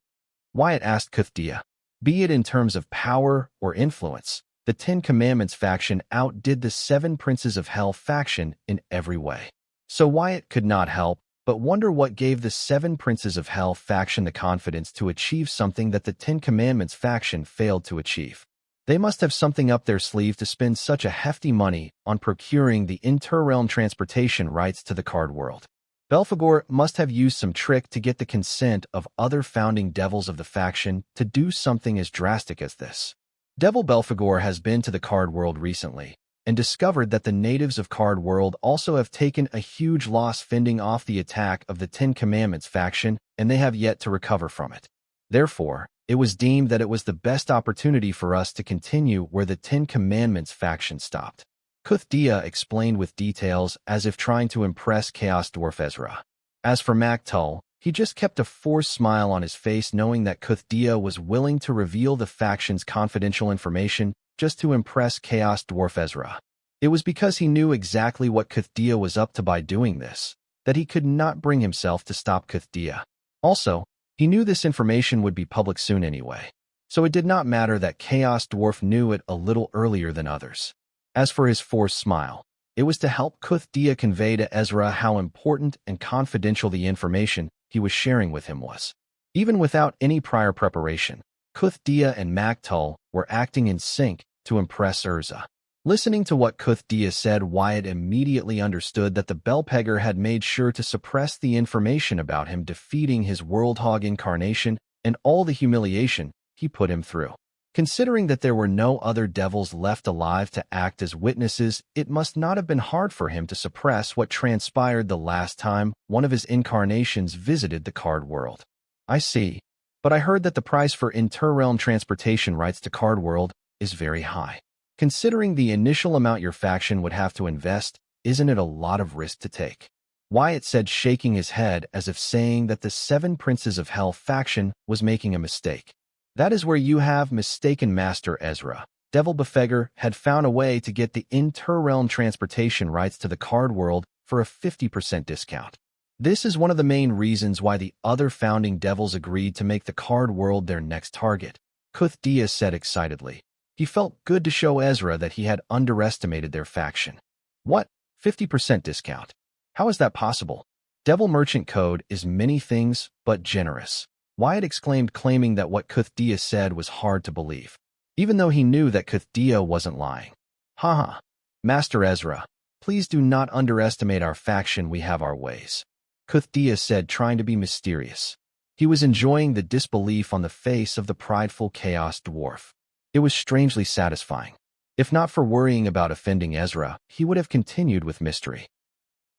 Wyatt asked Kuthdia. Be it in terms of power or influence, the Ten Commandments faction outdid the Seven Princes of Hell faction in every way. So Wyatt could not help but wonder what gave the Seven Princes of Hell faction the confidence to achieve something that the Ten Commandments faction failed to achieve. They must have something up their sleeve to spend such a hefty money on procuring the inter-realm transportation rights to the Card World. Belphegor must have used some trick to get the consent of other founding devils of the faction to do something as drastic as this. Devil Belphegor has been to the Card World recently and discovered that the natives of Card World also have taken a huge loss fending off the attack of the Ten Commandments faction, and they have yet to recover from it. Therefore, it was deemed that it was the best opportunity for us to continue where the Ten Commandments faction stopped. Kuthdia explained with details as if trying to impress Chaos Dwarf Ezra. As for Maktul, he just kept a forced smile on his face knowing that Kuthdia was willing to reveal the faction's confidential information just to impress Chaos Dwarf Ezra. It was because he knew exactly what Kuthdia was up to by doing this, that he could not bring himself to stop Kuthdia. Also, he knew this information would be public soon anyway, so it did not matter that Chaos Dwarf knew it a little earlier than others. As for his forced smile, it was to help Kuthdia convey to Ezra how important and confidential the information he was sharing with him was. Even without any prior preparation, Kuthdia and Maktul were acting in sync to impress Urza. Listening to what Kuthdia said, Wyatt immediately understood that the Bellpegger had made sure to suppress the information about him defeating his Worldhog incarnation and all the humiliation he put him through. Considering that there were no other devils left alive to act as witnesses, it must not have been hard for him to suppress what transpired the last time one of his incarnations visited the Card World. I see, but I heard that the price for inter-realm transportation rights to Card World is very high. Considering the initial amount your faction would have to invest, isn't it a lot of risk to take? Wyatt said, shaking his head as if saying that the Seven Princes of Hell faction was making a mistake. That is where you have mistaken, Master Ezra. Devil Befegor had found a way to get the inter-realm transportation rights to the Card World for a 50% discount. This is one of the main reasons why the other founding devils agreed to make the Card World their next target, Kuthdia said excitedly. He felt good to show Ezra that he had underestimated their faction. What? 50% discount? How is that possible? Devil Merchant Code is many things but generous. Wyatt exclaimed, claiming that what Kuthdia said was hard to believe, even though he knew that Kuthdia wasn't lying. Haha. Master Ezra, please do not underestimate our faction. We have our ways, Kuthdia said, trying to be mysterious. He was enjoying the disbelief on the face of the prideful Chaos Dwarf. It was strangely satisfying. If not for worrying about offending Ezra, he would have continued with mystery.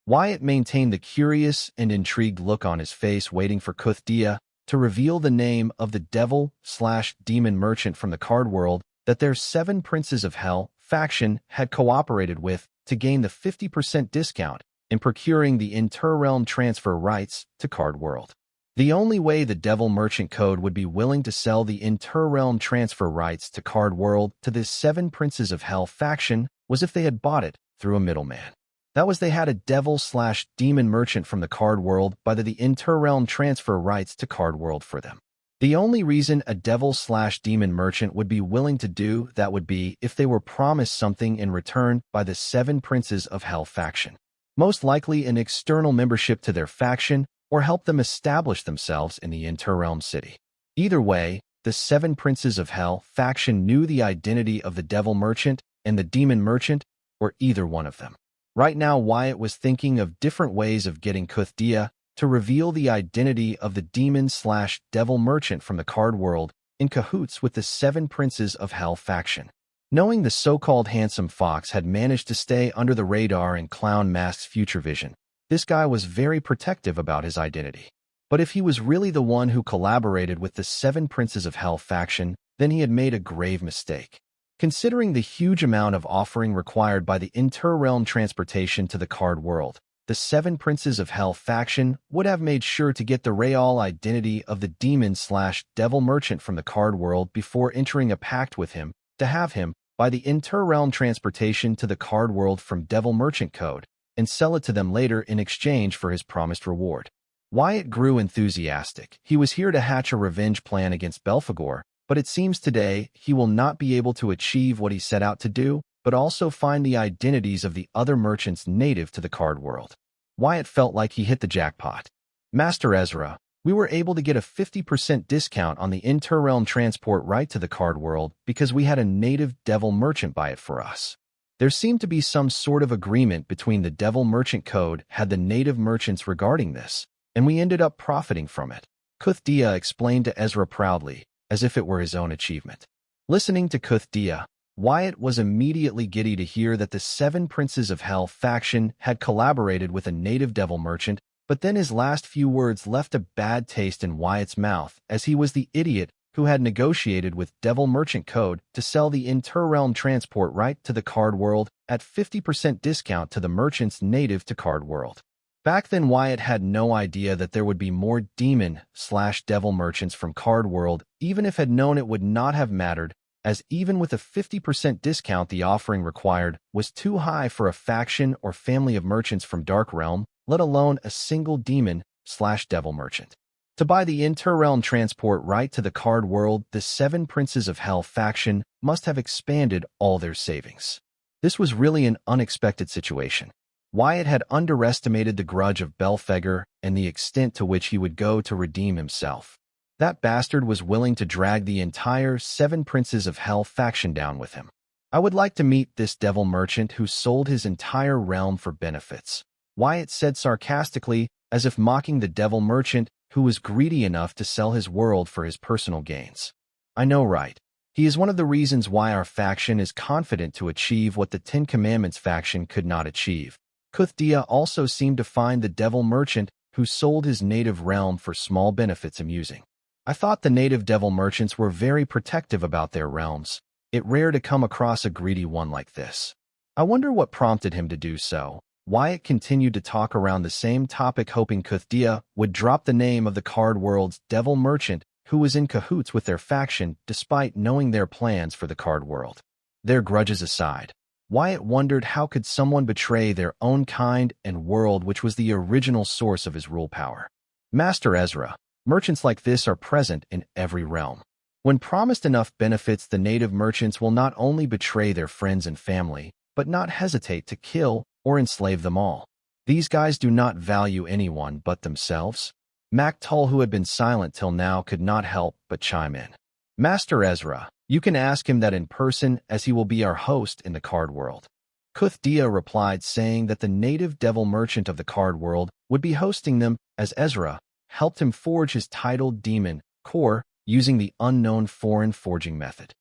Wyatt maintained the curious and intrigued look on his face, waiting for Kuthdia to reveal the name of the devil/demon merchant from the Card World that their Seven Princes of Hell faction had cooperated with to gain the 50% discount in procuring the inter-realm transfer rights to Card World. The only way the Devil Merchant Code would be willing to sell the inter-realm transfer rights to Card World to this Seven Princes of Hell faction was if they had bought it through a middleman. That was, they had a devil/demon merchant from the Card World buy the inter-realm transfer rights to Card World for them. The only reason a devil/demon merchant would be willing to do that would be if they were promised something in return by the Seven Princes of Hell faction. Most likely an external membership to their faction or help them establish themselves in the inter-realm city. Either way, the Seven Princes of Hell faction knew the identity of the devil merchant and the demon merchant or either one of them. Right now, Wyatt was thinking of different ways of getting Kuthdia to reveal the identity of the demon/devil merchant from the card world in cahoots with the Seven Princes of Hell faction. Knowing the so-called handsome fox had managed to stay under the radar in Clown Mask's future vision, this guy was very protective about his identity. But if he was really the one who collaborated with the Seven Princes of Hell faction, then he had made a grave mistake. Considering the huge amount of offering required by the inter-realm transportation to the card world, the Seven Princes of Hell faction would have made sure to get the real identity of the demon/devil merchant from the card world before entering a pact with him to have him buy the inter-realm transportation to the card world from Devil Merchant Code and sell it to them later in exchange for his promised reward. Wyatt grew enthusiastic. He was here to hatch a revenge plan against Belphegor, but it seems today he will not be able to achieve what he set out to do, but also find the identities of the other merchants native to the card world. Wyatt felt like he hit the jackpot. Master Ezra, we were able to get a 50% discount on the inter-realm transport right to the card world because we had a native devil merchant buy it for us. There seemed to be some sort of agreement between the Devil Merchant Code had the native merchants regarding this, and we ended up profiting from it. Kuthdia explained to Ezra proudly, as if it were his own achievement. Listening to Kuthdia, Wyatt was immediately giddy to hear that the Seven Princes of Hell faction had collaborated with a native devil merchant, but then his last few words left a bad taste in Wyatt's mouth, as he was the idiot who had negotiated with Devil Merchant Code to sell the inter-realm transport right to the card world at 50% discount to the merchants native to card world. Back then, Wyatt had no idea that there would be more demon/devil merchants from card world, even if had known it would not have mattered, as even with a 50% discount the offering required was too high for a faction or family of merchants from Dark Realm, let alone a single demon/devil merchant. To buy the inter-realm transport right to the card world, the Seven Princes of Hell faction must have expanded all their savings. This was really an unexpected situation. Wyatt had underestimated the grudge of Belphegor and the extent to which he would go to redeem himself. That bastard was willing to drag the entire Seven Princes of Hell faction down with him. I would like to meet this devil merchant who sold his entire realm for benefits, Wyatt said sarcastically, as if mocking the devil merchant who was greedy enough to sell his world for his personal gains. I know, right? He is one of the reasons why our faction is confident to achieve what the Ten Commandments faction could not achieve. Kuthdia also seemed to find the devil merchant who sold his native realm for small benefits amusing. I thought the native devil merchants were very protective about their realms. It's rare to come across a greedy one like this. I wonder what prompted him to do so. Wyatt continued to talk around the same topic, hoping Kuthdia would drop the name of the card world's devil merchant who was in cahoots with their faction despite knowing their plans for the card world. Their grudges aside, Wyatt wondered how could someone betray their own kind and world, which was the original source of his rule power. Master Ezra, merchants like this are present in every realm. When promised enough benefits, the native merchants will not only betray their friends and family, but not hesitate to kill or enslave them all. These guys do not value anyone but themselves. Mactull, who had been silent till now, could not help but chime in. Master Ezra, you can ask him that in person, as he will be our host in the card world. Kuthdia replied, saying that the native devil merchant of the card world would be hosting them, as Ezra helped him forge his titled demon core using the unknown foreign forging method.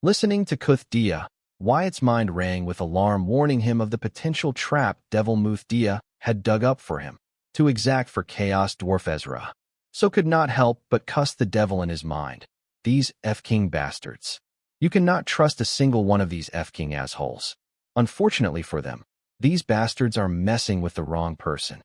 Listening to Kuthdia, Wyatt's mind rang with alarm, warning him of the potential trap Devil Muthdia had dug up for him to exact for Chaos Dwarf Ezra. So could not help but cuss the devil in his mind. These F-King bastards. You cannot trust a single one of these F-King assholes. Unfortunately for them, these bastards are messing with the wrong person.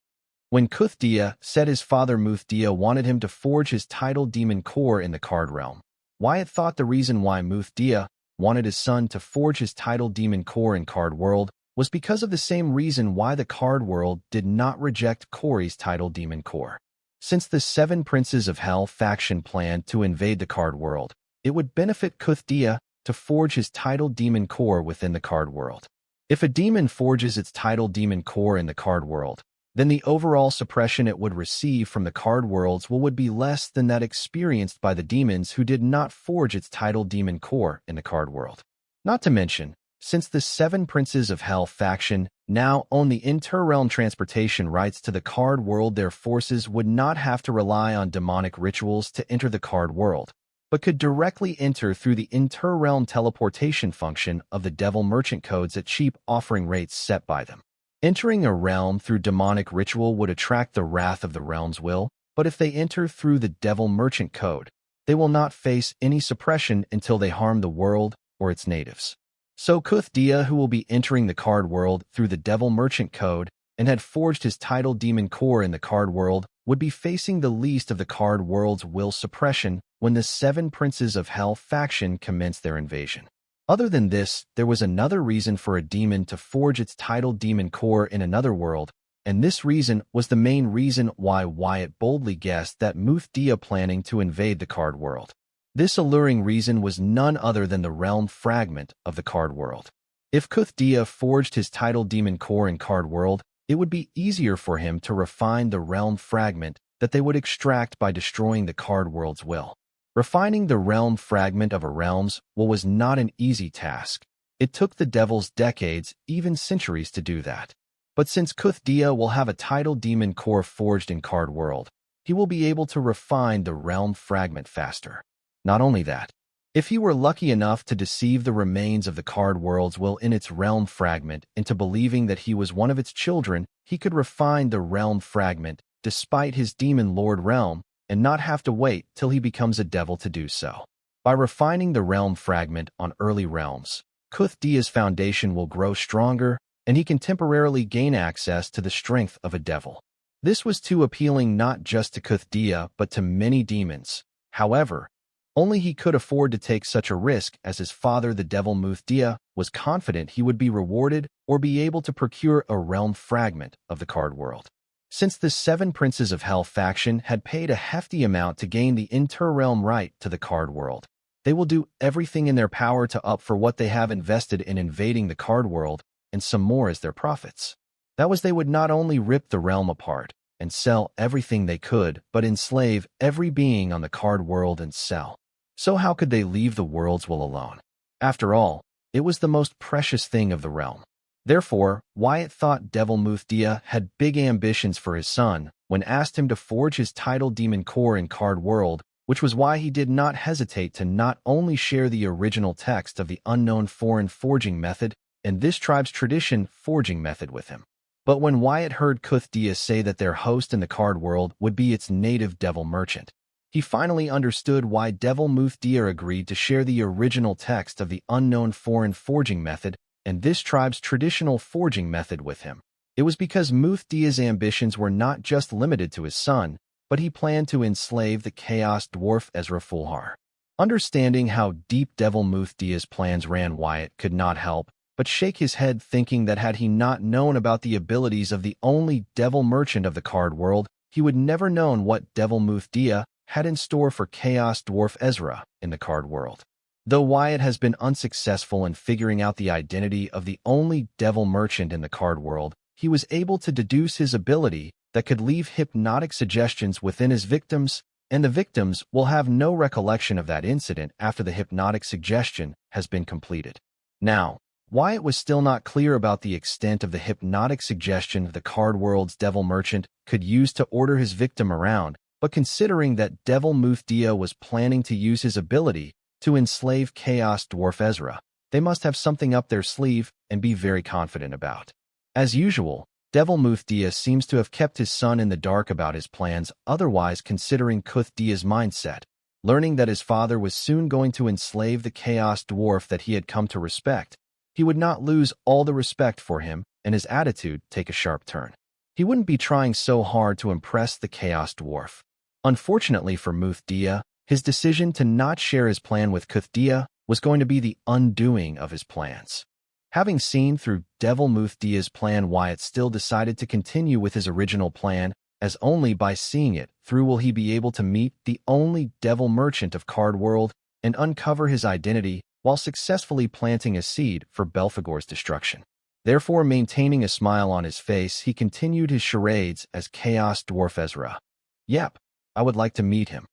When Kuthdia said his father Muthdia wanted him to forge his titled demon core in the card realm, Wyatt thought the reason why Muthdia wanted his son to forge his titled demon core in card world was because of the same reason why the card world did not reject Corey's titled demon core. Since the Seven Princes of Hell faction planned to invade the card world, it would benefit Kuthdia to forge his titled demon core within the card world. If a demon forges its titled demon core in the card world, then the overall suppression it would receive from the card worlds would be less than that experienced by the demons who did not forge its titled demon core in the card world. Not to mention, Since the Seven Princes of Hell faction now own the inter-realm transportation rights to the card world, their forces would not have to rely on demonic rituals to enter the card world, but could directly enter through the inter-realm teleportation function of the devil merchant codes at cheap offering rates set by them. Entering a realm through demonic ritual would attract the wrath of the realm's will, but if they enter through the devil merchant code, they will not face any suppression until they harm the world or its natives. So Kuthdia, who will be entering the card world through the devil merchant code and had forged his title demon core in the card world, would be facing the least of the card world's will suppression when the Seven Princes of Hell faction commenced their invasion. Other than this, there was another reason for a demon to forge its title demon core in another world, and this reason was the main reason why Wyatt boldly guessed that Muthdia planning to invade the card world. This alluring reason was none other than the realm fragment of the card world. If Kuthdia forged his title demon core in card world, it would be easier for him to refine the realm fragment that they would extract by destroying the card world's will. Refining the realm fragment of a realm's will was not an easy task. It took the devils decades, even centuries, to do that. But since Kuthdia will have a title demon core forged in card world, he will be able to refine the realm fragment faster. Not only that, if he were lucky enough to deceive the remains of the card world's will in its realm fragment into believing that he was one of its children, he could refine the realm fragment despite his demon lord realm and not have to wait till he becomes a devil to do so. By refining the realm fragment on early realms, Kuthdia's foundation will grow stronger and he can temporarily gain access to the strength of a devil. This was too appealing not just to Kuthdia but to many demons. However, only he could afford to take such a risk, as his father, the devil Muthdia, was confident he would be rewarded or be able to procure a realm fragment of the card world. Since the Seven Princes of Hell faction had paid a hefty amount to gain the inter-realm right to the card world, they will do everything in their power to up for what they have invested in invading the card world and some more as their profits. That was, they would not only rip the realm apart and sell everything they could, but enslave every being on the card world and sell. So how could they leave the world's will alone? After all, it was the most precious thing of the realm. Therefore, Wyatt thought Devil Muthdia had big ambitions for his son when asked him to forge his title demon core in card world, which was why he did not hesitate to not only share the original text of the unknown foreign forging method and this tribe's tradition forging method with him. But when Wyatt heard Kuthdia say that their host in the card world would be its native devil merchant, he finally understood why Devil Muthdia agreed to share the original text of the unknown foreign forging method and this tribe's traditional forging method with him. It was because Muthdia's ambitions were not just limited to his son, but he planned to enslave the chaos dwarf Ezra Fulhar. Understanding how deep Devil Muthdia's plans ran, Wyatt could not help but shake his head, thinking that had he not known about the abilities of the only devil merchant of the card world, he would never known what Devil Muthdia had in store for Chaos Dwarf Ezra in the card world. Though Wyatt has been unsuccessful in figuring out the identity of the only devil merchant in the card world, he was able to deduce his ability that could leave hypnotic suggestions within his victims, and the victims will have no recollection of that incident after the hypnotic suggestion has been completed. Now, Wyatt was still not clear about the extent of the hypnotic suggestion the card world's devil merchant could use to order his victim around, but considering that Devil Muthdia was planning to use his ability to enslave Chaos Dwarf Ezra, they must have something up their sleeve and be very confident about. As usual, Devil Muthdia seems to have kept his son in the dark about his plans, otherwise considering Kuthdia's mindset, learning that his father was soon going to enslave the Chaos Dwarf that he had come to respect. He would not lose all the respect for him and his attitude take a sharp turn. He wouldn't be trying so hard to impress the Chaos Dwarf. Unfortunately for Muthdia, his decision to not share his plan with Kuthdia was going to be the undoing of his plans. Having seen through Devil Muthdia's plan, Wyatt still decided to continue with his original plan, as only by seeing it through will he be able to meet the only devil merchant of Card World and uncover his identity while successfully planting a seed for Belphegor's destruction. Therefore, maintaining a smile on his face, he continued his charades as Chaos Dwarf Ezra. Yep, I would like to meet him.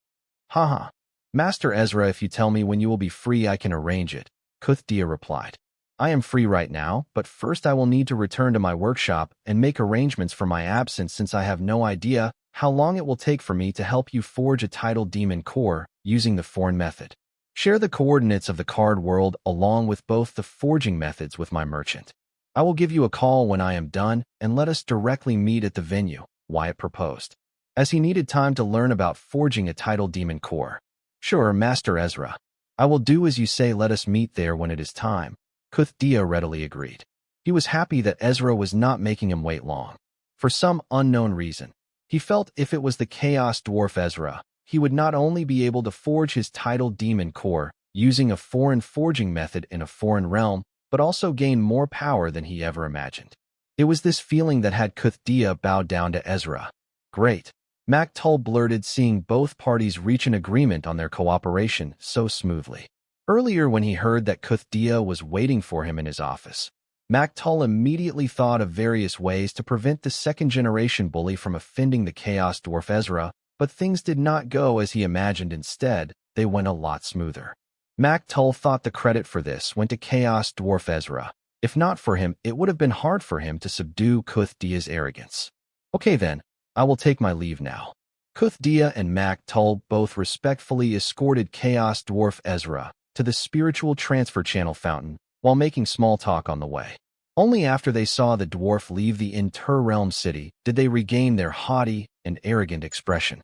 Haha. Master Ezra, if you tell me when you will be free, I can arrange it, Kuthdia replied. I am free right now, but first I will need to return to my workshop and make arrangements for my absence since I have no idea how long it will take for me to help you forge a tidal demon core using the foreign method. Share the coordinates of the card world along with both the forging methods with my merchant. I will give you a call when I am done and let us directly meet at the venue, Wyatt proposed, as he needed time to learn about forging a tidal demon core. Sure, Master Ezra. I will do as you say. Let us meet there when it is time. Kuthdia readily agreed. He was happy that Ezra was not making him wait long. For some unknown reason, he felt if it was the Chaos Dwarf Ezra, he would not only be able to forge his tidal demon core using a foreign forging method in a foreign realm, but also gain more power than he ever imagined. It was this feeling that had Kuthdia bow down to Ezra. Great, Maktul blurted, seeing both parties reach an agreement on their cooperation so smoothly. Earlier, when he heard that Kuthdia was waiting for him in his office, Maktul immediately thought of various ways to prevent the second-generation bully from offending the Chaos Dwarf Ezra, but things did not go as he imagined. Instead, they went a lot smoother. Maktul thought the credit for this went to Chaos Dwarf Ezra. If not for him, it would have been hard for him to subdue Kuthdia's arrogance. Okay then, I will take my leave now. Kuthdia and Maktul both respectfully escorted Chaos Dwarf Ezra to the spiritual transfer channel fountain while making small talk on the way. Only after they saw the dwarf leave the Inter-Realm city did they regain their haughty and arrogant expression.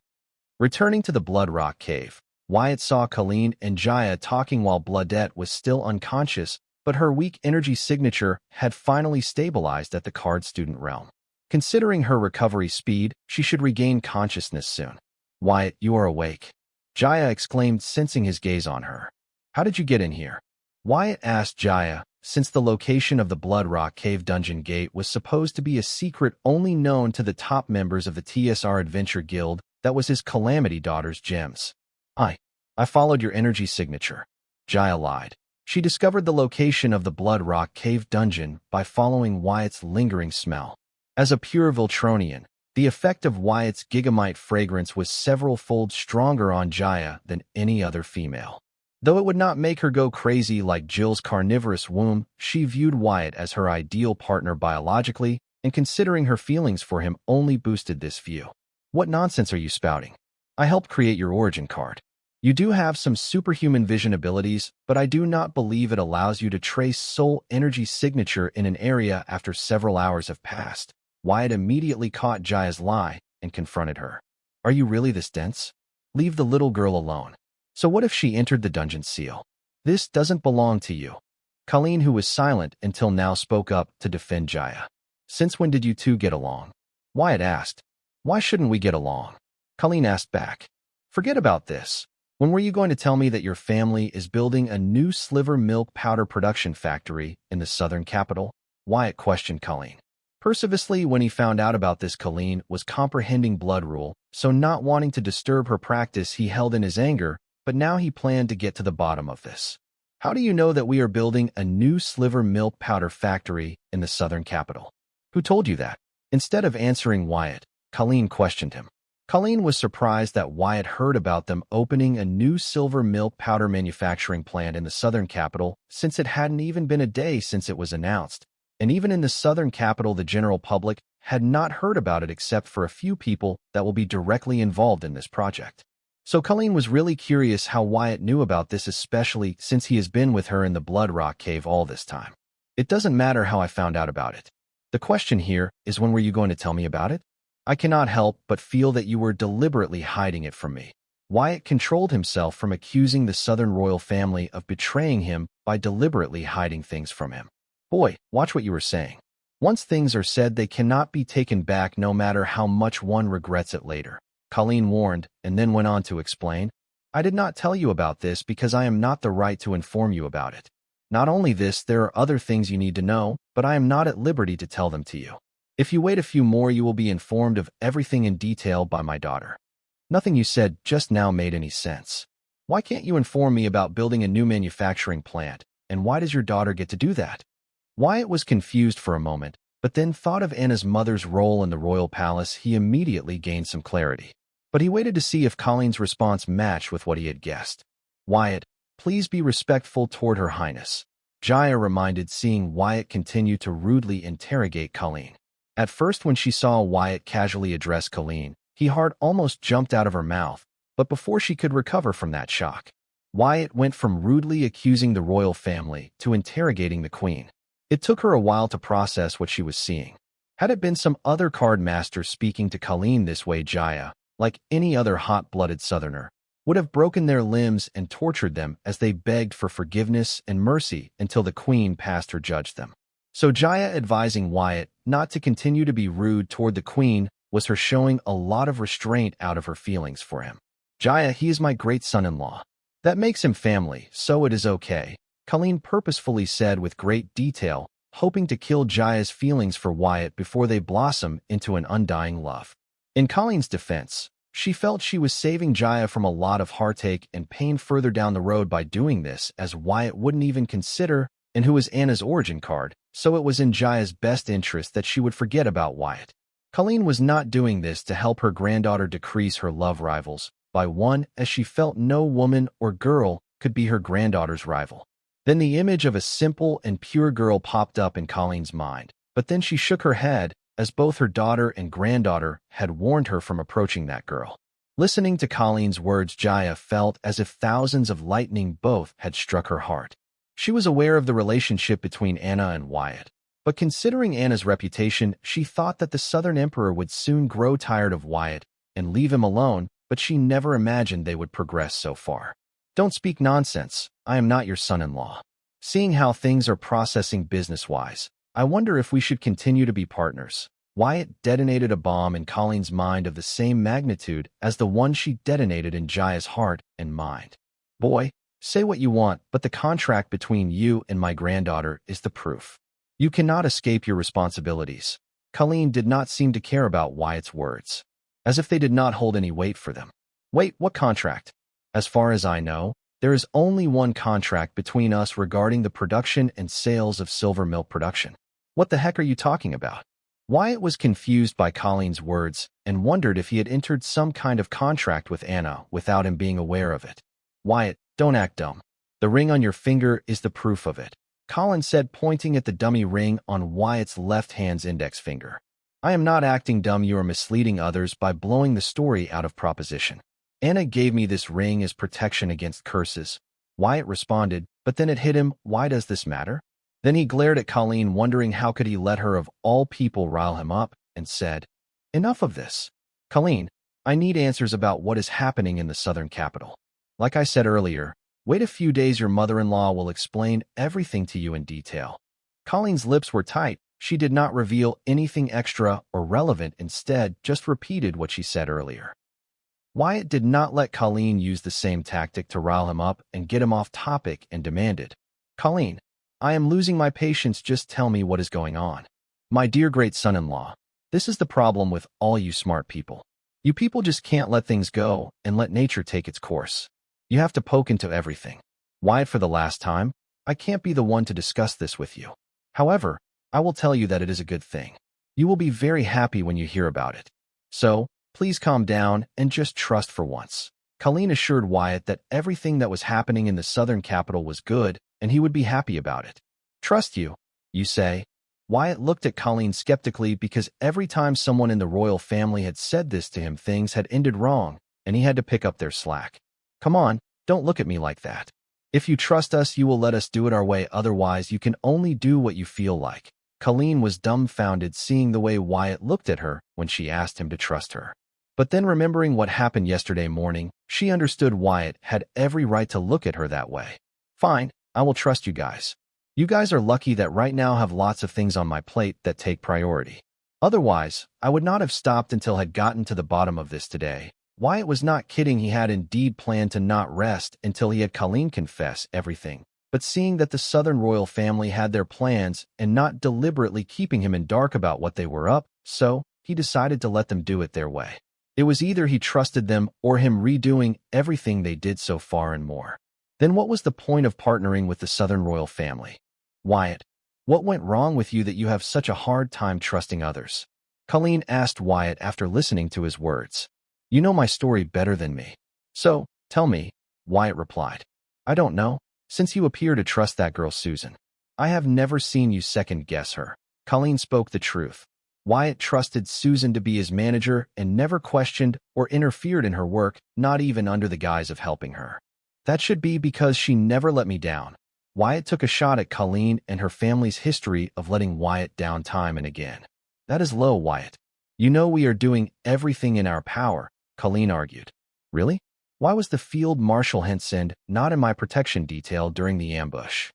Returning to the Blood Rock Cave, Wyatt saw Colleen and Jaya talking while Bloodette was still unconscious, but her weak energy signature had finally stabilized at the card student realm. Considering her recovery speed, she should regain consciousness soon. Wyatt, you are awake, Jaya exclaimed, sensing his gaze on her. How did you get in here? Wyatt asked Jaya, since the location of the Blood Rock Cave dungeon gate was supposed to be a secret only known to the top members of the TSR Adventure Guild. That was his Calamity Daughter's gems. I followed your energy signature, Jaya lied. She discovered the location of the Blood Rock Cave dungeon by following Wyatt's lingering smell. As a pure Voltronian, the effect of Wyatt's gigamite fragrance was several-fold stronger on Jaya than any other female. Though it would not make her go crazy like Jill's carnivorous womb, she viewed Wyatt as her ideal partner biologically, and considering her feelings for him only boosted this view. What nonsense are you spouting? I helped create your origin card. You do have some superhuman vision abilities, but I do not believe it allows you to trace soul energy signature in an area after several hours have passed. Wyatt immediately caught Jaya's lie and confronted her. Are you really this dense? Leave the little girl alone. So what if she entered the dungeon seal? This doesn't belong to you. Colleen, who was silent until now, spoke up to defend Jaya. Since when did you two get along? Wyatt asked. Why shouldn't we get along? Colleen asked back. Forget about this. When were you going to tell me that your family is building a new sliver milk powder production factory in the southern capital? Wyatt questioned Colleen. Perciviously, when he found out about this, Colleen was comprehending blood rule, so not wanting to disturb her practice, he held in his anger, but now he planned to get to the bottom of this. How do you know that we are building a new sliver milk powder factory in the southern capital? Who told you that? Instead of answering Wyatt, Colleen questioned him. Colleen was surprised that Wyatt heard about them opening a new silver milk powder manufacturing plant in the southern capital, since it hadn't even been a day since it was announced. And even in the southern capital, the general public had not heard about it except for a few people that will be directly involved in this project. So Colleen was really curious how Wyatt knew about this, especially since he has been with her in the Blood Rock Cave all this time. It doesn't matter how I found out about it. The question here is, when were you going to tell me about it? I cannot help but feel that you were deliberately hiding it from me. Wyatt controlled himself from accusing the Southern royal family of betraying him by deliberately hiding things from him. Boy, watch what you were saying. Once things are said, they cannot be taken back no matter how much one regrets it later. Colleen warned, and then went on to explain. I did not tell you about this because I am not the right to inform you about it. Not only this, there are other things you need to know, but I am not at liberty to tell them to you. If you wait a few more, you will be informed of everything in detail by my daughter. Nothing you said just now made any sense. Why can't you inform me about building a new manufacturing plant, and why does your daughter get to do that? Wyatt was confused for a moment, but then thought of Anna's mother's role in the royal palace. He immediately gained some clarity. But he waited to see if Colleen's response matched with what he had guessed. Wyatt, please be respectful toward Her Highness. Jaya reminded, seeing Wyatt continue to rudely interrogate Colleen. At first, when she saw Wyatt casually address Colleen, her heart almost jumped out of her mouth, but before she could recover from that shock, Wyatt went from rudely accusing the royal family to interrogating the queen. It took her a while to process what she was seeing. Had it been some other card master speaking to Colleen this way, Jaya, like any other hot-blooded southerner, would have broken their limbs and tortured them as they begged for forgiveness and mercy until the queen passed her judged them. So Jaya advising Wyatt not to continue to be rude toward the queen was her showing a lot of restraint out of her feelings for him. Jaya, he is my great son-in-law. That makes him family, so it is okay, Colleen purposefully said with great detail, hoping to kill Jaya's feelings for Wyatt before they blossom into an undying love. In Colleen's defense, she felt she was saving Jaya from a lot of heartache and pain further down the road by doing this, as Wyatt wouldn't even consider and who was Anna's origin card, so it was in Jaya's best interest that she would forget about Wyatt. Colleen was not doing this to help her granddaughter decrease her love rivals by one, as she felt no woman or girl could be her granddaughter's rival. Then the image of a simple and pure girl popped up in Colleen's mind, but then she shook her head, as both her daughter and granddaughter had warned her from approaching that girl. Listening to Colleen's words, Jaya felt as if thousands of lightning both had struck her heart. She was aware of the relationship between Anna and Wyatt, but considering Anna's reputation, she thought that the Southern Emperor would soon grow tired of Wyatt and leave him alone, but she never imagined they would progress so far. Don't speak nonsense. I am not your son-in-law. Seeing how things are processing business-wise, I wonder if we should continue to be partners. Wyatt detonated a bomb in Colleen's mind of the same magnitude as the one she detonated in Jaya's heart and mind. Boy, say what you want, but the contract between you and my granddaughter is the proof. You cannot escape your responsibilities. Colleen did not seem to care about Wyatt's words, as if they did not hold any weight for them. Wait, what contract? As far as I know, there is only one contract between us regarding the production and sales of silver milk production. What the heck are you talking about? Wyatt was confused by Colleen's words and wondered if he had entered some kind of contract with Anna without him being aware of it. Wyatt, don't act dumb. The ring on your finger is the proof of it, Colleen said, pointing at the dummy ring on Wyatt's left hand's index finger. I am not acting dumb. You are misleading others by blowing the story out of proposition. Anna gave me this ring as protection against curses, Wyatt responded, but then it hit him. Why does this matter? Then he glared at Colleen, wondering how could he let her of all people rile him up, and said, Enough of this. Colleen, I need answers about what is happening in the southern capital. Like I said earlier, wait a few days. Your mother-in-law will explain everything to you in detail. Colleen's lips were tight. She did not reveal anything extra or relevant, instead just repeated what she said earlier. Wyatt did not let Colleen use the same tactic to rile him up and get him off topic and demanded, Colleen, I am losing my patience. Just tell me what is going on. My dear great son-in-law, this is the problem with all you smart people. You people just can't let things go and let nature take its course. You have to poke into everything. Wyatt, for the last time, I can't be the one to discuss this with you. However, I will tell you that it is a good thing. You will be very happy when you hear about it. So, please calm down and just trust for once. Colleen assured Wyatt that everything that was happening in the southern capital was good and he would be happy about it. Trust you, you say? Wyatt looked at Colleen skeptically because every time someone in the royal family had said this to him, things had ended wrong and he had to pick up their slack. Come on, don't look at me like that. If you trust us, you will let us do it our way. Otherwise, you can only do what you feel like. Colleen was dumbfounded seeing the way Wyatt looked at her when she asked him to trust her. But then remembering what happened yesterday morning, she understood Wyatt had every right to look at her that way. Fine, I will trust you guys. You guys are lucky that right now I have lots of things on my plate that take priority. Otherwise, I would not have stopped until I had gotten to the bottom of this today. Wyatt was not kidding. He had indeed planned to not rest until he had Colleen confess everything. But seeing that the southern royal family had their plans and not deliberately keeping him in dark about what they were up, so he decided to let them do it their way. It was either he trusted them or him redoing everything they did so far and more. Then what was the point of partnering with the southern royal family? Wyatt, what went wrong with you that you have such a hard time trusting others? Colleen asked Wyatt after listening to his words. You know my story better than me. So, tell me, Wyatt replied. I don't know. Since you appear to trust that girl Susan. I have never seen you second-guess her. Colleen spoke the truth. Wyatt trusted Susan to be his manager and never questioned or interfered in her work, not even under the guise of helping her. That should be because she never let me down. Wyatt took a shot at Colleen and her family's history of letting Wyatt down time and again. That is low, Wyatt. You know we are doing everything in our power, Colleen argued. Really? Why was the field marshal Henson not in my protection detail during the ambush?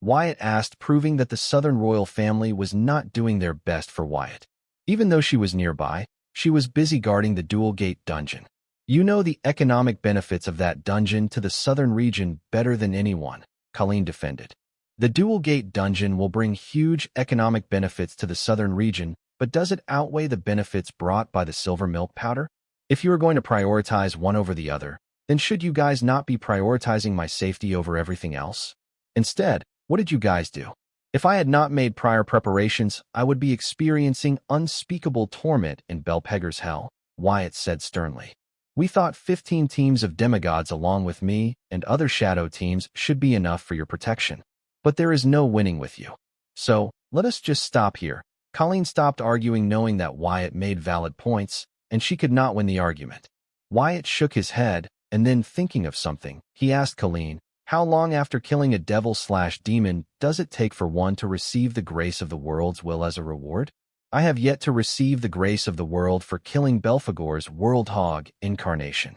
Wyatt asked, proving that the Southern royal family was not doing their best for Wyatt. Even though she was nearby, she was busy guarding the Dual Gate dungeon. You know the economic benefits of that dungeon to the Southern region better than anyone, Colleen defended. The Dual Gate dungeon will bring huge economic benefits to the Southern region, but does it outweigh the benefits brought by the silver milk powder? If you are going to prioritize one over the other, then should you guys not be prioritizing my safety over everything else? Instead, what did you guys do? If I had not made prior preparations, I would be experiencing unspeakable torment in Belpegger's hell, Wyatt said sternly. We thought 15 teams of demigods along with me and other shadow teams should be enough for your protection. But there is no winning with you. So, let us just stop here. Colleen stopped arguing, knowing that Wyatt made valid points, and she could not win the argument. Wyatt shook his head, and then thinking of something, he asked Colleen, how long after killing a devil/demon does it take for one to receive the grace of the world's will as a reward? I have yet to receive the grace of the world for killing Belphegor's Worldhog incarnation.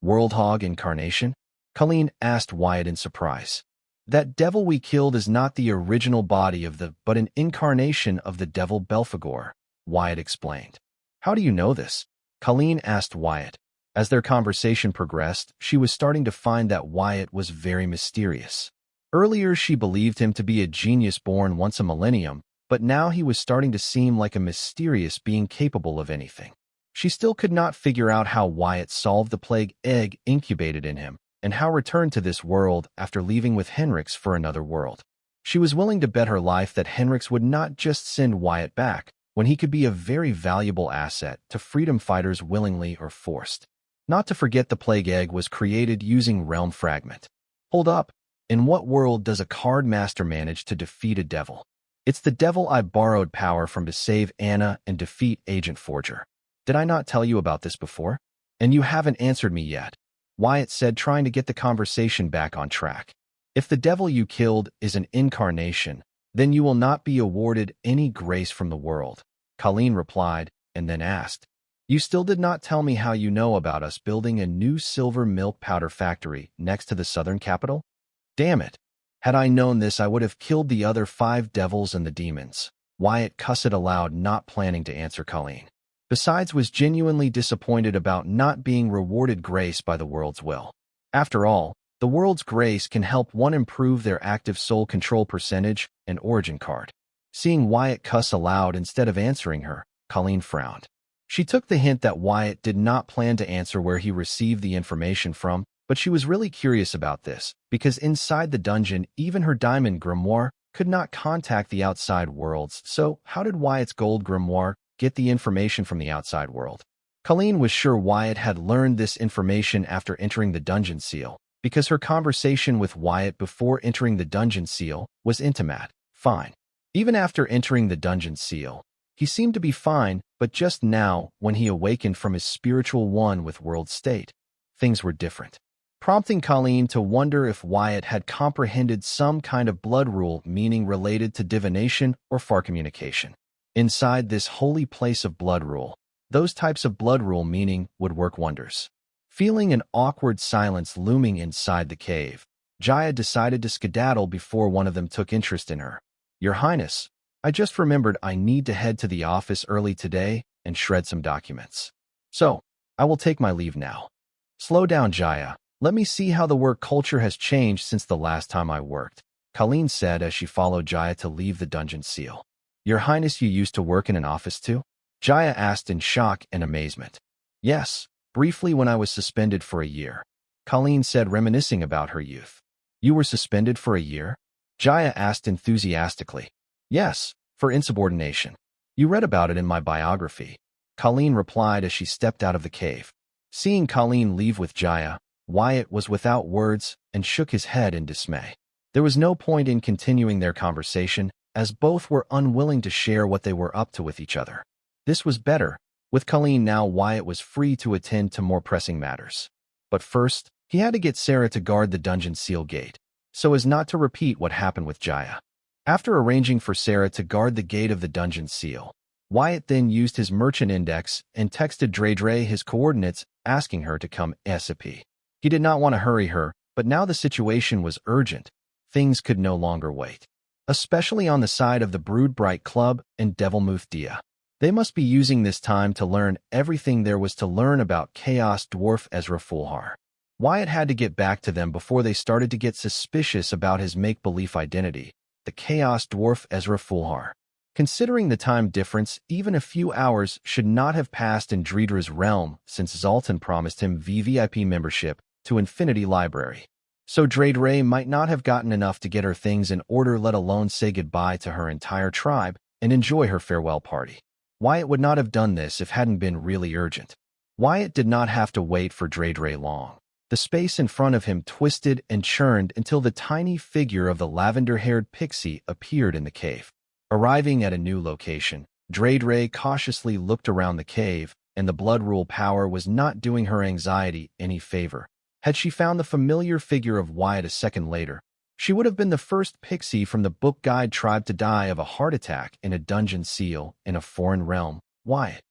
Worldhog incarnation? Colleen asked Wyatt in surprise. That devil we killed is not the original body of but an incarnation of the devil Belphegor, Wyatt explained. How do you know this? Colleen asked Wyatt. As their conversation progressed, she was starting to find that Wyatt was very mysterious. Earlier, she believed him to be a genius born once a millennium, but now he was starting to seem like a mysterious being capable of anything. She still could not figure out how Wyatt solved the plague egg incubated in him, and how returned to this world after leaving with Henrix for another world. She was willing to bet her life that Henrix would not just send Wyatt back, when he could be a very valuable asset to freedom fighters willingly or forced. Not to forget the plague egg was created using realm fragment. Hold up, in what world does a card master manage to defeat a devil? It's the devil I borrowed power from to save Anna and defeat Agent Forger. Did I not tell you about this before? And you haven't answered me yet, Wyatt said, trying to get the conversation back on track. If the devil you killed is an incarnation, then you will not be awarded any grace from the world, Colleen replied, and then asked, you still did not tell me how you know about us building a new silver milk powder factory next to the southern capital? Damn it. Had I known this, I would have killed the other 5 devils and the demons. Wyatt cussed aloud, not planning to answer Colleen. Besides, was genuinely disappointed about not being rewarded grace by the world's will. After all, the world's grace can help one improve their active soul control percentage and origin card. Seeing Wyatt cuss aloud instead of answering her, Colleen frowned. She took the hint that Wyatt did not plan to answer where he received the information from, but she was really curious about this, because inside the dungeon, even her diamond grimoire could not contact the outside worlds, so how did Wyatt's gold grimoire get the information from the outside world? Colleen was sure Wyatt had learned this information after entering the dungeon seal, because her conversation with Wyatt before entering the dungeon seal was intimate. Fine. Even after entering the dungeon seal, he seemed to be fine, but just now, when he awakened from his spiritual one with world state, things were different, prompting Colleen to wonder if Wyatt had comprehended some kind of blood rule meaning related to divination or far communication. Inside this holy place of blood rule, those types of blood rule meaning would work wonders. Feeling an awkward silence looming inside the cave, Jaya decided to skedaddle before one of them took interest in her. Your Highness, I just remembered I need to head to the office early today and shred some documents. So, I will take my leave now. Slow down, Jaya. Let me see how the work culture has changed since the last time I worked, Colleen said as she followed Jaya to leave the dungeon seal. Your Highness, you used to work in an office too? Jaya asked in shock and amazement. Yes, briefly when I was suspended for a year, Colleen said, reminiscing about her youth. You were suspended for a year? Jaya asked enthusiastically. Yes, for insubordination. You read about it in my biography, Colleen replied as she stepped out of the cave. Seeing Colleen leave with Jaya, Wyatt was without words and shook his head in dismay. There was no point in continuing their conversation, as both were unwilling to share what they were up to with each other. This was better. With Colleen now, Wyatt was free to attend to more pressing matters. But first, he had to get Sarah to guard the dungeon seal gate, so as not to repeat what happened with Jaya. After arranging for Sarah to guard the gate of the dungeon seal, Wyatt then used his merchant index and texted Dre his coordinates, asking her to come ASAP. He did not want to hurry her, but now the situation was urgent. Things could no longer wait. Especially on the side of the Broodbright Club and Devil Muthdia. They must be using this time to learn everything there was to learn about Chaos Dwarf Ezra Fulhar. Wyatt had to get back to them before they started to get suspicious about his make-believe identity, the Chaos Dwarf Ezra Fulhar. Considering the time difference, even a few hours should not have passed in Dreedra's realm since Zoltan promised him VVIP membership to Infinity Library. So Dre might not have gotten enough to get her things in order, let alone say goodbye to her entire tribe and enjoy her farewell party. Wyatt would not have done this if it hadn't been really urgent. Wyatt did not have to wait for Dre long. The space in front of him twisted and churned until the tiny figure of the lavender-haired pixie appeared in the cave. Arriving at a new location, Dre cautiously looked around the cave, and the blood rule power was not doing her anxiety any favor. Had she found the familiar figure of Wyatt a second later, she would have been the first pixie from the book guide tribe to die of a heart attack in a dungeon seal in a foreign realm. Wyatt!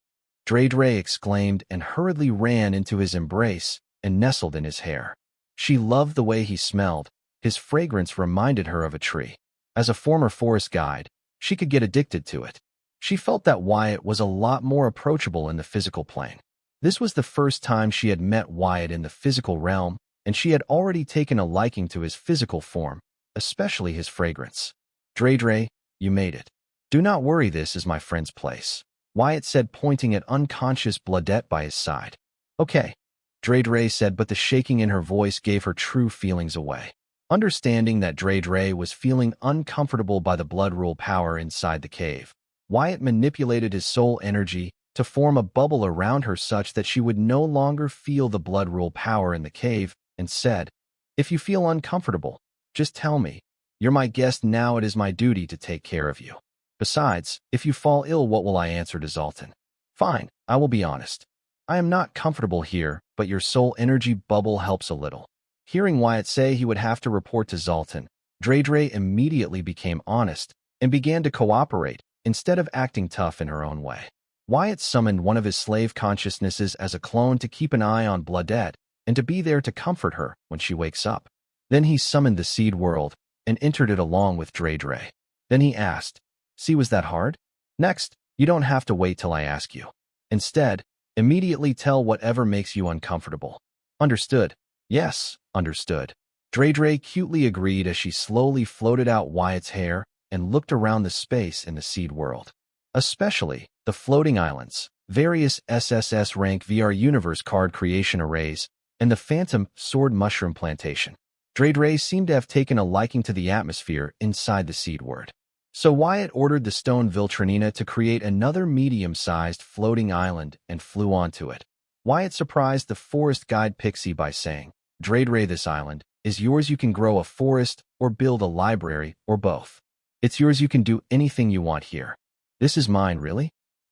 Dre exclaimed and hurriedly ran into his embrace and nestled in his hair. She loved the way he smelled. His fragrance reminded her of a tree. As a former forest guide, she could get addicted to it. She felt that Wyatt was a lot more approachable in the physical plane. This was the first time she had met Wyatt in the physical realm, and she had already taken a liking to his physical form, especially his fragrance. Dre, you made it. Do not worry, this is my friend's place, Wyatt said, pointing at unconscious Bloodette by his side. Okay, Dre said, but the shaking in her voice gave her true feelings away. Understanding that Dre was feeling uncomfortable by the blood rule power inside the cave, Wyatt manipulated his soul energy to form a bubble around her such that she would no longer feel the blood rule power in the cave, and said, "If you feel uncomfortable, just tell me. You're my guest now, it is my duty to take care of you. Besides, if you fall ill, what will I answer to Zoltan? Fine, I will be honest. I am not comfortable here, but your soul energy bubble helps a little." Hearing Wyatt say he would have to report to Zoltan, Dre immediately became honest and began to cooperate instead of acting tough in her own way. Wyatt summoned one of his slave consciousnesses as a clone to keep an eye on Bloodette and to be there to comfort her when she wakes up. Then he summoned the seed world and entered it along with Dre. Then he asked, "See, was that hard? Next, you don't have to wait till I ask you. Instead, immediately tell whatever makes you uncomfortable. Understood?" "Yes, understood." Dre cutely agreed as she slowly floated out Wyatt's hair and looked around the space in the seed world. Especially the floating islands, various SSS rank VR universe card creation arrays, and the phantom sword mushroom plantation. Dre seemed to have taken a liking to the atmosphere inside the seed world. So Wyatt ordered the stone Viltranina to create another medium-sized floating island and flew onto it. Wyatt surprised the forest guide pixie by saying, "Dre, this island is yours. You can grow a forest or build a library or both. It's yours. You can do anything you want here." "This is mine, really?"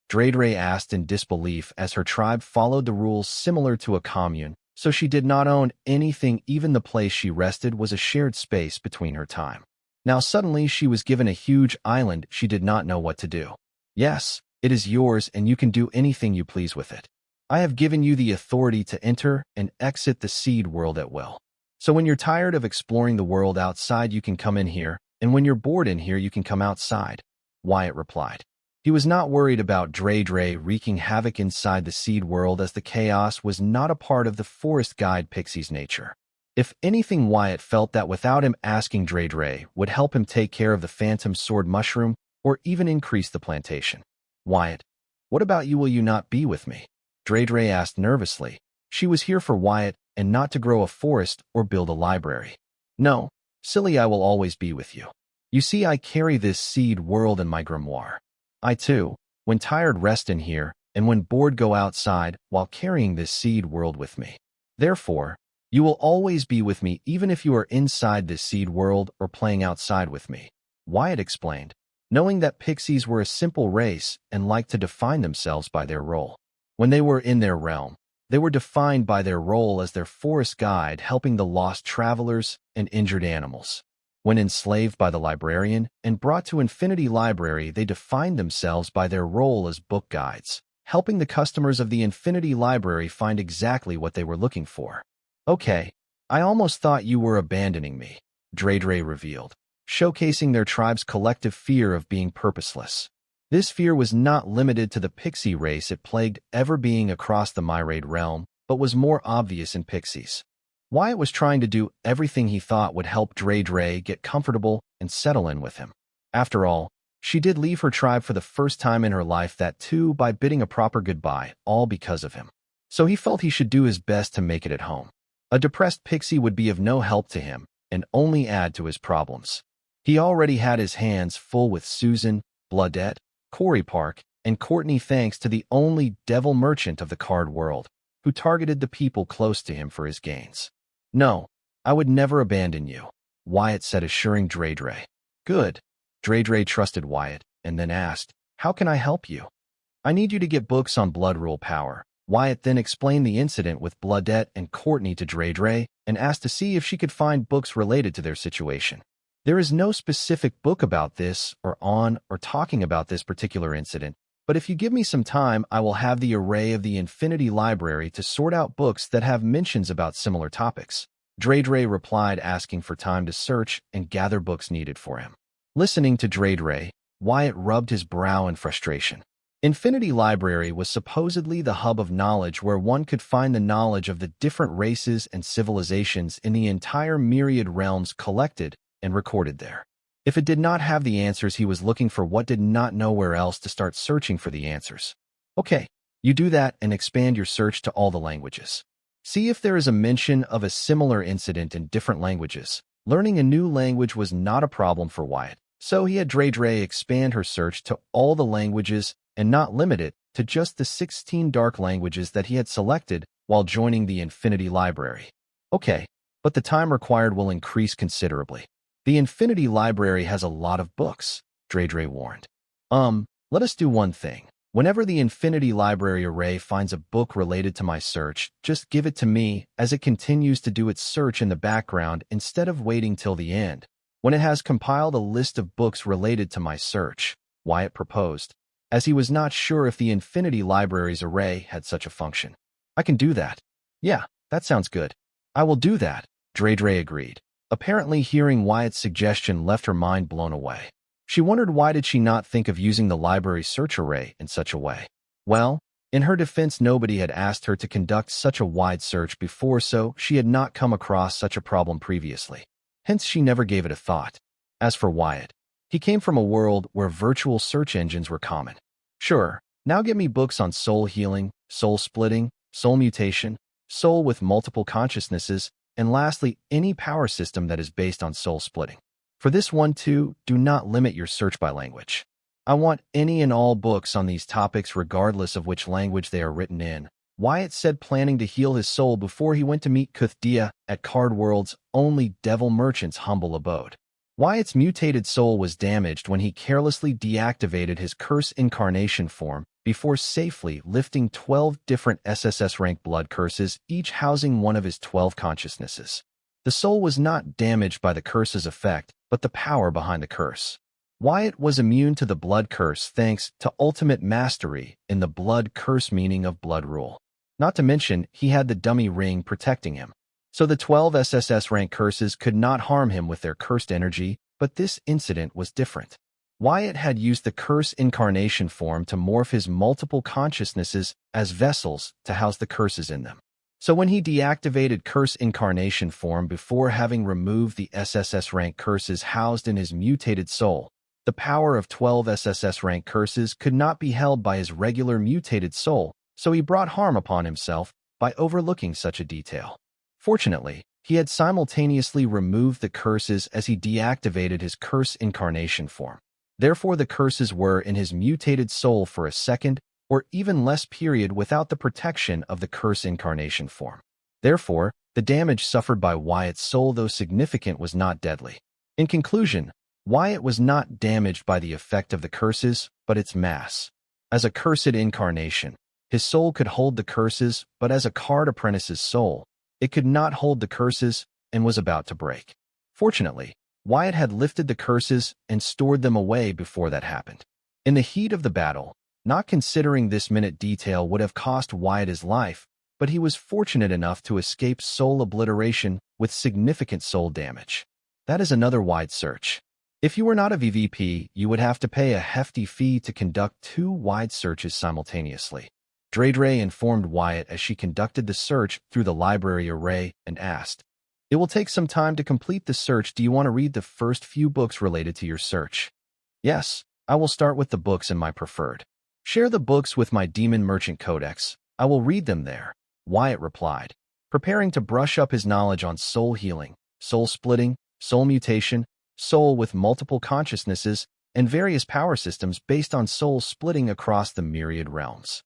Dre asked in disbelief as her tribe followed the rules similar to a commune, so she did not own anything. Even the place she rested was a shared space between her time. Now suddenly she was given a huge island. She did not know what to do. "Yes, it is yours and you can do anything you please with it. I have given you the authority to enter and exit the seed world at will. So when you're tired of exploring the world outside, you can come in here, and when you're bored in here, you can come outside," Wyatt replied. He was not worried about Dre wreaking havoc inside the seed world, as the chaos was not a part of the forest guide pixie's nature. If anything, Wyatt felt that without him asking, Dre would help him take care of the phantom sword mushroom or even increase the plantation. "Wyatt, what about you? Will you not be with me?" Dre asked nervously. She was here for Wyatt and not to grow a forest or build a library. "No, silly, I will always be with you. You see, I carry this seed world in my grimoire. I too, when tired, rest in here, and when bored, go outside while carrying this seed world with me. Therefore, You will always be with me even if you are inside this seed world or playing outside with me, Wyatt explained, knowing that pixies were a simple race and liked to define themselves by their role. When they were in their realm, they were defined by their role as their forest guide, helping the lost travelers and injured animals. When enslaved by the librarian and brought to Infinity Library, they defined themselves by their role as book guides, helping the customers of the Infinity Library find exactly what they were looking for. Okay, I almost thought you were abandoning me, Dre revealed, showcasing their tribe's collective fear of being purposeless. This fear was not limited to the pixie race it plagued ever being across the myriad realm, but was more obvious in pixies. Wyatt was trying to do everything he thought would help Dre get comfortable and settle in with him. After all, she did leave her tribe for the first time in her life, that too by bidding a proper goodbye, all because of him. So he felt he should do his best to make it at home. A depressed pixie would be of no help to him and only add to his problems. He already had his hands full with Susan, Bloodette, Corey Park, and Courtney, thanks to the only devil merchant of the card world, who targeted the people close to him for his gains. No, I would never abandon you, Wyatt said, assuring Dre. Good. Dre trusted Wyatt and then asked, how can I help you? I need you to get books on blood rule power. Wyatt then explained the incident with Bloodette and Courtney to Dre and asked to see if she could find books related to their situation. There is no specific book about this or talking about this particular incident, but if you give me some time, I will have the array of the Infinity Library to sort out books that have mentions about similar topics. Dre replied, asking for time to search and gather books needed for him. Listening to Dre, Wyatt rubbed his brow in frustration. Infinity Library was supposedly the hub of knowledge where one could find the knowledge of the different races and civilizations in the entire myriad realms collected and recorded there. If it did not have the answers he was looking for, what did not know where else to start searching for the answers. Okay, you do that and expand your search to all the languages. See if there is a mention of a similar incident in different languages. Learning a new language was not a problem for Wyatt, so he had Dre expand her search to all the languages and not limit it to just the 16 dark languages that he had selected while joining the Infinity Library. Okay, but the time required will increase considerably. The Infinity Library has a lot of books, Dre warned. Let us do one thing. Whenever the Infinity Library array finds a book related to my search, just give it to me as it continues to do its search in the background instead of waiting till the end, when it has compiled a list of books related to my search, Wyatt proposed, as he was not sure if the Infinity Library's array had such a function. I can do that. Yeah, that sounds good. I will do that, Dre agreed. Apparently, hearing Wyatt's suggestion left her mind blown away. She wondered, why did she not think of using the library search array in such a way? Well, in her defense, nobody had asked her to conduct such a wide search before, so she had not come across such a problem previously. Hence, she never gave it a thought. As for Wyatt, he came from a world where virtual search engines were common. Sure, now get me books on soul healing, soul splitting, soul mutation, soul with multiple consciousnesses, and lastly, any power system that is based on soul splitting. For this one too, do not limit your search by language. I want any and all books on these topics regardless of which language they are written in, Wyatt said, planning to heal his soul before he went to meet Kuthdia at Card World's only devil merchant's humble abode. Wyatt's mutated soul was damaged when he carelessly deactivated his curse incarnation form before safely lifting 12 different SSS rank blood curses, each housing one of his 12 consciousnesses. The soul was not damaged by the curse's effect, but the power behind the curse. Wyatt was immune to the blood curse thanks to ultimate mastery in the blood curse meaning of blood rule. Not to mention, he had the dummy ring protecting him. So the 12 SSS rank curses could not harm him with their cursed energy, but this incident was different. Wyatt had used the curse incarnation form to morph his multiple consciousnesses as vessels to house the curses in them. So when he deactivated curse incarnation form before having removed the SSS rank curses housed in his mutated soul, the power of 12 SSS rank curses could not be held by his regular mutated soul, so he brought harm upon himself by overlooking such a detail. Fortunately, he had simultaneously removed the curses as he deactivated his curse incarnation form. Therefore, the curses were in his mutated soul for a second or even less period without the protection of the curse incarnation form. Therefore, The damage suffered by Wyatt's soul, though significant, was not deadly. In conclusion, Wyatt was not damaged by the effect of the curses, but its mass. As a cursed incarnation, his soul could hold the curses, but as a card apprentice's soul, it could not hold the curses and was about to break. Fortunately, Wyatt had lifted the curses and stored them away before that happened. In the heat of the battle, not considering this minute detail would have cost Wyatt his life, but he was fortunate enough to escape soul obliteration with significant soul damage. That is another wide search. If you were not a VVP, you would have to pay a hefty fee to conduct 2 wide searches simultaneously. Dredre informed Wyatt as she conducted the search through the library array and asked, "It will take some time to complete the search. Do you want to read the first few books related to your search?" "Yes, I will start with the books in my preferred. Share the books with my Demon Merchant Codex. I will read them there," Wyatt replied, preparing to brush up his knowledge on soul healing, soul splitting, soul mutation, soul with multiple consciousnesses, and various power systems based on soul splitting across the myriad realms.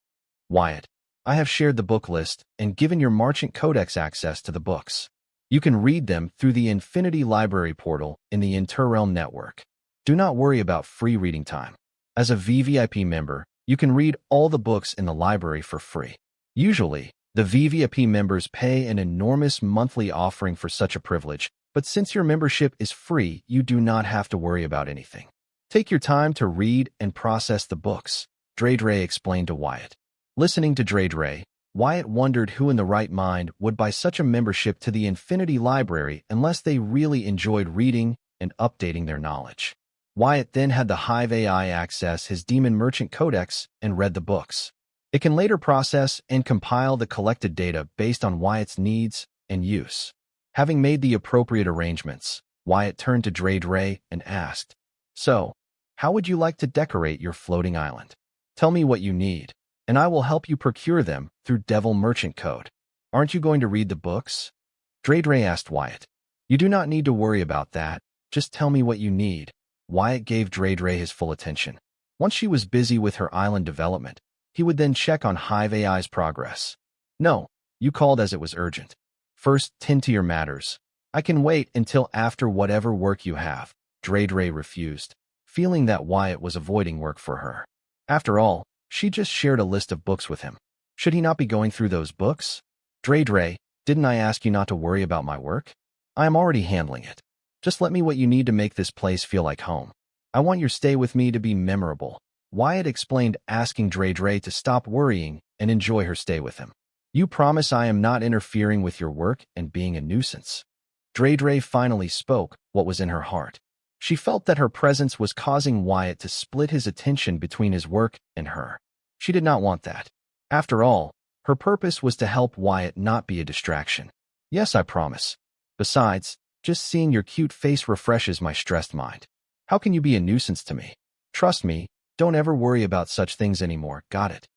"Wyatt, I have shared the book list and given your Merchant Codex access to the books. You can read them through the Infinity Library portal in the Interrealm network. Do not worry about free reading time. As a VVIP member, you can read all the books in the library for free. Usually, the VVIP members pay an enormous monthly offering for such a privilege, but since your membership is free, you do not have to worry about anything. Take your time to read and process the books," Dredre explained to Wyatt. Listening to Dredre, Wyatt wondered who in the right mind would buy such a membership to the Infinity Library unless they really enjoyed reading and updating their knowledge. Wyatt then had the Hive AI access his Demon Merchant Codex and read the books. It can later process and compile the collected data based on Wyatt's needs and use. Having made the appropriate arrangements, Wyatt turned to Dredre and asked, "So, how would you like to decorate your floating island? Tell me what you need, and I will help you procure them through Devil Merchant Code. Aren't you going to read the books?" Dredre asked Wyatt. "You do not need to worry about that. Just tell me what you need." Wyatt gave Dredre his full attention. Once she was busy with her island development, he would then check on Hive AI's progress. "No, you called as it was urgent. First, tend to your matters. I can wait until after whatever work you have," Dredre refused, feeling that Wyatt was avoiding work for her. After all, she just shared a list of books with him. Should he not be going through those books? "Dredre, didn't I ask you not to worry about my work? I am already handling it. Just let me what you need to make this place feel like home. I want your stay with me to be memorable," Wyatt explained, asking Dredre to stop worrying and enjoy her stay with him. "You promise I am not interfering with your work and being a nuisance?" Dredre finally spoke what was in her heart. She felt that her presence was causing Wyatt to split his attention between his work and her. She did not want that. After all, her purpose was to help Wyatt not be a distraction. "Yes, I promise. Besides, just seeing your cute face refreshes my stressed mind. How can you be a nuisance to me? Trust me, don't ever worry about such things anymore, got it?"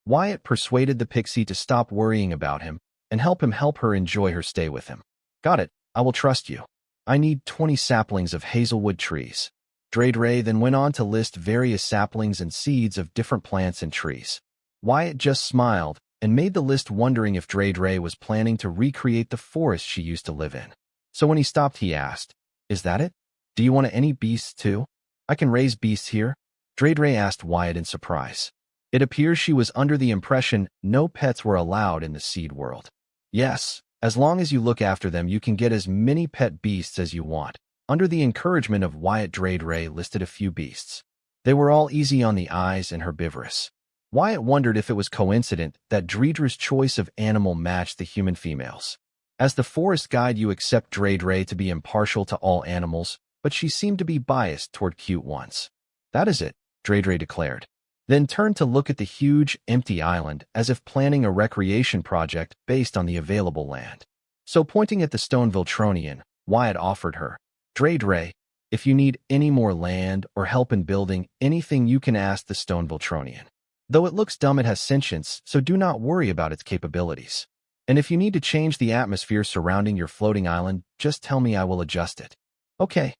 Wyatt persuaded the pixie to stop worrying about him and help her enjoy her stay with him. "Got it, I will trust you. I need 20 saplings of hazelwood trees." Dredre then went on to list various saplings and seeds of different plants and trees. Wyatt just smiled and made the list, wondering if Dredre was planning to recreate the forest she used to live in. So when he stopped, he asked, "Is that it? Do you want any beasts too? I can raise beasts here?" Dredre asked Wyatt in surprise. It appears she was under the impression no pets were allowed in the seed world. "Yes, as long as you look after them, you can get as many pet beasts as you want." Under the encouragement of Wyatt, Dredre listed a few beasts. They were all easy on the eyes and herbivorous. Wyatt wondered if it was coincident that Dredre's choice of animal matched the human females. As the forest guide, you accept Dredre to be impartial to all animals, but she seemed to be biased toward cute ones. "That is it," Dredre declared, then turned to look at the huge, empty island as if planning a recreation project based on the available land. So pointing at the stone Viltronian, Wyatt offered her, "Dredre, if you need any more land or help in building anything, you can ask the stone Viltronian. Though it looks dumb, it has sentience, so do not worry about its capabilities. And if you need to change the atmosphere surrounding your floating island, just tell me, I will adjust it." "Okay.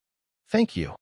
Thank you."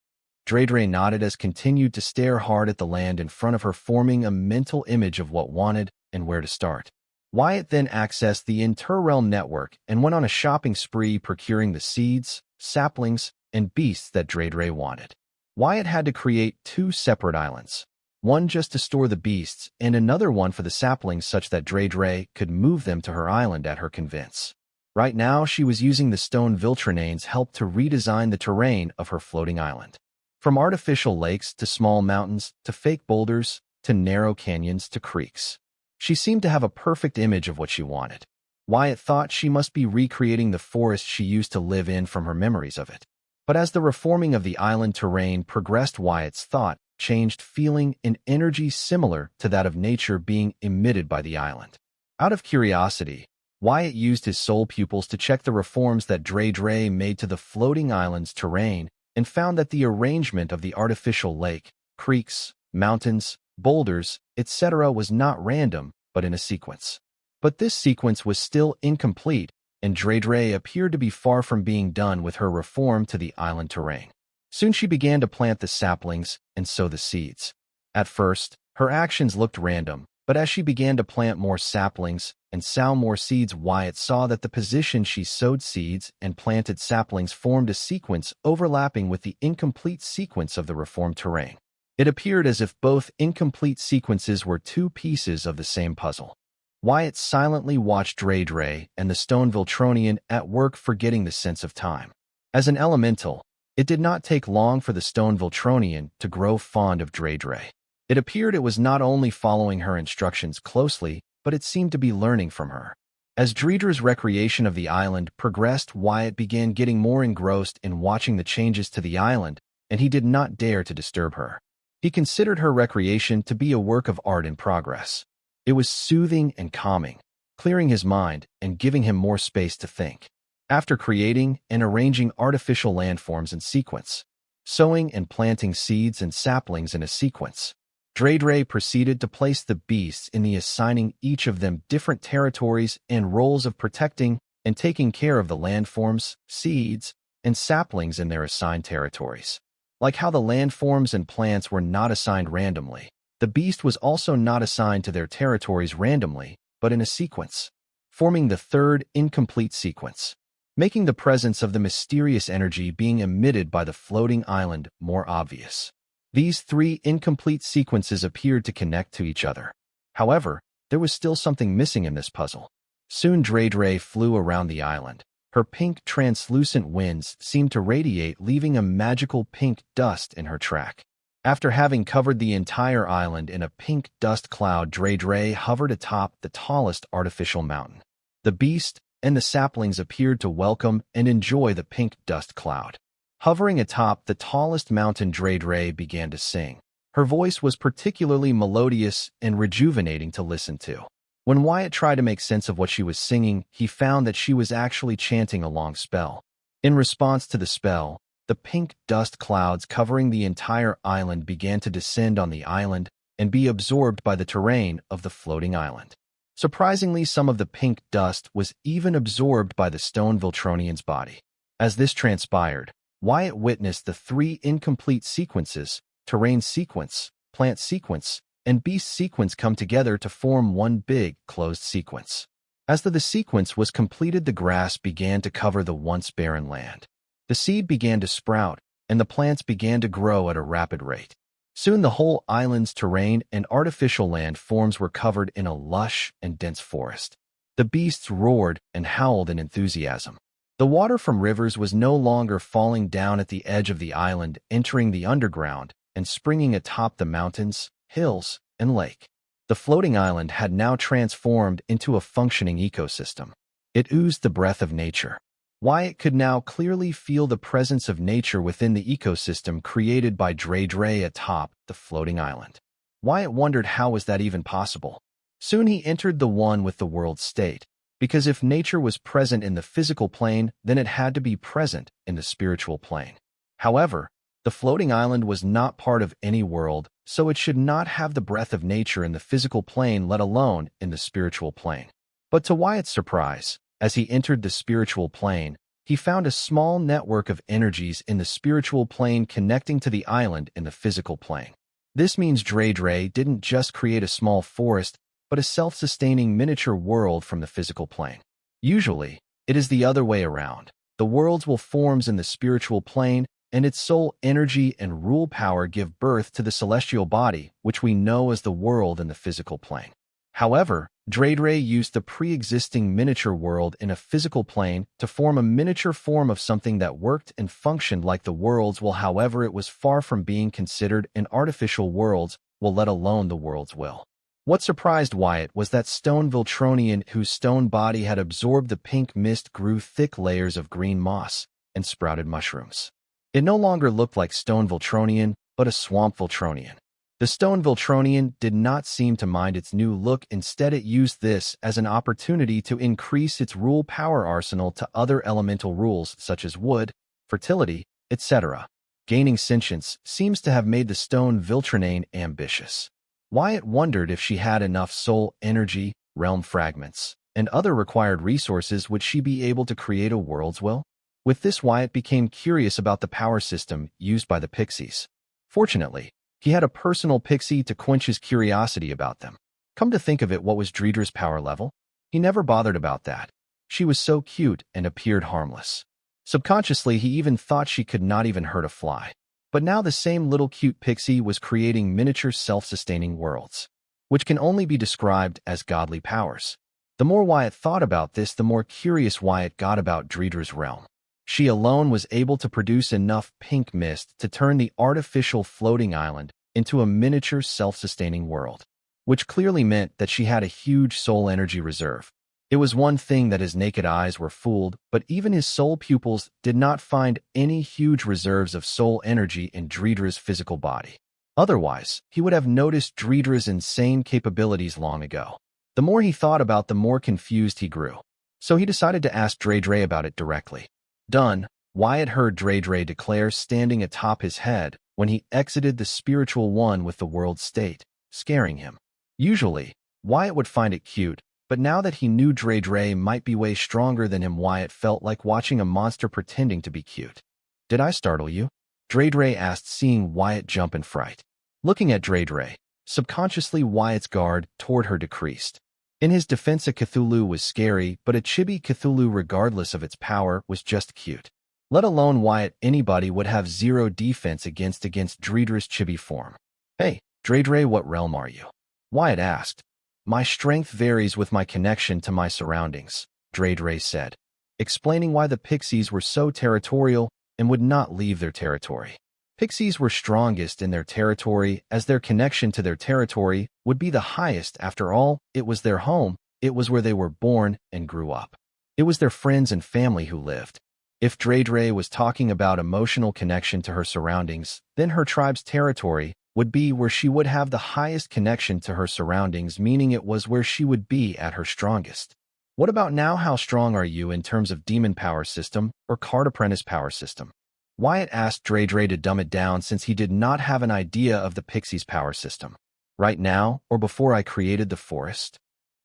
Dredre nodded as continued to stare hard at the land in front of her, forming a mental image of what wanted and where to start. Wyatt then accessed the interrealm network and went on a shopping spree procuring the seeds, saplings, and beasts that Dreydre wanted. Wyatt had to create 2 separate islands, one just to store the beasts and another one for the saplings such that Dreydre could move them to her island at her convenience. Right now, she was using the stone Viltrenane's help to redesign the terrain of her floating island. From artificial lakes to small mountains to fake boulders to narrow canyons to creeks. She seemed to have a perfect image of what she wanted. Wyatt thought she must be recreating the forest she used to live in from her memories of it. But as the reforming of the island terrain progressed, Wyatt's thought changed, feeling an energy similar to that of nature being emitted by the island. Out of curiosity, Wyatt used his soul pupils to check the reforms that Dreydre made to the floating island's terrain and found that the arrangement of the artificial lake, creeks, mountains, boulders, etc. was not random, but in a sequence. But this sequence was still incomplete, and Dreydre appeared to be far from being done with her reform to the island terrain. Soon she began to plant the saplings and sow the seeds. At first, her actions looked random, but as she began to plant more saplings and sow more seeds, Wyatt saw that the position she sowed seeds and planted saplings formed a sequence overlapping with the incomplete sequence of the reformed terrain. It appeared as if both incomplete sequences were 2 pieces of the same puzzle. Wyatt silently watched Dreydre and the stone Viltronian at work, forgetting the sense of time. As an elemental, it did not take long for the stone Viltronian to grow fond of Dreydre. It appeared it was not only following her instructions closely, but it seemed to be learning from her. As Dreydre's recreation of the island progressed, Wyatt began getting more engrossed in watching the changes to the island, and he did not dare to disturb her. He considered her recreation to be a work of art in progress. It was soothing and calming, clearing his mind and giving him more space to think. After creating and arranging artificial landforms in sequence, sowing and planting seeds and saplings in a sequence, Dreydre proceeded to place the beasts in the assigning each of them different territories and roles of protecting and taking care of the landforms, seeds, and saplings in their assigned territories. Like how the landforms and plants were not assigned randomly, the beast was also not assigned to their territories randomly, but in a sequence, forming the 3rd incomplete sequence, making the presence of the mysterious energy being emitted by the floating island more obvious. These 3 incomplete sequences appeared to connect to each other. However, there was still something missing in this puzzle. Soon Dreydre flew around the island. Her pink, translucent wings seemed to radiate, leaving a magical pink dust in her track. After having covered the entire island in a pink dust cloud, Dreydre hovered atop the tallest artificial mountain. The beast and the saplings appeared to welcome and enjoy the pink dust cloud. Hovering atop the tallest mountain, Dreydre began to sing. Her voice was particularly melodious and rejuvenating to listen to. When Wyatt tried to make sense of what she was singing, he found that she was actually chanting a long spell. In response to the spell, the pink dust clouds covering the entire island began to descend on the island and be absorbed by the terrain of the floating island. Surprisingly, some of the pink dust was even absorbed by the stone Viltronian's body. As this transpired, Wyatt witnessed the 3 incomplete sequences, terrain sequence, plant sequence, and beast sequence come together to form one big, closed sequence. As the sequence was completed, the grass began to cover the once barren land. The seed began to sprout, and the plants began to grow at a rapid rate. Soon the whole island's terrain and artificial land forms were covered in a lush and dense forest. The beasts roared and howled in enthusiasm. The water from rivers was no longer falling down at the edge of the island, entering the underground and springing atop the mountains, hills, and lake. The floating island had now transformed into a functioning ecosystem. It oozed the breath of nature. Wyatt could now clearly feel the presence of nature within the ecosystem created by Dreydre atop the floating island. Wyatt wondered how was that even possible. Soon he entered the one with the world state, because if nature was present in the physical plane, then it had to be present in the spiritual plane. However, the floating island was not part of any world, so it should not have the breath of nature in the physical plane, let alone in the spiritual plane. But to Wyatt's surprise, as he entered the spiritual plane, he found a small network of energies in the spiritual plane connecting to the island in the physical plane. This means Dreydre didn't just create a small forest, but a self-sustaining miniature world from the physical plane. Usually, it is the other way around. The worlds will form in the spiritual plane, and its soul energy and rule power give birth to the celestial body, which we know as the world in the physical plane. However, Dredre used the pre-existing miniature world in a physical plane to form a miniature form of something that worked and functioned like the world's will. However, it was far from being considered an artificial world's will, let alone the world's will. What surprised Wyatt was that stone Viltronian, whose stone body had absorbed the pink mist, grew thick layers of green moss and sprouted mushrooms. It no longer looked like stone Viltronian, but a swamp Viltronian. The stone Viltronian did not seem to mind its new look. Instead, it used this as an opportunity to increase its rule power arsenal to other elemental rules such as wood, fertility, etc. Gaining sentience seems to have made the stone Viltronian ambitious. Wyatt wondered if she had enough soul energy, realm fragments, and other required resources. Would she be able to create a world's will? With this, Wyatt became curious about the power system used by the pixies. Fortunately, he had a personal pixie to quench his curiosity about them. Come to think of it, what was Dredre's power level? He never bothered about that. She was so cute and appeared harmless. Subconsciously, he even thought she could not even hurt a fly. But now the same little cute pixie was creating miniature self-sustaining worlds, which can only be described as godly powers. The more Wyatt thought about this, the more curious Wyatt got about Dredre's realm. She alone was able to produce enough pink mist to turn the artificial floating island into a miniature self-sustaining world, which clearly meant that she had a huge soul energy reserve. It was one thing that his naked eyes were fooled, but even his soul pupils did not find any huge reserves of soul energy in Dredre's physical body. Otherwise, he would have noticed Dredre's insane capabilities long ago. The more he thought about, the more confused he grew. So he decided to ask Dredre about it directly. Done, Wyatt heard Dredre declare, standing atop his head when he exited the spiritual one with the world state, scaring him. Usually, Wyatt would find it cute, but now that he knew Dredre might be way stronger than him, Wyatt felt like watching a monster pretending to be cute. Did I startle you? Dredre asked, seeing Wyatt jump in fright. Looking at Dredre, subconsciously Wyatt's guard toward her decreased. In his defense, a Cthulhu was scary, but a chibi Cthulhu, regardless of its power, was just cute. Let alone Wyatt, anybody would have zero defense against Dredre's chibi form. Hey, Dredre, what realm are you? Wyatt asked. My strength varies with my connection to my surroundings, Dredre said, explaining why the pixies were so territorial and would not leave their territory. Pixies were strongest in their territory as their connection to their territory would be the highest. After all, it was their home, it was where they were born and grew up. It was their friends and family who lived. If Dredre was talking about emotional connection to her surroundings, then her tribe's territory would be where she would have the highest connection to her surroundings, meaning it was where she would be at her strongest. What about now? How strong are you in terms of demon power system or card apprentice power system? Wyatt asked Dredre to dumb it down since he did not have an idea of the Pixie's power system. Right now, or before I created the forest?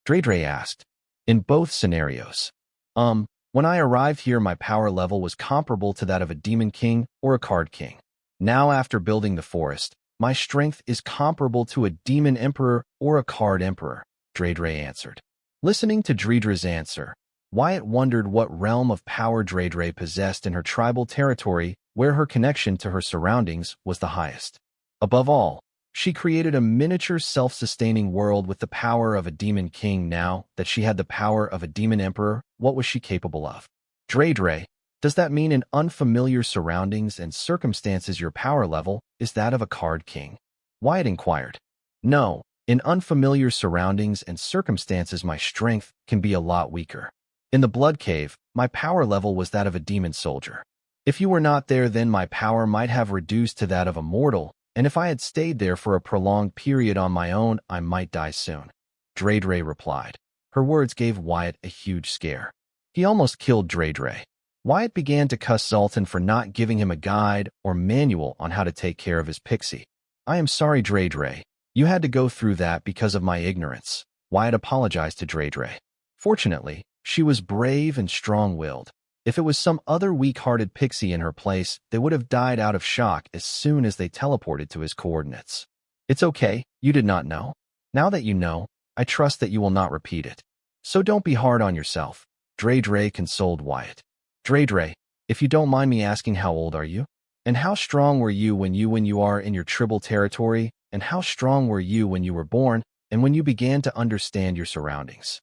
Dredre asked. In both scenarios. When I arrived here, my power level was comparable to that of a demon king or a card king. Now, after building the forest, my strength is comparable to a demon emperor or a card emperor, Dredre answered. Listening to Dredre's answer, Wyatt wondered what realm of power Dredre possessed in her tribal territory where her connection to her surroundings was the highest. Above all, she created a miniature self-sustaining world with the power of a demon king. Now that she had the power of a demon emperor, what was she capable of? Dredre, does that mean in unfamiliar surroundings and circumstances your power level is that of a card king? Wyatt inquired. No, in unfamiliar surroundings and circumstances my strength can be a lot weaker. In the blood cave, my power level was that of a demon soldier. If you were not there, then my power might have reduced to that of a mortal, and if I had stayed there for a prolonged period on my own, I might die soon. Dredre replied. Her words gave Wyatt a huge scare. He almost killed Dredre. Wyatt began to cuss Zoltan for not giving him a guide or manual on how to take care of his pixie. I am sorry, Dredre. You had to go through that because of my ignorance. Wyatt apologized to Dredre. Fortunately, she was brave and strong-willed. If it was some other weak-hearted pixie in her place, they would have died out of shock as soon as they teleported to his coordinates. It's okay, you did not know. Now that you know, I trust that you will not repeat it. So don't be hard on yourself, Dre consoled Wyatt. Dre, if you don't mind me asking, how old are you? And how strong were you when you are in your tribal territory? And how strong were you when you were born and when you began to understand your surroundings?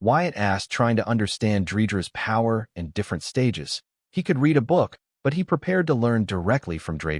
Wyatt asked, trying to understand Dredra's power and different stages. He could read a book, but he prepared to learn directly from Dre.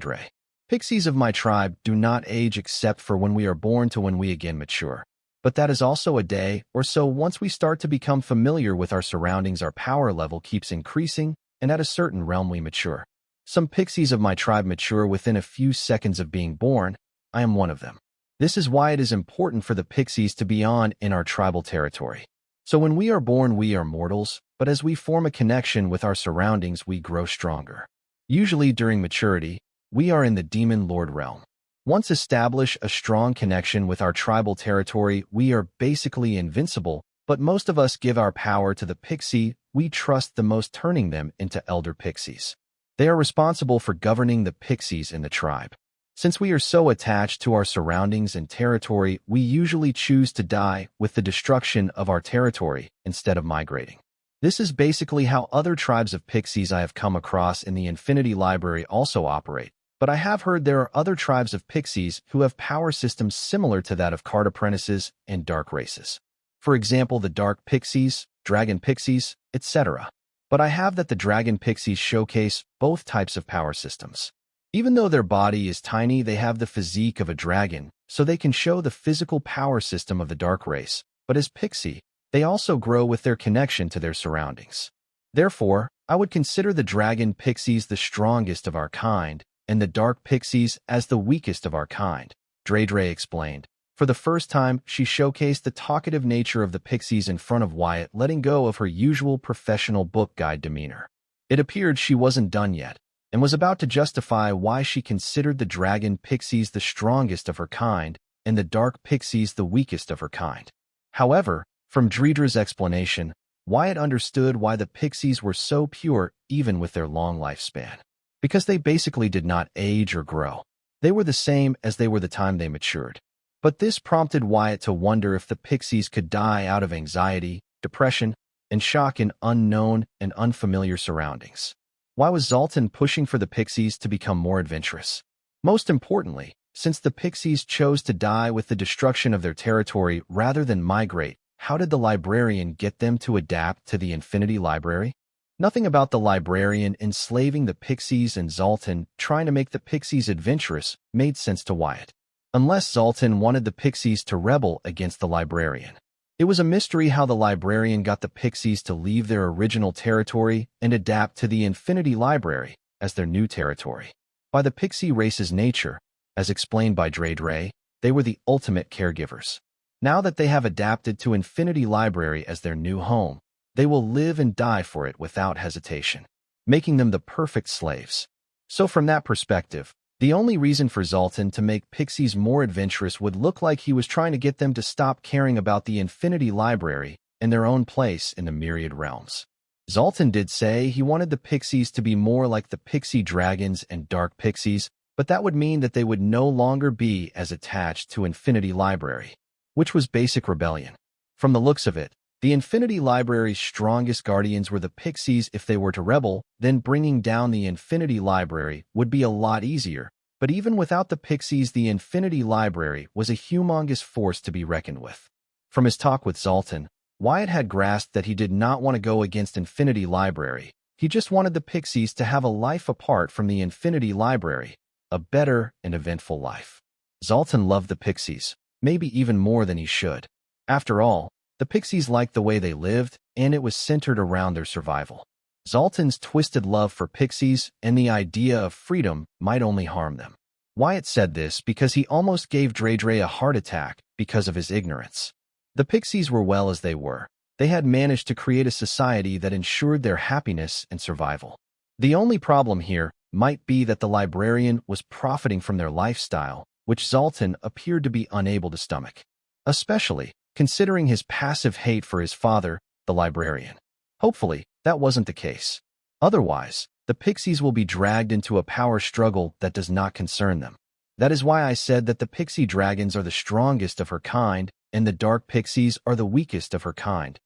Pixies of my tribe do not age except for when we are born to when we again mature. But that is also a day or so. Once we start to become familiar with our surroundings, our power level keeps increasing, and at a certain realm we mature. Some pixies of my tribe mature within a few seconds of being born. I am one of them. This is why it is important for the pixies to be on in our tribal territory. So when we are born, we are mortals, but as we form a connection with our surroundings, we grow stronger. Usually during maturity, we are in the demon lord realm. Once establish a strong connection with our tribal territory, we are basically invincible, but most of us give our power to the pixie we trust the most, turning them into elder pixies. They are responsible for governing the pixies in the tribe. Since we are so attached to our surroundings and territory, we usually choose to die with the destruction of our territory instead of migrating. This is basically how other tribes of pixies I have come across in the Infinity Library also operate, but I have heard there are other tribes of pixies who have power systems similar to that of card apprentices and dark races. For example, the dark pixies, dragon pixies, etc. But I have that the dragon pixies showcase both types of power systems. Even though their body is tiny, they have the physique of a dragon, so they can show the physical power system of the dark race, but as pixie, they also grow with their connection to their surroundings. Therefore, I would consider the dragon pixies the strongest of our kind, and the dark pixies as the weakest of our kind, Dre explained. For the first time, she showcased the talkative nature of the pixies in front of Wyatt, letting go of her usual professional book guide demeanor. It appeared she wasn't done yet, and was about to justify why she considered the dragon pixies the strongest of her kind and the dark pixies the weakest of her kind. However, from Dredra's explanation, Wyatt understood why the pixies were so pure even with their long lifespan. Because they basically did not age or grow. They were the same as they were the time they matured. But this prompted Wyatt to wonder if the pixies could die out of anxiety, depression, and shock in unknown and unfamiliar surroundings. Why was Zoltan pushing for the pixies to become more adventurous? Most importantly, since the pixies chose to die with the destruction of their territory rather than migrate, how did the librarian get them to adapt to the Infinity Library? Nothing about the librarian enslaving the pixies and Zoltan trying to make the pixies adventurous made sense to Wyatt. Unless Zoltan wanted the pixies to rebel against the librarian. It was a mystery how the librarian got the pixies to leave their original territory and adapt to the Infinity Library as their new territory. By the pixie race's nature, as explained by Dre, they were the ultimate caregivers. Now that they have adapted to Infinity Library as their new home, they will live and die for it without hesitation, making them the perfect slaves. So from that perspective, the only reason for Zoltan to make pixies more adventurous would look like he was trying to get them to stop caring about the Infinity Library and their own place in the myriad realms. Zoltan did say he wanted the pixies to be more like the pixie dragons and dark pixies, but that would mean that they would no longer be as attached to Infinity Library, which was basic rebellion. From the looks of it, the Infinity Library's strongest guardians were the pixies. If they were to rebel, then bringing down the Infinity Library would be a lot easier. But even without the pixies, the Infinity Library was a humongous force to be reckoned with. From his talk with Zoltan, Wyatt had grasped that he did not want to go against Infinity Library. He just wanted the pixies to have a life apart from the Infinity Library, a better and eventful life. Zoltan loved the pixies, maybe even more than he should. After all, the pixies liked the way they lived, and it was centered around their survival. Zoltan's twisted love for pixies and the idea of freedom might only harm them. Wyatt said this because he almost gave Dre a heart attack because of his ignorance. The pixies were well as they were. They had managed to create a society that ensured their happiness and survival. The only problem here might be that the librarian was profiting from their lifestyle, which Zoltan appeared to be unable to stomach. Especially considering his passive hate for his father, the librarian. Hopefully, that wasn't the case. Otherwise, the pixies will be dragged into a power struggle that does not concern them. That is why I said that the pixie dragons are the strongest of her kind and the dark pixies are the weakest of her kind.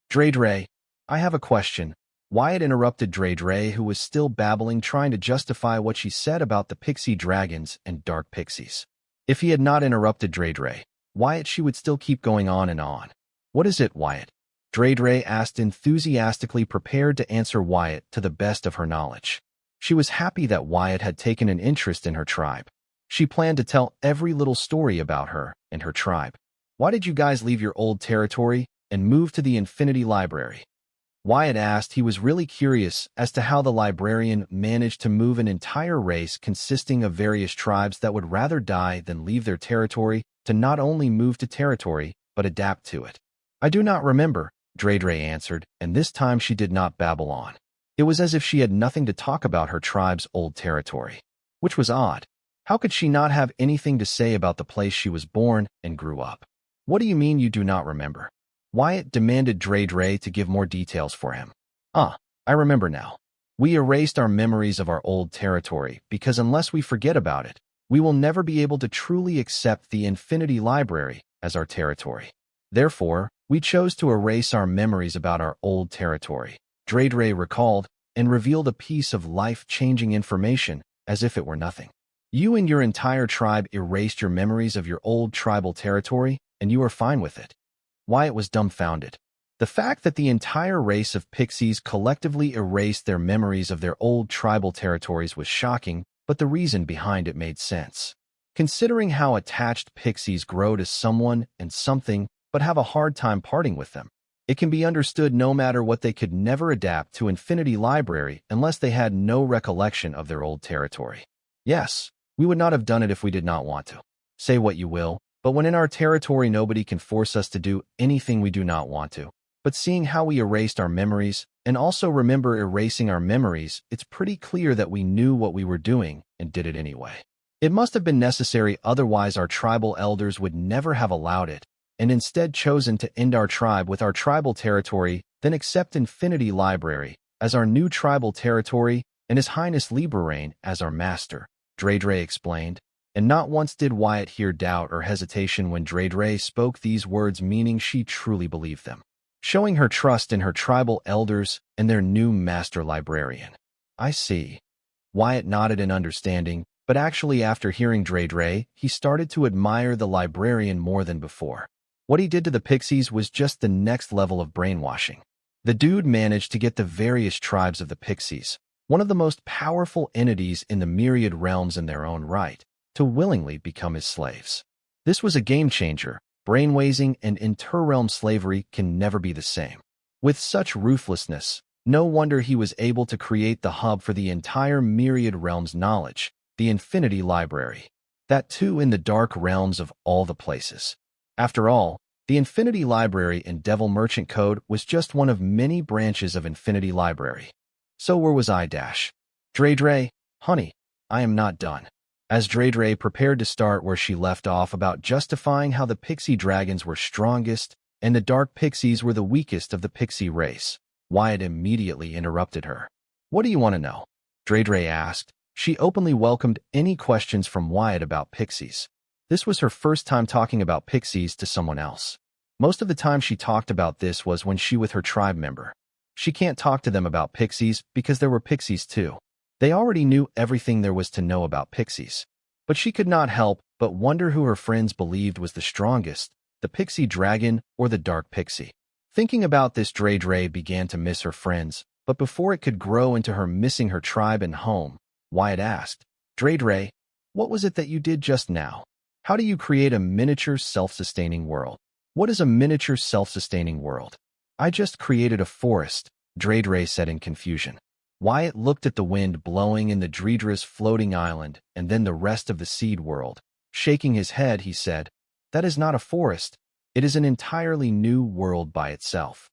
Dre, I have a question. Wyatt interrupted Dre, who was still babbling, trying to justify what she said about the pixie dragons and dark pixies. If he had not interrupted Dre, Wyatt, she would still keep going on and on. What is it, Wyatt? Dre asked, enthusiastically prepared to answer Wyatt to the best of her knowledge. She was happy that Wyatt had taken an interest in her tribe. She planned to tell every little story about her and her tribe. Why did you guys leave your old territory and move to the Infinity Library? Wyatt asked. He was really curious as to how the librarian managed to move an entire race consisting of various tribes that would rather die than leave their territory to not only move to territory, but adapt to it. I do not remember, Dre answered, and this time she did not babble on. It was as if she had nothing to talk about her tribe's old territory, which was odd. How could she not have anything to say about the place she was born and grew up? What do you mean you do not remember? Wyatt demanded Dre to give more details for him. I remember now. We erased our memories of our old territory because unless we forget about it, we will never be able to truly accept the Infinity Library as our territory. Therefore, we chose to erase our memories about our old territory, Dre recalled, and revealed a piece of life-changing information as if it were nothing. You and your entire tribe erased your memories of your old tribal territory, and you are fine with it. Wyatt was dumbfounded. The fact that the entire race of pixies collectively erased their memories of their old tribal territories was shocking, but the reason behind it made sense. Considering how attached pixies grow to someone and something, but have a hard time parting with them, it can be understood no matter what they could never adapt to Infinity Library unless they had no recollection of their old territory. Yes, we would not have done it if we did not want to. Say what you will, but when in our territory nobody can force us to do anything we do not want to. But seeing how we erased our memories, and also remember erasing our memories, it's pretty clear that we knew what we were doing and did it anyway. It must have been necessary, otherwise our tribal elders would never have allowed it, and instead chosen to end our tribe with our tribal territory, then accept Infinity Library as our new tribal territory and His Highness Liberain as our master, Dre explained. And not once did Wyatt hear doubt or hesitation when Dre spoke these words, meaning she truly believed them, showing her trust in her tribal elders and their new master librarian. I see. Wyatt nodded in understanding, but actually after hearing Dre, he started to admire the librarian more than before. What he did to the pixies was just the next level of brainwashing. The dude managed to get the various tribes of the pixies, one of the most powerful entities in the myriad realms in their own right, to willingly become his slaves. This was a game-changer. Brainwashing and inter-realm slavery can never be the same. With such ruthlessness, no wonder he was able to create the hub for the entire myriad realms knowledge, the Infinity Library. That too in the dark realms of all the places. After all, the Infinity Library and Devil Merchant Code was just one of many branches of Infinity Library. So where was I? Dre, honey, I am not done. As Dre prepared to start where she left off about justifying how the pixie dragons were strongest and the dark pixies were the weakest of the pixie race, Wyatt immediately interrupted her. What do you want to know? Dre asked. She openly welcomed any questions from Wyatt about pixies. This was her first time talking about pixies to someone else. Most of the time she talked about this was when she with her tribe member. She can't talk to them about pixies because there were pixies too. They already knew everything there was to know about pixies. But she could not help but wonder who her friends believed was the strongest, the pixie dragon or the dark pixie. Thinking about this, Dre began to miss her friends, but before it could grow into her missing her tribe and home, Wyatt asked, Dre, what was it that you did just now? How do you create a miniature self-sustaining world? What is a miniature self-sustaining world? I just created a forest, Dre said in confusion. Wyatt looked at the wind blowing in the treacherous floating island and then the rest of the seed world. Shaking his head, he said, that is not a forest. It is an entirely new world by itself.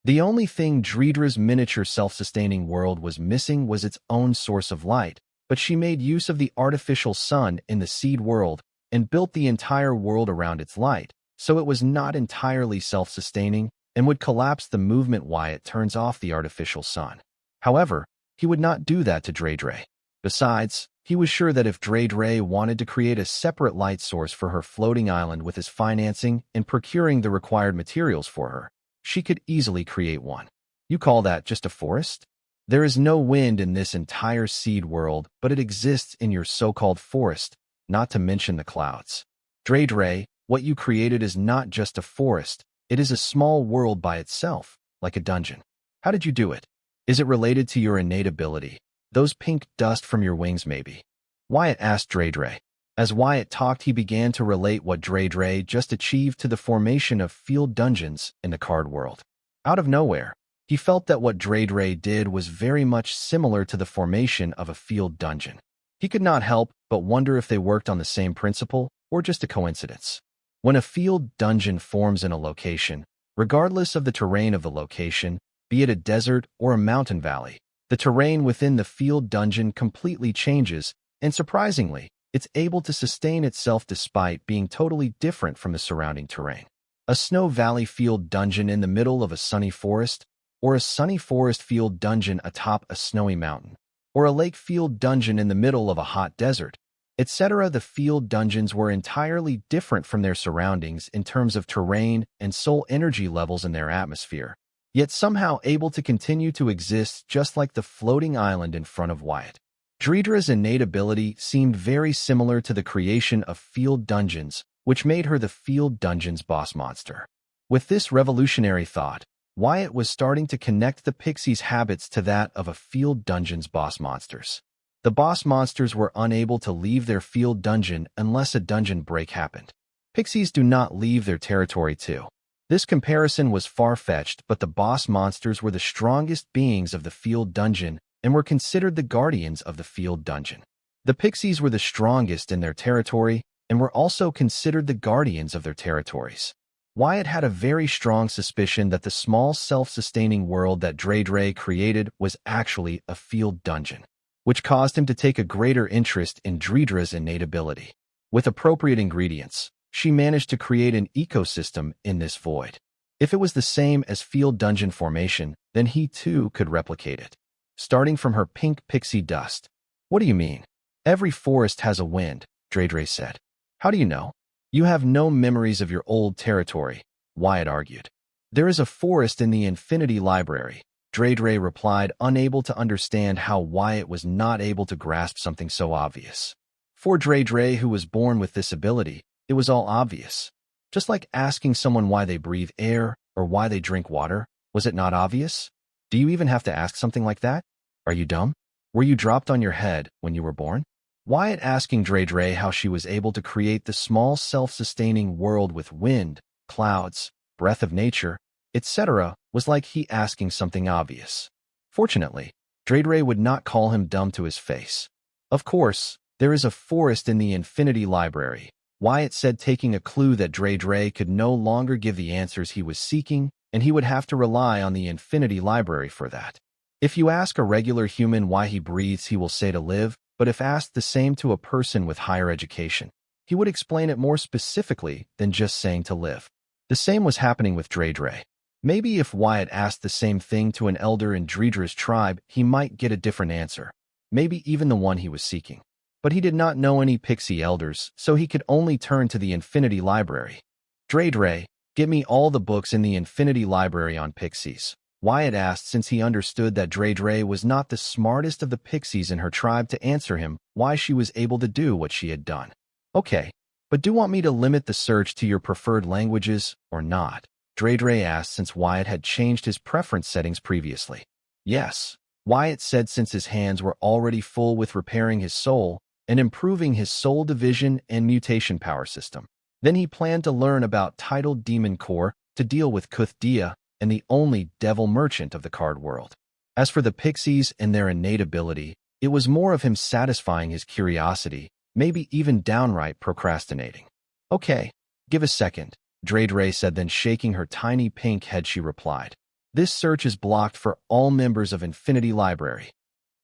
The only thing Dredra's miniature self-sustaining world was missing was its own source of light, but she made use of the artificial sun in the seed world and built the entire world around its light, so it was not entirely self-sustaining and would collapse the movement Wyatt turns off the artificial sun. However, he would not do that to Dre. Besides, he was sure that if Dre wanted to create a separate light source for her floating island with his financing and procuring the required materials for her, she could easily create one. You call that just a forest? There is no wind in this entire seed world, but it exists in your so-called forest, not to mention the clouds. Dre, what you created is not just a forest, it is a small world by itself, like a dungeon. How did you do it? Is it related to your innate ability? Those pink dust from your wings, maybe? Wyatt asked Dre. As Wyatt talked, he began to relate what Dre just achieved to the formation of field dungeons in the card world. Out of nowhere, he felt that what Dre did was very much similar to the formation of a field dungeon. He could not help but wonder if they worked on the same principle or just a coincidence. When a field dungeon forms in a location, regardless of the terrain of the location, be it a desert or a mountain valley, the terrain within the field dungeon completely changes, and surprisingly, it's able to sustain itself despite being totally different from the surrounding terrain. A snow valley field dungeon in the middle of a sunny forest, or a sunny forest field dungeon atop a snowy mountain, or a lake field dungeon in the middle of a hot desert, etc. The field dungeons were entirely different from their surroundings in terms of terrain and soul energy levels in their atmosphere, yet somehow able to continue to exist just like the floating island in front of Wyatt. Dredra's innate ability seemed very similar to the creation of field dungeons, which made her the field dungeon's boss monster. With this revolutionary thought, Wyatt was starting to connect the pixies' habits to that of a field dungeon's boss monsters. The boss monsters were unable to leave their field dungeon unless a dungeon break happened. Pixies do not leave their territory too. This comparison was far-fetched, but the boss monsters were the strongest beings of the field dungeon and were considered the guardians of the field dungeon. The pixies were the strongest in their territory and were also considered the guardians of their territories. Wyatt had a very strong suspicion that the small self-sustaining world that Dre created was actually a field dungeon, which caused him to take a greater interest in Dredra's innate ability. With appropriate ingredients, she managed to create an ecosystem in this void. If it was the same as field dungeon formation, then he too could replicate it. Starting from her pink pixie dust. What do you mean? Every forest has a wind, Dre said. How do you know? You have no memories of your old territory, Wyatt argued. There is a forest in the Infinity Library, Dre replied, unable to understand how Wyatt was not able to grasp something so obvious. For Dre, who was born with this ability, it was all obvious. Just like asking someone why they breathe air or why they drink water, was it not obvious? Do you even have to ask something like that? Are you dumb? Were you dropped on your head when you were born? Wyatt asking Dre how she was able to create the small self-sustaining world with wind, clouds, breath of nature, etc. was like he asking something obvious. Fortunately, Dre would not call him dumb to his face. Of course, there is a forest in the Infinity Library, Wyatt said, taking a clue that Dre could no longer give the answers he was seeking, and he would have to rely on the Infinity Library for that. If you ask a regular human why he breathes, he will say to live, but if asked the same to a person with higher education, he would explain it more specifically than just saying to live. The same was happening with Dre. Maybe if Wyatt asked the same thing to an elder in Dredra's tribe, he might get a different answer, maybe even the one he was seeking. But he did not know any pixie elders, so he could only turn to the Infinity Library. Dre, get me all the books in the Infinity Library on pixies, Wyatt asked, since he understood that Dre was not the smartest of the pixies in her tribe to answer him why she was able to do what she had done. Okay, but do you want me to limit the search to your preferred languages or not? Dre asked, since Wyatt had changed his preference settings previously. Yes, Wyatt said, since his hands were already full with repairing his soul and improving his soul division and mutation power system. Then he planned to learn about titled Demon Core to deal with Kuthdia and the only devil merchant of the card world. As for the pixies and their innate ability, it was more of him satisfying his curiosity, maybe even downright procrastinating. Okay, give a second, Dre said, then shaking her tiny pink head she replied. This search is blocked for all members of Infinity Library.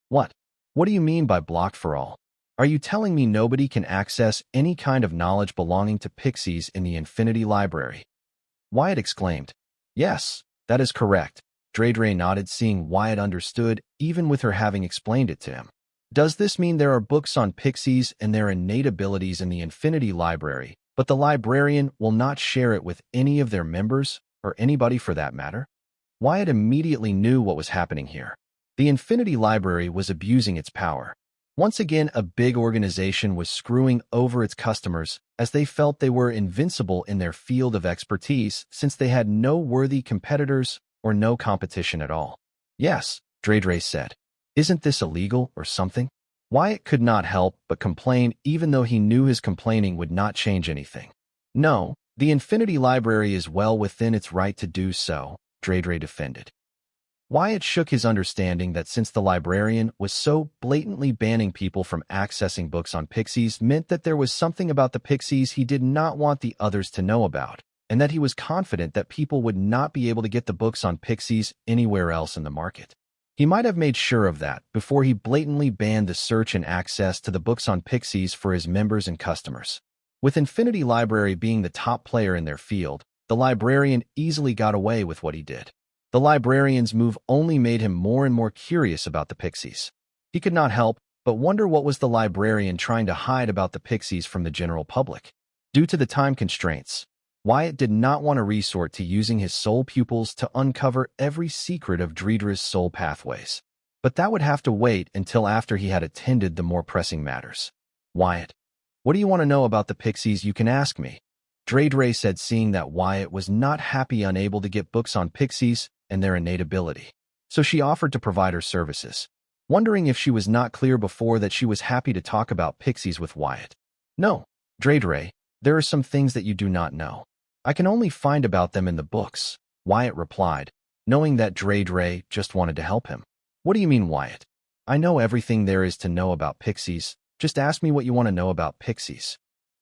What? What do you mean by blocked for all? Are you telling me nobody can access any kind of knowledge belonging to pixies in the Infinity Library? Wyatt exclaimed. Yes, that is correct. Dre nodded, seeing Wyatt understood, even with her having explained it to him. Does this mean there are books on pixies and their innate abilities in the Infinity Library, but the librarian will not share it with any of their members, or anybody for that matter? Wyatt immediately knew what was happening here. The Infinity Library was abusing its power. Once again, a big organization was screwing over its customers as they felt they were invincible in their field of expertise since they had no worthy competitors or no competition at all. Yes, Dredre said. Isn't this illegal or something? Wyatt could not help but complain even though he knew his complaining would not change anything. No, the Infinity Library is well within its right to do so, Dredre defended. Wyatt shook his understanding that since the librarian was so blatantly banning people from accessing books on pixies meant that there was something about the pixies he did not want the others to know about, and that he was confident that people would not be able to get the books on pixies anywhere else in the market. He might have made sure of that before he blatantly banned the search and access to the books on pixies for his members and customers. With Infinity Library being the top player in their field, the librarian easily got away with what he did. The librarian's move only made him more and more curious about the pixies. He could not help but wonder what was the librarian trying to hide about the pixies from the general public. Due to the time constraints, Wyatt did not want to resort to using his soul pupils to uncover every secret of Dredre's soul pathways. But that would have to wait until after he had attended the more pressing matters. Wyatt, what do you want to know about the pixies? You can ask me. Dredre said, seeing that Wyatt was not happy unable to get books on pixies and their innate ability. So she offered to provide her services, wondering if she was not clear before that she was happy to talk about pixies with Wyatt. No, Dredre, there are some things that you do not know. I can only find about them in the books, Wyatt replied, knowing that Dredre just wanted to help him. What do you mean, Wyatt? I know everything there is to know about pixies. Just ask me what you want to know about pixies.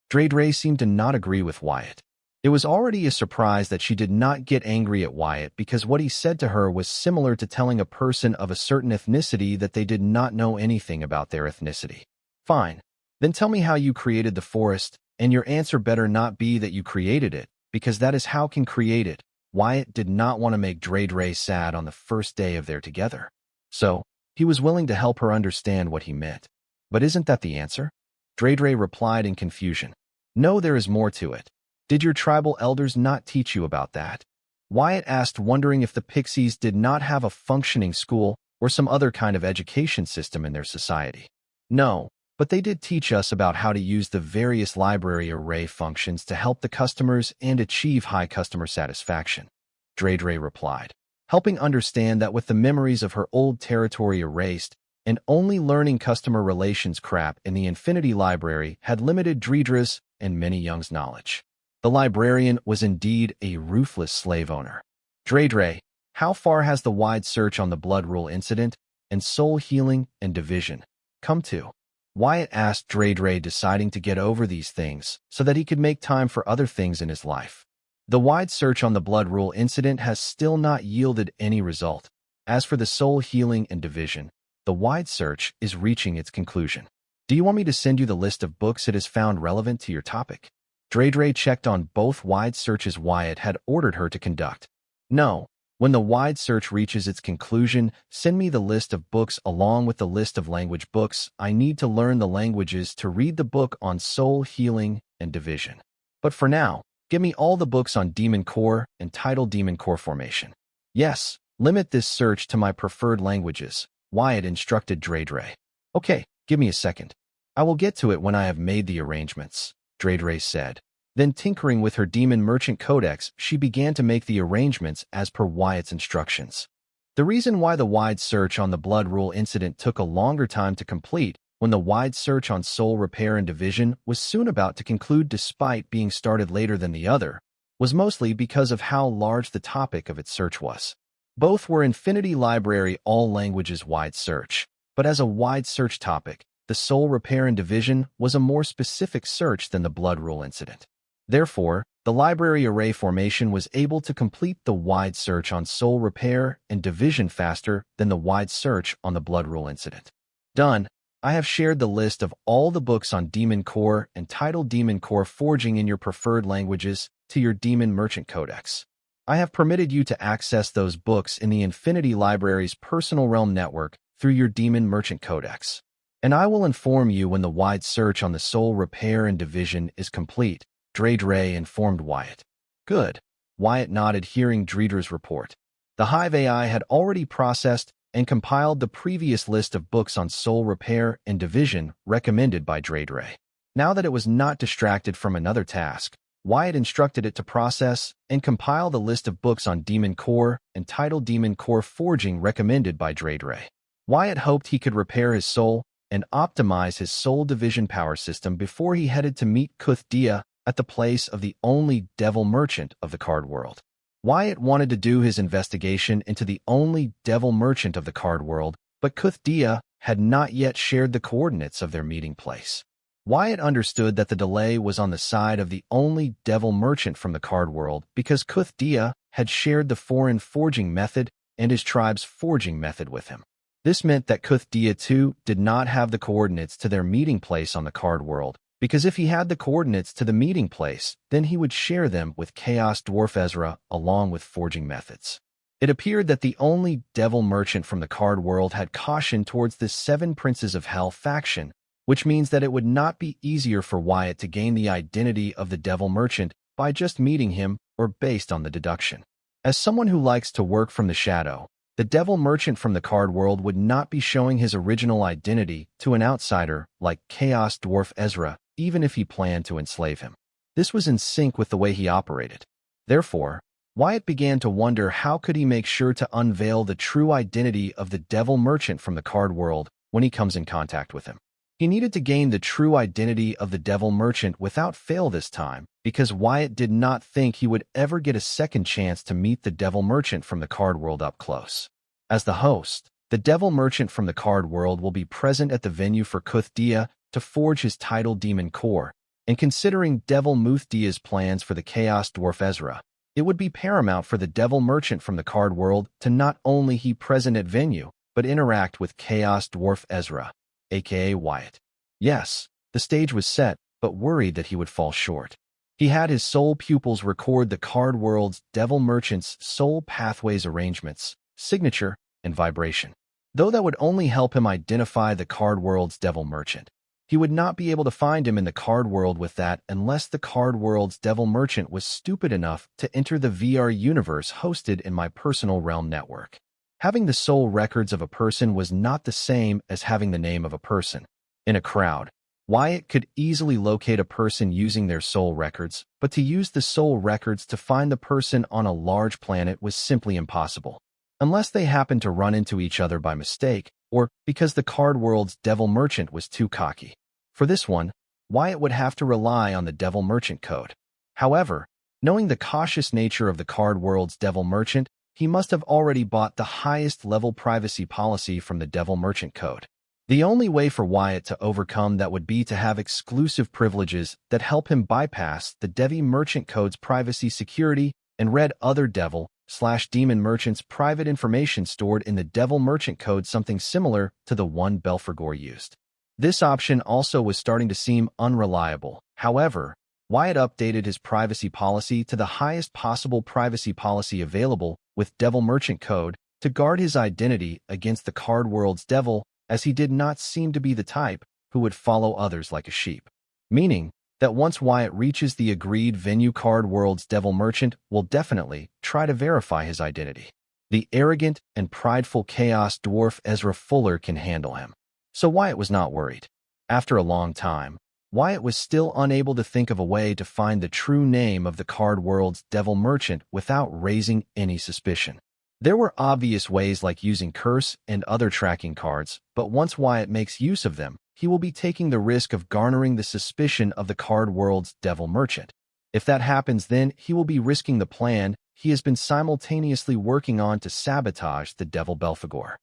Dredre seemed to not agree with Wyatt. It was already a surprise that she did not get angry at Wyatt because what he said to her was similar to telling a person of a certain ethnicity that they did not know anything about their ethnicity. Fine. Then tell me how you created the forest, and your answer better not be that you created it, because that is how can create it. Wyatt did not want to make Dredre sad on the first day of their together. So, he was willing to help her understand what he meant. But isn't that the answer? Dredre replied in confusion. No, there is more to it. Did your tribal elders not teach you about that? Wyatt asked, wondering if the pixies did not have a functioning school or some other kind of education system in their society. No, but they did teach us about how to use the various library array functions to help the customers and achieve high customer satisfaction, Dredre replied, helping understand that with the memories of her old territory erased, and only learning customer relations crap in the Infinity Library had limited Dredre's and many Young's knowledge. The librarian was indeed a ruthless slave owner. Dredre, how far has the wide search on the blood rule incident and soul healing and division come to? Wyatt asked Dredre, deciding to get over these things so that he could make time for other things in his life. The wide search on the blood rule incident has still not yielded any result. As for the soul healing and division, the wide search is reaching its conclusion. Do you want me to send you the list of books it has found relevant to your topic? Dredre checked on both wide searches Wyatt had ordered her to conduct. No, when the wide search reaches its conclusion, send me the list of books along with the list of language books. I need to learn the languages to read the book on soul healing and division. But for now, give me all the books on Demon Core and Tidal Demon Core formation. Yes, limit this search to my preferred languages, Wyatt instructed Dredre. Okay, give me a second. I will get to it when I have made the arrangements, Dredre said. Then, tinkering with her Demon Merchant Codex, she began to make the arrangements as per Wyatt's instructions. The reason why the wide search on the blood rule incident took a longer time to complete when the wide search on soul repair and division was soon about to conclude despite being started later than the other was mostly because of how large the topic of its search was. Both were Infinity Library all languages wide search, but as a wide search topic, the soul repair and division was a more specific search than the blood rule incident. Therefore, the library array formation was able to complete the wide search on soul repair and division faster than the wide search on the blood rule incident. Done. I have shared the list of all the books on Demon Core and Tidal Demon Core forging in your preferred languages to your Demon Merchant Codex. I have permitted you to access those books in the Infinity Library's personal realm network through your Demon Merchant Codex. and I will inform you when the wide search on the soul repair and division is complete, Dre informed Wyatt. Good. Wyatt nodded, hearing Dreeder's report. The Hive AI had already processed and compiled the previous list of books on soul repair and division recommended by Dre. Now that it was not distracted from another task, Wyatt instructed it to process and compile the list of books on Demon Core and Tidal Demon Core Forging recommended by Dre. Wyatt hoped he could repair his soul and optimize his soul division power system before he headed to meet Kuthdia at the place of the only devil merchant of the card world. Wyatt wanted to do his investigation into the only devil merchant of the card world, but Kuthdia had not yet shared the coordinates of their meeting place. Wyatt understood that the delay was on the side of the only devil merchant from the card world because Kuthdia had shared the foreign forging method and his tribe's forging method with him. This meant that Kuthdia too did not have the coordinates to their meeting place on the card world, because if he had the coordinates to the meeting place, then he would share them with Chaos Dwarf Ezra along with forging methods. It appeared that the only devil merchant from the card world had caution towards the Seven Princes of Hell faction, which means that it would not be easier for Wyatt to gain the identity of the devil merchant by just meeting him or based on the deduction. As someone who likes to work from the shadow, the devil merchant from the card world would not be showing his original identity to an outsider like Chaos Dwarf Ezra, even if he planned to enslave him. This was in sync with the way he operated. Therefore, Wyatt began to wonder how could he make sure to unveil the true identity of the devil merchant from the card world when he comes in contact with him. He needed to gain the true identity of the devil merchant without fail this time, because Wyatt did not think he would ever get a second chance to meet the devil merchant from the card world up close. As the host, the devil merchant from the card world will be present at the venue for Kuthdia to forge his Tidal Demon Core, and considering Devil Muthdia's plans for the Chaos Dwarf Ezra, it would be paramount for the devil merchant from the card world to not only be present at venue, but interact with Chaos Dwarf Ezra, aka Wyatt. Yes, the stage was set, but worried that he would fall short. He had his soul pupils record the card world's devil merchant's soul pathways arrangements, signature, and vibration. Though that would only help him identify the card world's devil merchant, he would not be able to find him in the card world with that unless the card world's devil merchant was stupid enough to enter the VR universe hosted in my personal realm network. Having the soul records of a person was not the same as having the name of a person. In a crowd, Wyatt could easily locate a person using their soul records, but to use the soul records to find the person on a large planet was simply impossible, unless they happened to run into each other by mistake, or because the card world's devil merchant was too cocky. For this one, Wyatt would have to rely on the devil merchant code. However, knowing the cautious nature of the card world's devil merchant, he must have already bought the highest level privacy policy from the devil merchant code. The only way for Wyatt to overcome that would be to have exclusive privileges that help him bypass the Devi merchant code's privacy security and read other devil/demon merchants' private information stored in the devil merchant code, something similar to the one Belphegor used. This option also was starting to seem unreliable. However, Wyatt updated his privacy policy to the highest possible privacy policy available with devil merchant code to guard his identity against the card world's devil, as he did not seem to be the type who would follow others like a sheep. Meaning that once Wyatt reaches the agreed venue, card world's devil merchant will definitely try to verify his identity. The arrogant and prideful Chaos Dwarf Ezra Fuller can handle him. So Wyatt was not worried. After a long time, Wyatt was still unable to think of a way to find the true name of the card world's devil merchant without raising any suspicion. There were obvious ways like using curse and other tracking cards, but once Wyatt makes use of them, he will be taking the risk of garnering the suspicion of the card world's devil merchant. If that happens, then he will be risking the plan he has been simultaneously working on to sabotage the devil Belphegor.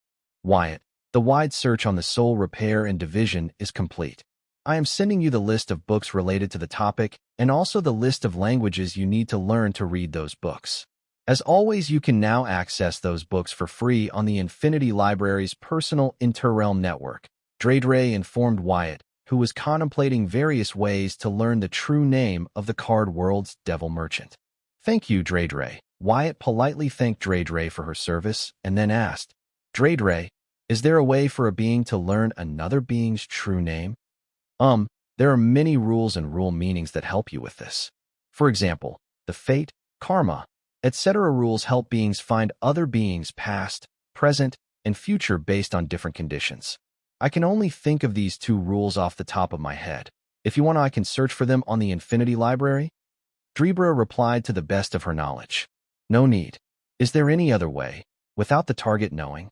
Wyatt, the wide search on the soul repair and division is complete. I am sending you the list of books related to the topic and also the list of languages you need to learn to read those books. As always, you can now access those books for free on the Infinity Library's personal interrealm network. Dre informed Wyatt, who was contemplating various ways to learn the true name of the card world's devil merchant. Thank you, Dre. Wyatt politely thanked Dre for her service and then asked, Dre, Is there a way for a being to learn another being's true name? There are many rules and rule meanings that help you with this. For example, the fate, karma, etc. rules help beings find other beings past, present, and future based on different conditions. I can only think of these two rules off the top of my head. If you want, I can search for them on the Infinity Library. Drebra replied to the best of her knowledge. No need. Is there any other way, without the target knowing?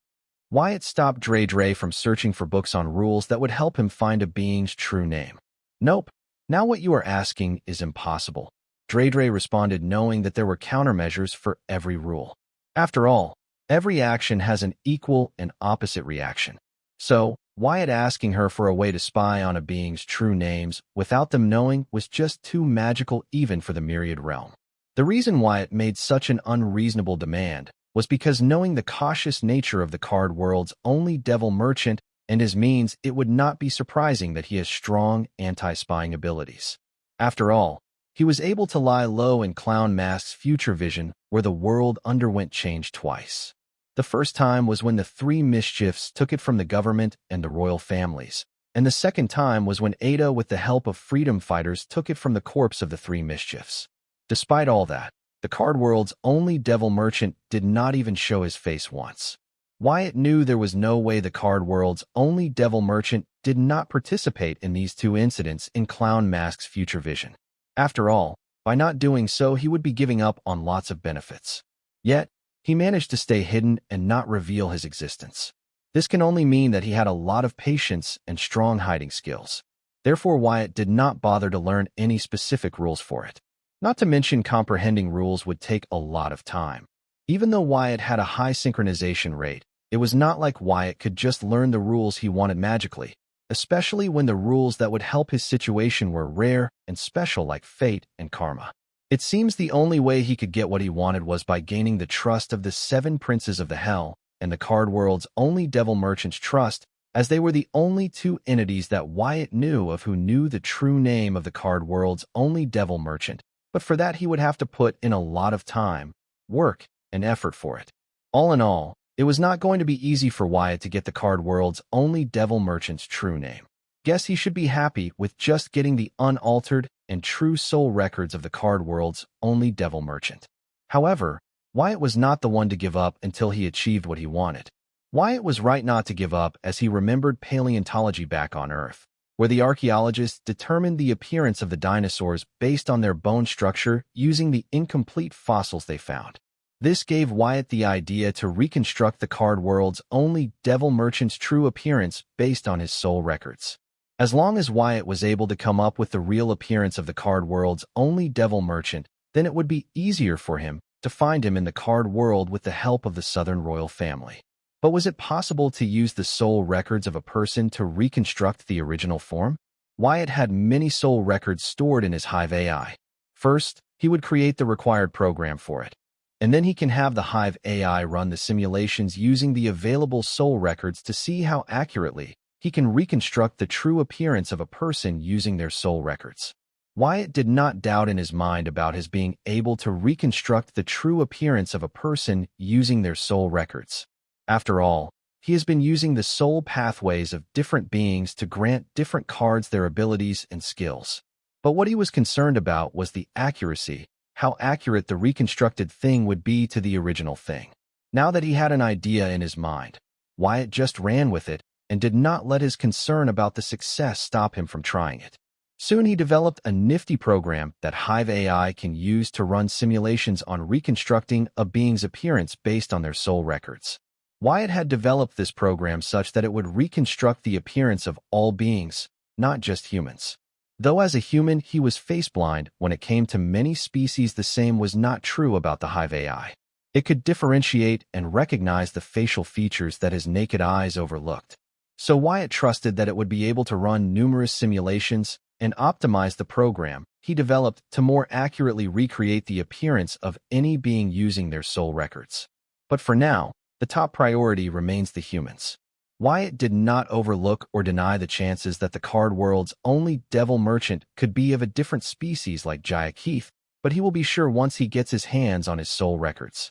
Wyatt stopped Dre from searching for books on rules that would help him find a being's true name. Nope. Now what you are asking is impossible. Dre responded, knowing that there were countermeasures for every rule. After all, every action has an equal and opposite reaction. So, Wyatt asking her for a way to spy on a being's true names without them knowing was just too magical even for the Myriad realm. The reason Wyatt made such an unreasonable demand was because knowing the cautious nature of the card world's only devil merchant and his means, it would not be surprising that he has strong anti-spying abilities. After all, he was able to lie low in Clown Mask's future vision where the world underwent change twice. The first time was when the three mischiefs took it from the government and the royal families, and the second time was when Ada, with the help of freedom fighters, took it from the corpse of the three mischiefs. Despite all that, the card world's only devil merchant did not even show his face once. Wyatt knew there was no way the card world's only devil merchant did not participate in these two incidents in Clown Mask's future vision. After all, by not doing so, he would be giving up on lots of benefits. Yet, he managed to stay hidden and not reveal his existence. This can only mean that he had a lot of patience and strong hiding skills. Therefore, Wyatt did not bother to learn any specific rules for it. Not to mention, comprehending rules would take a lot of time. Even though Wyatt had a high synchronization rate, it was not like Wyatt could just learn the rules he wanted magically, especially when the rules that would help his situation were rare and special like fate and karma. It seems the only way he could get what he wanted was by gaining the trust of the 7 princes of the hell and the card world's only devil merchant's trust, as they were the only two entities that Wyatt knew of who knew the true name of the card world's only devil merchant. But for that, he would have to put in a lot of time, work, and effort for it. All in all, it was not going to be easy for Wyatt to get the card world's only devil merchant's true name. Guess he should be happy with just getting the unaltered and true soul records of the card world's only devil merchant. However, Wyatt was not the one to give up until he achieved what he wanted. Wyatt was right not to give up, as he remembered paleontology back on Earth, where the archaeologists determined the appearance of the dinosaurs based on their bone structure using the incomplete fossils they found. This gave Wyatt the idea to reconstruct the card world's only devil merchant's true appearance based on his soul records. As long as Wyatt was able to come up with the real appearance of the card world's only devil merchant, then it would be easier for him to find him in the card world with the help of the Southern royal family. But was it possible to use the soul records of a person to reconstruct the original form? Wyatt had many soul records stored in his Hive AI. First, he would create the required program for it, and then he can have the Hive AI run the simulations using the available soul records to see how accurately he can reconstruct the true appearance of a person using their soul records. Wyatt did not doubt in his mind about his being able to reconstruct the true appearance of a person using their soul records. After all, he has been using the soul pathways of different beings to grant different cards their abilities and skills. But what he was concerned about was the accuracy, how accurate the reconstructed thing would be to the original thing. Now that he had an idea in his mind, Wyatt just ran with it and did not let his concern about the success stop him from trying it. Soon he developed a nifty program that Hive AI can use to run simulations on reconstructing a being's appearance based on their soul records. Wyatt had developed this program such that it would reconstruct the appearance of all beings, not just humans. Though as a human he was face-blind when it came to many species, the same was not true about the Hive AI. It could differentiate and recognize the facial features that his naked eyes overlooked. So Wyatt trusted that it would be able to run numerous simulations and optimize the program he developed to more accurately recreate the appearance of any being using their soul records. But for now, the top priority remains the humans. Wyatt did not overlook or deny the chances that the card world's only devil merchant could be of a different species like Jaya Keith, but he will be sure once he gets his hands on his soul records.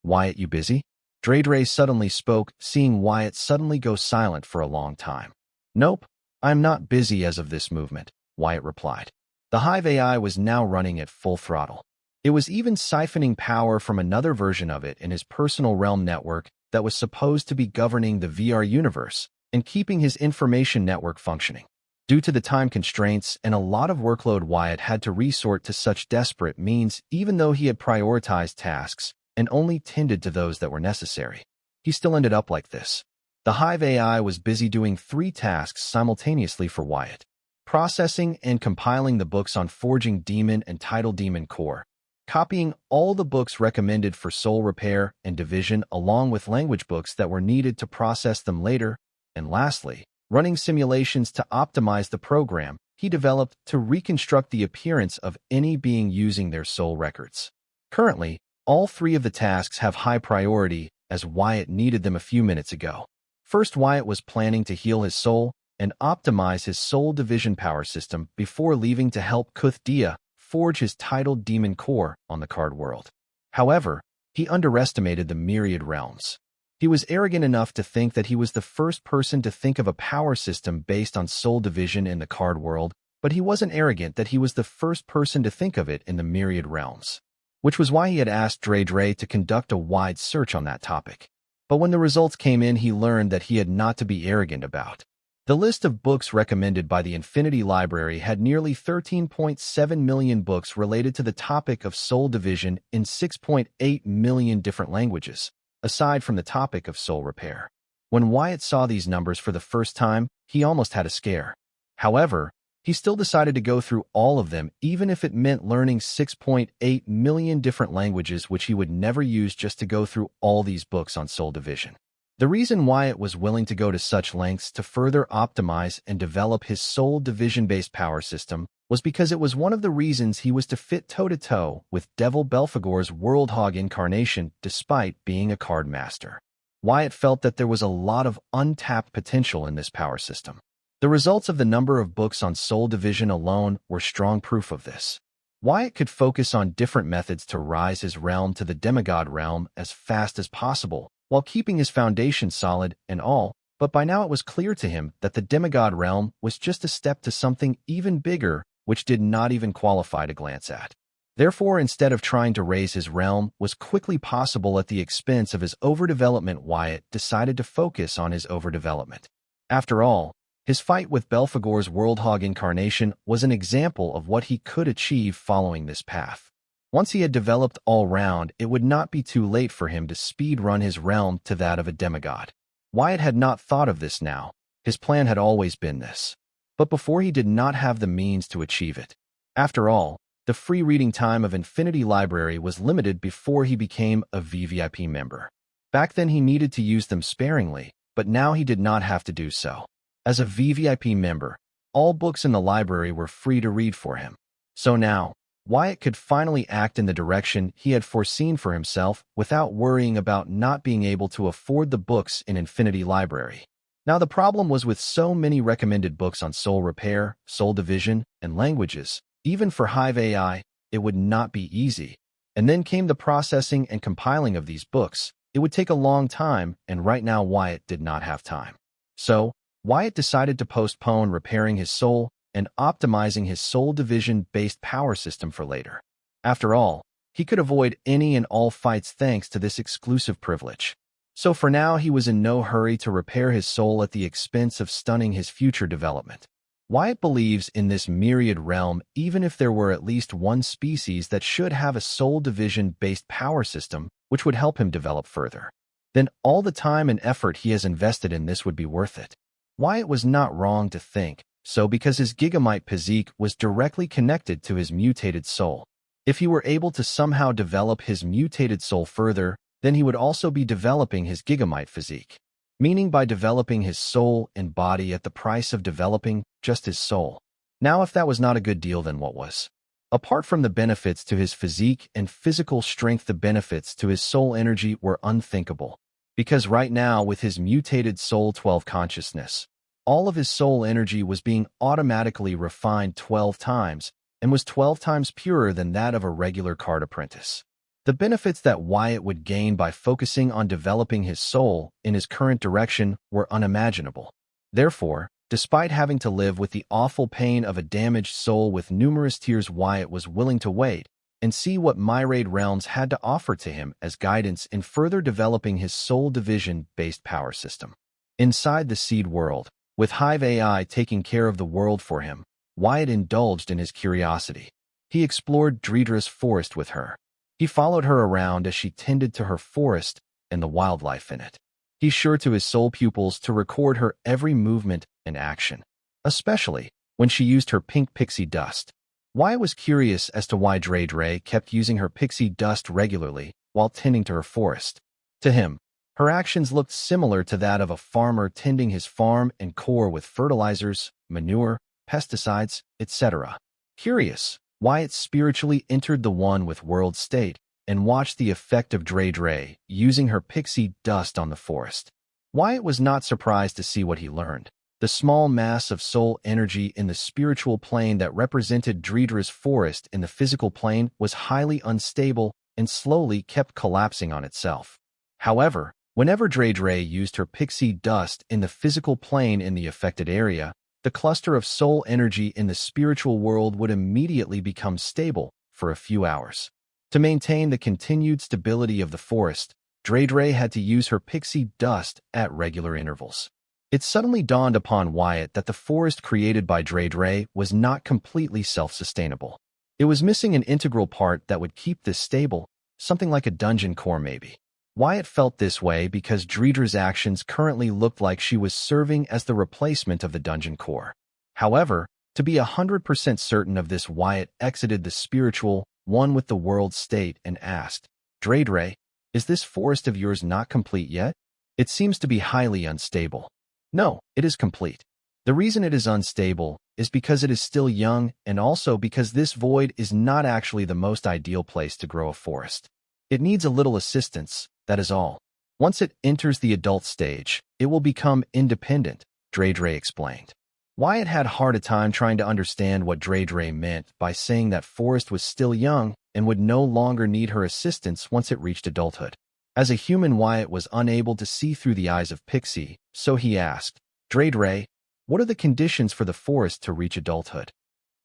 Wyatt, you busy? Dre suddenly spoke, seeing Wyatt suddenly go silent for a long time. Nope, I'm not busy as of this movement, Wyatt replied. The Hive AI was now running at full throttle. It was even siphoning power from another version of it in his personal realm network that was supposed to be governing the VR universe and keeping his information network functioning. Due to the time constraints and a lot of workload, Wyatt had to resort to such desperate means even though he had prioritized tasks and only tended to those that were necessary. He still ended up like this. The Hive AI was busy doing 3 tasks simultaneously for Wyatt: processing and compiling the books on forging demon and title demon core, copying all the books recommended for soul repair and division along with language books that were needed to process them later, and lastly, running simulations to optimize the program he developed to reconstruct the appearance of any being using their soul records. Currently, all 3 of the tasks have high priority as Wyatt needed them a few minutes ago. First, Wyatt was planning to heal his soul and optimize his soul division power system before leaving to help Kuthdia forge his titled demon core on the card world. However, he underestimated the myriad realms. He was arrogant enough to think that he was the first person to think of a power system based on soul division in the card world, but he wasn't arrogant that he was the first person to think of it in the myriad realms, which was why he had asked Dre to conduct a wide search on that topic. But when the results came in, he learned that he had not to be arrogant about. The list of books recommended by the Infinity Library had nearly 13.7 million books related to the topic of soul division in 6.8 million different languages, aside from the topic of soul repair. When Wyatt saw these numbers for the first time, he almost had a scare. However, he still decided to go through all of them, even if it meant learning 6.8 million different languages which he would never use just to go through all these books on soul division. The reason Wyatt was willing to go to such lengths to further optimize and develop his soul division-based power system was because it was one of the reasons he was to fit toe-to-toe with Devil Belphegor's Worldhog incarnation despite being a card master. Wyatt felt that there was a lot of untapped potential in this power system. The results of the number of books on soul division alone were strong proof of this. Wyatt could focus on different methods to rise his realm to the demigod realm as fast as possible, while keeping his foundation solid and all, but by now it was clear to him that the demigod realm was just a step to something even bigger, which did not even qualify to glance at. Therefore, instead of trying to raise his realm was quickly possible at the expense of his overdevelopment, Wyatt decided to focus on his overdevelopment. After all, his fight with Belphegor's Worldhog incarnation was an example of what he could achieve following this path. Once he had developed all round, it would not be too late for him to speed-run his realm to that of a demigod. Wyatt had not thought of this now. His plan had always been this. But before, he did not have the means to achieve it. After all, the free reading time of Infinity Library was limited before he became a VVIP member. Back then he needed to use them sparingly, but now he did not have to do so. As a VVIP member, all books in the library were free to read for him. So now, Wyatt could finally act in the direction he had foreseen for himself without worrying about not being able to afford the books in Infinity Library. Now the problem was with so many recommended books on soul repair, soul division, and languages, even for Hive AI, it would not be easy. And then came the processing and compiling of these books. It would take a long time, and right now Wyatt did not have time. So, Wyatt decided to postpone repairing his soul and optimizing his soul division-based power system for later. After all, he could avoid any and all fights thanks to this exclusive privilege. So for now, he was in no hurry to repair his soul at the expense of stunning his future development. Wyatt believes in this myriad realm even if there were at least one species that should have a soul division-based power system which would help him develop further. Then all the time and effort he has invested in this would be worth it. Wyatt was not wrong to think so because his Gigamite physique was directly connected to his mutated soul. If he were able to somehow develop his mutated soul further, then he would also be developing his Gigamite physique, meaning by developing his soul and body at the price of developing just his soul. Now, if that was not a good deal, then what was? Apart from the benefits to his physique and physical strength, the benefits to his soul energy were unthinkable. Because right now, with his mutated Soul 12 consciousness, all of his soul energy was being automatically refined 12 times and was 12 times purer than that of a regular card apprentice. The benefits that Wyatt would gain by focusing on developing his soul in his current direction were unimaginable. Therefore, despite having to live with the awful pain of a damaged soul with numerous tears, Wyatt was willing to wait and see what Myriad Realms had to offer to him as guidance in further developing his soul division-based power system. Inside the Seed World, with Hive AI taking care of the world for him, Wyatt indulged in his curiosity. He explored treacherous forest with her. He followed her around as she tended to her forest and the wildlife in it. He's sure to his soul pupils to record her every movement and action, especially when she used her pink pixie dust. Wyatt was curious as to why Dre kept using her pixie dust regularly while tending to her forest. To him, her actions looked similar to that of a farmer tending his farm and core with fertilizers, manure, pesticides, etc. Curious, Wyatt spiritually entered the One with World state and watched the effect of Dre using her pixie dust on the forest. Wyatt was not surprised to see what he learned. The small mass of soul energy in the spiritual plane that represented Dredra's forest in the physical plane was highly unstable and slowly kept collapsing on itself. However, whenever Dre used her pixie dust in the physical plane in the affected area, the cluster of soul energy in the spiritual world would immediately become stable for a few hours. To maintain the continued stability of the forest, Dre had to use her pixie dust at regular intervals. It suddenly dawned upon Wyatt that the forest created by Dre was not completely self-sustainable. It was missing an integral part that would keep this stable, something like a dungeon core maybe. Wyatt felt this way because Dredra's actions currently looked like she was serving as the replacement of the dungeon core. However, to be 100% certain of this, Wyatt exited the spiritual One with the World state and asked, Dre, is this forest of yours not complete yet? It seems to be highly unstable. No, it is complete. The reason it is unstable is because it is still young and also because this void is not actually the most ideal place to grow a forest. It needs a little assistance, that is all. Once it enters the adult stage, it will become independent, Dre explained. Wyatt had hard a time trying to understand what Dre meant by saying that forest was still young and would no longer need her assistance once it reached adulthood. As a human, Wyatt was unable to see through the eyes of Pixie, so he asked, Dre, what are the conditions for the forest to reach adulthood?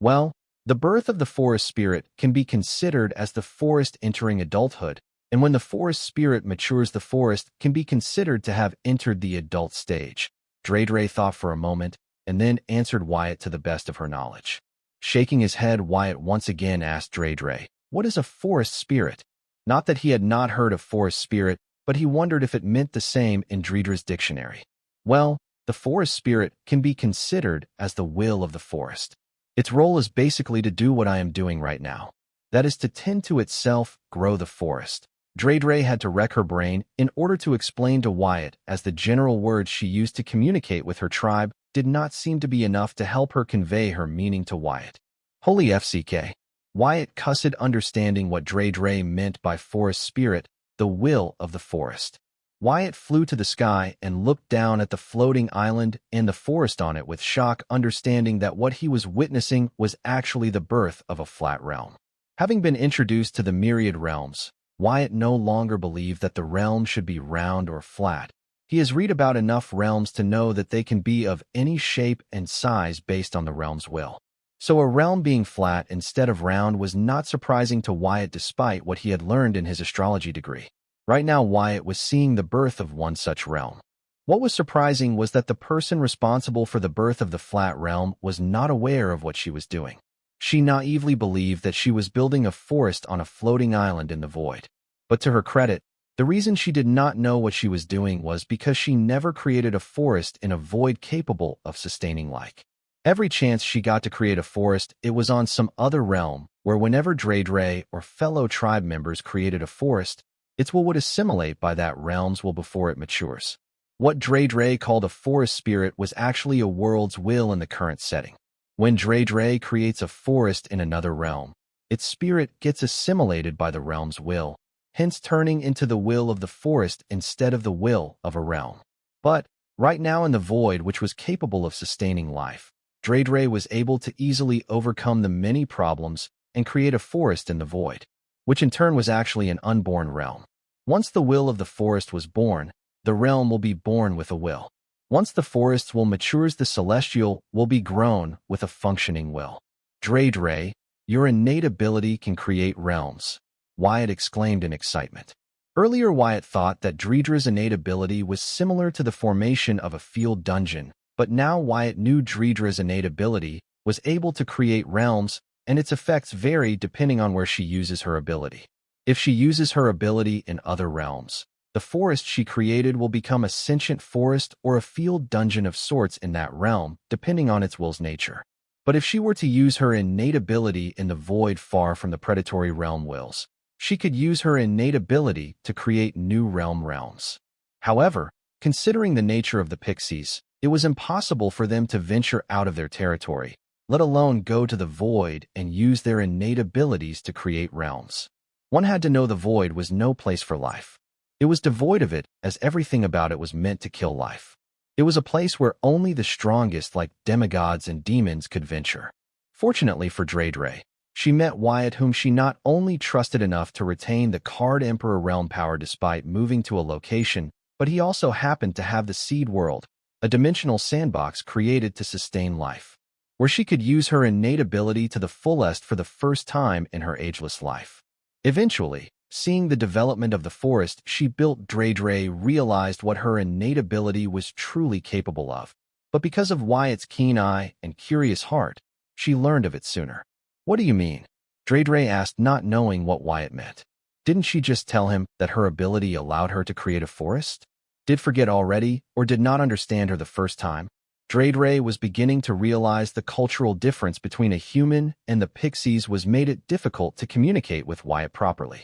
Well, the birth of the forest spirit can be considered as the forest entering adulthood, and when the forest spirit matures, the forest can be considered to have entered the adult stage. Dre thought for a moment, and then answered Wyatt to the best of her knowledge. Shaking his head, Wyatt once again asked Dre, what is a forest spirit? Not that he had not heard of forest spirit, but he wondered if it meant the same in Dredra's dictionary. Well, the forest spirit can be considered as the will of the forest. Its role is basically to do what I am doing right now. That is to tend to itself, grow the forest. Dre had to wreck her brain in order to explain to Wyatt, as the general words she used to communicate with her tribe did not seem to be enough to help her convey her meaning to Wyatt. Holy FCK. Wyatt cussed, understanding what Dre meant by forest spirit, the will of the forest. Wyatt flew to the sky and looked down at the floating island and the forest on it with shock, understanding that what he was witnessing was actually the birth of a flat realm. Having been introduced to the myriad realms, Wyatt no longer believed that the realm should be round or flat. He has read about enough realms to know that they can be of any shape and size based on the realm's will. So a realm being flat instead of round was not surprising to Wyatt despite what he had learned in his astrology degree. Right now, Wyatt was seeing the birth of one such realm. What was surprising was that the person responsible for the birth of the flat realm was not aware of what she was doing. She naively believed that she was building a forest on a floating island in the void. But to her credit, the reason she did not know what she was doing was because she never created a forest in a void capable of sustaining life. Every chance she got to create a forest, it was on some other realm, where whenever Dre or fellow tribe members created a forest, its will would assimilate by that realm's will before it matures. What Dre called a forest spirit was actually a world's will in the current setting. When Dre creates a forest in another realm, its spirit gets assimilated by the realm's will, hence turning into the will of the forest instead of the will of a realm. But, right now in the void, which was capable of sustaining life, Dre was able to easily overcome the many problems and create a forest in the void. which in turn was actually an unborn realm. Once the will of the forest was born, the realm will be born with a will. Once the forest's will matures, the celestial will be grown with a functioning will. Dre, your innate ability can create realms, Wyatt exclaimed in excitement. Earlier, Wyatt thought that Dredra's innate ability was similar to the formation of a field dungeon, but now Wyatt knew Dredra's innate ability was able to create realms, and its effects vary depending on where she uses her ability. If she uses her ability in other realms, the forest she created will become a sentient forest or a field dungeon of sorts in that realm, depending on its will's nature. But if she were to use her innate ability in the void far from the predatory realm wills, she could use her innate ability to create new realms. However, considering the nature of the pixies, it was impossible for them to venture out of their territory, let alone go to the void and use their innate abilities to create realms. One had to know the void was no place for life. It was devoid of it, as everything about it was meant to kill life. It was a place where only the strongest, like demigods and demons, could venture. Fortunately for Dre, she met Wyatt, whom she not only trusted enough to retain the Card Emperor realm power despite moving to a location, but he also happened to have the Seed World, a dimensional sandbox created to sustain life, where she could use her innate ability to the fullest for the first time in her ageless life. Eventually, seeing the development of the forest she built, Dre realized what her innate ability was truly capable of. But because of Wyatt's keen eye and curious heart, she learned of it sooner. What do you mean? Dre asked, not knowing what Wyatt meant. Didn't she just tell him that her ability allowed her to create a forest? Did forget already, or did not understand her the first time? Dre was beginning to realize the cultural difference between a human and the pixies was made it difficult to communicate with Wyatt properly.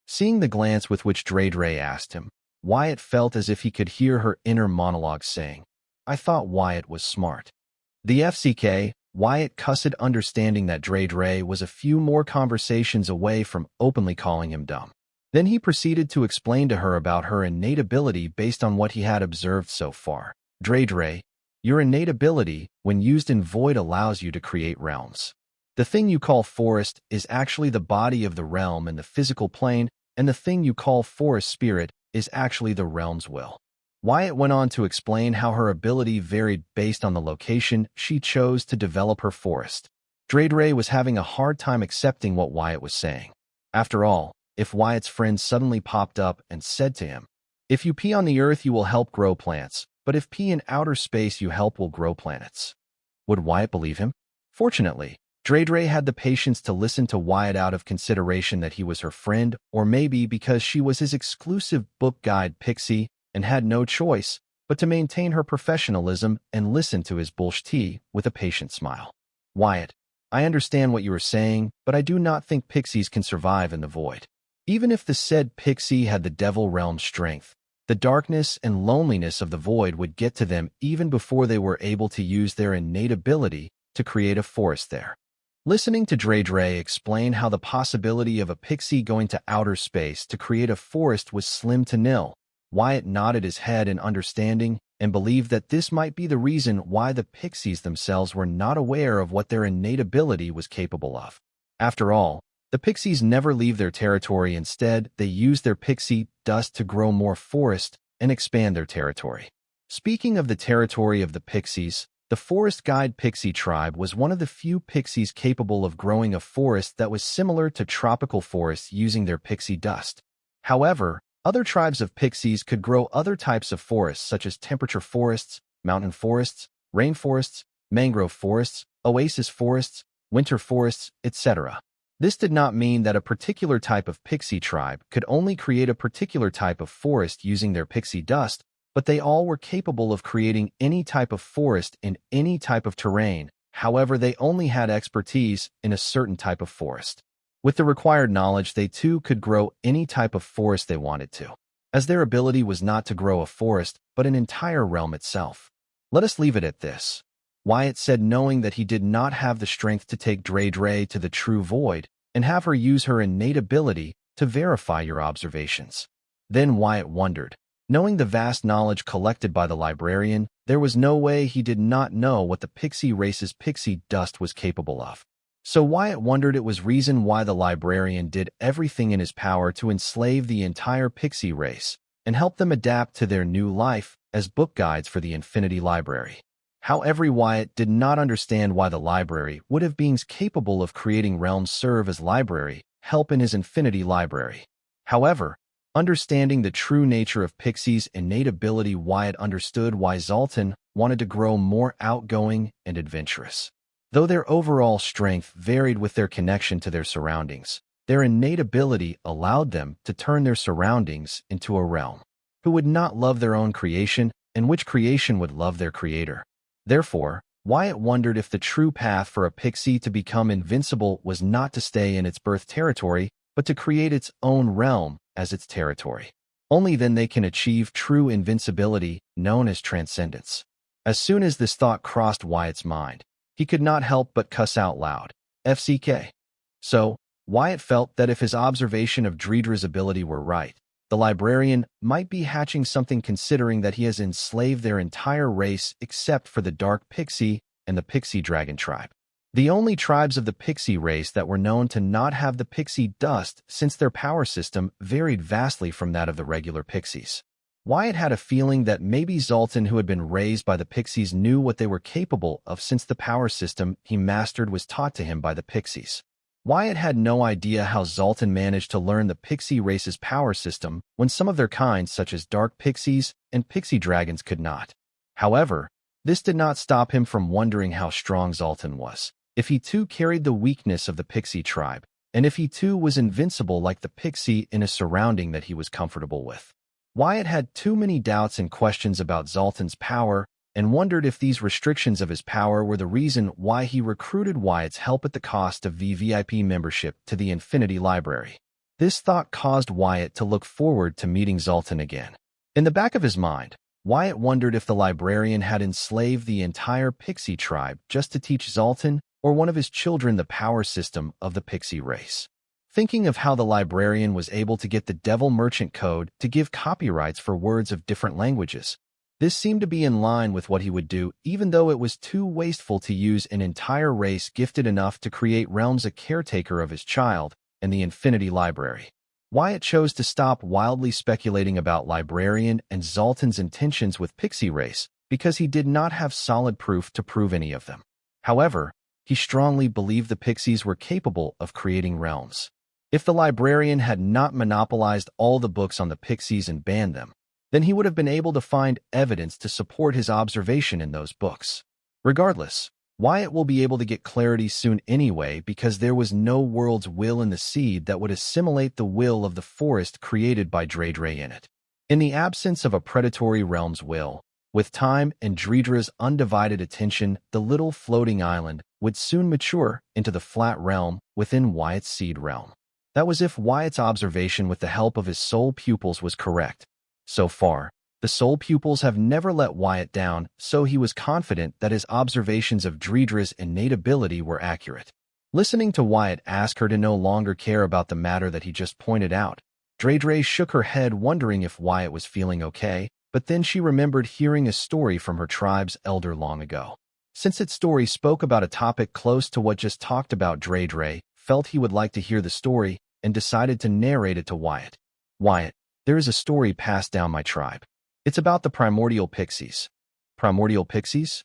Seeing the glance with which Dre asked him, Wyatt felt as if he could hear her inner monologue saying, "I thought Wyatt was smart." The FCK, Wyatt cussed, understanding that Dre was a few more conversations away from openly calling him dumb. Then he proceeded to explain to her about her innate ability based on what he had observed so far. Dre, your innate ability, when used in void, allows you to create realms. The thing you call forest is actually the body of the realm in the physical plane, and the thing you call forest spirit is actually the realm's will. Wyatt went on to explain how her ability varied based on the location she chose to develop her forest. Dre was having a hard time accepting what Wyatt was saying. After all, if Wyatt's friend suddenly popped up and said to him, "If you pee on the earth, you will help grow plants, but if pee in outer space, you help will grow planets," would Wyatt believe him? Fortunately, Dre had the patience to listen to Wyatt out of consideration that he was her friend, or maybe because she was his exclusive book guide pixie and had no choice but to maintain her professionalism and listen to his bullshit with a patient smile. "Wyatt, I understand what you are saying, but I do not think pixies can survive in the void. Even if the said pixie had the devil realm strength, the darkness and loneliness of the void would get to them even before they were able to use their innate ability to create a forest there." Listening to Dre explain how the possibility of a pixie going to outer space to create a forest was slim to nil, Wyatt nodded his head in understanding and believed that this might be the reason why the pixies themselves were not aware of what their innate ability was capable of. After all, the pixies never leave their territory. Instead, they use their pixie dust to grow more forest and expand their territory. Speaking of the territory of the pixies, the Forest Guide Pixie tribe was one of the few pixies capable of growing a forest that was similar to tropical forests using their pixie dust. However, other tribes of pixies could grow other types of forests such as temperature forests, mountain forests, rainforests, mangrove forests, oasis forests, winter forests, etc. This did not mean that a particular type of pixie tribe could only create a particular type of forest using their pixie dust, but they all were capable of creating any type of forest in any type of terrain. However, they only had expertise in a certain type of forest. With the required knowledge, they too could grow any type of forest they wanted to, as their ability was not to grow a forest, but an entire realm itself. "Let us leave it at this," Wyatt said, knowing that he did not have the strength to take Dre to the true void and have her use her innate ability to verify your observations. Then Wyatt wondered. Knowing the vast knowledge collected by the librarian, there was no way he did not know what the pixie race's pixie dust was capable of. So Wyatt wondered it was reason why the librarian did everything in his power to enslave the entire pixie race and help them adapt to their new life as book guides for the Infinity Library. However, Wyatt did not understand why the library would have beings capable of creating realms serve as library help in his Infinity Library. However, understanding the true nature of Pixie's innate ability, Wyatt understood why Zoltan wanted to grow more outgoing and adventurous. Though their overall strength varied with their connection to their surroundings, their innate ability allowed them to turn their surroundings into a realm who would not love their own creation and which creation would love their creator. Therefore, Wyatt wondered if the true path for a pixie to become invincible was not to stay in its birth territory, but to create its own realm as its territory. Only then they can achieve true invincibility, known as transcendence. As soon as this thought crossed Wyatt's mind, he could not help but cuss out loud, FCK. So, Wyatt felt that if his observation of Dreedra's ability were right, the librarian might be hatching something, considering that he has enslaved their entire race except for the Dark Pixie and the Pixie Dragon tribe. The only tribes of the Pixie race that were known to not have the Pixie dust, since their power system varied vastly from that of the regular Pixies. Wyatt had a feeling that maybe Zoltan, who had been raised by the Pixies, knew what they were capable of, since the power system he mastered was taught to him by the Pixies. Wyatt had no idea how Zoltan managed to learn the Pixie race's power system when some of their kind, such as Dark Pixies and Pixie Dragons, could not. However, this did not stop him from wondering how strong Zoltan was, if he too carried the weakness of the Pixie tribe, and if he too was invincible like the Pixie in a surrounding that he was comfortable with. Wyatt had too many doubts and questions about Zoltan's power, and wondered if these restrictions of his power were the reason why he recruited Wyatt's help at the cost of VVIP membership to the Infinity Library. This thought caused Wyatt to look forward to meeting Zoltan again. In the back of his mind, Wyatt wondered if the librarian had enslaved the entire Pixie tribe just to teach Zoltan or one of his children the power system of the Pixie race. Thinking of how the librarian was able to get the Devil Merchant Code to give copyrights for words of different languages, this seemed to be in line with what he would do, even though it was too wasteful to use an entire race gifted enough to create realms a caretaker of his child and the Infinity Library. Wyatt chose to stop wildly speculating about librarian and Zoltan's intentions with Pixie race because he did not have solid proof to prove any of them. However, he strongly believed the Pixies were capable of creating realms. If the librarian had not monopolized all the books on the Pixies and banned them, then he would have been able to find evidence to support his observation in those books. Regardless, Wyatt will be able to get clarity soon anyway, because there was no world's will in the seed that would assimilate the will of the forest created by Dreydre in it. In the absence of a predatory realm's will, with time and Dreedra's undivided attention, the little floating island would soon mature into the flat realm within Wyatt's seed realm. That was if Wyatt's observation with the help of his soul pupils was correct. So far, the soul pupils have never let Wyatt down, so he was confident that his observations of Dreedra's innate ability were accurate. Listening to Wyatt ask her to no longer care about the matter that he just pointed out, Dreydre shook her head, wondering if Wyatt was feeling okay, but then she remembered hearing a story from her tribe's elder long ago. Since its story spoke about a topic close to what just talked about, Dreydre felt he would like to hear the story and decided to narrate it to Wyatt. Wyatt, there is a story passed down my tribe. It's about the primordial pixies. Primordial pixies?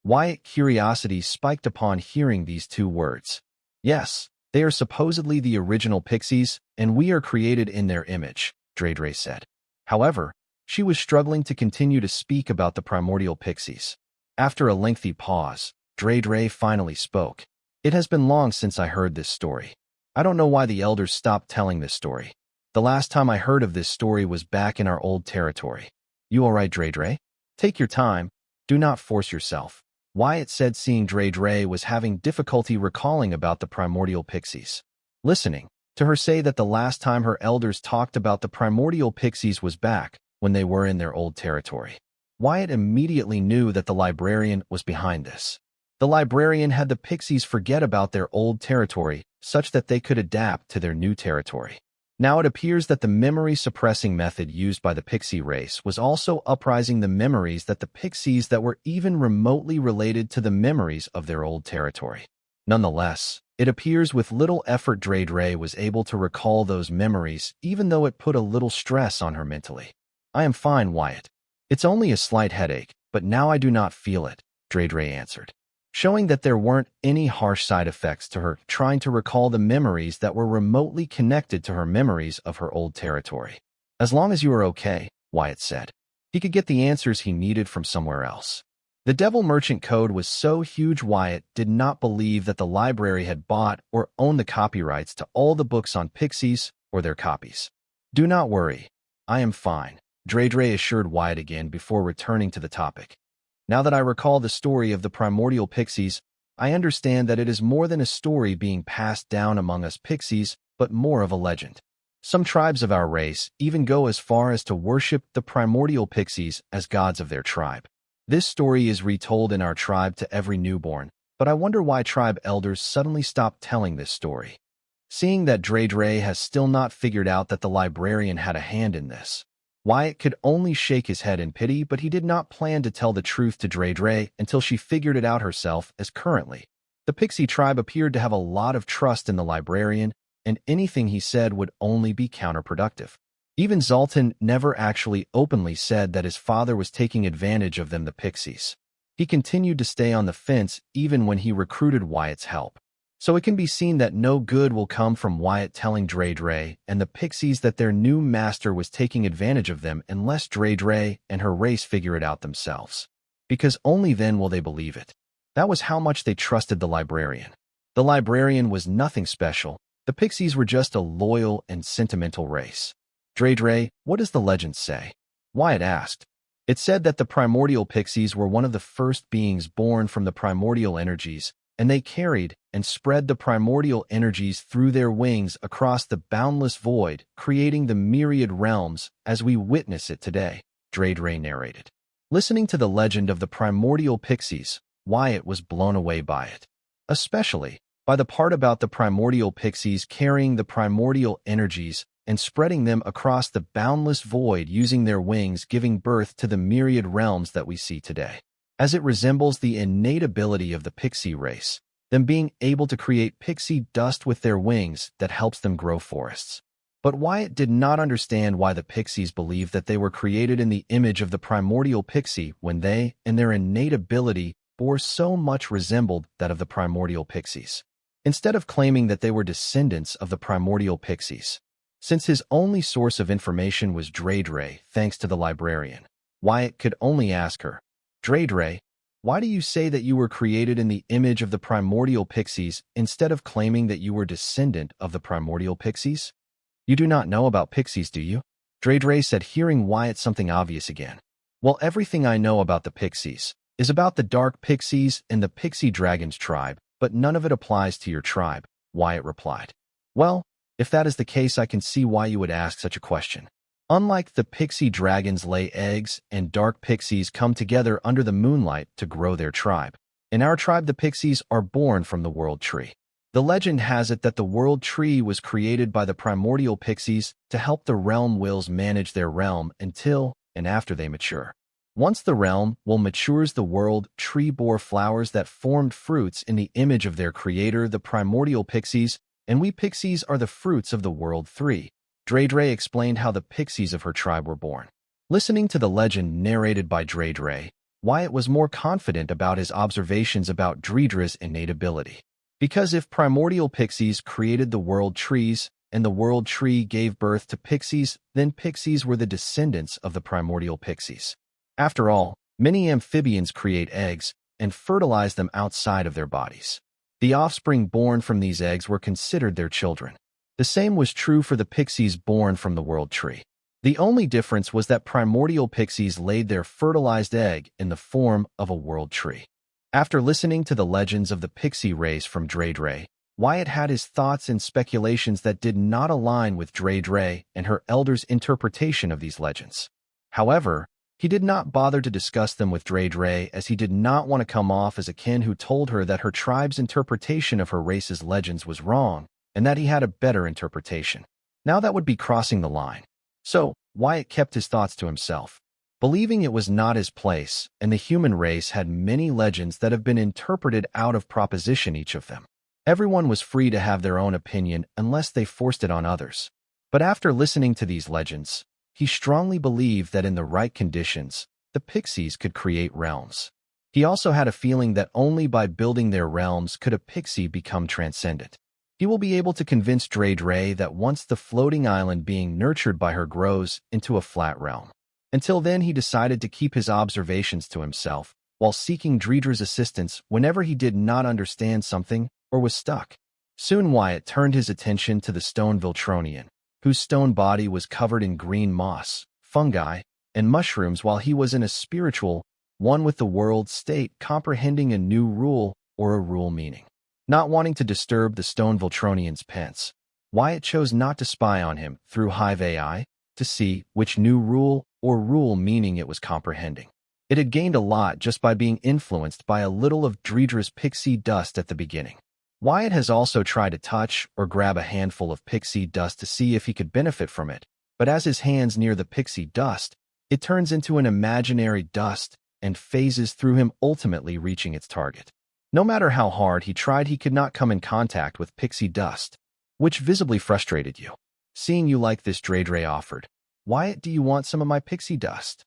Wyatt's curiosity spiked upon hearing these two words. Yes, they are supposedly the original pixies, and we are created in their image, Dreydre said. However, she was struggling to continue to speak about the primordial pixies. After a lengthy pause, Dreydre finally spoke. It has been long since I heard this story. I don't know why the elders stopped telling this story. The last time I heard of this story was back in our old territory. You all right, Dreydre? Take your time. Do not force yourself, Wyatt said, seeing Dreydre was having difficulty recalling about the primordial pixies. Listening to her say that the last time her elders talked about the primordial pixies was back when they were in their old territory, Wyatt immediately knew that the librarian was behind this. The librarian had the pixies forget about their old territory such that they could adapt to their new territory. Now it appears that the memory-suppressing method used by the pixie race was also uprising the memories that the pixies that were even remotely related to the memories of their old territory. Nonetheless, It appears with little effort Dre was able to recall those memories, even though it put a little stress on her mentally. I am fine, Wyatt. It's only a slight headache, but now I do not feel it, Dre answered, showing that there weren't any harsh side effects to her trying to recall the memories that were remotely connected to her memories of her old territory. As long as you are okay, Wyatt said. He could get the answers he needed from somewhere else. The Devil Merchant Code was so huge Wyatt did not believe that the library had bought or owned the copyrights to all the books on pixies or their copies. Do not worry. I am fine, Dre assured Wyatt again before returning to the topic. Now that I recall the story of the primordial pixies, I understand that it is more than a story being passed down among us pixies, but more of a legend. Some tribes of our race even go as far as to worship the primordial pixies as gods of their tribe. This story is retold in our tribe to every newborn, but I wonder why tribe elders suddenly stopped telling this story. Seeing that Dre has still not figured out that the librarian had a hand in this, Wyatt could only shake his head in pity, but he did not plan to tell the truth to Dre until she figured it out herself, as currently, the pixie tribe appeared to have a lot of trust in the librarian, and anything he said would only be counterproductive. Even Zoltan never actually openly said that his father was taking advantage of them, the pixies. He continued to stay on the fence even when he recruited Wyatt's help. So it can be seen that no good will come from Wyatt telling Dre and the pixies that their new master was taking advantage of them unless Dre and her race figure it out themselves. Because only then will they believe it. That was how much they trusted the librarian. The librarian was nothing special. The pixies were just a loyal and sentimental race. Dre, what does the legend say? Wyatt asked. It said that the primordial pixies were one of the first beings born from the primordial energies, and they carried and spread the primordial energies through their wings across the boundless void, creating the myriad realms as we witness it today, Dre narrated. Listening to the legend of the primordial pixies, Wyatt was blown away by it. Especially by the part about the primordial pixies carrying the primordial energies and spreading them across the boundless void using their wings, giving birth to the myriad realms that we see today. As it resembles the innate ability of the pixie race, them being able to create pixie dust with their wings that helps them grow forests. But Wyatt did not understand why the pixies believed that they were created in the image of the primordial pixie when they, in their innate ability, bore so much resembled that of the primordial pixies. Instead of claiming that they were descendants of the primordial pixies, since his only source of information was Dre, thanks to the librarian, Wyatt could only ask her, Dre, why do you say that you were created in the image of the primordial pixies instead of claiming that you were descendant of the primordial pixies? You do not know about pixies, do you? Dre said, hearing Wyatt something obvious again. Well, everything I know about the pixies is about the dark pixies and the pixie dragons tribe, but none of it applies to your tribe, Wyatt replied. Well, if that is the case, I can see why you would ask such a question. Unlike the pixie dragons lay eggs and dark pixies come together under the moonlight to grow their tribe. In our tribe, the pixies are born from the world tree. The legend has it that the world tree was created by the primordial pixies to help the realm wills manage their realm until and after they mature. Once the realm will matures, the world tree bore flowers that formed fruits in the image of their creator, the primordial pixies, and we pixies are the fruits of the world 3. Dre explained how the pixies of her tribe were born. Listening to the legend narrated by Dre, Wyatt was more confident about his observations about Dredra's innate ability. Because if primordial pixies created the world trees, and the world tree gave birth to pixies, then pixies were the descendants of the primordial pixies. After all, many amphibians create eggs and fertilize them outside of their bodies. The offspring born from these eggs were considered their children. The same was true for the pixies born from the world tree. The only difference was that primordial pixies laid their fertilized egg in the form of a world tree. After listening to the legends of the pixie race from Dre, Wyatt had his thoughts and speculations that did not align with Dre and her elders' interpretation of these legends. However, he did not bother to discuss them with Dre as he did not want to come off as a kin who told her that her tribe's interpretation of her race's legends was wrong and that he had a better interpretation. Now that would be crossing the line. So, Wyatt kept his thoughts to himself, believing it was not his place, and the human race had many legends that have been interpreted out of proposition, each of them. Everyone was free to have their own opinion unless they forced it on others. But after listening to these legends, he strongly believed that in the right conditions, the pixies could create realms. He also had a feeling that only by building their realms could a pixie become transcendent. He will be able to convince Dre that once the floating island being nurtured by her grows into a flat realm. Until then, he decided to keep his observations to himself, while seeking Dreidra's assistance whenever he did not understand something or was stuck. Soon Wyatt turned his attention to the stone Viltronian, whose stone body was covered in green moss, fungi, and mushrooms while he was in a spiritual, one with the world state comprehending a new rule or a rule meaning. Not wanting to disturb the stone Viltronian's pence, Wyatt chose not to spy on him through Hive AI to see which new rule or rule meaning it was comprehending. It had gained a lot just by being influenced by a little of Dreidra's pixie dust at the beginning. Wyatt has also tried to touch or grab a handful of pixie dust to see if he could benefit from it, but as his hands near the pixie dust, it turns into an imaginary dust and phases through him, ultimately reaching its target. No matter how hard he tried, he could not come in contact with pixie dust, which visibly frustrated you. Seeing you like this, Dre offered. Wyatt, do you want some of my pixie dust?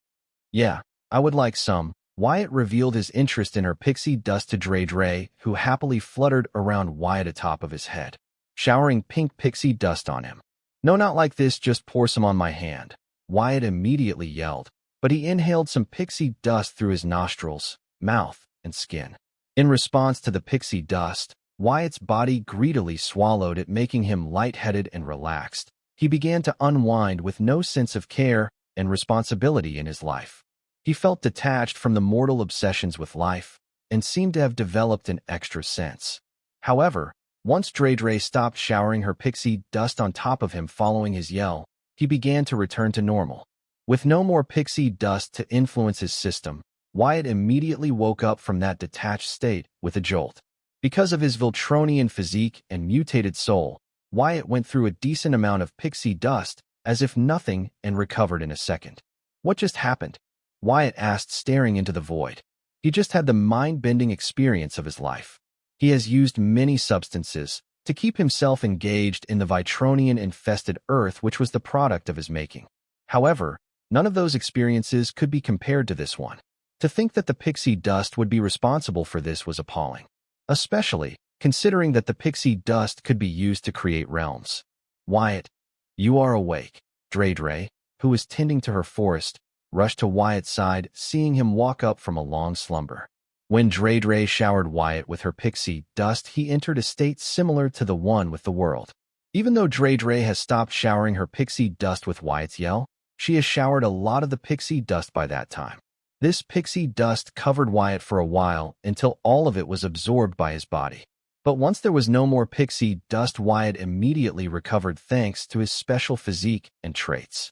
Yeah, I would like some. Wyatt revealed his interest in her pixie dust to Dre, who happily fluttered around Wyatt atop of his head, showering pink pixie dust on him. No, not like this, just pour some on my hand. Wyatt immediately yelled, but he inhaled some pixie dust through his nostrils, mouth, and skin. In response to the pixie dust, Wyatt's body greedily swallowed it, making him lightheaded and relaxed. He began to unwind with no sense of care and responsibility in his life. He felt detached from the mortal obsessions with life and seemed to have developed an extra sense. However, once Dre stopped showering her pixie dust on top of him following his yell, he began to return to normal. With no more pixie dust to influence his system, Wyatt immediately woke up from that detached state with a jolt. Because of his Viltronian physique and mutated soul, Wyatt went through a decent amount of pixie dust as if nothing and recovered in a second. What just happened? Wyatt asked, staring into the void. He just had the mind-bending experience of his life. He has used many substances to keep himself engaged in the Viltronian-infested earth, which was the product of his making. However, none of those experiences could be compared to this one. To think that the pixie dust would be responsible for this was appalling, especially considering that the pixie dust could be used to create realms. Wyatt, you are awake. Dre, who was tending to her forest, rushed to Wyatt's side, seeing him walk up from a long slumber. When Dre showered Wyatt with her pixie dust, he entered a state similar to the one with the world. Even though Dre has stopped showering her pixie dust with Wyatt's yell, she has showered a lot of the pixie dust by that time. This pixie dust covered Wyatt for a while until all of it was absorbed by his body. But once there was no more pixie dust, Wyatt immediately recovered thanks to his special physique and traits.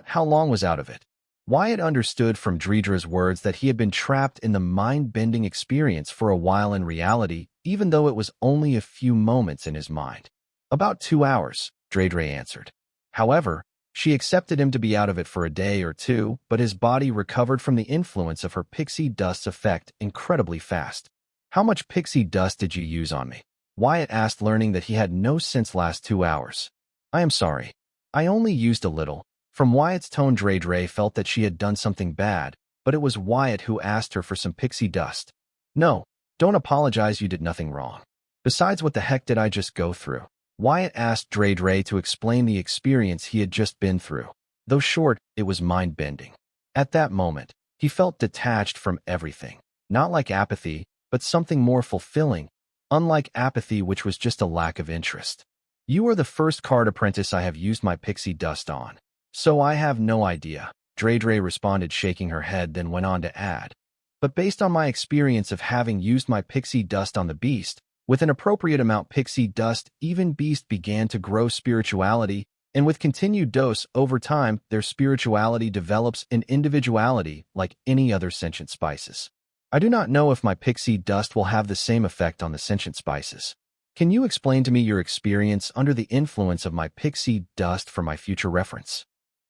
How long was out of it? Wyatt understood from Dreidra's words that he had been trapped in the mind-bending experience for a while in reality, even though it was only a few moments in his mind. About 2 hours, Dre answered. However, she accepted him to be out of it for a day or two, but his body recovered from the influence of her pixie dust's effect incredibly fast. How much pixie dust did you use on me? Wyatt asked, learning that he had no since last 2 hours. I am sorry. I only used a little. From Wyatt's tone, Dre felt that she had done something bad, but it was Wyatt who asked her for some pixie dust. No, don't apologize, you did nothing wrong. Besides, what the heck did I just go through? Wyatt asked Dre to explain the experience he had just been through. Though short, it was mind-bending. At that moment, he felt detached from everything. Not like apathy, but something more fulfilling, unlike apathy, which was just a lack of interest. You are the first card apprentice I have used my pixie dust on. So I have no idea, Dre responded, shaking her head, then went on to add. But based on my experience of having used my pixie dust on the beast, with an appropriate amount pixie dust, even beast began to grow spirituality, and with continued dose over time, their spirituality develops an individuality like any other sentient spices. I do not know if my pixie dust will have the same effect on the sentient spices. Can you explain to me your experience under the influence of my pixie dust for my future reference?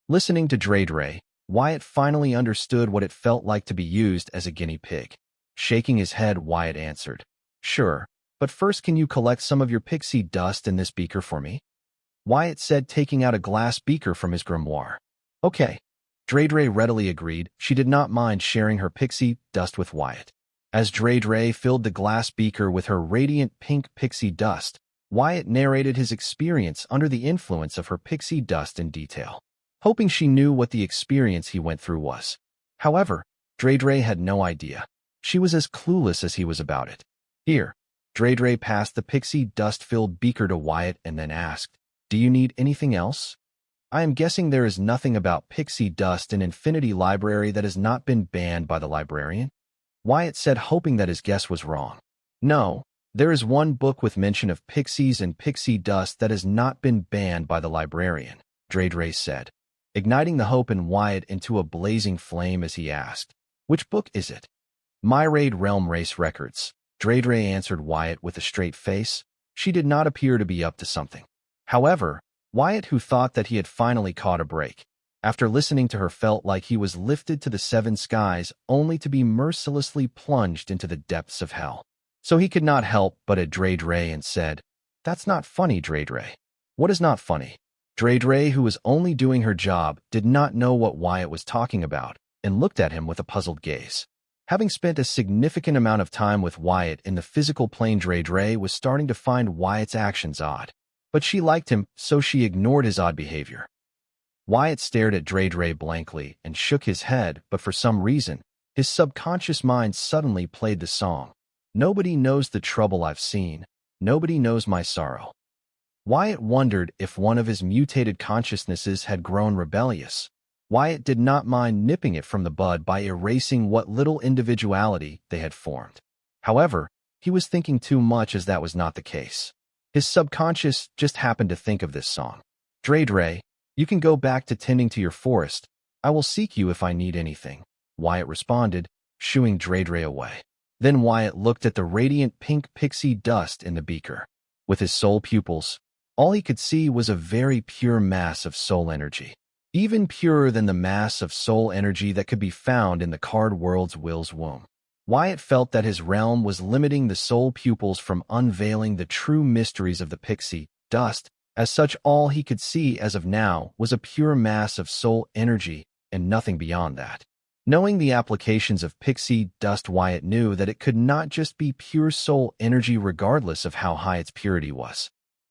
Listening to Dre, Wyatt finally understood what it felt like to be used as a guinea pig. Shaking his head, Wyatt answered, Sure, But first, can you collect some of your pixie dust in this beaker for me? Wyatt said, taking out a glass beaker from his grimoire. Okay. Dre readily agreed. She did not mind sharing her pixie dust with Wyatt. As Dre filled the glass beaker with her radiant pink pixie dust, Wyatt narrated his experience under the influence of her pixie dust in detail, hoping she knew what the experience he went through was. However, Dre had no idea. She was as clueless as he was about it. Here, Dre passed the pixie dust-filled beaker to Wyatt and then asked, "Do you need anything else? I am guessing there is nothing about pixie dust in Infinity Library that has not been banned by the librarian?" Wyatt said, hoping that his guess was wrong. "No, there is one book with mention of pixies and pixie dust that has not been banned by the librarian," Dre said, igniting the hope in Wyatt into a blazing flame as he asked, "Which book is it?" "Myriad Realm Race Records," Dre answered Wyatt with a straight face. She did not appear to be up to something. However, Wyatt, who thought that he had finally caught a break, after listening to her, felt like he was lifted to the seven skies only to be mercilessly plunged into the depths of hell. So he could not help but at Dre and said, "That's not funny, Dre. What is not funny?" Dre, who was only doing her job, did not know what Wyatt was talking about and looked at him with a puzzled gaze. Having spent a significant amount of time with Wyatt in the physical plane, Dre was starting to find Wyatt's actions odd. But she liked him, so she ignored his odd behavior. Wyatt stared at Dre blankly and shook his head, but for some reason, his subconscious mind suddenly played the song, "Nobody knows the trouble I've seen, nobody knows my sorrow." Wyatt wondered if one of his mutated consciousnesses had grown rebellious. Wyatt did not mind nipping it from the bud by erasing what little individuality they had formed. However, he was thinking too much, as that was not the case. His subconscious just happened to think of this song. "Dre, you can go back to tending to your forest. I will seek you if I need anything," Wyatt responded, shooing Dre away. Then Wyatt looked at the radiant pink pixie dust in the beaker. With his soul pupils, all he could see was a very pure mass of soul energy, even purer than the mass of soul energy that could be found in the card world's Will's womb. Wyatt felt that his realm was limiting the soul pupils from unveiling the true mysteries of the pixie dust. As such, all he could see as of now was a pure mass of soul energy and nothing beyond that. Knowing the applications of pixie dust, Wyatt knew that it could not just be pure soul energy regardless of how high its purity was.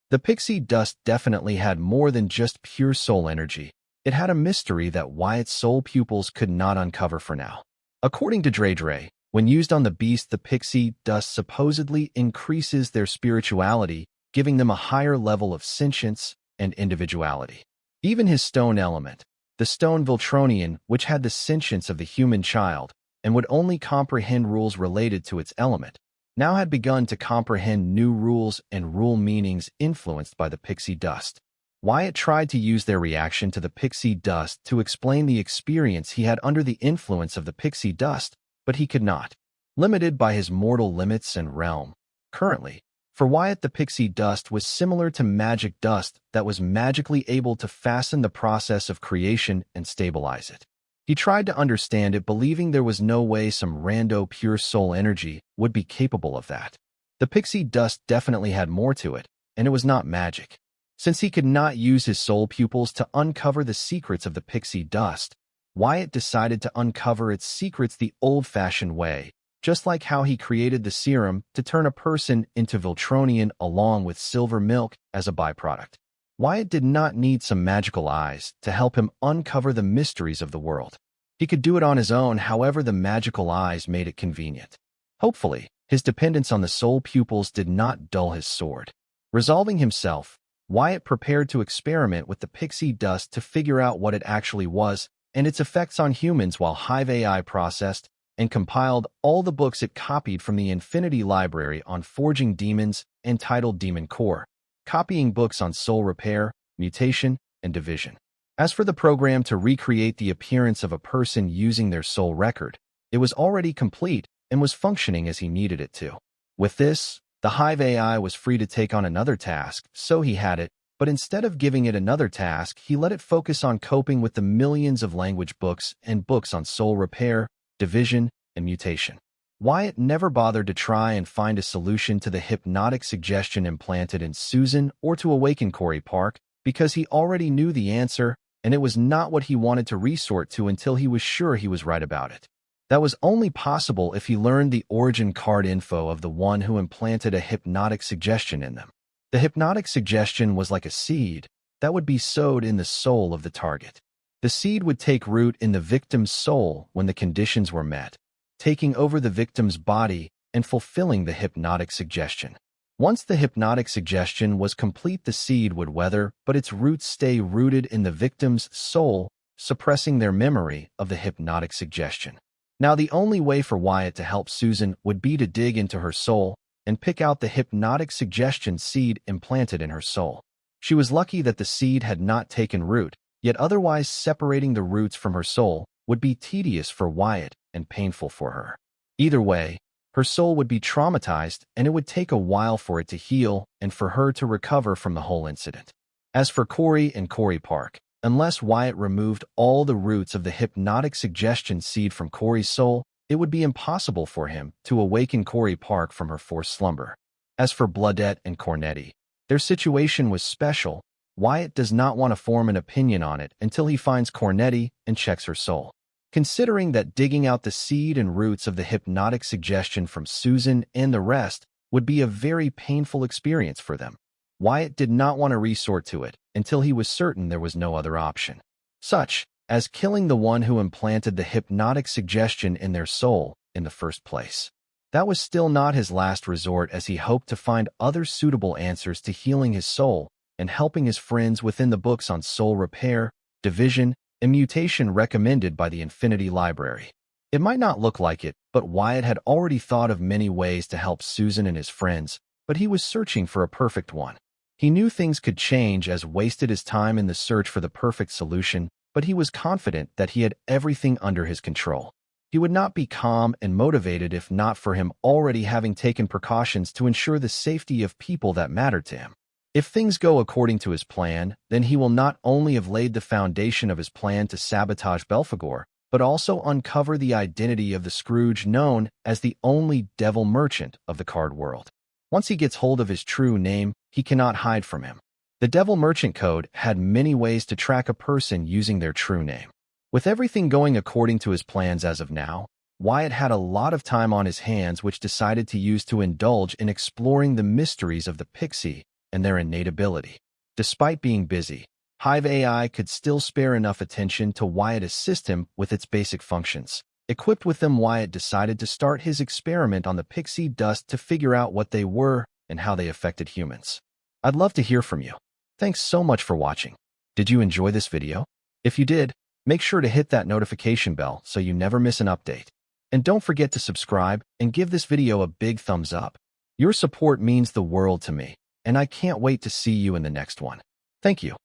The pixie dust definitely had more than just pure soul energy. It had a mystery that Wyatt's soul pupils could not uncover for now. According to Dre, when used on the beast, the pixie dust supposedly increases their spirituality, giving them a higher level of sentience and individuality. Even his stone element, the stone Viltronian, which had the sentience of the human child and would only comprehend rules related to its element, now had begun to comprehend new rules and rule meanings influenced by the pixie dust. Wyatt tried to use their reaction to the pixie dust to explain the experience he had under the influence of the pixie dust, but he could not, limited by his mortal limits and realm. Currently, for Wyatt, the pixie dust was similar to magic dust that was magically able to fasten the process of creation and stabilize it. He tried to understand it, believing there was no way some rando pure soul energy would be capable of that. The pixie dust definitely had more to it, and it was not magic. Since he could not use his soul pupils to uncover the secrets of the pixie dust, Wyatt decided to uncover its secrets the old-fashioned way, just like how he created the serum to turn a person into Viltronian along with silver milk as a byproduct. Wyatt did not need some magical eyes to help him uncover the mysteries of the world. He could do it on his own, however the magical eyes made it convenient. Hopefully, his dependence on the soul pupils did not dull his sword. Resolving himself, Wyatt prepared to experiment with the pixie dust to figure out what it actually was and its effects on humans, while Hive AI processed and compiled all the books it copied from the Infinity Library on forging demons entitled Demon Core, copying books on soul repair, mutation, and division. As for the program to recreate the appearance of a person using their soul record, it was already complete and was functioning as he needed it to. With this, the Hive AI was free to take on another task, so he had it, but instead of giving it another task, he let it focus on coping with the millions of language books and books on soul repair, division, and mutation. Wyatt never bothered to try and find a solution to the hypnotic suggestion implanted in Susan or to awaken Corey Park because he already knew the answer, and it was not what he wanted to resort to until he was sure he was right about it. That was only possible if he learned the origin card info of the one who implanted a hypnotic suggestion in them. The hypnotic suggestion was like a seed that would be sowed in the soul of the target. The seed would take root in the victim's soul when the conditions were met, taking over the victim's body and fulfilling the hypnotic suggestion. Once the hypnotic suggestion was complete, the seed would weather, but its roots stay rooted in the victim's soul, suppressing their memory of the hypnotic suggestion. Now, the only way for Wyatt to help Susan would be to dig into her soul and pick out the hypnotic suggestion seed implanted in her soul. She was lucky that the seed had not taken root, yet otherwise separating the roots from her soul would be tedious for Wyatt and painful for her. Either way, her soul would be traumatized, and it would take a while for it to heal and for her to recover from the whole incident. As for Corey and Corey Park, unless Wyatt removed all the roots of the hypnotic suggestion seed from Corey's soul, it would be impossible for him to awaken Corey Park from her forced slumber. As for Bloodette and Cornetti, their situation was special. Wyatt does not want to form an opinion on it until he finds Cornetti and checks her soul. Considering that digging out the seed and roots of the hypnotic suggestion from Susan and the rest would be a very painful experience for them, Wyatt did not want to resort to it until he was certain there was no other option, such as killing the one who implanted the hypnotic suggestion in their soul in the first place. That was still not his last resort, as he hoped to find other suitable answers to healing his soul and helping his friends within the books on soul repair, division, and mutation recommended by the Infinity Library. It might not look like it, but Wyatt had already thought of many ways to help Susan and his friends, but he was searching for a perfect one. He knew things could change as wasted his time in the search for the perfect solution, but he was confident that he had everything under his control. He would not be calm and motivated if not for him already having taken precautions to ensure the safety of people that mattered to him. If things go according to his plan, then he will not only have laid the foundation of his plan to sabotage Belphegor, but also uncover the identity of the Scrooge known as the only devil merchant of the card world. Once he gets hold of his true name, he cannot hide from him. The Devil Merchant Code had many ways to track a person using their true name. With everything going according to his plans as of now, Wyatt had a lot of time on his hands which decided to use to indulge in exploring the mysteries of the Pixie and their innate ability. Despite being busy, Hive AI could still spare enough attention to Wyatt assist him with its basic functions. Equipped with them, Wyatt decided to start his experiment on the Pixie dust to figure out what they were and how they affected humans. I'd love to hear from you. Thanks so much for watching. Did you enjoy this video? If you did, make sure to hit that notification bell so you never miss an update. And don't forget to subscribe and give this video a big thumbs up. Your support means the world to me, and I can't wait to see you in the next one. Thank you.